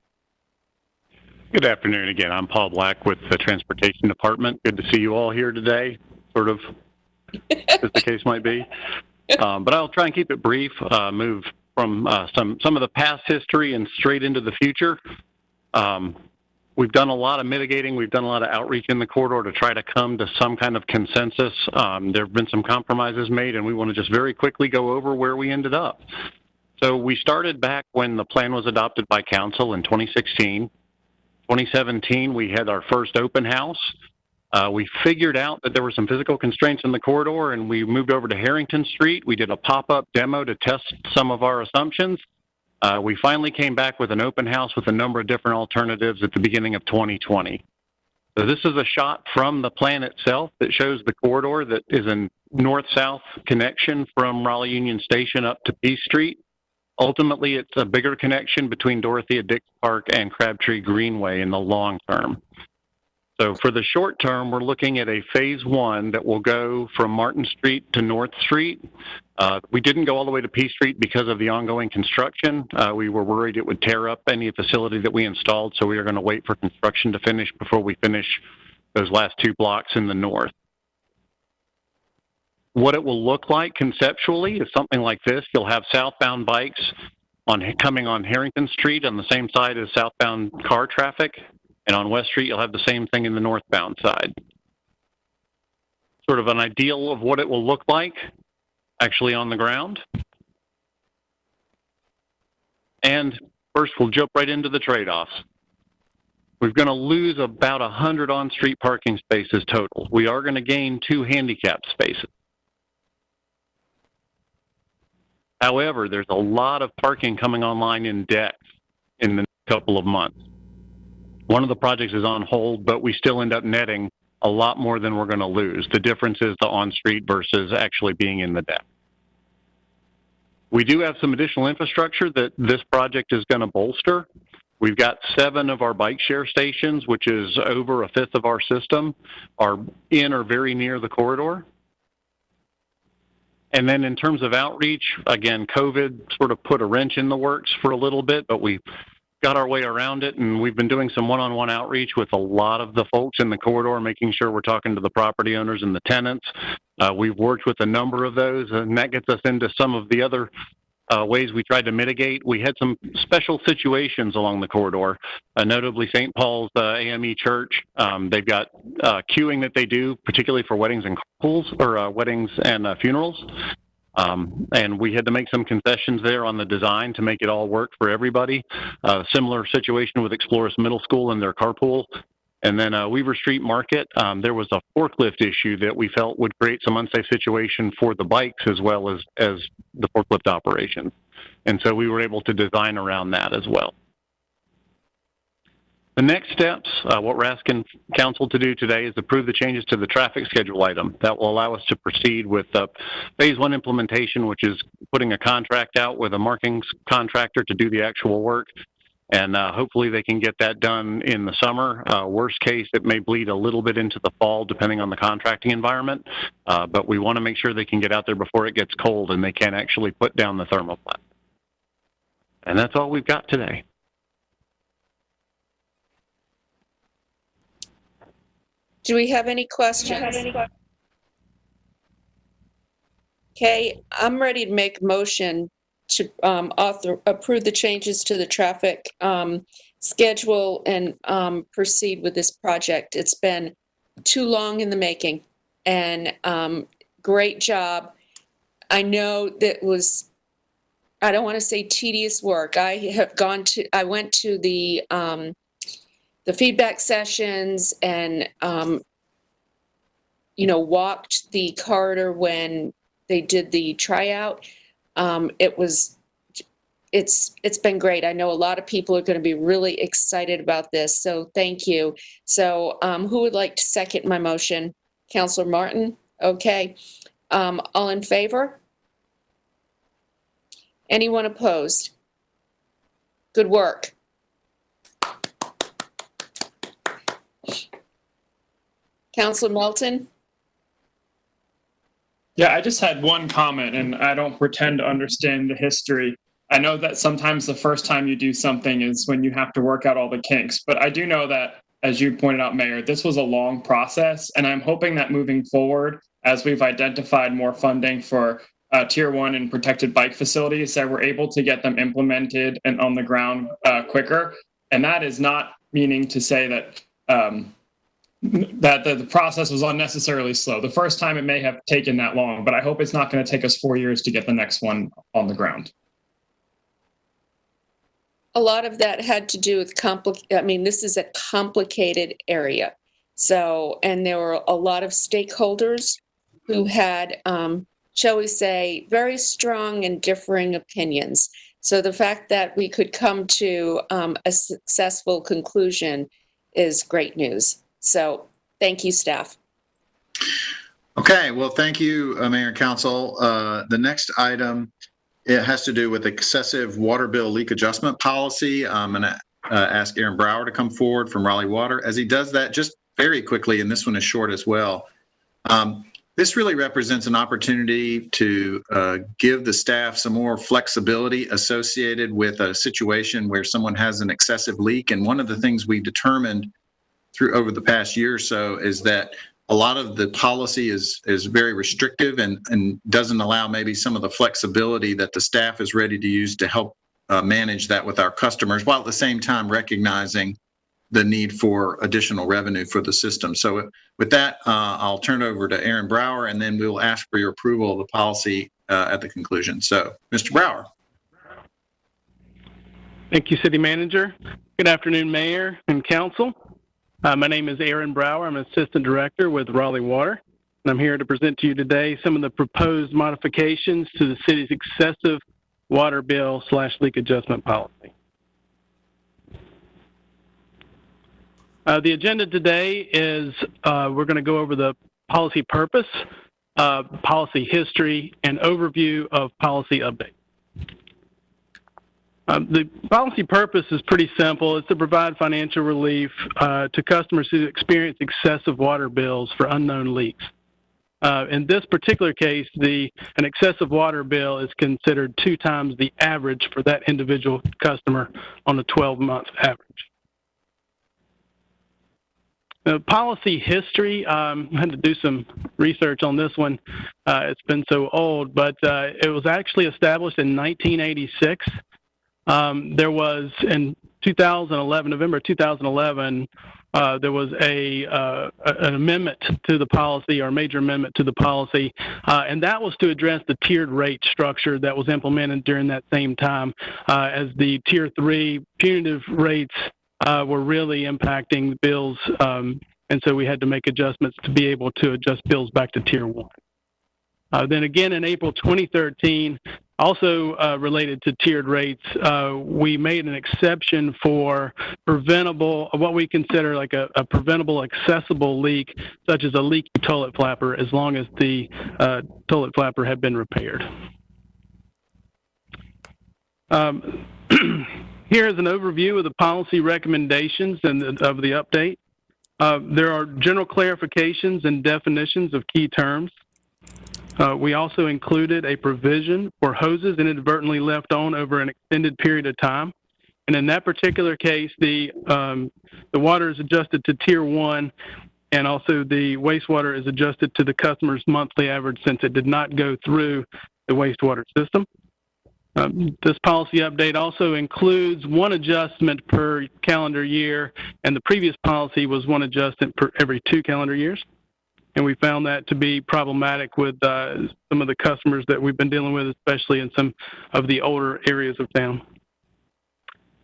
Good afternoon again. I'm Paul Black with the Transportation Department. Good to see you all here today, sort of, as the case might be. But I'll try and keep it brief, move from some of the past history and straight into the future. We've done a lot of mitigating. We've done a lot of outreach in the corridor to try to come to some kind of consensus. There have been some compromises made, and we want to just very quickly go over where we ended up. So we started back when the plan was adopted by council in 2016. 2017, we had our first open house. We figured out that there were some physical constraints in the corridor, and we moved over to Harrington Street. We did a pop-up demo to test some of our assumptions. We finally came back with an open house with a number of different alternatives at the beginning of 2020. So this is a shot from the plan itself that shows the corridor that is a north-south connection from Raleigh Union Station up to Peace Street. Ultimately, it's a bigger connection between Dorothea Dix Park and Crabtree Greenway in the long term. So for the short term, we're looking at a phase one that will go from Martin Street to North Street. We didn't go all the way to Peace Street because of the ongoing construction. We were worried it would tear up any facility that we installed, so we are going to wait for construction to finish before we finish those last two blocks in the north. What it will look like conceptually is something like this. You'll have southbound bikes coming on Harrington Street on the same side as southbound car traffic. And on West Street, you'll have the same thing in the northbound side. Sort of an ideal of what it will look like actually on the ground. And first, we'll jump right into the trade-offs. We're going to lose about 100 on-street parking spaces total. We are going to gain 2 handicap spaces. However, there's a lot of parking coming online in decks in the next couple of months. One of the projects is on hold, but we still end up netting a lot more than we're going to lose. The difference is the on-street versus actually being in the deck. We do have some additional infrastructure that this project is going to bolster. We've got 7 of our bike share stations, which is over 1/5 of our system, are in or very near the corridor. And then in terms of outreach, again, COVID sort of put a wrench in the works for a little bit, but we got our way around it, and we've been doing some one-on-one outreach with a lot of the folks in the corridor, making sure we're talking to the property owners and the tenants. We've worked with a number of those, and that gets us into some of the other ways we tried to mitigate. We had some special situations along the corridor, notably St. Paul's AME Church. They've got queuing that they do, particularly for weddings and carpools, or weddings and funerals. And we had to make some concessions there on the design to make it all work for everybody. Similar situation with Exploris Middle School and their carpool. And then Weaver Street Market, there was a forklift issue that we felt would create some unsafe situation for the bikes as well as the forklift operations. And so we were able to design around that as well. The next steps, what we're asking council to do today is approve the changes to the traffic schedule item. That will allow us to proceed with phase 1 implementation, which is putting a contract out with a markings contractor to do the actual work. And hopefully they can get that done in the summer. Worst case, it may bleed a little bit into the fall, depending on the contracting environment. But we want to make sure they can get out there before it gets cold and they can actually put down the thermoplastic. And that's all we've got today. Do we have any questions? Okay, I'm ready to make a motion to approve the changes to the traffic schedule and proceed with this project. It's been too long in the making, and great job. I know that was, I don't want to say tedious work. I went to the feedback sessions and walked the corridor when they did the tryout. It's been great. I know a lot of people are going to be really excited about this, so thank you. So who would like to second my motion? Councilor Martin? Okay. All in favor? Anyone opposed? Good work. Councilor Melton? Yeah, I just had one comment, and I don't pretend to understand the history. I know that sometimes the first time you do something is when you have to work out all the kinks, but I do know that, as you pointed out, Mayor, this was a long process, and I'm hoping that moving forward, as we've identified more funding for Tier 1 and protected bike facilities, that we're able to get them implemented and on the ground quicker. And that is not meaning to say that that the process was unnecessarily slow. The first time it may have taken that long, but I hope it's not going to take us 4 years to get the next one on the ground. A lot of that had to do with this is a complicated area. So, and there were a lot of stakeholders who had, shall we say, very strong and differing opinions. So the fact that we could come to a successful conclusion is great news. So thank you, staff. Okay, well, thank you, Mayor and Council. The next item, it has to do with excessive water bill leak adjustment policy. I'm going to ask Aaron Brower to come forward from Raleigh Water. As he does that, just very quickly, and this one is short as well, this really represents an opportunity to give the staff some more flexibility associated with a situation where someone has an excessive leak. And one of the things we determined over the past year or so is that a lot of the policy is very restrictive and doesn't allow maybe some of the flexibility that the staff is ready to use to help manage that with our customers, while at the same time recognizing the need for additional revenue for the system. So with that, I'll turn it over to Aaron Brower, and then we'll ask for your approval of the policy at the conclusion. So, Mr. Brower. Thank you, City Manager. Good afternoon, Mayor and Council. My name is Aaron Brower. I'm Assistant Director with Raleigh Water, and I'm here to present to you today some of the proposed modifications to the city's excessive water bill / leak adjustment policy. The agenda today is we're going to go over the policy purpose, policy history, and overview of policy update. The policy purpose is pretty simple. It's to provide financial relief to customers who experience excessive water bills for unknown leaks. In this particular case, an excessive water bill is considered 2 times the average for that individual customer on a 12-month average. Policy history, I had to do some research on this one. It's been so old, but it was actually established in 1986. There was in 2011, November 2011, there was an amendment to the policy, or a major amendment to the policy, and that was to address the tiered rate structure that was implemented during that same time, as the Tier 3 punitive rates were really impacting the bills, and so we had to make adjustments to be able to adjust bills back to Tier 1. Then again in April 2013, also related to tiered rates, we made an exception for preventable, what we consider like a preventable accessible leak, such as a leaky toilet flapper, as long as the toilet flapper had been repaired. Here is an overview of the policy recommendations and of the update. There are general clarifications and definitions of key terms. We also included a provision for hoses inadvertently left on over an extended period of time. And in that particular case, the water is adjusted to Tier 1, and also the wastewater is adjusted to the customer's monthly average since it did not go through the wastewater system. This policy update also includes 1 adjustment per calendar year, and the previous policy was 1 adjustment per every 2 calendar years. And we found that to be problematic with some of the customers that we've been dealing with, especially in some of the older areas of town.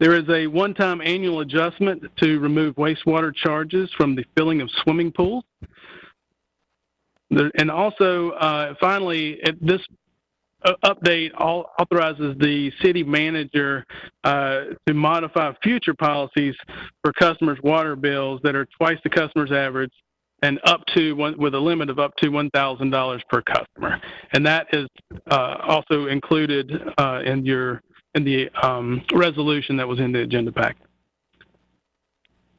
There is a one-time annual adjustment to remove wastewater charges from the filling of swimming pools. And also, finally, this update authorizes the city manager to modify future policies for customers' water bills that are twice the customer's average, and up to with a limit of up to $1,000 per customer, and that is also included in the resolution that was in the agenda packet.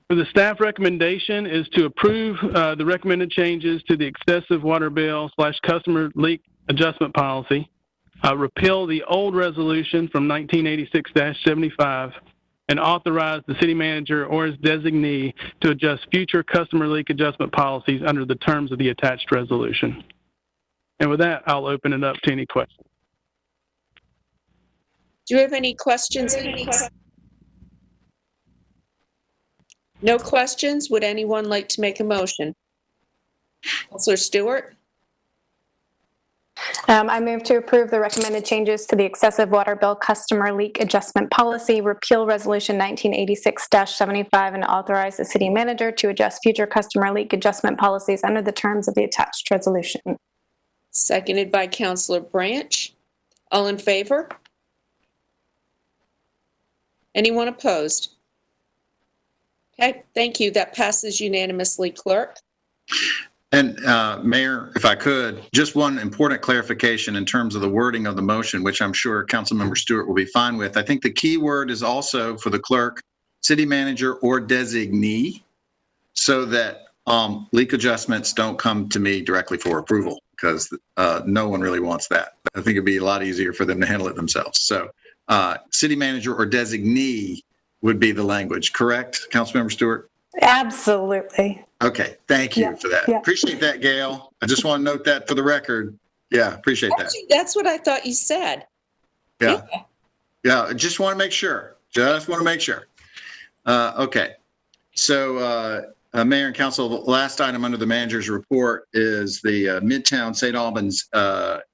For the staff recommendation is to approve the recommended changes to the excessive water bill / customer leak adjustment policy, repeal the old resolution from 1986-75, and authorize the city manager or his designee to adjust future customer leak adjustment policies under the terms of the attached resolution. And with that, I'll open it up to any questions. Do you have any questions? No questions? Would anyone like to make a motion? Councilor Stewart? I move to approve the recommended changes to the excessive water bill customer leak adjustment policy, repeal resolution 1986-75, and authorize the city manager to adjust future customer leak adjustment policies under the terms of the attached resolution. Seconded by Councilor Branch. All in favor? Anyone opposed? Okay, thank you. That passes unanimously, Clerk. And Mayor, if I could, just one important clarification in terms of the wording of the motion, which I'm sure Councilmember Stewart will be fine with. I think the key word is also for the clerk, city manager or designee, so that leak adjustments don't come to me directly for approval, because no one really wants that. I think it'd be a lot easier for them to handle it themselves. So city manager or designee would be the language, correct, Councilmember Stewart? Absolutely. Okay, thank you for that. Appreciate that, Gail. I just want to note that for the record. Yeah, appreciate that. Actually, that's what I thought you said. Yeah. I just want to make sure. Okay. So, Mayor and Council, the last item under the manager's report is the Midtown St. Albans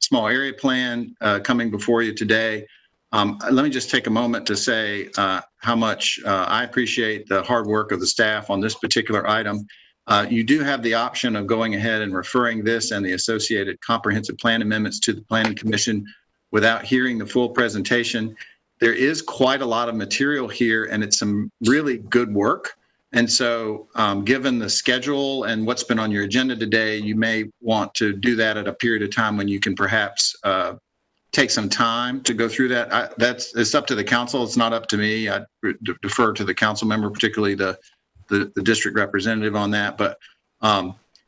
small area plan coming before you today. Let me just take a moment to say how much I appreciate the hard work of the staff on this particular item. You do have the option of going ahead and referring this and the associated comprehensive plan amendments to the Planning Commission without hearing the full presentation. There is quite a lot of material here, and it's some really good work. And so given the schedule and what's been on your agenda today, you may want to do that at a period of time when you can perhaps take some time to go through that. It's up to the council. It's not up to me. I defer to the council member, particularly the district representative on that. But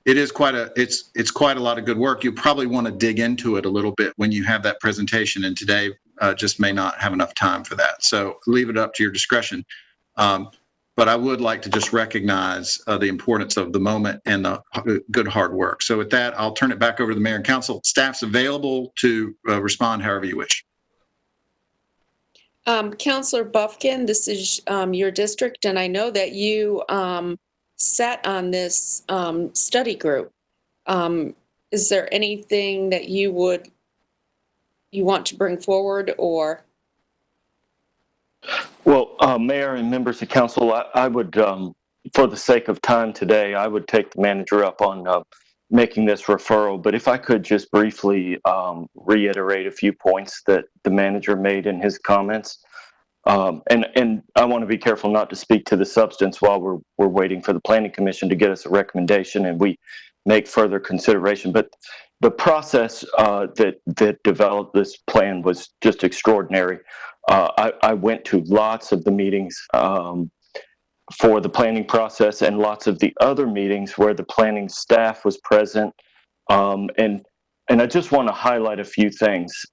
it is it's quite a lot of good work. You probably want to dig into it a little bit when you have that presentation, and today just may not have enough time for that. So leave it up to your discretion. But I would like to just recognize the importance of the moment and the good hard work. So with that, I'll turn it back over to the mayor and council. Staff's available to respond however you wish. Councilor Buffkin, this is your district, and I know that you sat on this study group. Is there anything that you want to bring forward, or? Well, Mayor and members of council, I would, for the sake of time today, I would take the manager up on making this referral. But if I could just briefly reiterate a few points that the manager made in his comments. And I want to be careful not to speak to the substance while we're waiting for the Planning Commission to get us a recommendation and we make further consideration. But the process that developed this plan was just extraordinary. I went to lots of the meetings for the planning process and lots of the other meetings where the planning staff was present. And I just want to highlight a few things.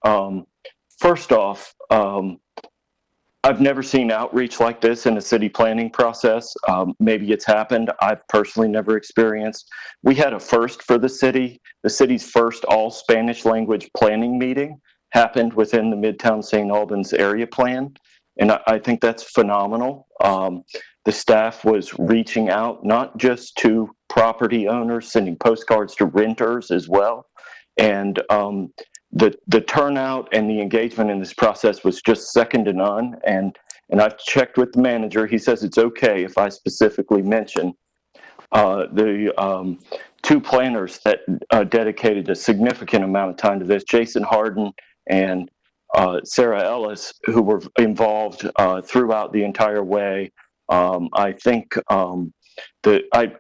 First off, I've never seen outreach like this in a city planning process. Maybe it's happened. I've personally never experienced. We had a first for the city. The city's first all Spanish language planning meeting happened within the Midtown St. Albans area plan. And I think that's phenomenal. The staff was reaching out, not just to property owners, sending postcards to renters as well. And the turnout and the engagement in this process was just second to none. And I've checked with the manager. He says it's okay if I specifically mention the two planners that dedicated a significant amount of time to this, Jason Harden and Sarah Ellis, who were involved throughout the entire way. I think I'm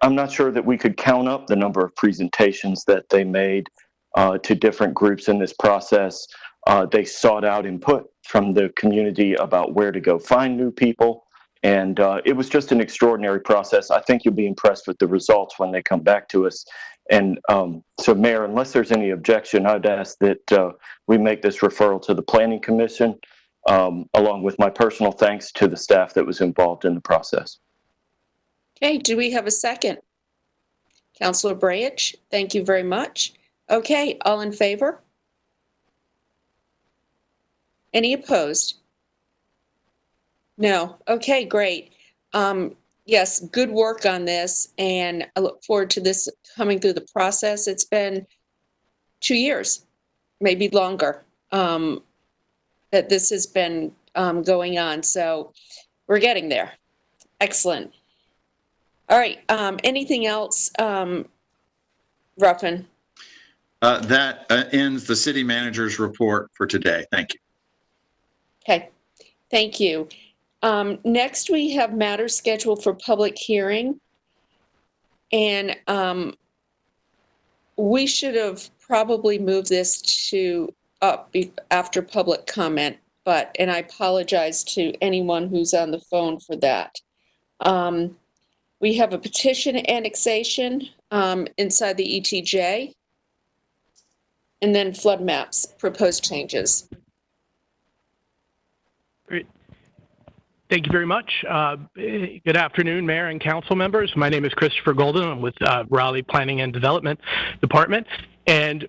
not sure that we could count up the number of presentations that they made to different groups in this process. They sought out input from the community about where to go find new people. And it was just an extraordinary process. I think you'll be impressed with the results when they come back to us. And so, Mayor, unless there's any objection, I'd ask that we make this referral to the Planning Commission, along with my personal thanks to the staff that was involved in the process. Okay, do we have a second? Councilor Brayich, thank you very much. Okay, all in favor? Any opposed? No. Okay, great. Yes, good work on this, and I look forward to this coming through the process. It's been 2 years, maybe longer, that this has been going on, so we're getting there. Excellent. All right, anything else, Ruffin? That ends the city manager's report for today. Thank you. Okay, thank you. Next, we have matters scheduled for public hearing. And we should have probably moved this to up after public comment, and I apologize to anyone who's on the phone for that. We have a petition annexation inside the ETJ, and then flood maps, proposed changes. Great. Thank you very much. Good afternoon, Mayor and Council members. My name is Christopher Golden. I'm with Raleigh Planning and Development Department. And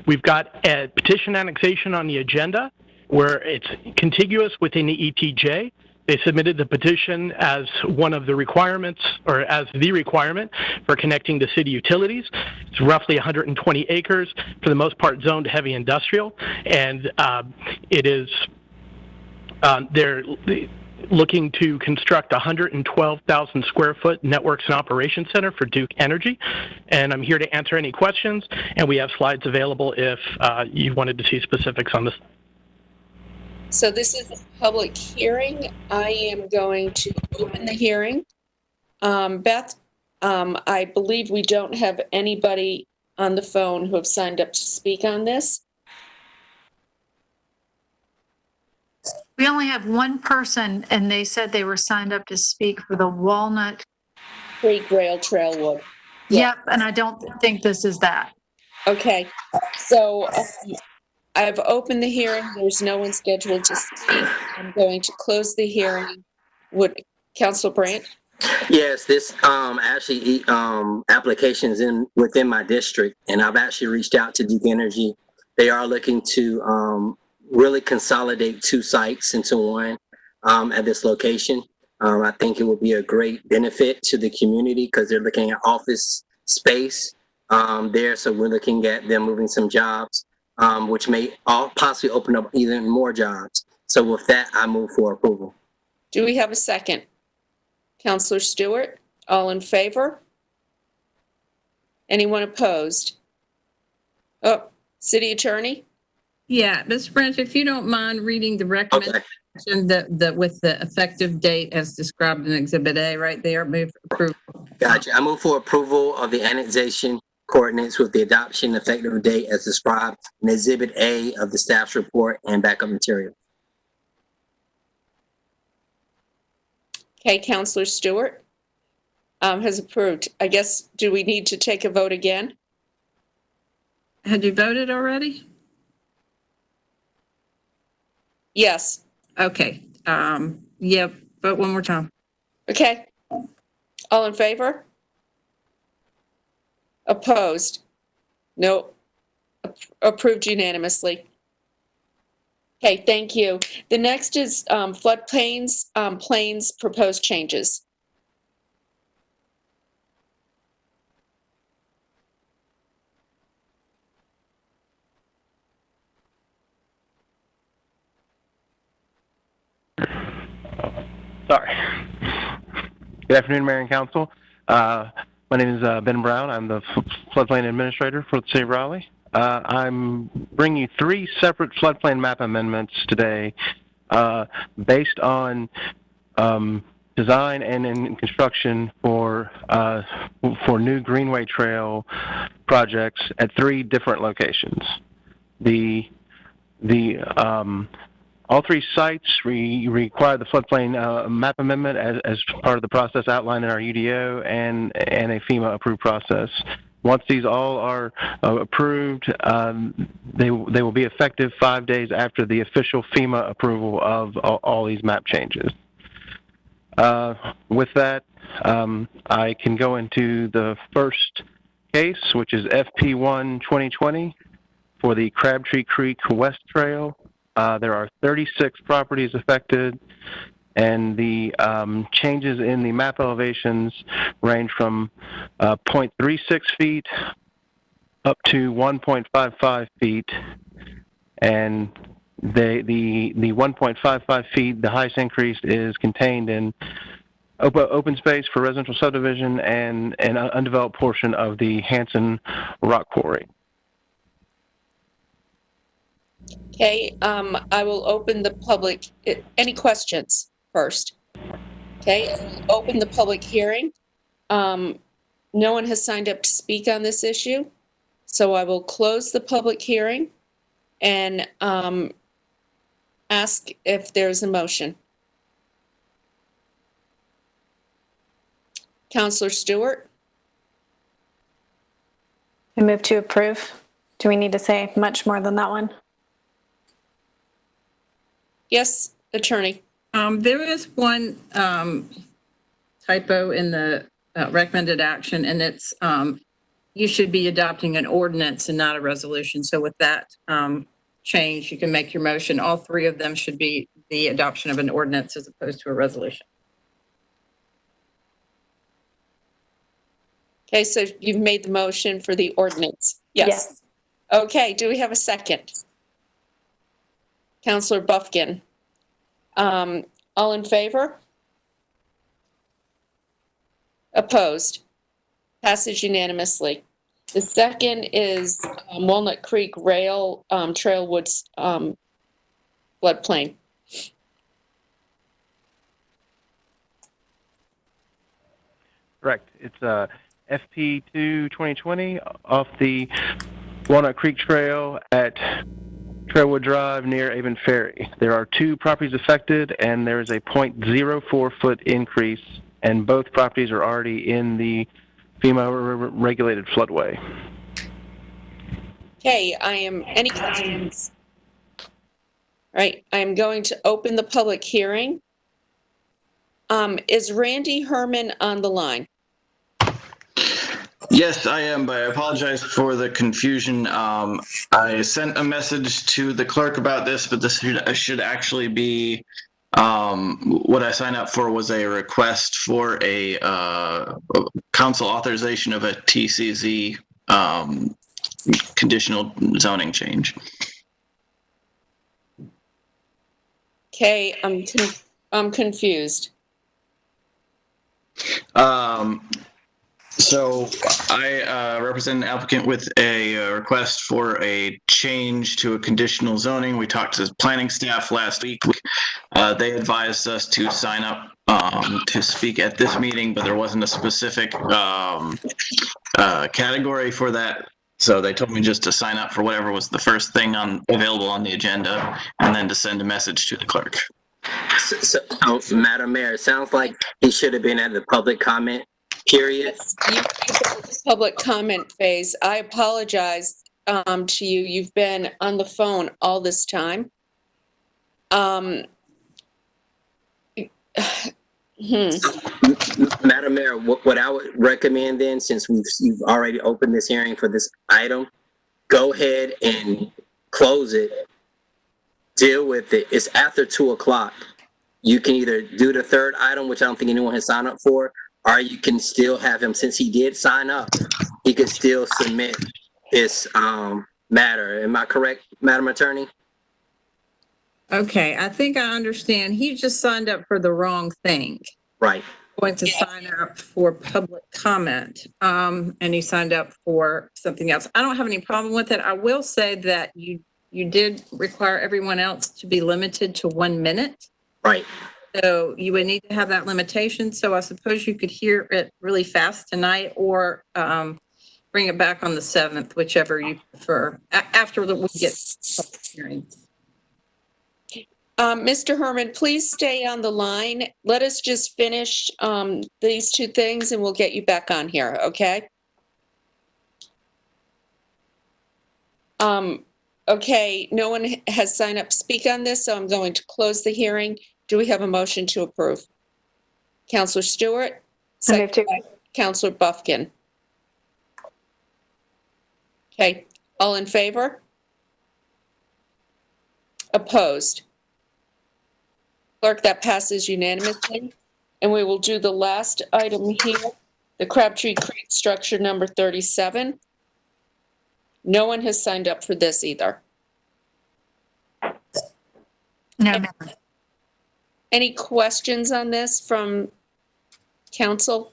we've got a petition annexation on the agenda where it's contiguous within the ETJ. They submitted the petition as one of the requirements, or as the requirement for connecting to city utilities. It's roughly 120 acres, for the most part zoned heavy industrial, and it is, they're looking to construct a 112,000 square foot networks and operations center for Duke Energy. And I'm here to answer any questions, and we have slides available if you wanted to see specifics on this. So this is a public hearing. I am going to open the hearing. Beth, I believe we don't have anybody on the phone who have signed up to speak on this. We only have one person, and they said they were signed up to speak for the Walnut Creek Rail Trailwood. Yep, and I don't think this is that. Okay, so I've opened the hearing. There's no one scheduled to speak. I'm going to close the hearing. Would Councilor Brandt? Yes, this actually application is within my district, and I've actually reached out to Duke Energy. They are looking to really consolidate two sites into one at this location. I think it will be a great benefit to the community because they're looking at office space there. So we're looking at them moving some jobs, which may possibly open up even more jobs. So with that, I move for approval. Do we have a second? Councilor Stewart, all in favor? Anyone opposed? Oh, City Attorney? Yeah, Mr. Branch, if you don't mind reading the recommendation with the effective date as described in Exhibit A right there, move for approval. Gotcha. I move for approval of the annexation coordinates with the adoption effective date as described in Exhibit A of the staff's report and backup material. Okay, Councilor Stewart has approved. I guess, do we need to take a vote again? Had you voted already? Yes. Okay. Yeah, vote one more time. Okay. All in favor? Opposed? No. Approved unanimously. Okay, thank you. The next is floodplains, plains proposed changes. Sorry. Good afternoon, Mayor and Council. My name is Ben Brown. I'm the floodplain administrator for the city of Raleigh. I'm bringing you 3 separate floodplain map amendments today based on design and in construction for new Greenway Trail projects at 3 different locations. The All three sites require the floodplain map amendment as part of the process outlined in our UDO and a FEMA approved process. Once these all are approved, they will be effective 5 days after the official FEMA approval of all these map changes. With that, I can go into the first case, which is FP1 2020 for the Crabtree Creek West Trail. There are 36 properties affected, and the changes in the map elevations range from 0.36 feet up to 1.55 feet. And the 1.55 feet, the highest increase is contained in open space for residential subdivision and an undeveloped portion of the Hanson Rock Quarry. Okay, I will open the public. Any questions first? Okay, I'll open the public hearing. No one has signed up to speak on this issue, so I will close the public hearing and ask if there's a motion. Councillor Stewart? I move to approve. Do we need to say much more than that one? Yes, attorney. There is one typo in the recommended action, and it's you should be adopting an ordinance and not a resolution. So with that change, you can make your motion. All three of them should be the adoption of an ordinance as opposed to a resolution. Okay, so you've made the motion for the ordinance. Yes. Okay, do we have a second? Councillor Buffkin. All in favor? Opposed? Passage unanimously. The second is Walnut Creek Rail Trail Woods floodplain. Correct. It's FP2 2020 off the Walnut Creek Trail at Trailwood Drive near Avon Ferry. There are 2 properties affected, and there is a 0.04 foot increase, and both properties are already in the FEMA regulated floodway. Okay, any questions? All right, I am going to open the public hearing. Is Randy Herman on the line? Yes, I am, but I apologize for the confusion. I sent a message to the clerk about this, but this should actually be what I signed up for was a request for a council authorization of a TCZ conditional zoning change. Okay, I'm confused. So I represent an applicant with a request for a change to a conditional zoning. We talked to the planning staff last week. They advised us to sign up to speak at this meeting, but there wasn't a specific category for that. So they told me just to sign up for whatever was the first thing available on the agenda, and then to send a message to the clerk. So, Madam Mayor, it sounds like he should have been at the public comment period. Yes, public comment phase. I apologize to you. You've been on the phone all this time. Madam Mayor, what I would recommend then, since you've already opened this hearing for this item, go ahead and close it. Deal with it. It's after 2:00. You can either do the third item, which I don't think anyone has signed up for, or you can still have him, since he did sign up, he could still submit this matter. Am I correct, Madam Attorney? Okay, I think I understand. He just signed up for the wrong thing. Right. Going to sign up for public comment, and he signed up for something else. I don't have any problem with it. I will say that you did require everyone else to be limited to 1 minute. Right. So you would need to have that limitation. So I suppose you could hear it really fast tonight, or bring it back on the 7th, whichever you prefer, after we get public hearings. Mr. Herman, please stay on the line. Let us just finish these two things and we'll get you back on here, okay? Okay, no one has signed up to speak on this, so I'm going to close the hearing. Do we have a motion to approve? Counselor Stewart? Second by Counselor Buffkin. Okay, all in favor? Opposed? Clerk, that passes unanimously. And we will do the last item here, the Crabtree Creek structure number 37. No one has signed up for this either. No. Any questions on this from council?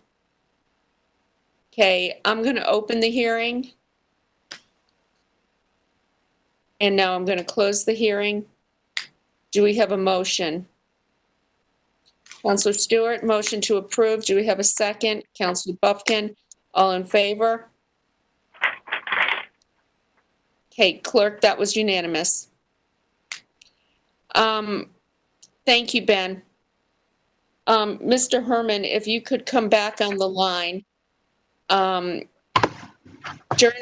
Okay, I'm going to open the hearing. And now I'm going to close the hearing. Do we have a motion? Counselor Stewart, motion to approve. Do we have a second? Counselor Buffkin, all in favor? Okay, clerk, that was unanimous. Thank you, Ben. Mr. Herman, if you could come back on the line. During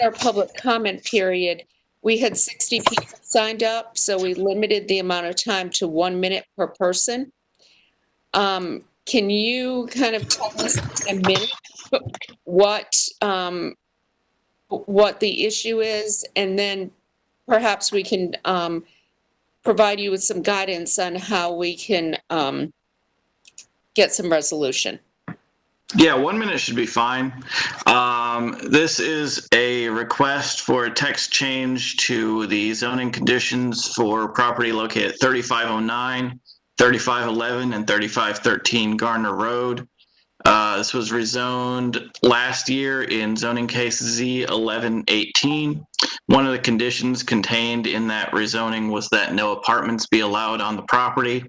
our public comment period, we had 60 people signed up, so we limited the amount of time to 1 minute per person. Can you kind of tell us in a minute what the issue is, and then perhaps we can provide you with some guidance on how we can get some resolution? Yeah, 1 minute should be fine. This is a request for a text change to the zoning conditions for property located at 3509, 3511, and 3513 Garner Road. This was rezoned last year in zoning case Z1118. One of the conditions contained in that rezoning was that no apartments be allowed on the property.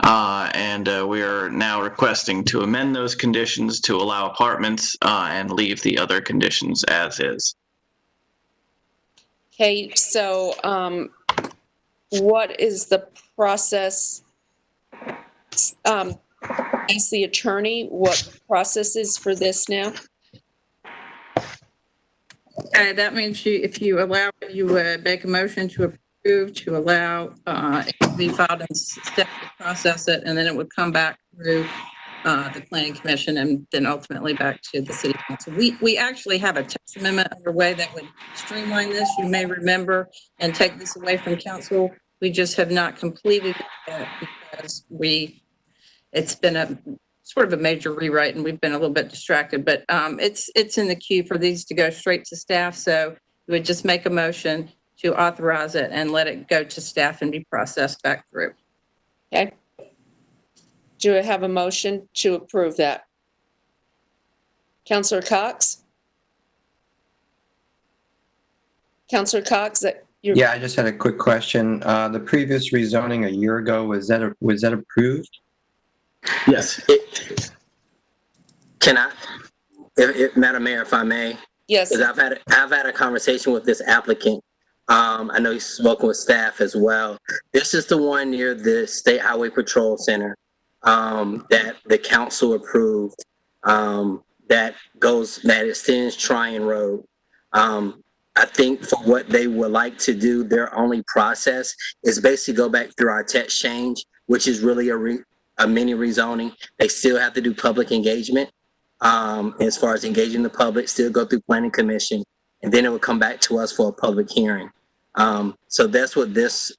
We are now requesting to amend those conditions to allow apartments and leave the other conditions as is. Okay, so what is the process? As the attorney, what process is for this now? That means if you allow, you would make a motion to approve, to allow it to be filed and step to process it, and then it would come back through the planning commission and then ultimately back to the city council. We actually have a text amendment underway that would streamline this, you may remember, and take this away from council. We just have not completed it because it's been a sort of a major rewrite and we've been a little bit distracted, but it's in the queue for these to go straight to staff. So we would just make a motion to authorize it and let it go to staff and be processed back through. Okay. Do I have a motion to approve that? Councillor Cox? Councillor Cox, Yeah, I just had a quick question. The previous rezoning a year ago, was that approved? Yes. Can I, Madam Mayor, if I may? Yes. I've had a conversation with this applicant. I know he's spoken with staff as well. This is the one near the State Highway Patrol Center that the council approved. That extends Tryon Road. I think for what they would like to do, their only process is basically go back through our text change, which is really a mini rezoning. They still have to do public engagement. As far as engaging the public, still go through planning commission, and then it will come back to us for a public hearing. So that's what this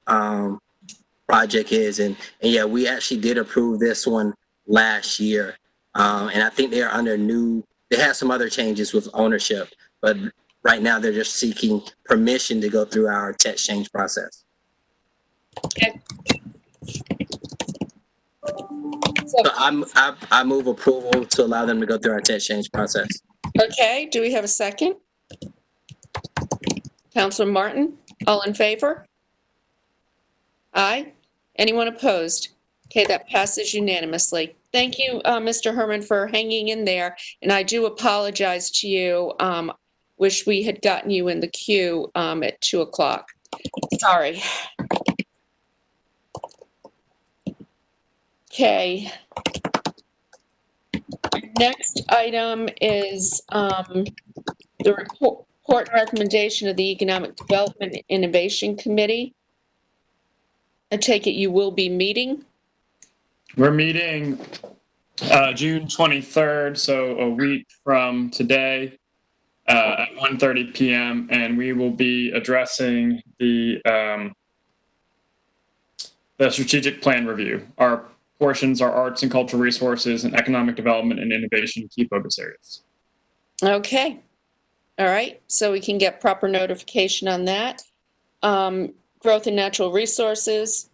project is. And yeah, we actually did approve this one last year. And I think they are under they have some other changes with ownership, but right now they're just seeking permission to go through our text change process. Okay. So I move approval to allow them to go through our text change process. Okay, do we have a second? Councilor Martin, all in favor? Aye. Anyone opposed? Okay, that passes unanimously. Thank you, Mr. Herman, for hanging in there. And I do apologize to you. Wish we had gotten you in the queue at 2 o'clock. Sorry. Okay. Next item is the report and recommendation of the Economic Development and Innovation Committee. I take it you will be meeting? We're meeting June 23rd, so a week from today at 1:30 p.m. and we will be addressing the strategic plan review. Our portions are arts and cultural resources and economic development and innovation key focus areas. Okay. All right. So we can get proper notification on that. Growth and natural resources.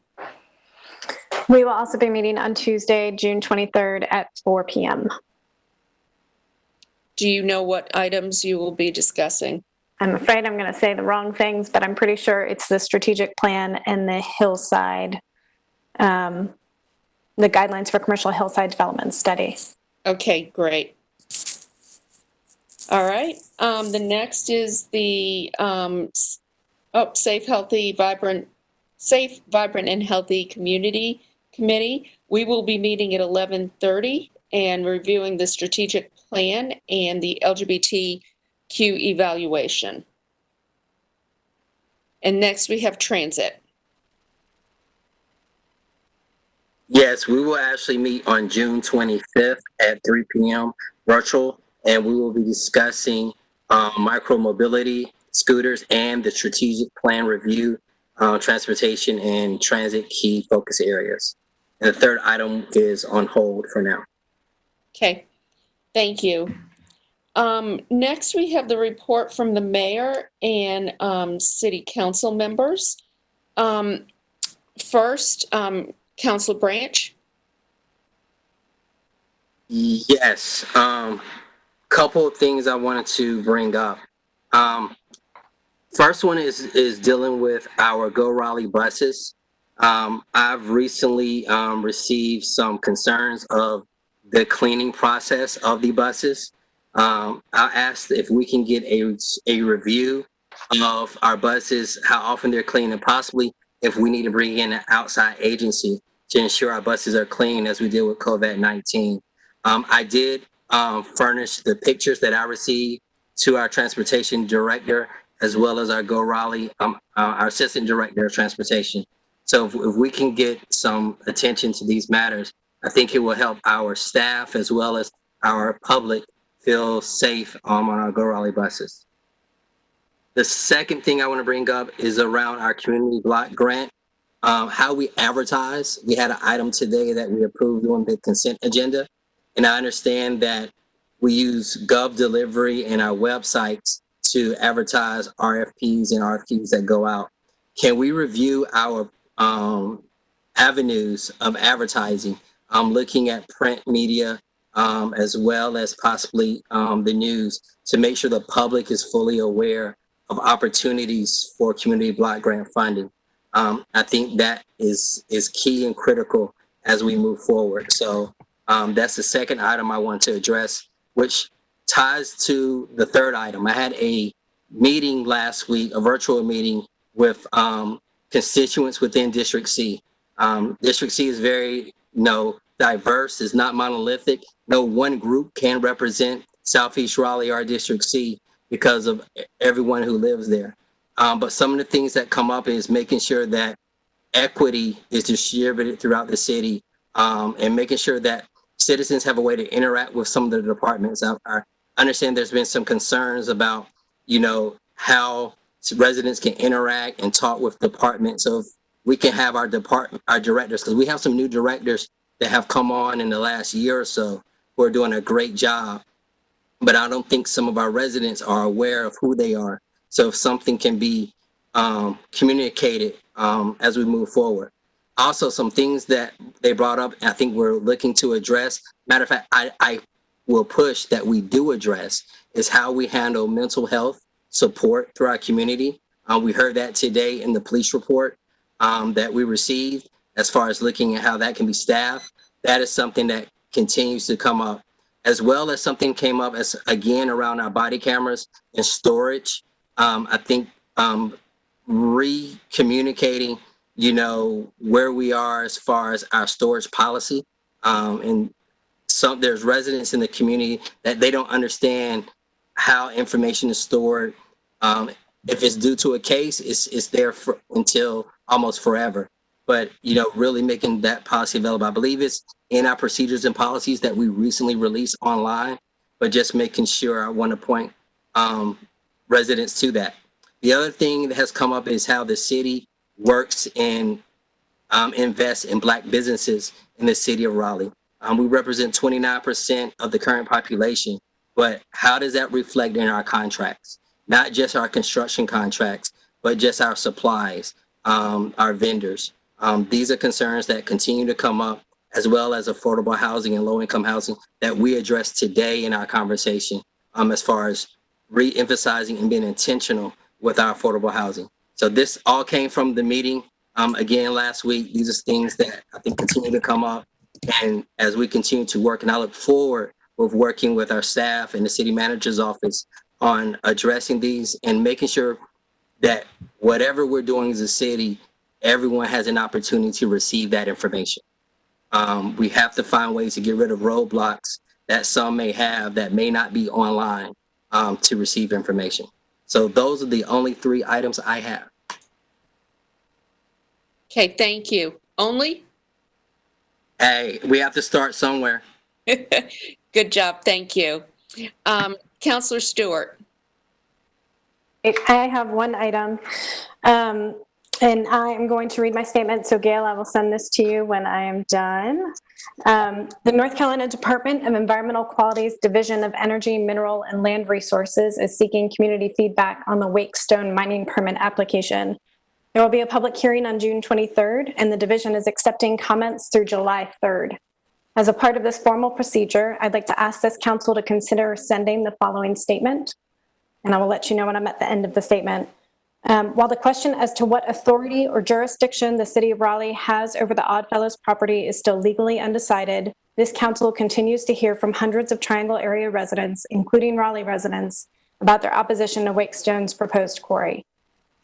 We will also be meeting on Tuesday, June 23rd at 4 p.m. Do you know what items you will be discussing? I'm afraid I'm going to say the wrong things, but I'm pretty sure it's the strategic plan and the hillside, the guidelines for commercial hillside development study. Okay, great. All right. The next is the safe, vibrant, and healthy community committee. We will be meeting at 11:30 and reviewing the strategic plan and the LGBTQ evaluation. And next we have transit. Yes, we will actually meet on June 25th at 3 p.m. virtual, and we will be discussing micromobility, scooters, and the strategic plan review, transportation and transit key focus areas. And the third item is on hold for now. Okay, thank you. Next, we have the report from the mayor and city council members. First, Councilor Branch. Yes, couple of things I wanted to bring up. First one is dealing with our Go Raleigh buses. I've recently received some concerns of the cleaning process of the buses. I asked if we can get a review of our buses, how often they're cleaned, and possibly if we need to bring in an outside agency to ensure our buses are clean as we deal with COVID-19. I did furnish the pictures that I received to our transportation director, as well as our Go Raleigh, our assistant director of transportation. So if we can get some attention to these matters, I think it will help our staff as well as our public feel safe on our Go Raleigh buses. The second thing I want to bring up is around our community block grant, how we advertise. We had an item today that we approved on the consent agenda, and I understand that we use Gov Delivery and our websites to advertise RFPs and RFQs that go out. Can we review our avenues of advertising, looking at print media, as well as possibly the news, to make sure the public is fully aware of opportunities for community block grant funding? I think that is key and critical as we move forward. So that's the second item I want to address, which ties to the third item. I had a meeting last week, a virtual meeting with constituents within District C. District C is very, diverse, is not monolithic. No one group can represent Southeast Raleigh or District C because of everyone who lives there. But some of the things that come up is making sure that equity is distributed throughout the city, and making sure that citizens have a way to interact with some of the departments. I understand there's been some concerns about, how residents can interact and talk with departments. So if we can have our directors, because we have some new directors that have come on in the last year or so who are doing a great job. But I don't think some of our residents are aware of who they are. So if something can be communicated as we move forward. Also, some things that they brought up, I think we're looking to address. Matter of fact, I will push that we do address is how we handle mental health support through our community. We heard that today in the police report that we received, as far as looking at how that can be staffed. That is something that continues to come up, as well as something came up as, again, around our body cameras and storage. I think re-communicating, where we are as far as our storage policy. And there's residents in the community that they don't understand how information is stored. If it's due to a case, it's there until almost forever. But, really making that policy available. I believe it's in our procedures and policies that we recently released online, but just making sure I want to point residents to that. The other thing that has come up is how the city works and invests in Black businesses in the city of Raleigh. We represent 29% of the current population, but how does that reflect in our contracts? Not just our construction contracts, but just our supplies, our vendors. These are concerns that continue to come up, as well as affordable housing and low-income housing that we address today in our conversation, as far as re-emphasizing and being intentional with our affordable housing. So this all came from the meeting again last week. These are things that I think continue to come up. And as we continue to work, and I look forward with working with our staff and the city manager's office on addressing these and making sure that whatever we're doing as a city, everyone has an opportunity to receive that information. We have to find ways to get rid of roadblocks that some may have that may not be online to receive information. So those are the only 3 items I have. Okay, thank you. Only? Hey, we have to start somewhere. Good job, thank you. Councilor Stewart. I have one item, and I am going to read my statement. So Gail, I will send this to you when I am done. The North Carolina Department of Environmental Quality's Division of Energy, Mineral, and Land Resources is seeking community feedback on the Wakestone mining permit application. There will be a public hearing on June 23rd, and the division is accepting comments through July 3rd. As a part of this formal procedure, I'd like to ask this council to consider sending the following statement, and I will let you know when I'm at the end of the statement. While the question as to what authority or jurisdiction the city of Raleigh has over the Oddfellows property is still legally undecided, this council continues to hear from hundreds of Triangle area residents, including Raleigh residents, about their opposition to Wakestone's proposed quarry.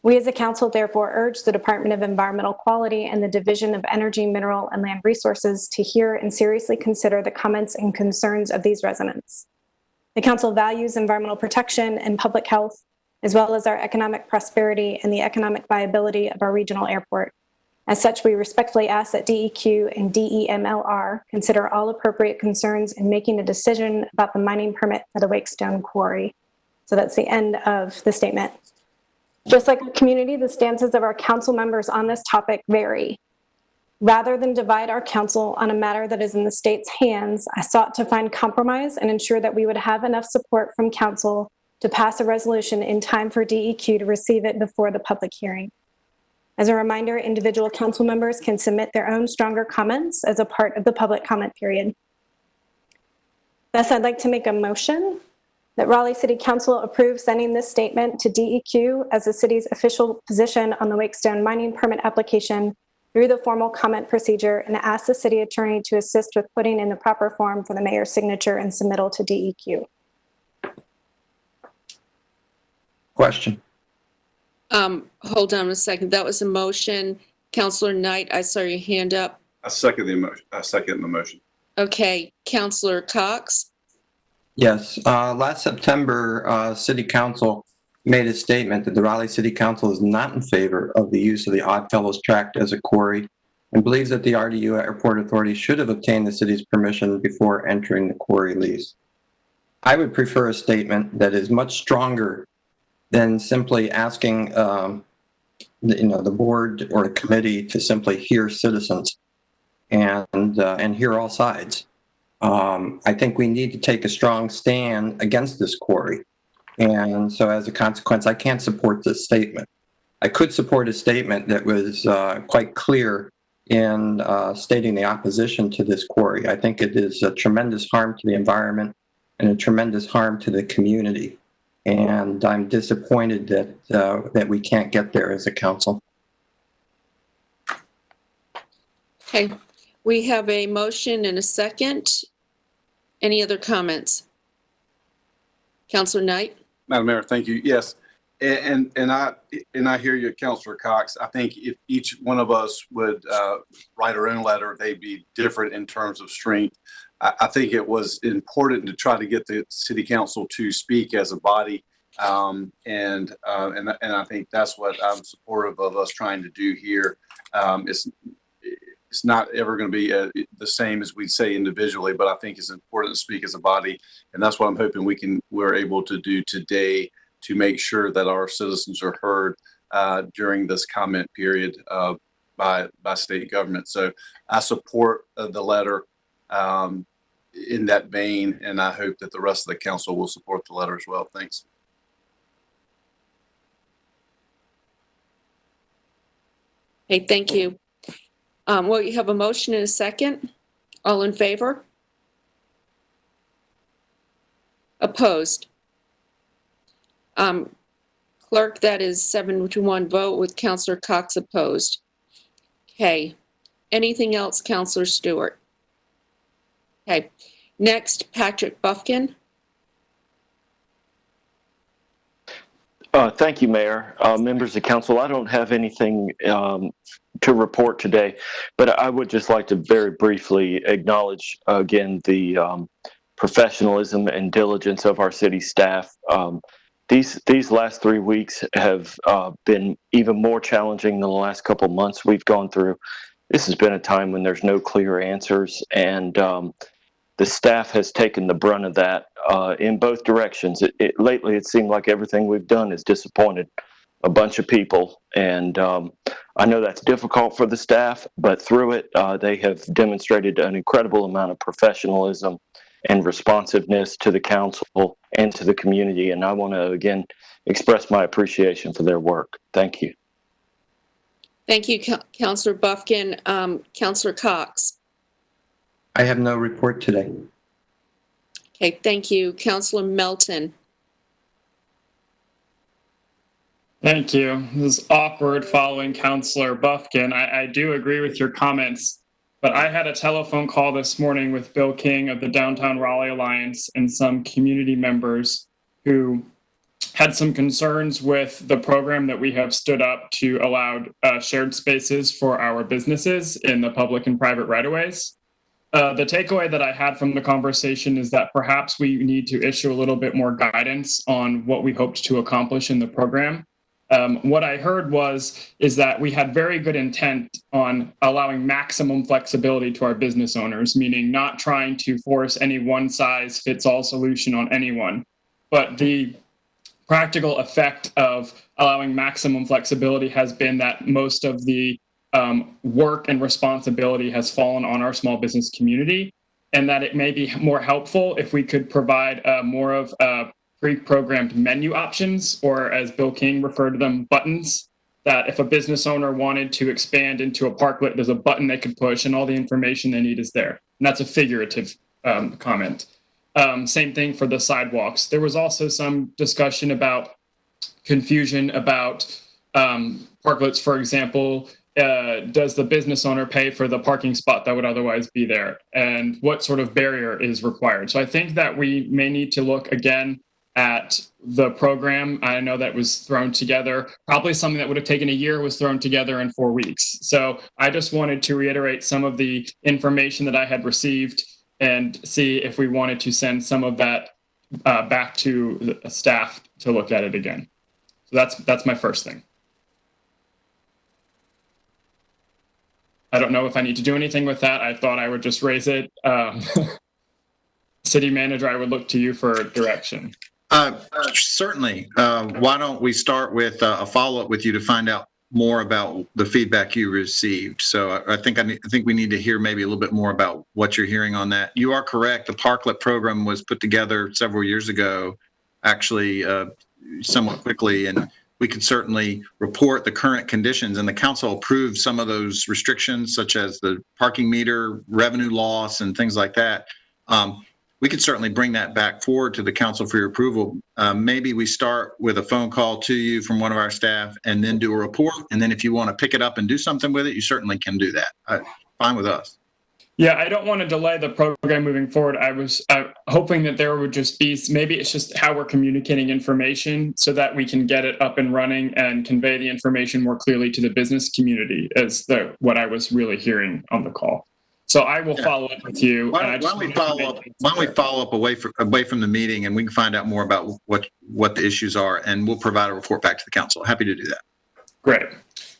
We as a council therefore urge the Department of Environmental Quality and the Division of Energy, Mineral, and Land Resources to hear and seriously consider the comments and concerns of these residents. The council values environmental protection and public health, as well as our economic prosperity and the economic viability of our regional airport. As such, we respectfully ask that DEQ and DEMLR consider all appropriate concerns in making a decision about the mining permit for the Wakestone quarry. So that's the end of the statement. Just like our community, the stances of our council members on this topic vary. Rather than divide our council on a matter that is in the state's hands, I sought to find compromise and ensure that we would have enough support from council to pass a resolution in time for DEQ to receive it before the public hearing. As a reminder, individual council members can submit their own stronger comments as a part of the public comment period. Thus, I'd like to make a motion that Raleigh City Council approves sending this statement to DEQ as the city's official position on the Wakestone mining permit application through the formal comment procedure, and ask the city attorney to assist with putting in the proper form for the mayor's signature and submittal to DEQ. Question. Hold on a second. That was a motion. Councilor Knight, I saw your hand up. I second the motion. Okay, Councilor Cox. Yes. Last September, City Council made a statement that the Raleigh City Council is not in favor of the use of the Oddfellows tract as a quarry and believes that the RDU Airport Authority should have obtained the city's permission before entering the quarry lease. I would prefer a statement that is much stronger than simply asking the board or the committee to simply hear citizens and hear all sides. I think we need to take a strong stand against this quarry. And so as a consequence, I can't support this statement. I could support a statement that was quite clear in stating the opposition to this quarry. I think it is a tremendous harm to the environment and a tremendous harm to the community. And I'm disappointed that we can't get there as a council. Okay, we have a motion and a second. Any other comments? Councilor Knight? Madam Mayor, thank you. Yes, And I hear you, Councilor Cox. I think if each one of us would write our own letter, they'd be different in terms of strength. I think it was important to try to get the city council to speak as a body, and I think that's what I'm supportive of us trying to do here. It's not ever going to be the same as we say individually, but I think it's important to speak as a body, and that's what I'm hoping we're able to do today to make sure that our citizens are heard during this comment period by state government. So I support the letter in that vein, and I hope that the rest of the council will support the letter as well. Thanks. Okay, thank you. Well, you have a motion and a second. All in favor? Opposed? Clerk, that is 7-1 vote with Councilor Cox opposed. Okay. Anything else, Councilor Stewart? Okay. Next, Patrick Buffkin. Thank you, Mayor. Members of council, I don't have anything to report today, but I would just like to very briefly acknowledge again the professionalism and diligence of our city staff. These last 3 weeks have been even more challenging than the last couple of months we've gone through. This has been a time when there's no clear answers, and the staff has taken the brunt of that in both directions. Lately, it seemed like everything we've done has disappointed a bunch of people, and I know that's difficult for the staff, but through it, they have demonstrated an incredible amount of professionalism and responsiveness to the council and to the community, and I want to again express my appreciation for their work. Thank you. Thank you, Councilor Buffkin. Councilor Cox. I have no report today. Okay, thank you. Councilor Melton. Thank you. This is awkward following Councilor Buffkin. I do agree with your comments, but I had a telephone call this morning with Bill King of the Downtown Raleigh Alliance and some community members who had some concerns with the program that we have stood up to allow shared spaces for our businesses in the public and private right-of-ways. The takeaway that I had from the conversation is that perhaps we need to issue a little bit more guidance on what we hoped to accomplish in the program. What I heard is that we had very good intent on allowing maximum flexibility to our business owners, meaning not trying to force any one-size-fits-all solution on anyone. But the practical effect of allowing maximum flexibility has been that most of the work and responsibility has fallen on our small business community, and that it may be more helpful if we could provide more of pre-programmed menu options, or as Bill King referred to them, buttons, that if a business owner wanted to expand into a parklet, there's a button they could push and all the information they need is there. And that's a figurative comment. Same thing for the sidewalks. There was also some discussion about confusion about parklets, for example. Does the business owner pay for the parking spot that would otherwise be there? And what sort of barrier is required? So I think that we may need to look again at the program. I know that was thrown together. Probably something that would have taken a year was thrown together in 4 weeks. So I just wanted to reiterate some of the information that I had received and see if we wanted to send some of that back to the staff to look at it again. So that's my first thing. I don't know if I need to do anything with that. I thought I would just raise it. City Manager, I would look to you for direction. Certainly. Why don't we start with a follow-up with you to find out more about the feedback you received. So I think we need to hear maybe a little bit more about what you're hearing on that. You are correct. The Parklet program was put together several years ago, actually somewhat quickly, and we could certainly report the current conditions, and the council approved some of those restrictions, such as the parking meter, revenue loss, and things like that. We could certainly bring that back forward to the council for your approval. Maybe we start with a phone call to you from one of our staff and then do a report. And then if you want to pick it up and do something with it, you certainly can do that. Fine with us. Yeah, I don't want to delay the program moving forward. I was hoping that there would just be, maybe it's just how we're communicating information so that we can get it up and running and convey the information more clearly to the business community as what I was really hearing on the call. So I will follow up with you. Why don't we follow up away from the meeting, and we can find out more about what the issues are, and we'll provide a report back to the council. Happy to do that. Great.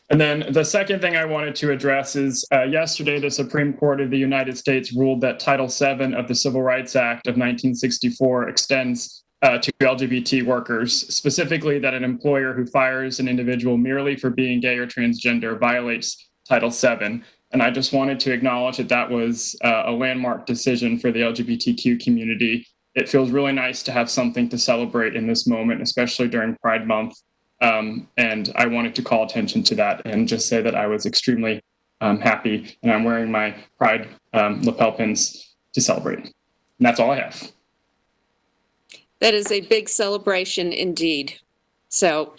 And then the second thing I wanted to address is yesterday, the Supreme Court of the United States ruled that Title VII of the Civil Rights Act of 1964 extends to LGBT workers, specifically that an employer who fires an individual merely for being gay or transgender violates Title VII. And I just wanted to acknowledge that that was a landmark decision for the LGBTQ community. It feels really nice to have something to celebrate in this moment, especially during Pride Month. And I wanted to call attention to that and just say that I was extremely happy, and I'm wearing my Pride lapel pins to celebrate. And that's all I have. That is a big celebration indeed. So,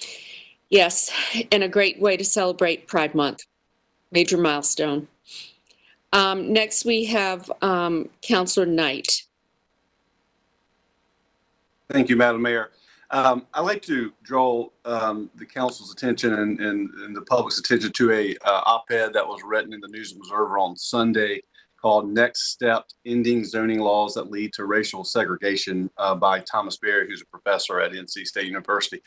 yes, and a great way to celebrate Pride Month. Major milestone. Next, we have Councilor Knight. Thank you, Madam Mayor. I'd like to draw the council's attention and the public's attention to a op-ed that was written in the News Observer on Sunday called Next Step, Ending Zoning Laws That Lead to Racial Segregation by Thomas Berry, who's a professor at NC State University.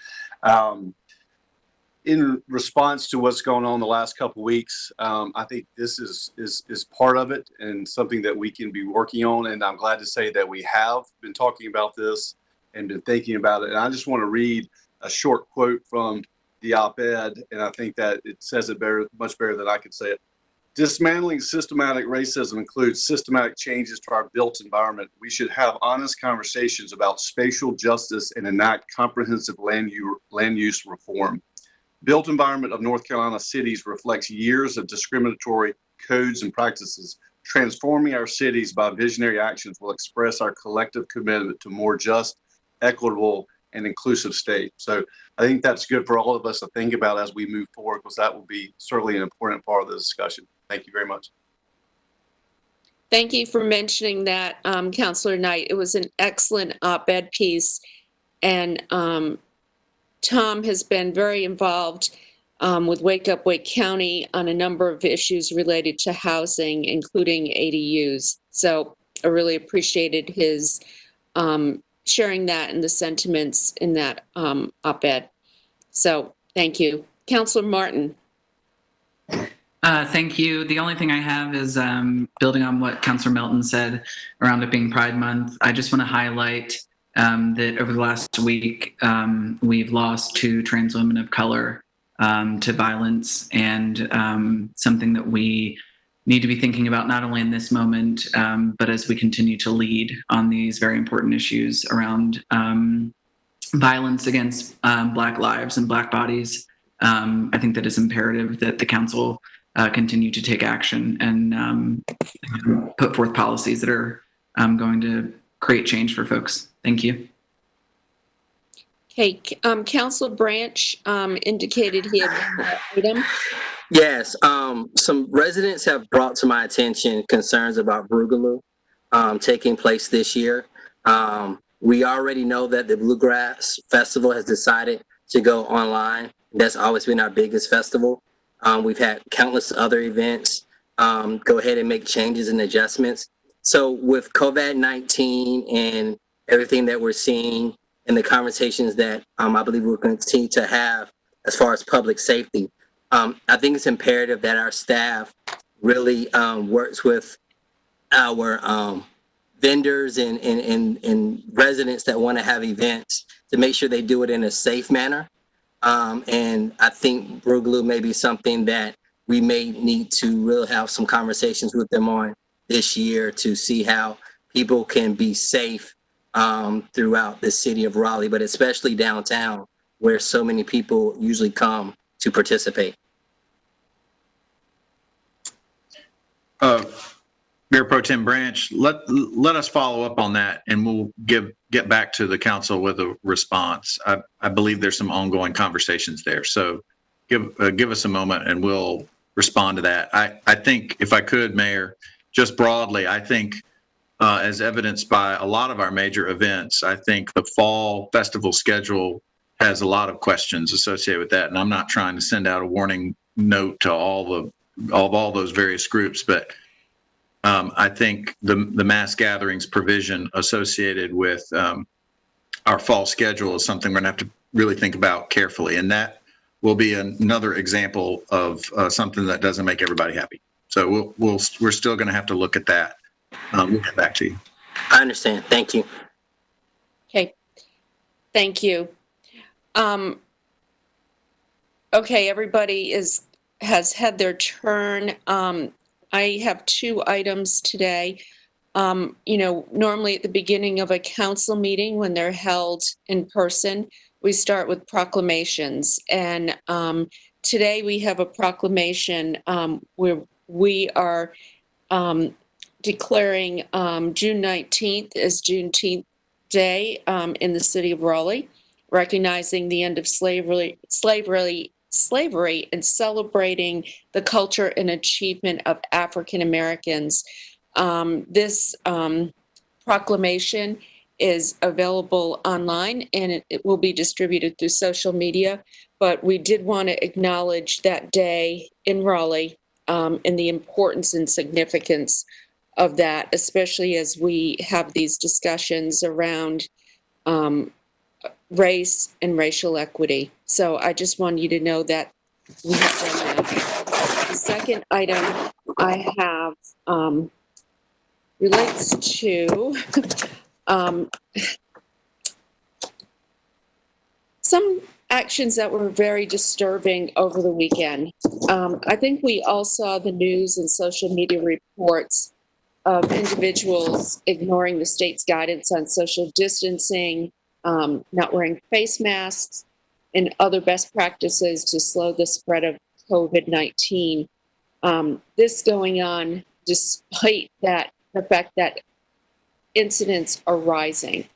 In response to what's going on the last couple of weeks, I think this is part of it and something that we can be working on. And I'm glad to say that we have been talking about this and been thinking about it. And I just want to read a short quote from the op-ed, and I think that it says it much better than I could say it. Dismantling systematic racism includes systematic changes to our built environment. We should have honest conversations about spatial justice and enact comprehensive land use reform. Built environment of North Carolina cities reflects years of discriminatory codes and practices. Transforming our cities by visionary actions will express our collective commitment to more just, equitable, and inclusive state. So I think that's good for all of us to think about as we move forward, because that will be certainly an important part of the discussion. Thank you very much. Thank you for mentioning that, Councilor Knight. It was an excellent op-ed piece, and Tom has been very involved with Wake Up Wake County on a number of issues related to housing, including ADUs. So I really appreciated his sharing that and the sentiments in that op-ed. So thank you. Councilor Martin. Thank you. The only thing I have is building on what Councilor Melton said around it being Pride Month. I just want to highlight that over the last week, we've lost 2 trans women of color to violence, and something that we need to be thinking about not only in this moment, but as we continue to lead on these very important issues around violence against Black lives and Black bodies. I think that it's imperative that the council continue to take action and put forth policies that are going to create change for folks. Thank you. Okay, Councilor Branch indicated he had an item. Yes, some residents have brought to my attention concerns about Boogaloo taking place this year. We already know that the Bluegrass Festival has decided to go online. That's always been our biggest festival. We've had countless other events go ahead and make changes and adjustments. So with COVID-19 and everything that we're seeing and the conversations that I believe we'll continue to have as far as public safety, I think it's imperative that our staff really works with our vendors and residents that want to have events to make sure they do it in a safe manner. And I think Boogaloo may be something that we may need to really have some conversations with them on this year to see how people can be safe throughout the city of Raleigh, but especially downtown where so many people usually come to participate. Mayor Pro Tem Branch, let us follow up on that, and we'll get back to the council with a response. I believe there's some ongoing conversations there, so give us a moment and we'll respond to that. I think if I could, Mayor, just broadly, I think, as evidenced by a lot of our major events, I think the fall festival schedule has a lot of questions associated with that. And I'm not trying to send out a warning note to all those various groups, but I think the mass gatherings provision associated with our fall schedule is something we're going to have to really think about carefully. And that will be another example of something that doesn't make everybody happy. So we're still going to have to look at that. We'll get back to you. I understand. Thank you. Okay. Thank you. Okay, everybody has had their turn. I have 2 items today. Normally at the beginning of a council meeting, when they're held in person, we start with proclamations. And today we have a proclamation where we are declaring June 19th as Juneteenth Day in the city of Raleigh, recognizing the end of slavery and celebrating the culture and achievement of African Americans. This proclamation is available online and it will be distributed through social media, but we did want to acknowledge that day in Raleigh and the importance and significance of that, especially as we have these discussions around race and racial equity. So I just want you to know that we have done that. The second item I have relates to some actions that were very disturbing over the weekend. I think we all saw the news and social media reports of individuals ignoring the state's guidance on social distancing, not wearing face masks, and other best practices to slow the spread of COVID-19. This going on despite the fact that incidents are rising.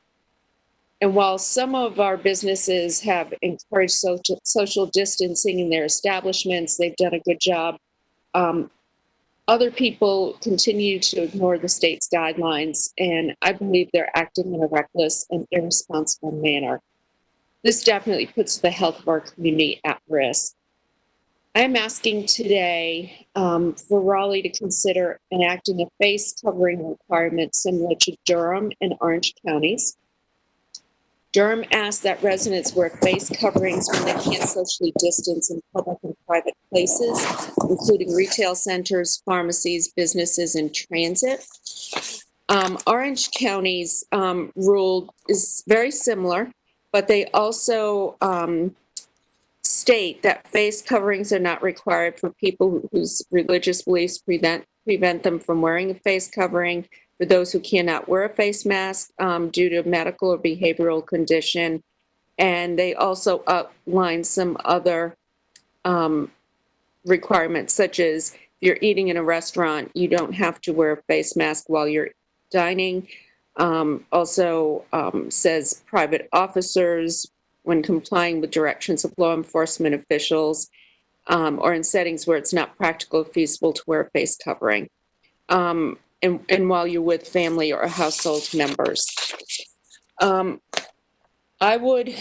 And while some of our businesses have encouraged social distancing in their establishments, they've done a good job. Other people continue to ignore the state's guidelines, and I believe they're acting in a reckless and irresponsible manner. This definitely puts the health of our community at risk. I am asking today for Raleigh to consider enacting a face covering requirement similar to Durham and Orange counties. Durham asked that residents wear face coverings when they can't socially distance in public and private places, including retail centers, pharmacies, businesses, and transit. Orange County's rule is very similar, but they also state that face coverings are not required for people whose religious beliefs prevent them from wearing a face covering, for those who cannot wear a face mask due to medical or behavioral condition. And they also outline some other requirements, such as if you're eating in a restaurant, you don't have to wear a face mask while you're dining. Also says private officers, when complying with directions of law enforcement officials, or in settings where it's not practical or feasible to wear a face covering. And while you're with family or household members. I would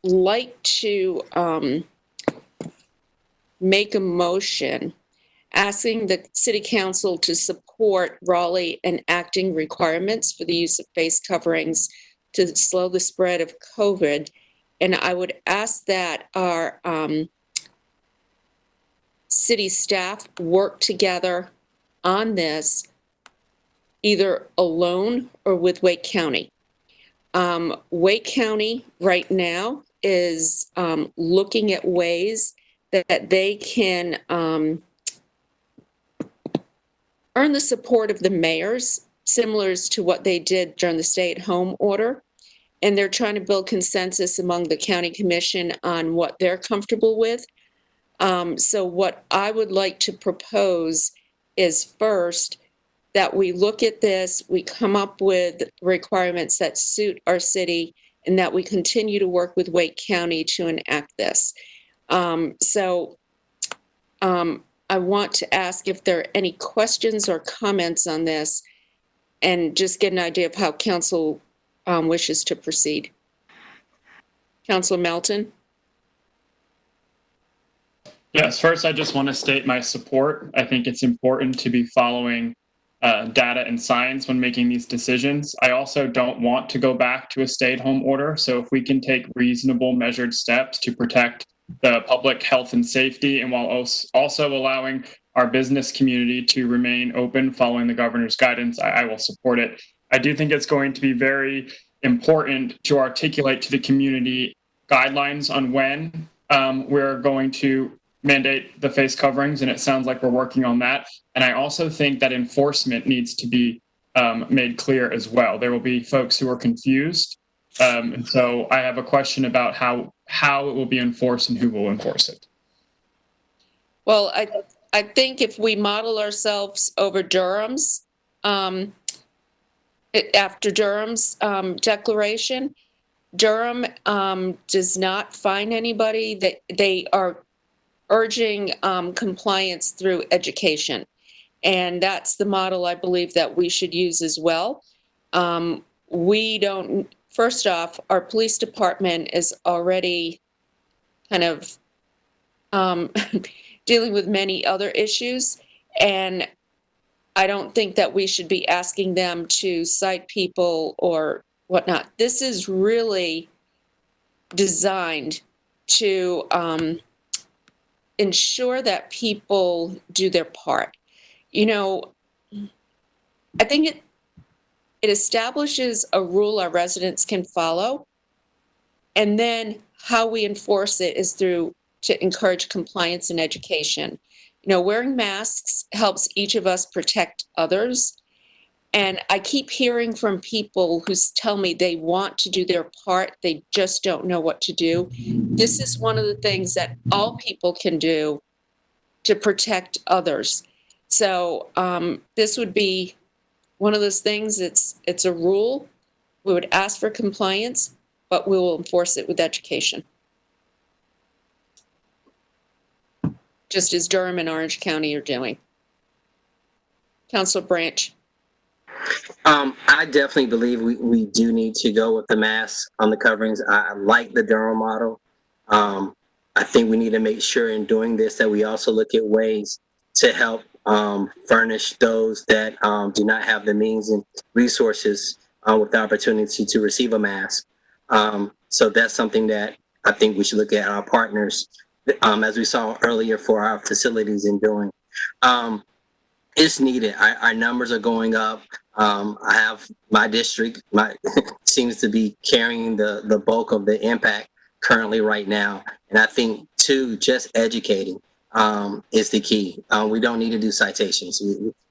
like to make a motion asking the City Council to support Raleigh enacting requirements for the use of face coverings to slow the spread of COVID. And I would ask that our city staff work together on this, either alone or with Wake County. Wake County right now is looking at ways that they can earn the support of the mayors, similar to what they did during the stay-at-home order. And they're trying to build consensus among the county commission on what they're comfortable with. So what I would like to propose is, first, that we look at this, we come up with requirements that suit our city, and that we continue to work with Wake County to enact this. I want to ask if there are any questions or comments on this and just get an idea of how council wishes to proceed. Councilor Melton? Yes, first, I just want to state my support. I think it's important to be following data and science when making these decisions. I also don't want to go back to a stay-at-home order. So if we can take reasonable, measured steps to protect the public health and safety, and while also allowing our business community to remain open following the governor's guidance, I will support it. I do think it's going to be very important to articulate to the community guidelines on when we're going to mandate the face coverings, and it sounds like we're working on that. And I also think that enforcement needs to be made clear as well. There will be folks who are confused. And so I have a question about how it will be enforced and who will enforce it. Well, I think if we model ourselves over Durham's, after Durham's declaration, Durham does not fine anybody. That they are urging compliance through education. And that's the model I believe that we should use as well. We don't, first off, our police department is already kind of dealing with many other issues. And I don't think that we should be asking them to cite people or whatnot. This is really designed to ensure that people do their part. You know, I think it establishes a rule our residents can follow, and then how we enforce it is through to encourage compliance and education. You know, wearing masks helps each of us protect others. And I keep hearing from people who tell me they want to do their part, they just don't know what to do. This is one of the things that all people can do to protect others. So this would be one of those things. It's a rule. We would ask for compliance, but we will enforce it with education. Just as Durham and Orange County are doing. Councilor Branch. I definitely believe we do need to go with the mask on the coverings. I like the Durham model. I think we need to make sure in doing this that we also look at ways to help furnish those that do not have the means and resources with the opportunity to receive a mask. So that's something that I think we should look at our partners, as we saw earlier for our facilities in doing. It's needed. Our numbers are going up. I have my district seems to be carrying the bulk of the impact currently right now. And I think too, just educating is the key. We don't need to do citations.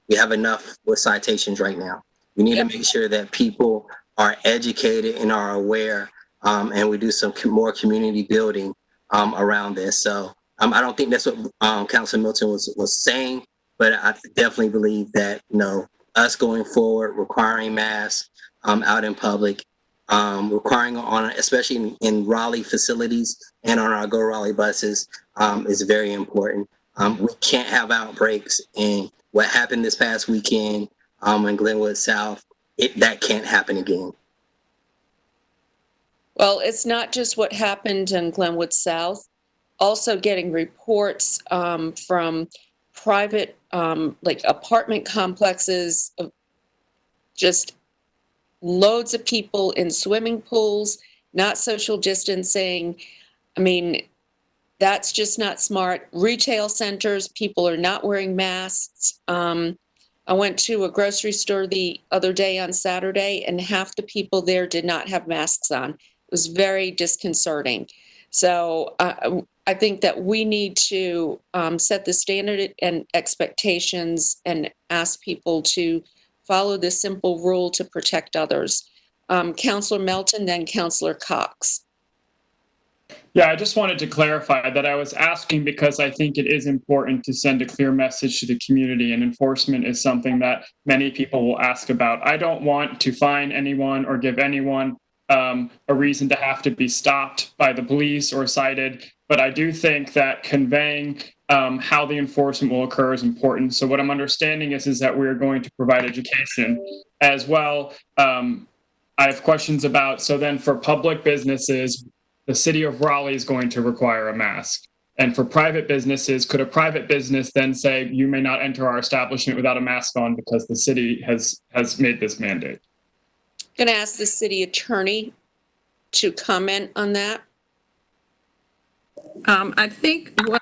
We have enough with citations right now. We need to make sure that people are educated and are aware, and we do some more community building around this. So I don't think that's what Councilor Milton was saying, but I definitely believe that, you know, us going forward, requiring masks out in public, requiring on, especially in Raleigh facilities and on our Go Raleigh buses, is very important. We can't have outbreaks, and what happened this past weekend in Glenwood South, that can't happen again. Well, it's not just what happened in Glenwood South. Also getting reports from private, like apartment complexes, of just loads of people in swimming pools, not social distancing. I mean, that's just not smart. Retail centers, people are not wearing masks. I went to a grocery store the other day on Saturday, and half the people there did not have masks on. It was very disconcerting. So I think that we need to set the standard and expectations and ask people to follow this simple rule to protect others. Councilor Melton, then Councilor Cox. Yeah, I just wanted to clarify that I was asking because I think it is important to send a clear message to the community, and enforcement is something that many people will ask about. I don't want to fine anyone or give anyone a reason to have to be stopped by the police or cited, but I do think that conveying how the enforcement will occur is important. So what I'm understanding is that we're going to provide education as well. I have questions about, so then for public businesses, the city of Raleigh is going to require a mask. And for private businesses, could a private business then say, you may not enter our establishment without a mask on because the city has made this mandate? Going to ask the city attorney to comment on that. I think what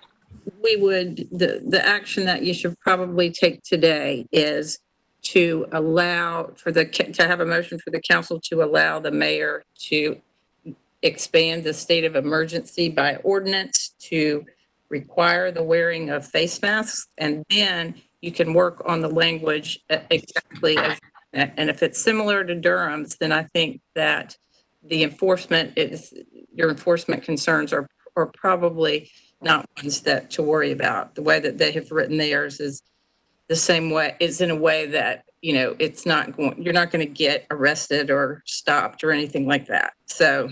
we would, the action that you should probably take today is to allow to have a motion for the council to allow the mayor to expand the state of emergency by ordinance to require the wearing of face masks, and then you can work on the language exactly as, and if it's similar to Durham's, then I think that the your enforcement concerns are probably not ones that to worry about. The way that they have written theirs is the same way, is in a way that, it's not going, you're not going to get arrested or stopped or anything like that. So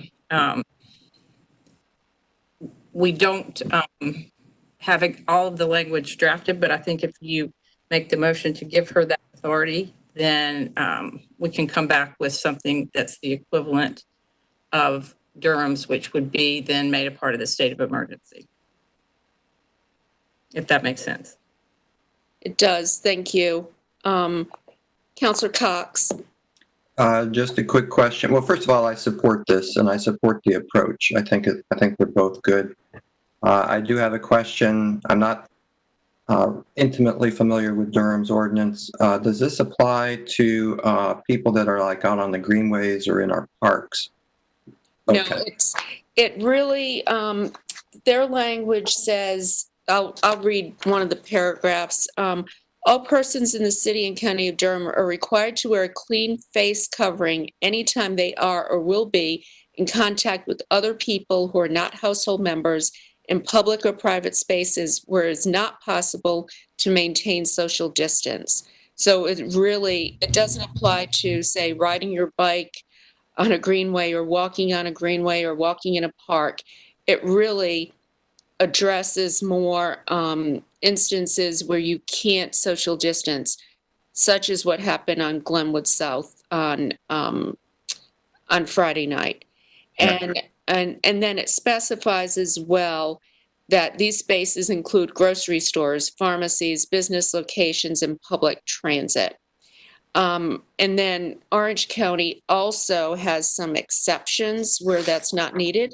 we don't have all of the language drafted, but I think if you make the motion to give her that authority, then we can come back with something that's the equivalent of Durham's, which would be then made a part of the state of emergency. If that makes sense. It does. Thank you. Councilor Cox. Just a quick question. Well, first of all, I support this and I support the approach. I think they're both good. I do have a question. I'm not intimately familiar with Durham's ordinance. Does this apply to people that are like out on the greenways or in our parks? Okay. No, it really, their language says, I'll read one of the paragraphs. All persons in the city and county of Durham are required to wear a clean face covering anytime they are or will be in contact with other people who are not household members in public or private spaces where it's not possible to maintain social distance. So it doesn't apply to, say, riding your bike on a greenway or walking on a greenway or walking in a park. It really addresses more instances where you can't social distance, such as what happened on Glenwood South on Friday night. And then it specifies as well that these spaces include grocery stores, pharmacies, business locations, and public transit. And then Orange County also has some exceptions where that's not needed.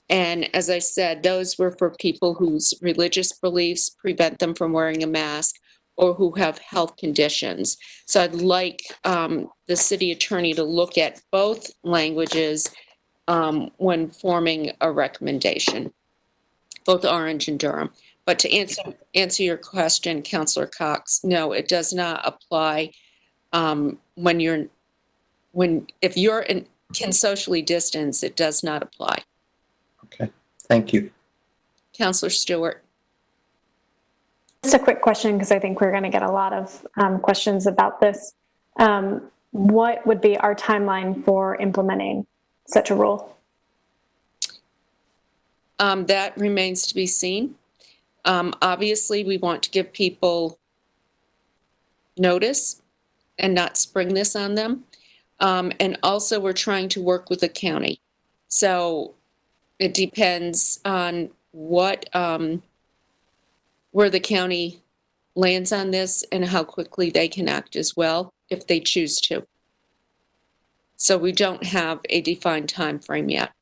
And as I said, those were for people whose religious beliefs prevent them from wearing a mask or who have health conditions. So I'd like the city attorney to look at both languages when forming a recommendation, both Orange and Durham. But to answer your question, Councilor Cox, no, it does not apply if you're can socially distance, it does not apply. Okay, thank you. Councilor Stewart. Just a quick question, because I think we're going to get a lot of questions about this. What would be our timeline for implementing such a rule? That remains to be seen. Obviously, we want to give people notice and not spring this on them. And also, we're trying to work with the county. So it depends on where the county lands on this and how quickly they can act as well, if they choose to. So we don't have a defined time frame yet.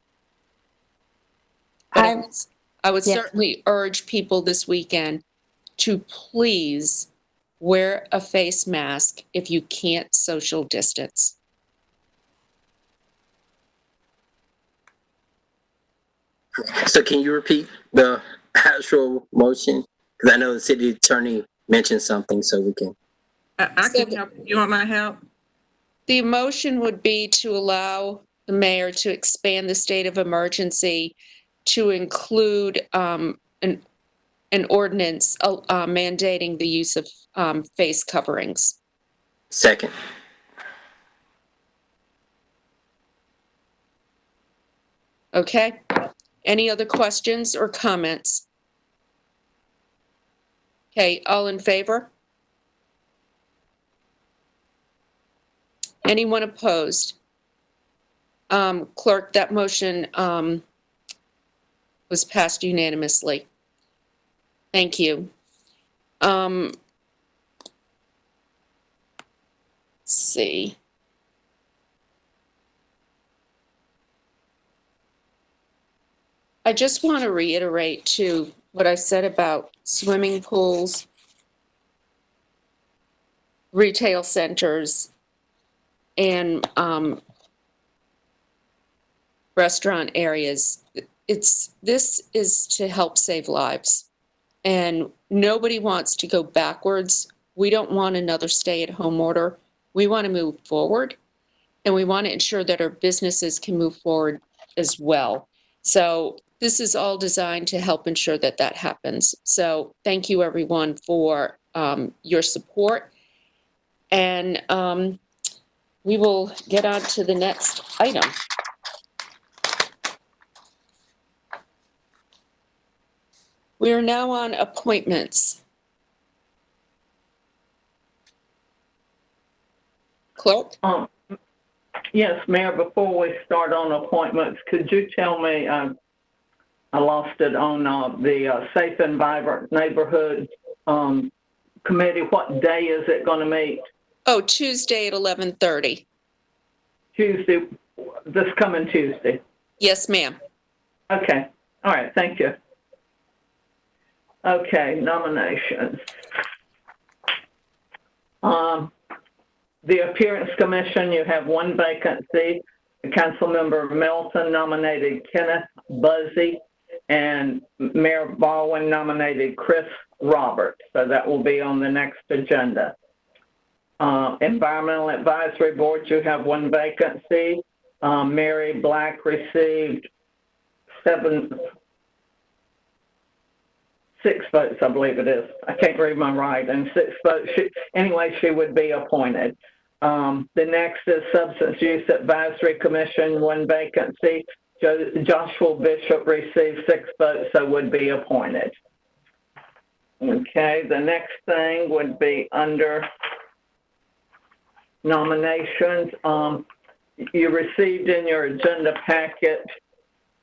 But I would certainly urge people this weekend to please wear a face mask if you can't social distance. So can you repeat the actual motion? Because I know the city attorney mentioned something, so we can. I can help. You want my help? The motion would be to allow the mayor to expand the state of emergency to include an ordinance mandating the use of face coverings. Second. Okay. Any other questions or comments? Okay, all in favor? Anyone opposed? Clerk, that motion was passed unanimously. Thank you. Let's see. I just want to reiterate too what I said about swimming pools, retail centers, and restaurant areas. This is to help save lives, and nobody wants to go backwards. We don't want another stay-at-home order. We want to move forward, and we want to ensure that our businesses can move forward as well. So this is all designed to help ensure that that happens. So thank you, everyone, for your support. And we will get on to the next item. We are now on appointments. Clerk? Yes, Mayor, before we start on appointments, could you tell me, I lost it on the Safe and Vibrant Neighborhood Committee, what day is it going to meet? Oh, Tuesday at 11:30. Tuesday, this coming Tuesday? Yes, ma'am. Okay. All right. Thank you. Okay. Nominations. The Appearance Commission, you have one vacancy. Councilmember Melton nominated Kenneth Buzzy, and Mayor Baldwin nominated Chris Roberts. So that will be on the next agenda. Environmental Advisory Board, you have one vacancy. Mary Black received 6 votes, I believe it is. I can't read my writing. 6 votes. She would be appointed. The next is Substance Use Advisory Commission, one vacancy. Joshua Bishop received 6 votes, so would be appointed. Okay, the next thing would be under nominations. You received in your agenda packet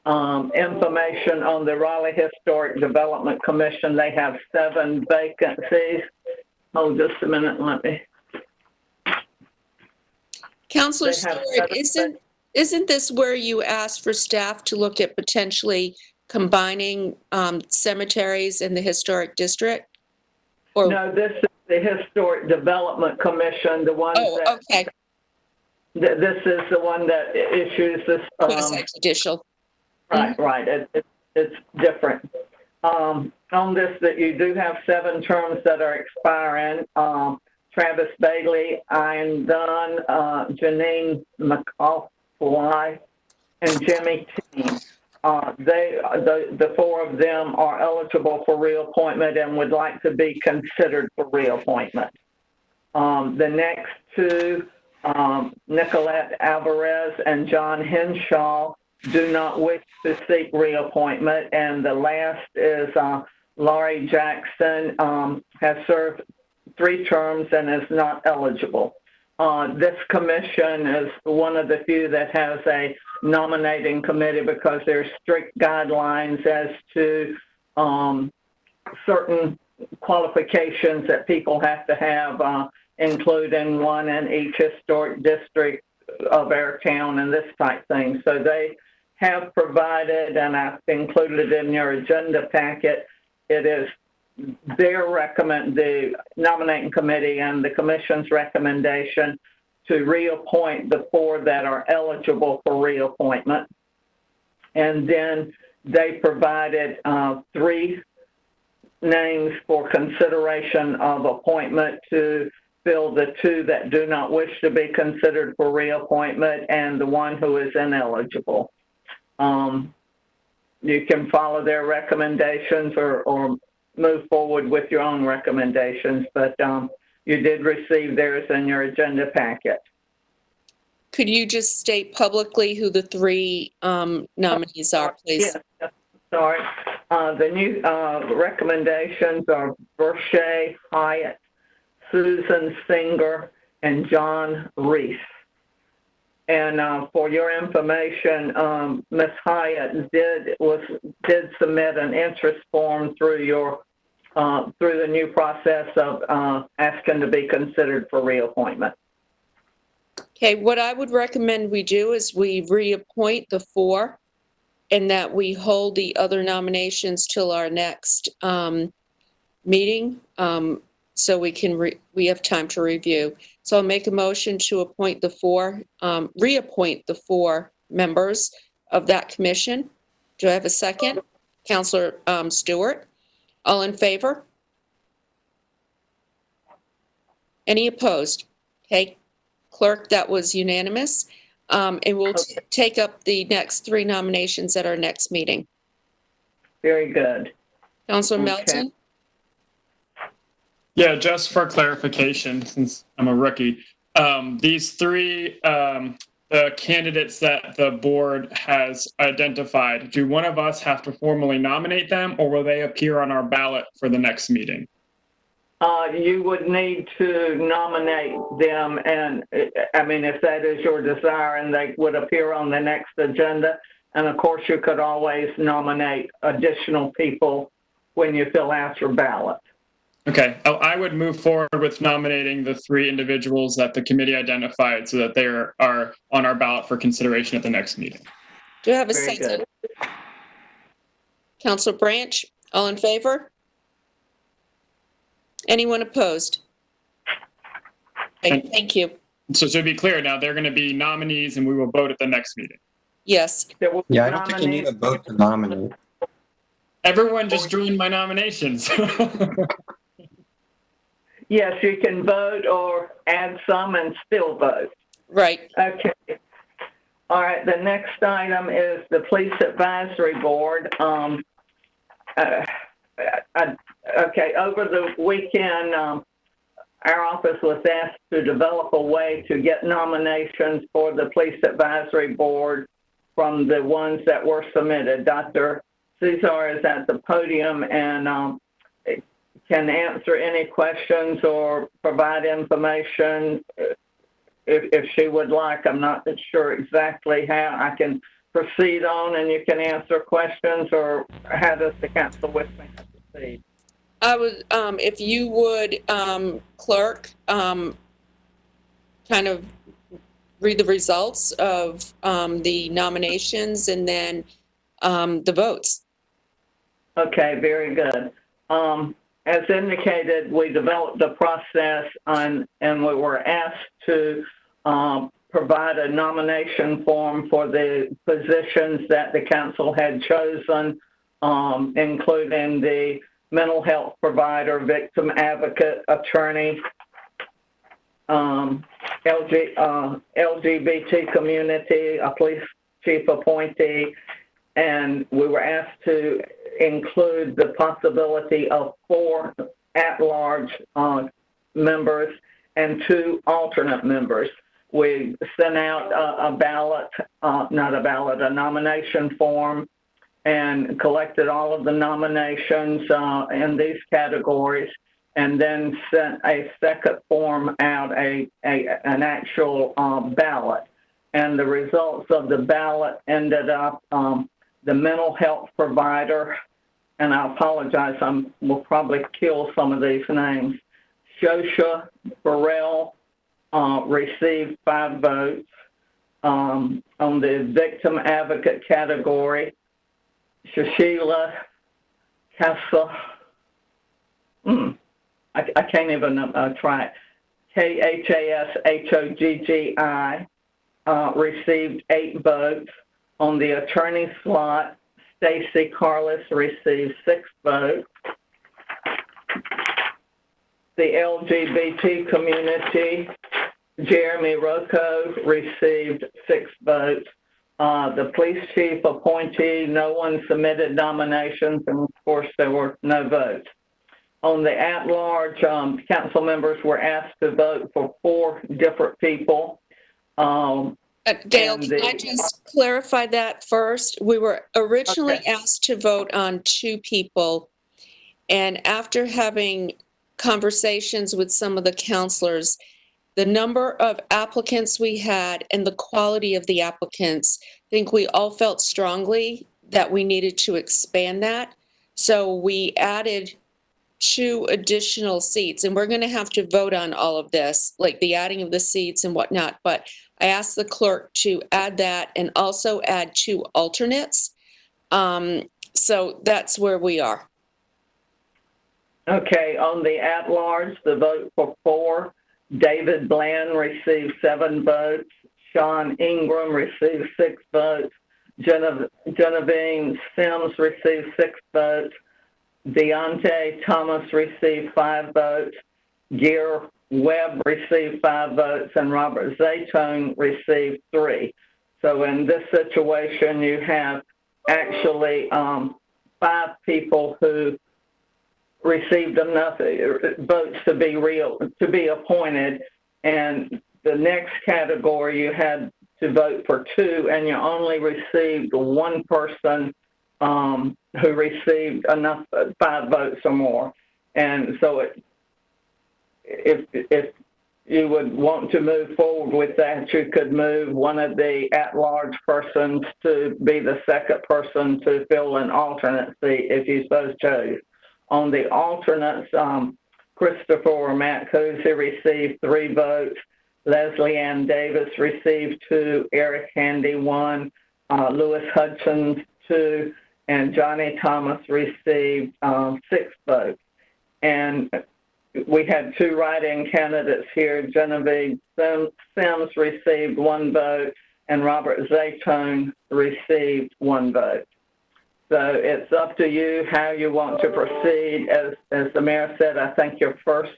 information on the Raleigh Historic Development Commission. They have 7 vacancies. Hold just a minute, let me. Councilor Stewart, isn't this where you asked for staff to look at potentially combining cemeteries in the historic district? Or no, this is the Historic Development Commission, the one okay. This is the one that issues this. Quasi-judicial. Right. It's different. On this, that you do have 7 terms that are expiring. Travis Bailey, Ian Dunn, Janine McAuliffe, and Jimmy Teen. The 4 of them are eligible for reappointment and would like to be considered for reappointment. The next 2, Nicolette Alvarez and John Henshaw, do not wish to seek reappointment. And the last is Laurie Jackson, has served 3 terms and is not eligible. This commission is one of the few that has a nominating committee because there's strict guidelines as to certain qualifications that people have to have, including one in each historic district of our town and this type thing. So they have provided, and I've included it in your agenda packet, it is the nominating committee and the commission's recommendation to reappoint the 4 that are eligible for reappointment. And then they provided 3 names for consideration of appointment to fill the 2 that do not wish to be considered for reappointment and the 1 who is ineligible. You can follow their recommendations or move forward with your own recommendations, but you did receive theirs in your agenda packet. Could you just state publicly who the 3 nominees are, please? Yes. sorry. The new recommendations are Verche Hyatt, Susan Singer, and John Reese. And for your information, Ms. Hyatt did submit an interest form through the new process of asking to be considered for reappointment. Okay, what I would recommend we do is we reappoint the 4 and that we hold the other nominations till our next meeting, so we have time to review. So I'll make a motion to appoint the 4, reappoint the 4 members of that commission. Do I have a second? Councilor Stewart. All in favor? Any opposed? Okay, clerk, that was unanimous. And we'll take up the next 3 nominations at our next meeting. Very good. Councilor Okay. Melton? Yeah, just for clarification, since I'm a rookie, these 3 the candidates that the board has identified, do one of us have to formally nominate them, or will they appear on our ballot for the next meeting? You would need to nominate them, and I mean, if that is your desire, and they would appear on the next agenda. And of course, you could always nominate additional people when you fill out your ballot. Okay, I would move forward with nominating the 3 individuals that the committee identified so that they are on our ballot for consideration at the next meeting. Do you have a Very second? good. Councilor Branch, all in favor? Anyone opposed? Okay, thank you. So to be clear now, they're going to be nominees and we will vote at the next meeting. Yes. Yeah, I don't think you need a vote to nominate. Everyone just joined my nominations. Yes, you can vote or add some and still vote. Right. Okay. All right, the next item is the Police Advisory Board. Okay, over the weekend, our office was asked to develop a way to get nominations for the Police Advisory Board from the ones that were submitted. Dr. Cesar is at the podium and can answer any questions or provide information if she would like. I'm not sure exactly how I can proceed on, and you can answer questions, or how does the council wish me to proceed? I would, if you would, clerk, kind of read the results of the nominations and then the votes. Okay, very good. As indicated, we developed a process and we were asked to provide a nomination form for the positions that the council had chosen, including the mental health provider, victim advocate, attorney, LGBT community, a police chief appointee, and we were asked to include the possibility of 4 at-large members and 2 alternate members. We sent out a nomination form, and collected all of the nominations in these categories, and then sent a second form out, an actual ballot. And the results of the ballot ended up the mental health provider, and I apologize, will probably kill some of these names. Shosha Burrell received 5 votes. On the victim advocate category, Shashila Kassa, I can't even try it. Khashoggi received 8 votes. On the attorney slot, Stacy Carlos received 6 votes. The LGBT community, Jeremy Rocco received 6 votes. The police chief appointee, no one submitted nominations, and of course there were no votes. On the at-large, council members were asked to vote for 4 different people. Gail, And can I just clarify that first? We were originally asked to vote on 2 people, and after having conversations with some of the counselors, the number of applicants we had and the quality of the applicants, I think we all felt strongly that we needed to expand that. So we added 2 additional seats, and we're going to have to vote on all of this, like the adding of the seats and whatnot. But I asked the clerk to add that and also add 2 alternates. So that's where we are. Okay, on the at-large, the vote for 4, David Bland received 7 votes. Sean Ingram received 6 votes. Genevieve Sims received 6 votes. Deontay Thomas received 5 votes. Gear Webb received 5 votes, and Robert Zaytone received 3. So in this situation, you have actually 5 people who received enough votes to be appointed, and the next category you had to vote for 2, and you only received 1 person who received enough 5 votes or more. And so if you would want to move forward with that, you could move one of the at-large persons to be the second person to fill an alternate seat if you so chose. On the alternates, Christopher Matt-Cozy received 3 votes. Leslie Ann Davis received 2. Eric Handy 1. Lewis Hudson 2. And Johnny Thomas received 6 votes. And we had 2 write-in candidates here. Genevieve Sims received 1 vote, and Robert Zaytone received 1 vote. So it's up to you how you want to proceed. As the mayor said, I think your first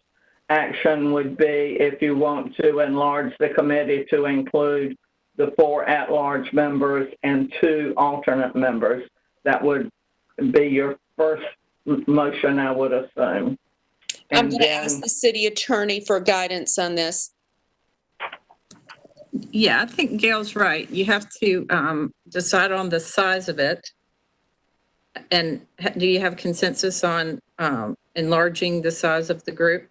action would be if you want to enlarge the committee to include the 4 at-large members and 2 alternate members. That would be your first motion, I would assume. I'm going to ask the city attorney for guidance on this. Yeah, I think Gail's right. You have to decide on the size of it. And do you have consensus on enlarging the size of the group?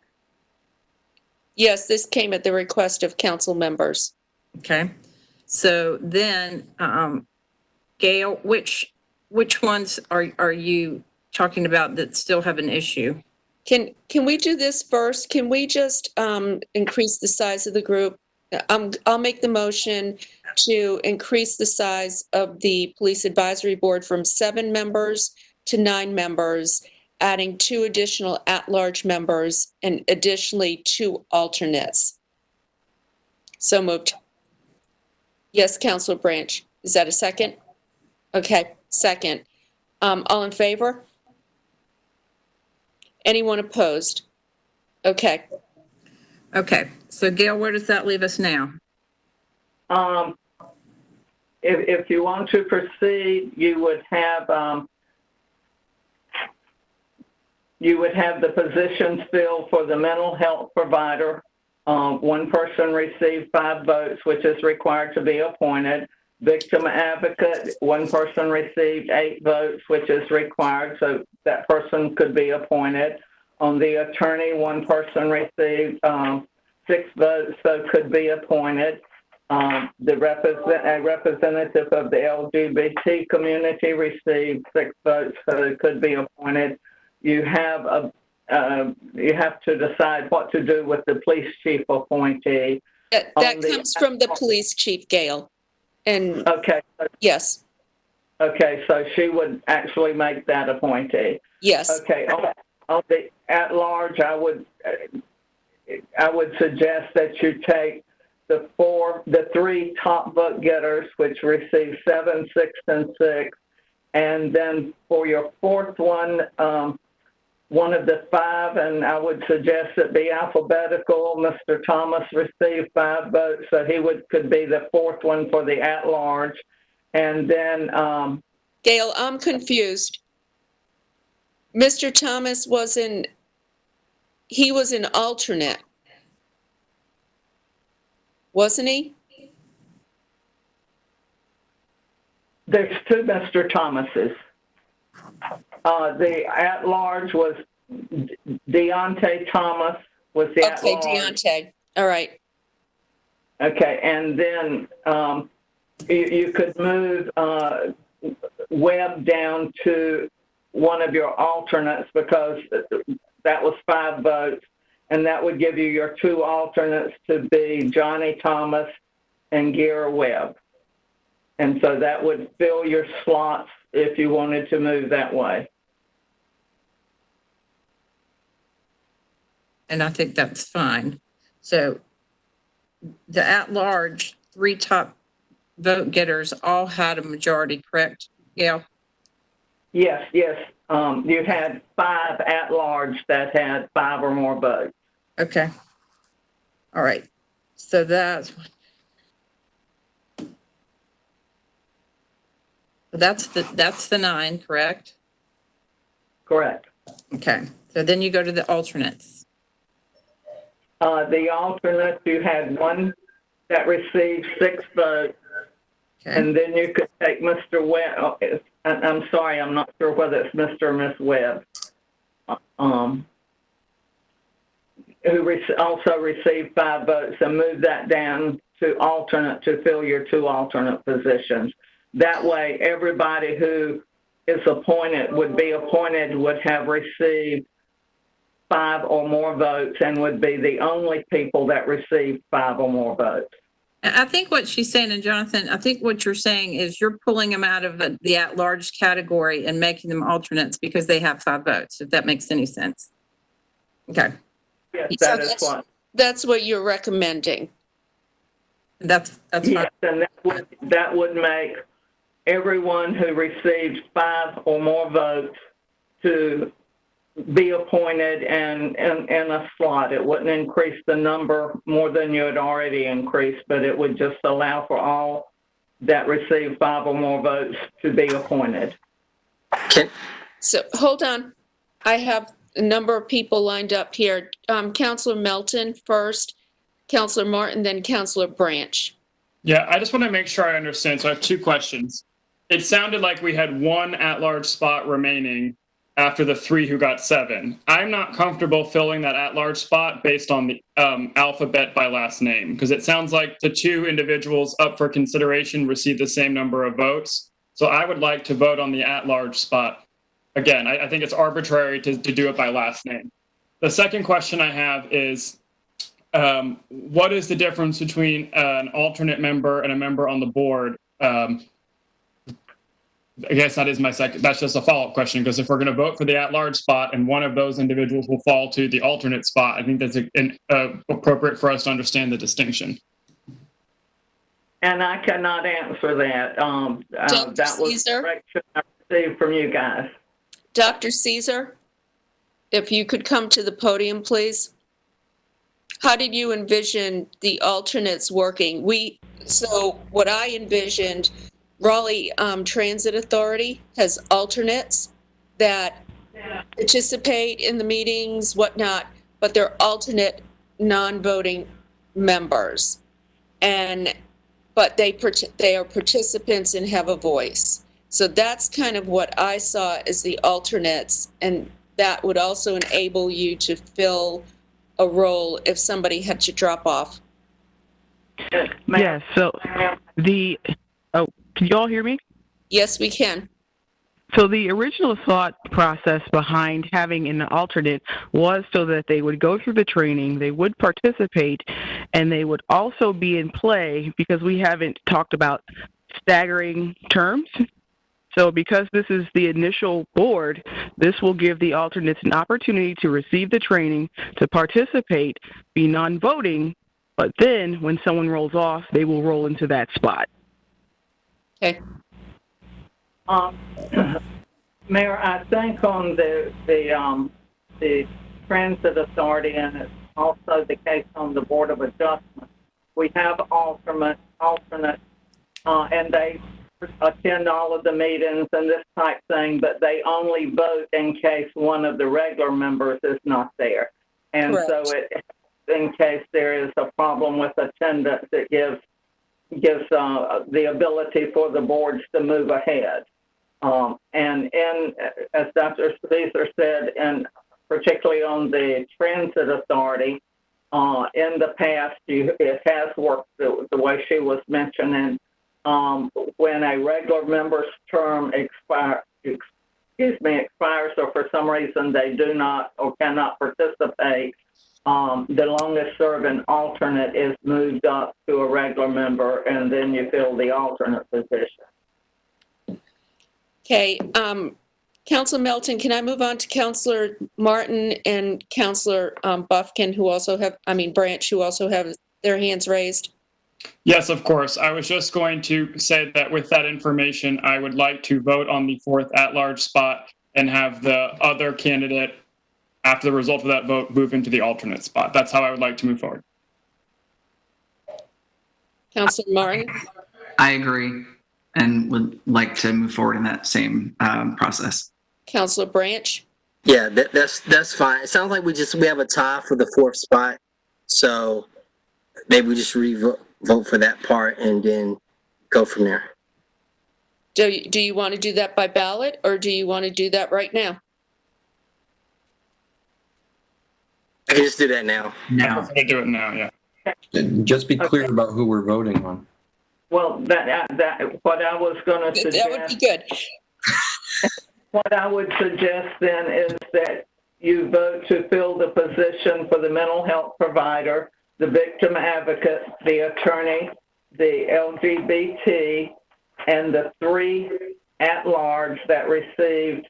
Yes, this came at the request of council members. Okay. So then, Gail, which ones are you talking about that still have an issue? Can we do this first? Can we just increase the size of the group? I'll make the motion to increase the size of the Police Advisory Board from 7 members to 9 members, adding 2 additional at-large members and additionally 2 alternates. So moved. Yes, Councilor Branch. Is that a second? Okay, second. All in favor? Anyone opposed? Okay. Okay. So Gail, where does that leave us now? If you want to proceed, you would have the positions filled for the mental health provider. 1 person received 5 votes, which is required to be appointed. Victim advocate, 1 person received 8 votes, which is required, so that person could be appointed. On the attorney, 1 person received 6 votes, so could be appointed. The representative of the LGBT community received 6 votes, so it could be appointed. You have to decide what to do with the police chief appointee. That comes from the police chief, Gail. And okay. Yes. Okay, so she would actually make that appointee. Yes. Okay. On the at large, I would suggest that you take the 3 top vote getters, which received 7, 6, and 6, and then for your 4th one, one of the 5, and I would suggest it be alphabetical. Mr. Thomas received 5 votes, so he could be the 4th one for the at-large. And then... Gail, I'm confused. Mr. Thomas was an alternate, wasn't he? There's two Mr. Thomases. The at-large was Deontay Thomas was the Okay, at-large. Deontay. All right. Okay, and then you could move Webb down to one of your alternates because that was 5 votes, and that would give you your 2 alternates to be Johnny Thomas and Gira Webb. And so that would fill your slots if you wanted to move that way. And I think that's fine. So the at-large 3 top vote getters all had a majority, correct, Gail? Yes, yes. You had 5 at-large that had 5 or more votes. Okay. All right. So that's the 9, correct? Correct. Okay. So then you go to the alternates. The alternates, you had 1 that received 6 votes, and then you could take Mr. Webb. I'm sorry, I'm not sure whether it's Mr. or Miss Webb, who also received 5 votes, and move that down to alternate to fill your 2 alternate positions. That way, everybody who is appointed would have received 5 or more votes and would be the only people that received 5 or more votes. I think what she's saying, and Jonathan, I think what you're saying is you're pulling them out of the at-large category and making them alternates because they have 5 votes, if that makes any sense. Okay. Yes, that's what you're recommending. That's yes, and that would make everyone who received 5 or more votes to be appointed and in a slot. It wouldn't increase the number more than you had already increased, but it would just allow for all that received 5 or more votes to be appointed. So hold on. I have a number of people lined up here. Councilor Melton first, Councilor Martin, then Councilor Branch. Yeah, I just want to make sure I understand. So I have 2 questions. It sounded like we had 1 at-large spot remaining after the 3 who got 7. I'm not comfortable filling that at-large spot based on the alphabet by last name, because it sounds like the 2 individuals up for consideration received the same number of votes. So I would like to vote on the at-large spot. Again, I think it's arbitrary to do it by last name. The second question I have is, what is the difference between an alternate member and a member on the board? I guess that is my second. That's just a follow-up question, because if we're going to vote for the at-large spot and one of those individuals will fall to the alternate spot, I think that's appropriate for us to understand the distinction. And I cannot answer that. That was direction I received from you guys. Dr. Caesar, if you could come to the podium, please. How did you envision the alternates working? So what I envisioned, Raleigh Transit Authority has alternates that participate in the meetings, whatnot, but they're alternate non-voting members. But they are participants and have a voice. So that's kind of what I saw as the alternates, and that would also enable you to fill a role if somebody had to drop off. Yes, so can you all hear me? Yes, we can. So the original thought process behind having an alternate was so that they would go through the training, they would participate, and they would also be in play, because we haven't talked about staggering terms. So because this is the initial board, this will give the alternates an opportunity to receive the training, to participate, be non-voting, but then when someone rolls off, they will roll into that spot. Okay. Mayor, I think on the Transit Authority, and it's also the case on the Board of Adjustment, we have alternates, and they attend all of the meetings and this type thing, but they only vote in case one of the regular members is not there. And correct. So in case there is a problem with attendance, it gives gives the ability for the boards to move ahead. As Dr. Caesar said, and particularly on the Transit Authority, in the past, it has worked the way she was mentioning. When a regular member's term expires, or for some reason they do not or cannot participate, the longest serving alternate is moved up to a regular member, and then you fill the alternate position. Okay, Councilor Melton, can I move on to Councilor Martin and Councilor Buffkin, who also have, Branch, who also have their hands raised? Yes, of course. I was just going to say that with that information, I would like to vote on the 4th at-large spot and have the other candidate, after the result of that vote, move into the alternate spot. That's how I would like to move forward. Councilor Martin? I agree and would like to move forward in that same process. Councilor Branch? Yeah, that's fine. It sounds like we have a tie for the 4th spot, so maybe we just vote for that part and then go from there. Do you want to do that by ballot, or do you want to do that right now? I can just do that now. I prefer to do it now, yeah. Just be clear about who we're voting on. Well, that what I was going to suggest. That would be good. What I would suggest then is that you vote to fill the position for the mental health provider, the victim advocate, the attorney, the LGBT, and the 3 at-large that received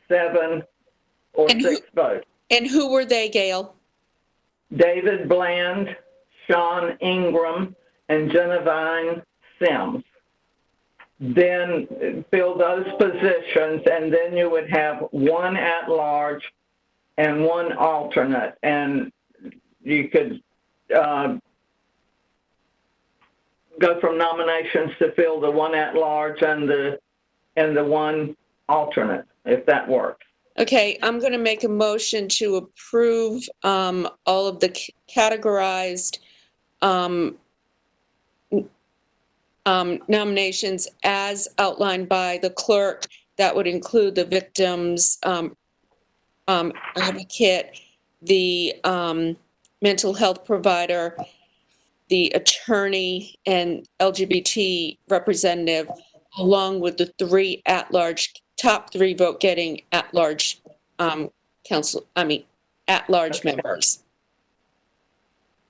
7 or 6 votes. And who were they, Gail? David Bland, Sean Ingram, and Genevieve Sims. Then fill those positions, and then you would have 1 at-large and 1 alternate, and you could go from nominations to fill the 1 at-large and the 1 alternate, if that works. Okay, I'm going to make a motion to approve all of the categorized nominations as outlined by the clerk. That would include the victims advocate, the mental health provider, the attorney, and LGBT representative, along with the 3 at-large, top 3 vote-getting at-large at-large members.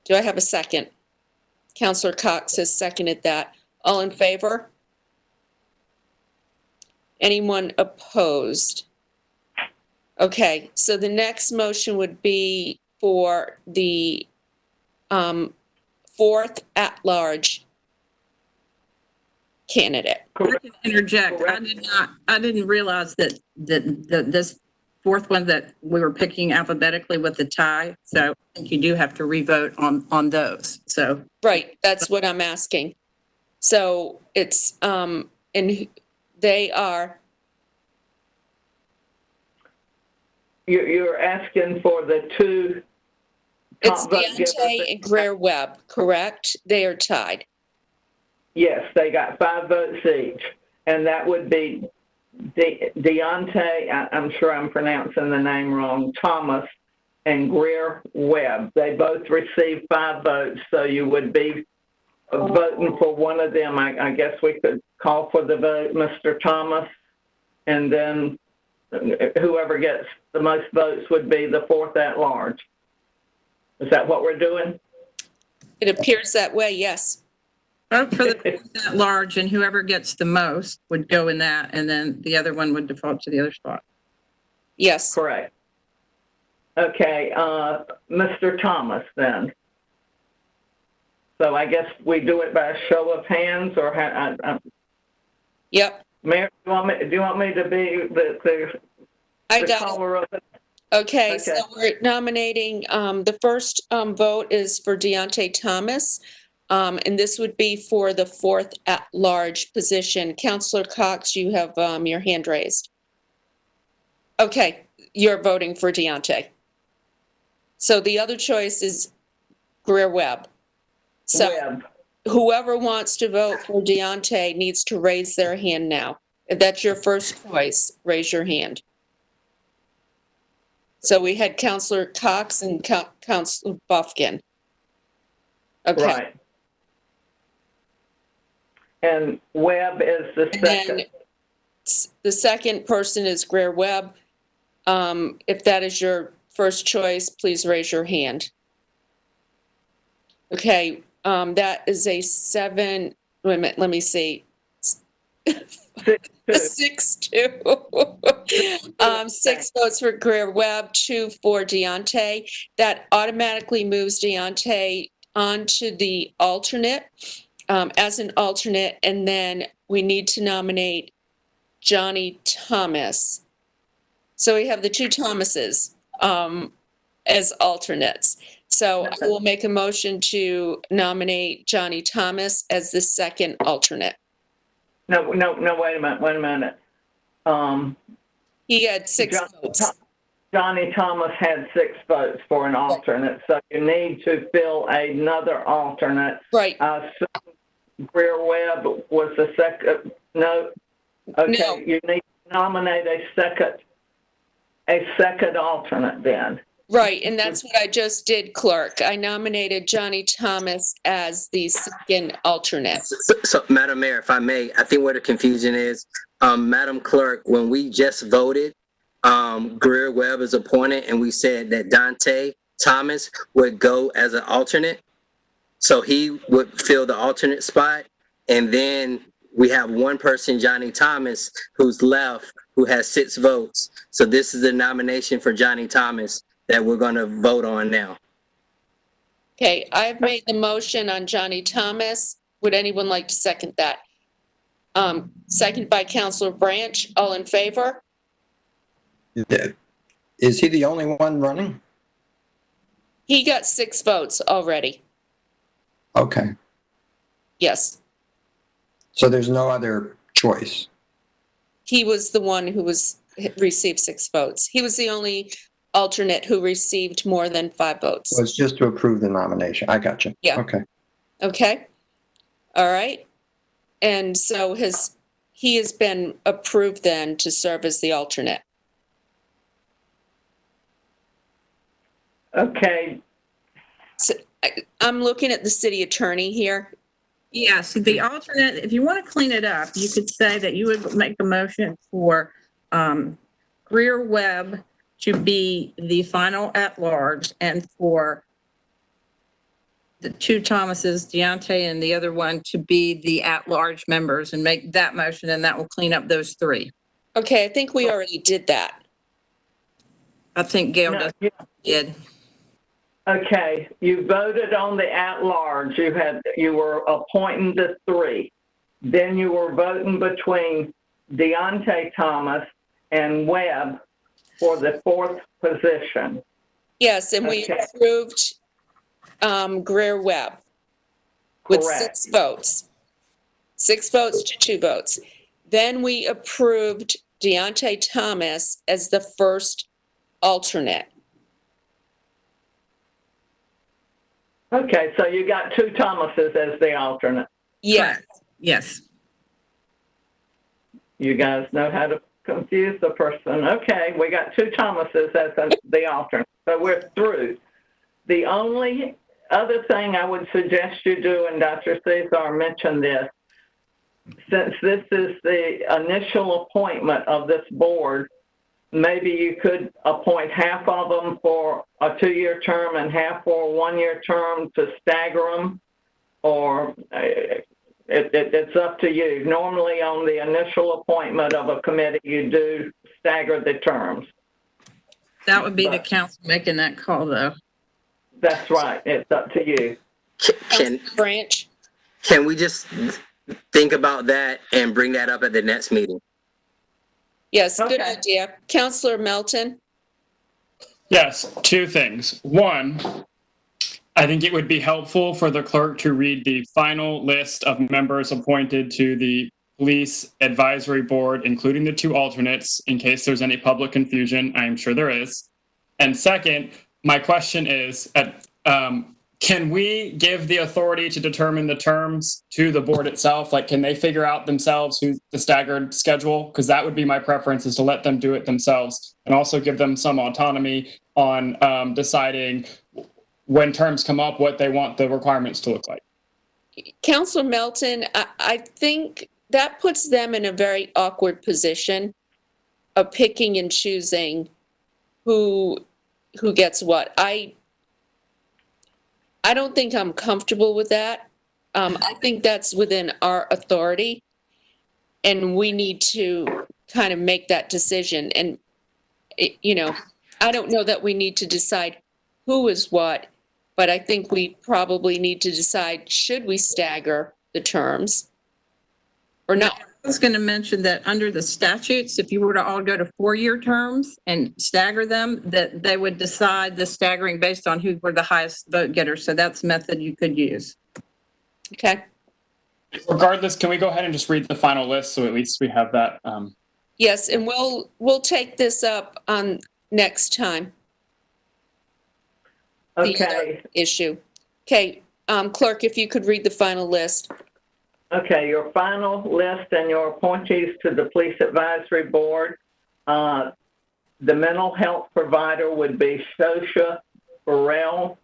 Do I have a second? Councilor Cox has seconded that. All in favor? Anyone opposed? Okay, so the next motion would be for the 4th at-large candidate. I can interject. I didn't realize that this 4th one that we were picking alphabetically with the tie. So I think you do have to revote on those. So right, that's what I'm asking. So it's and they are. You're asking for the 2. It's Deontay and Greer Webb, correct? They are tied. Yes, they got 5 votes each, and that would be Deontay, I'm sure I'm pronouncing the name wrong, Thomas, and Greer Webb. They both received 5 votes, so you would be voting for one of them. I guess we could call for the vote, Mr. Thomas, and then whoever gets the most votes would be the 4th at-large. Is that what we're doing? It appears that way, yes. Vote for the 4th at-large, and whoever gets the most would go in that, and then the other one would default to the other spot. Yes. Correct. Okay, Mr. Thomas then. So I guess we do it by a show of hands, or Yep. Mayor, do you want me to be the caller of it? Okay, so we're nominating, the first vote is for Deontay Thomas, and this would be for the 4th at-large position. Councilor Cox, you have your hand raised. Okay, you're voting for Deontay. So the other choice is Greer Webb. So, Webb. whoever wants to vote for Deontay needs to raise their hand now. If that's your first choice, raise your hand. So we had Councilor Cox and Councilor Buffkin. Okay. Right. And Webb is the second. And the second person is Greer Webb. If that is your first choice, please raise your hand. Okay, that is a 7, wait a minute, let me see. 6-2. 6 votes for Greer Webb, 2 for Deontay. That automatically moves Deontay onto the alternate, as an alternate, and then we need to nominate Johnny Thomas. So we have the 2 Thomases as alternates. So I will make a motion to nominate Johnny Thomas as the second alternate. No, wait a minute. He had 6 votes. Johnny Thomas had 6 votes for an alternate, so you need to fill another alternate. Right. Greer Webb was the second. No. Okay. No. You need to nominate a second alternate then. Right, and that's what I just did, Clerk. I nominated Johnny Thomas as the second alternate. So, Madam Mayor, if I may, I think where the confusion is, Madam Clerk, when we just voted, Greer Webb is appointed, and we said that Dante Thomas would go as an alternate. So he would fill the alternate spot, and then we have one person, Johnny Thomas, who's left, who has 6 votes. So this is the nomination for Johnny Thomas that we're going to vote on now. Okay, I've made the motion on Johnny Thomas. Would anyone like to second that? Second by Councilor Branch. All in favor? Is he the only one running? He got 6 votes already. Okay. Yes. So there's no other choice. He was the one who received 6 votes. He was the only alternate who received more than 5 votes. So it's just to approve the nomination. I got you. Yeah. Okay. Okay. All right. And so he has been approved then to serve as the alternate. Okay. So I'm looking at the city attorney here. Yes, the alternate, if you want to clean it up, you could say that you would make a motion for Greer Webb to be the final at-large, and for the 2 Thomases, Deontay and the other one, to be the at-large members, and make that motion, and that will clean up those 3. Okay, I think we already did that. I think Gail did. Okay, you voted on the at-large. You were appointing the 3. Then you were voting between Deontay Thomas and Webb for the 4th position. Yes, and we approved Greer Webb with 6 votes. 6 votes to 2 votes. Then we approved Deontay Thomas as the first alternate. Okay, so you got 2 Thomases as the alternate. Yes. Yes. You guys know how to confuse the person. Okay, we got 2 Thomases as the alternate. So we're through. The only other thing I would suggest you do, and Dr. Cesar mentioned this, since this is the initial appointment of this board, maybe you could appoint half of them for a 2-year term and half for a 1-year term to stagger them, or it's up to you. Normally on the initial appointment of a committee, you do stagger the terms. That would be the council making that call, though. That's right. It's up to you. Branch. Can we just think about that and bring that up at the next meeting? Yes, good idea. Councilor Melton? Yes, 2 things. 1, I think it would be helpful for the clerk to read the final list of members appointed to the Police Advisory Board, including the 2 alternates, in case there's any public confusion. I am sure there is. And second, my question is, can we give the authority to determine the terms to the board itself? Like, can they figure out themselves who's the staggered schedule? Because that would be my preference, is to let them do it themselves and also give them some autonomy on deciding when terms come up, what they want the requirements to look like. Councilor Melton, I think that puts them in a very awkward position of picking and choosing who gets what. I don't think I'm comfortable with that. I think that's within our authority, and we need to kind of make that decision. And, I don't know that we need to decide who is what, but I think we probably need to decide, should we stagger the terms or not? I was going to mention that under the statutes, if you were to all go to 4-year terms and stagger them, that they would decide the staggering based on who were the highest vote getters. So that's a method you could use. Okay. Regardless, can we go ahead and just read the final list so at least we have that? Yes, and we'll take this up on next time. Okay. Issue. Okay, clerk, if you could read the final list. Okay, your final list and your appointees to the Police Advisory Board. The mental health provider would be Shosha Burrell.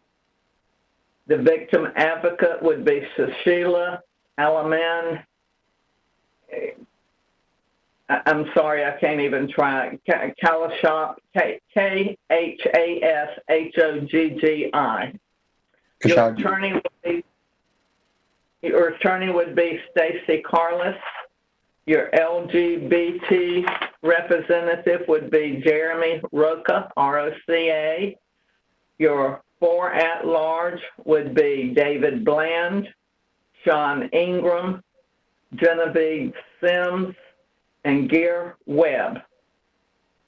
The victim advocate would be Sushila Alaman. I'm sorry, I can't even try. Kalashop, Khashoggi. Your attorney would be Stacy Carless. Your LGBT representative would be Jeremy Roca, ROCA. Your 4 at-large would be David Bland, Sean Ingram, Genevieve Sims, and Gear Webb.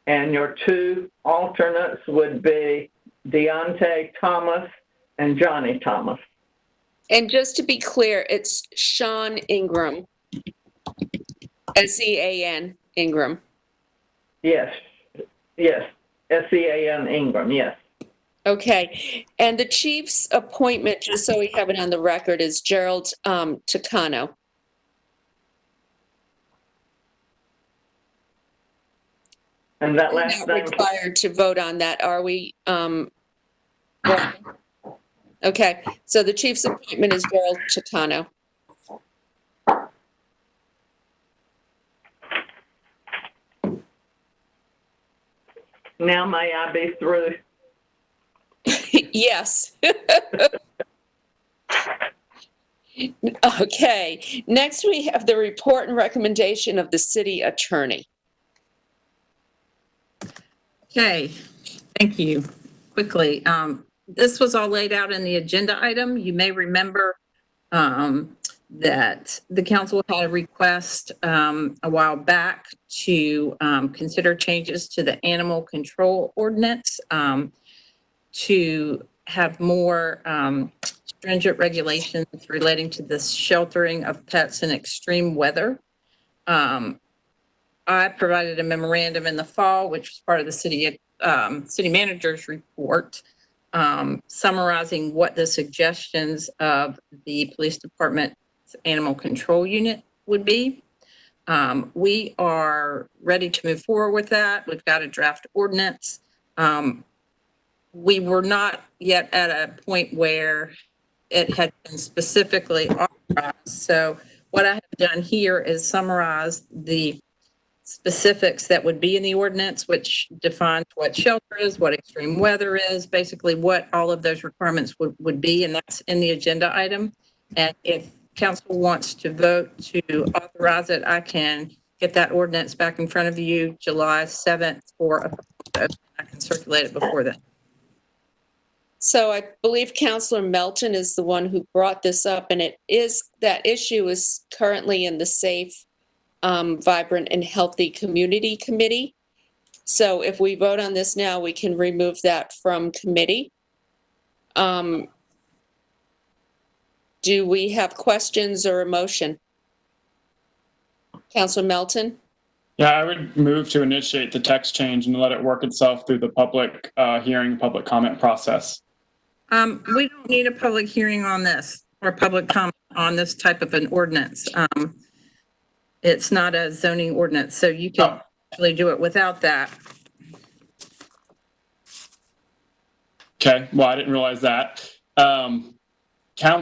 And your 2 alternates would be Deontay Thomas and Johnny Thomas. And just to be clear, it's Sean Ingram, S-E-A-N, Ingram. Yes, S-E-A-N, Ingram, yes. Okay, and the chief's appointment, just so we have it on the record, is Gerald Tucano. And that We're last not name required to vote on that, are we? Okay, so the chief's appointment is Gerald Tucano. Now may I be through? Yes. Okay, next we have the report and recommendation of the city attorney. Okay, thank you. Quickly, this was all laid out in the agenda item. You may remember that the council had a request a while back to consider changes to the animal control ordinance to have more stringent regulations relating to the sheltering of pets in extreme weather. I provided a memorandum in the fall, which was part of the city manager's report, summarizing what the suggestions of the police department's animal control unit would be. We are ready to move forward with that. We've got a draft ordinance. We were not yet at a point where it had been specifically authorized. So what I have done here is summarize the specifics that would be in the ordinance, which defines what shelter is, what extreme weather is, basically what all of those requirements would be, and that's in the agenda item. And if council wants to vote to authorize it, I can get that ordinance back in front of you July 7th, or I can circulate it before then. So I believe Councilor Melton is the one who brought this up, and that issue is currently in the Safe, Vibrant, and Healthy Community Committee. So if we vote on this now, we can remove that from committee. Do we have questions or a motion? Councilor Melton? Yeah, I would move to initiate the text change and let it work itself through the public hearing, public comment process. We don't need a public hearing on this or public comment on this type of an ordinance. It's not a zoning ordinance, so you can actually do it without that. Okay, well, I didn't realize that.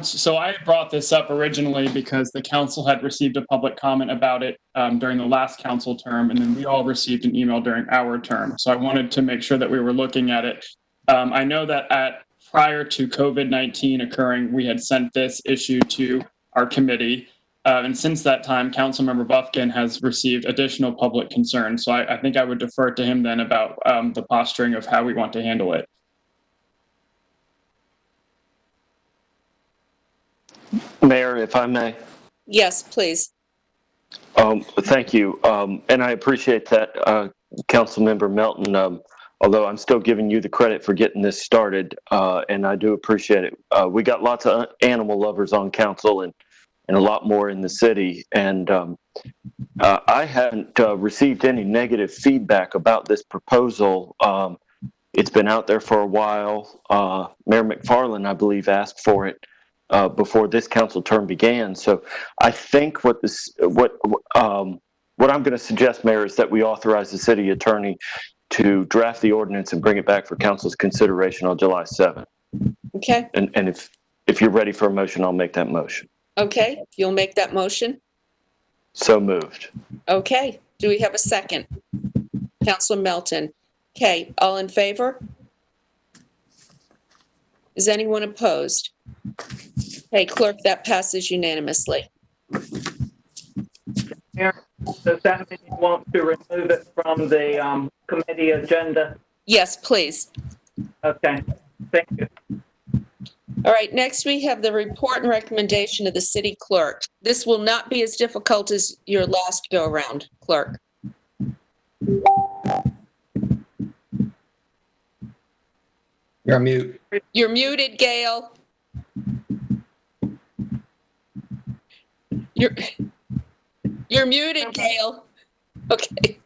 So I brought this up originally because the council had received a public comment about it during the last council term, and then we all received an email during our term. So I wanted to make sure that we were looking at it. I know that prior to COVID-19 occurring, we had sent this issue to our committee. And since that time, Councilmember Buffkin has received additional public concern. So I think I would defer to him then about the posturing of how we want to handle it. Mayor, if I may. Yes, please. Thank you. And I appreciate that, Councilmember Melton, although I'm still giving you the credit for getting this started, and I do appreciate it. We got lots of animal lovers on council and a lot more in the city. And I haven't received any negative feedback about this proposal. It's been out there for a while. Mayor McFarland, I believe, asked for it before this council term began. So I think what I'm going to suggest, Mayor, is that we authorize the city attorney to draft the ordinance and bring it back for council's consideration on July 7th. Okay. And if you're ready for a motion, I'll make that motion. Okay, you'll make that motion? So moved. Okay, do we have a second? Councilor Melton. Okay, all in favor? Is anyone opposed? Okay, clerk, that passes unanimously. Mayor, does that mean you want to remove it from the committee agenda? Yes, please. Okay, thank you. All right, next we have the report and recommendation of the city clerk. This will not be as difficult as your last go-around, clerk. You're on mute. You're muted, Gail. You're muted, Gail. Okay.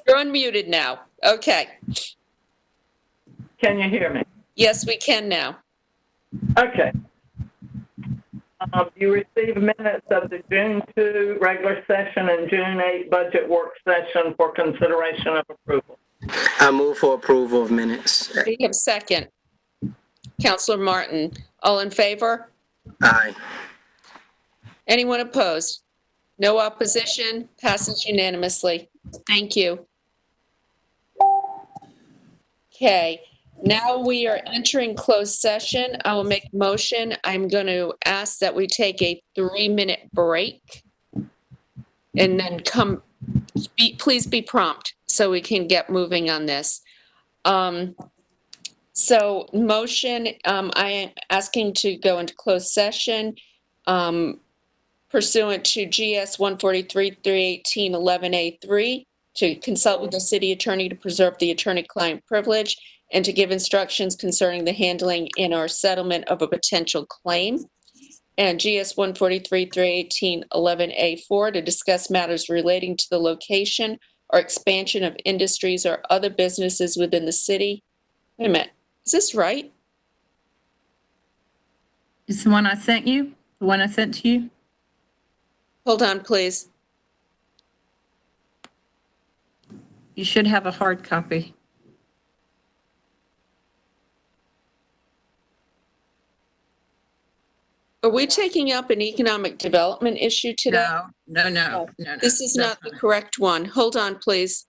You're unmuted now. Okay. Can you hear me? Yes, we can now. Okay. You received minutes of the June 2 regular session and June 8 budget work session for consideration of approval. I move for approval of minutes. We have second. Councilor Martin, all in favor? Aye. Anyone opposed? No opposition? Passes unanimously. Thank you. Okay, now we are entering closed session. I will make a motion. I'm going to ask that we take a 3-minute break and then please be prompt so we can get moving on this. So motion, I am asking to go into closed session pursuant to GS 143-318-11A3 to consult with the city attorney to preserve the attorney-client privilege and to give instructions concerning the handling in our settlement of a potential claim. And GS 143-318-11A4 to discuss matters relating to the location or expansion of industries or other businesses within the city. Wait a minute, is this right? Is the one I sent you? The one I sent to you? Hold on, please. You should have a hard copy. Are we taking up an economic development issue today? No. This is not the correct one. Hold on, please.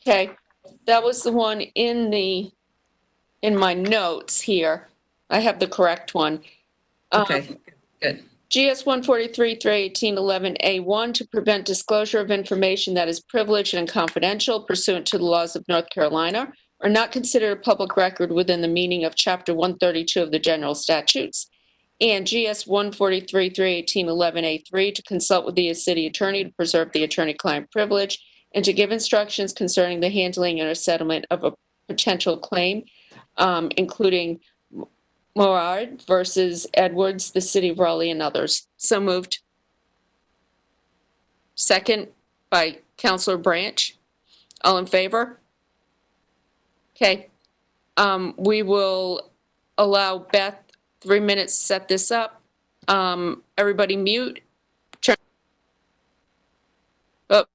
Okay, that was the one in my notes here. I have the correct one. Okay, good. GS 143-318-11A1 to prevent disclosure of information that is privileged and confidential pursuant to the laws of North Carolina or not considered a public record within the meaning of Chapter 132 of the General Statutes. And GS 143-318-11A3 to consult with the city attorney to preserve the attorney-client privilege and to give instructions concerning the handling and or settlement of a potential claim, including Morard versus Edwards, the City of Raleigh, and others. So moved. Second by Councilor Branch. All in favor? Okay. We will allow Beth 3 minutes to set this up. Everybody mute. Turn. Oh.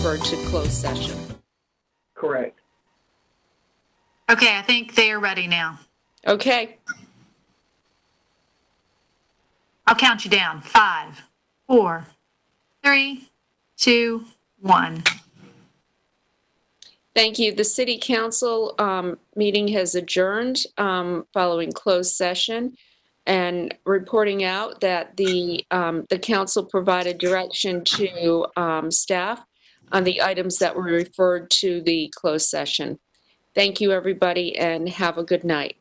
refer to closed session. Correct. Okay, I think they are ready now. Okay. I'll count you down. 5, 4, 3, 2, 1. Thank you. The City Council meeting has adjourned following closed session, and reporting out that the council provided direction to staff on the items that were referred to the closed session. Thank you, everybody, and have a good night.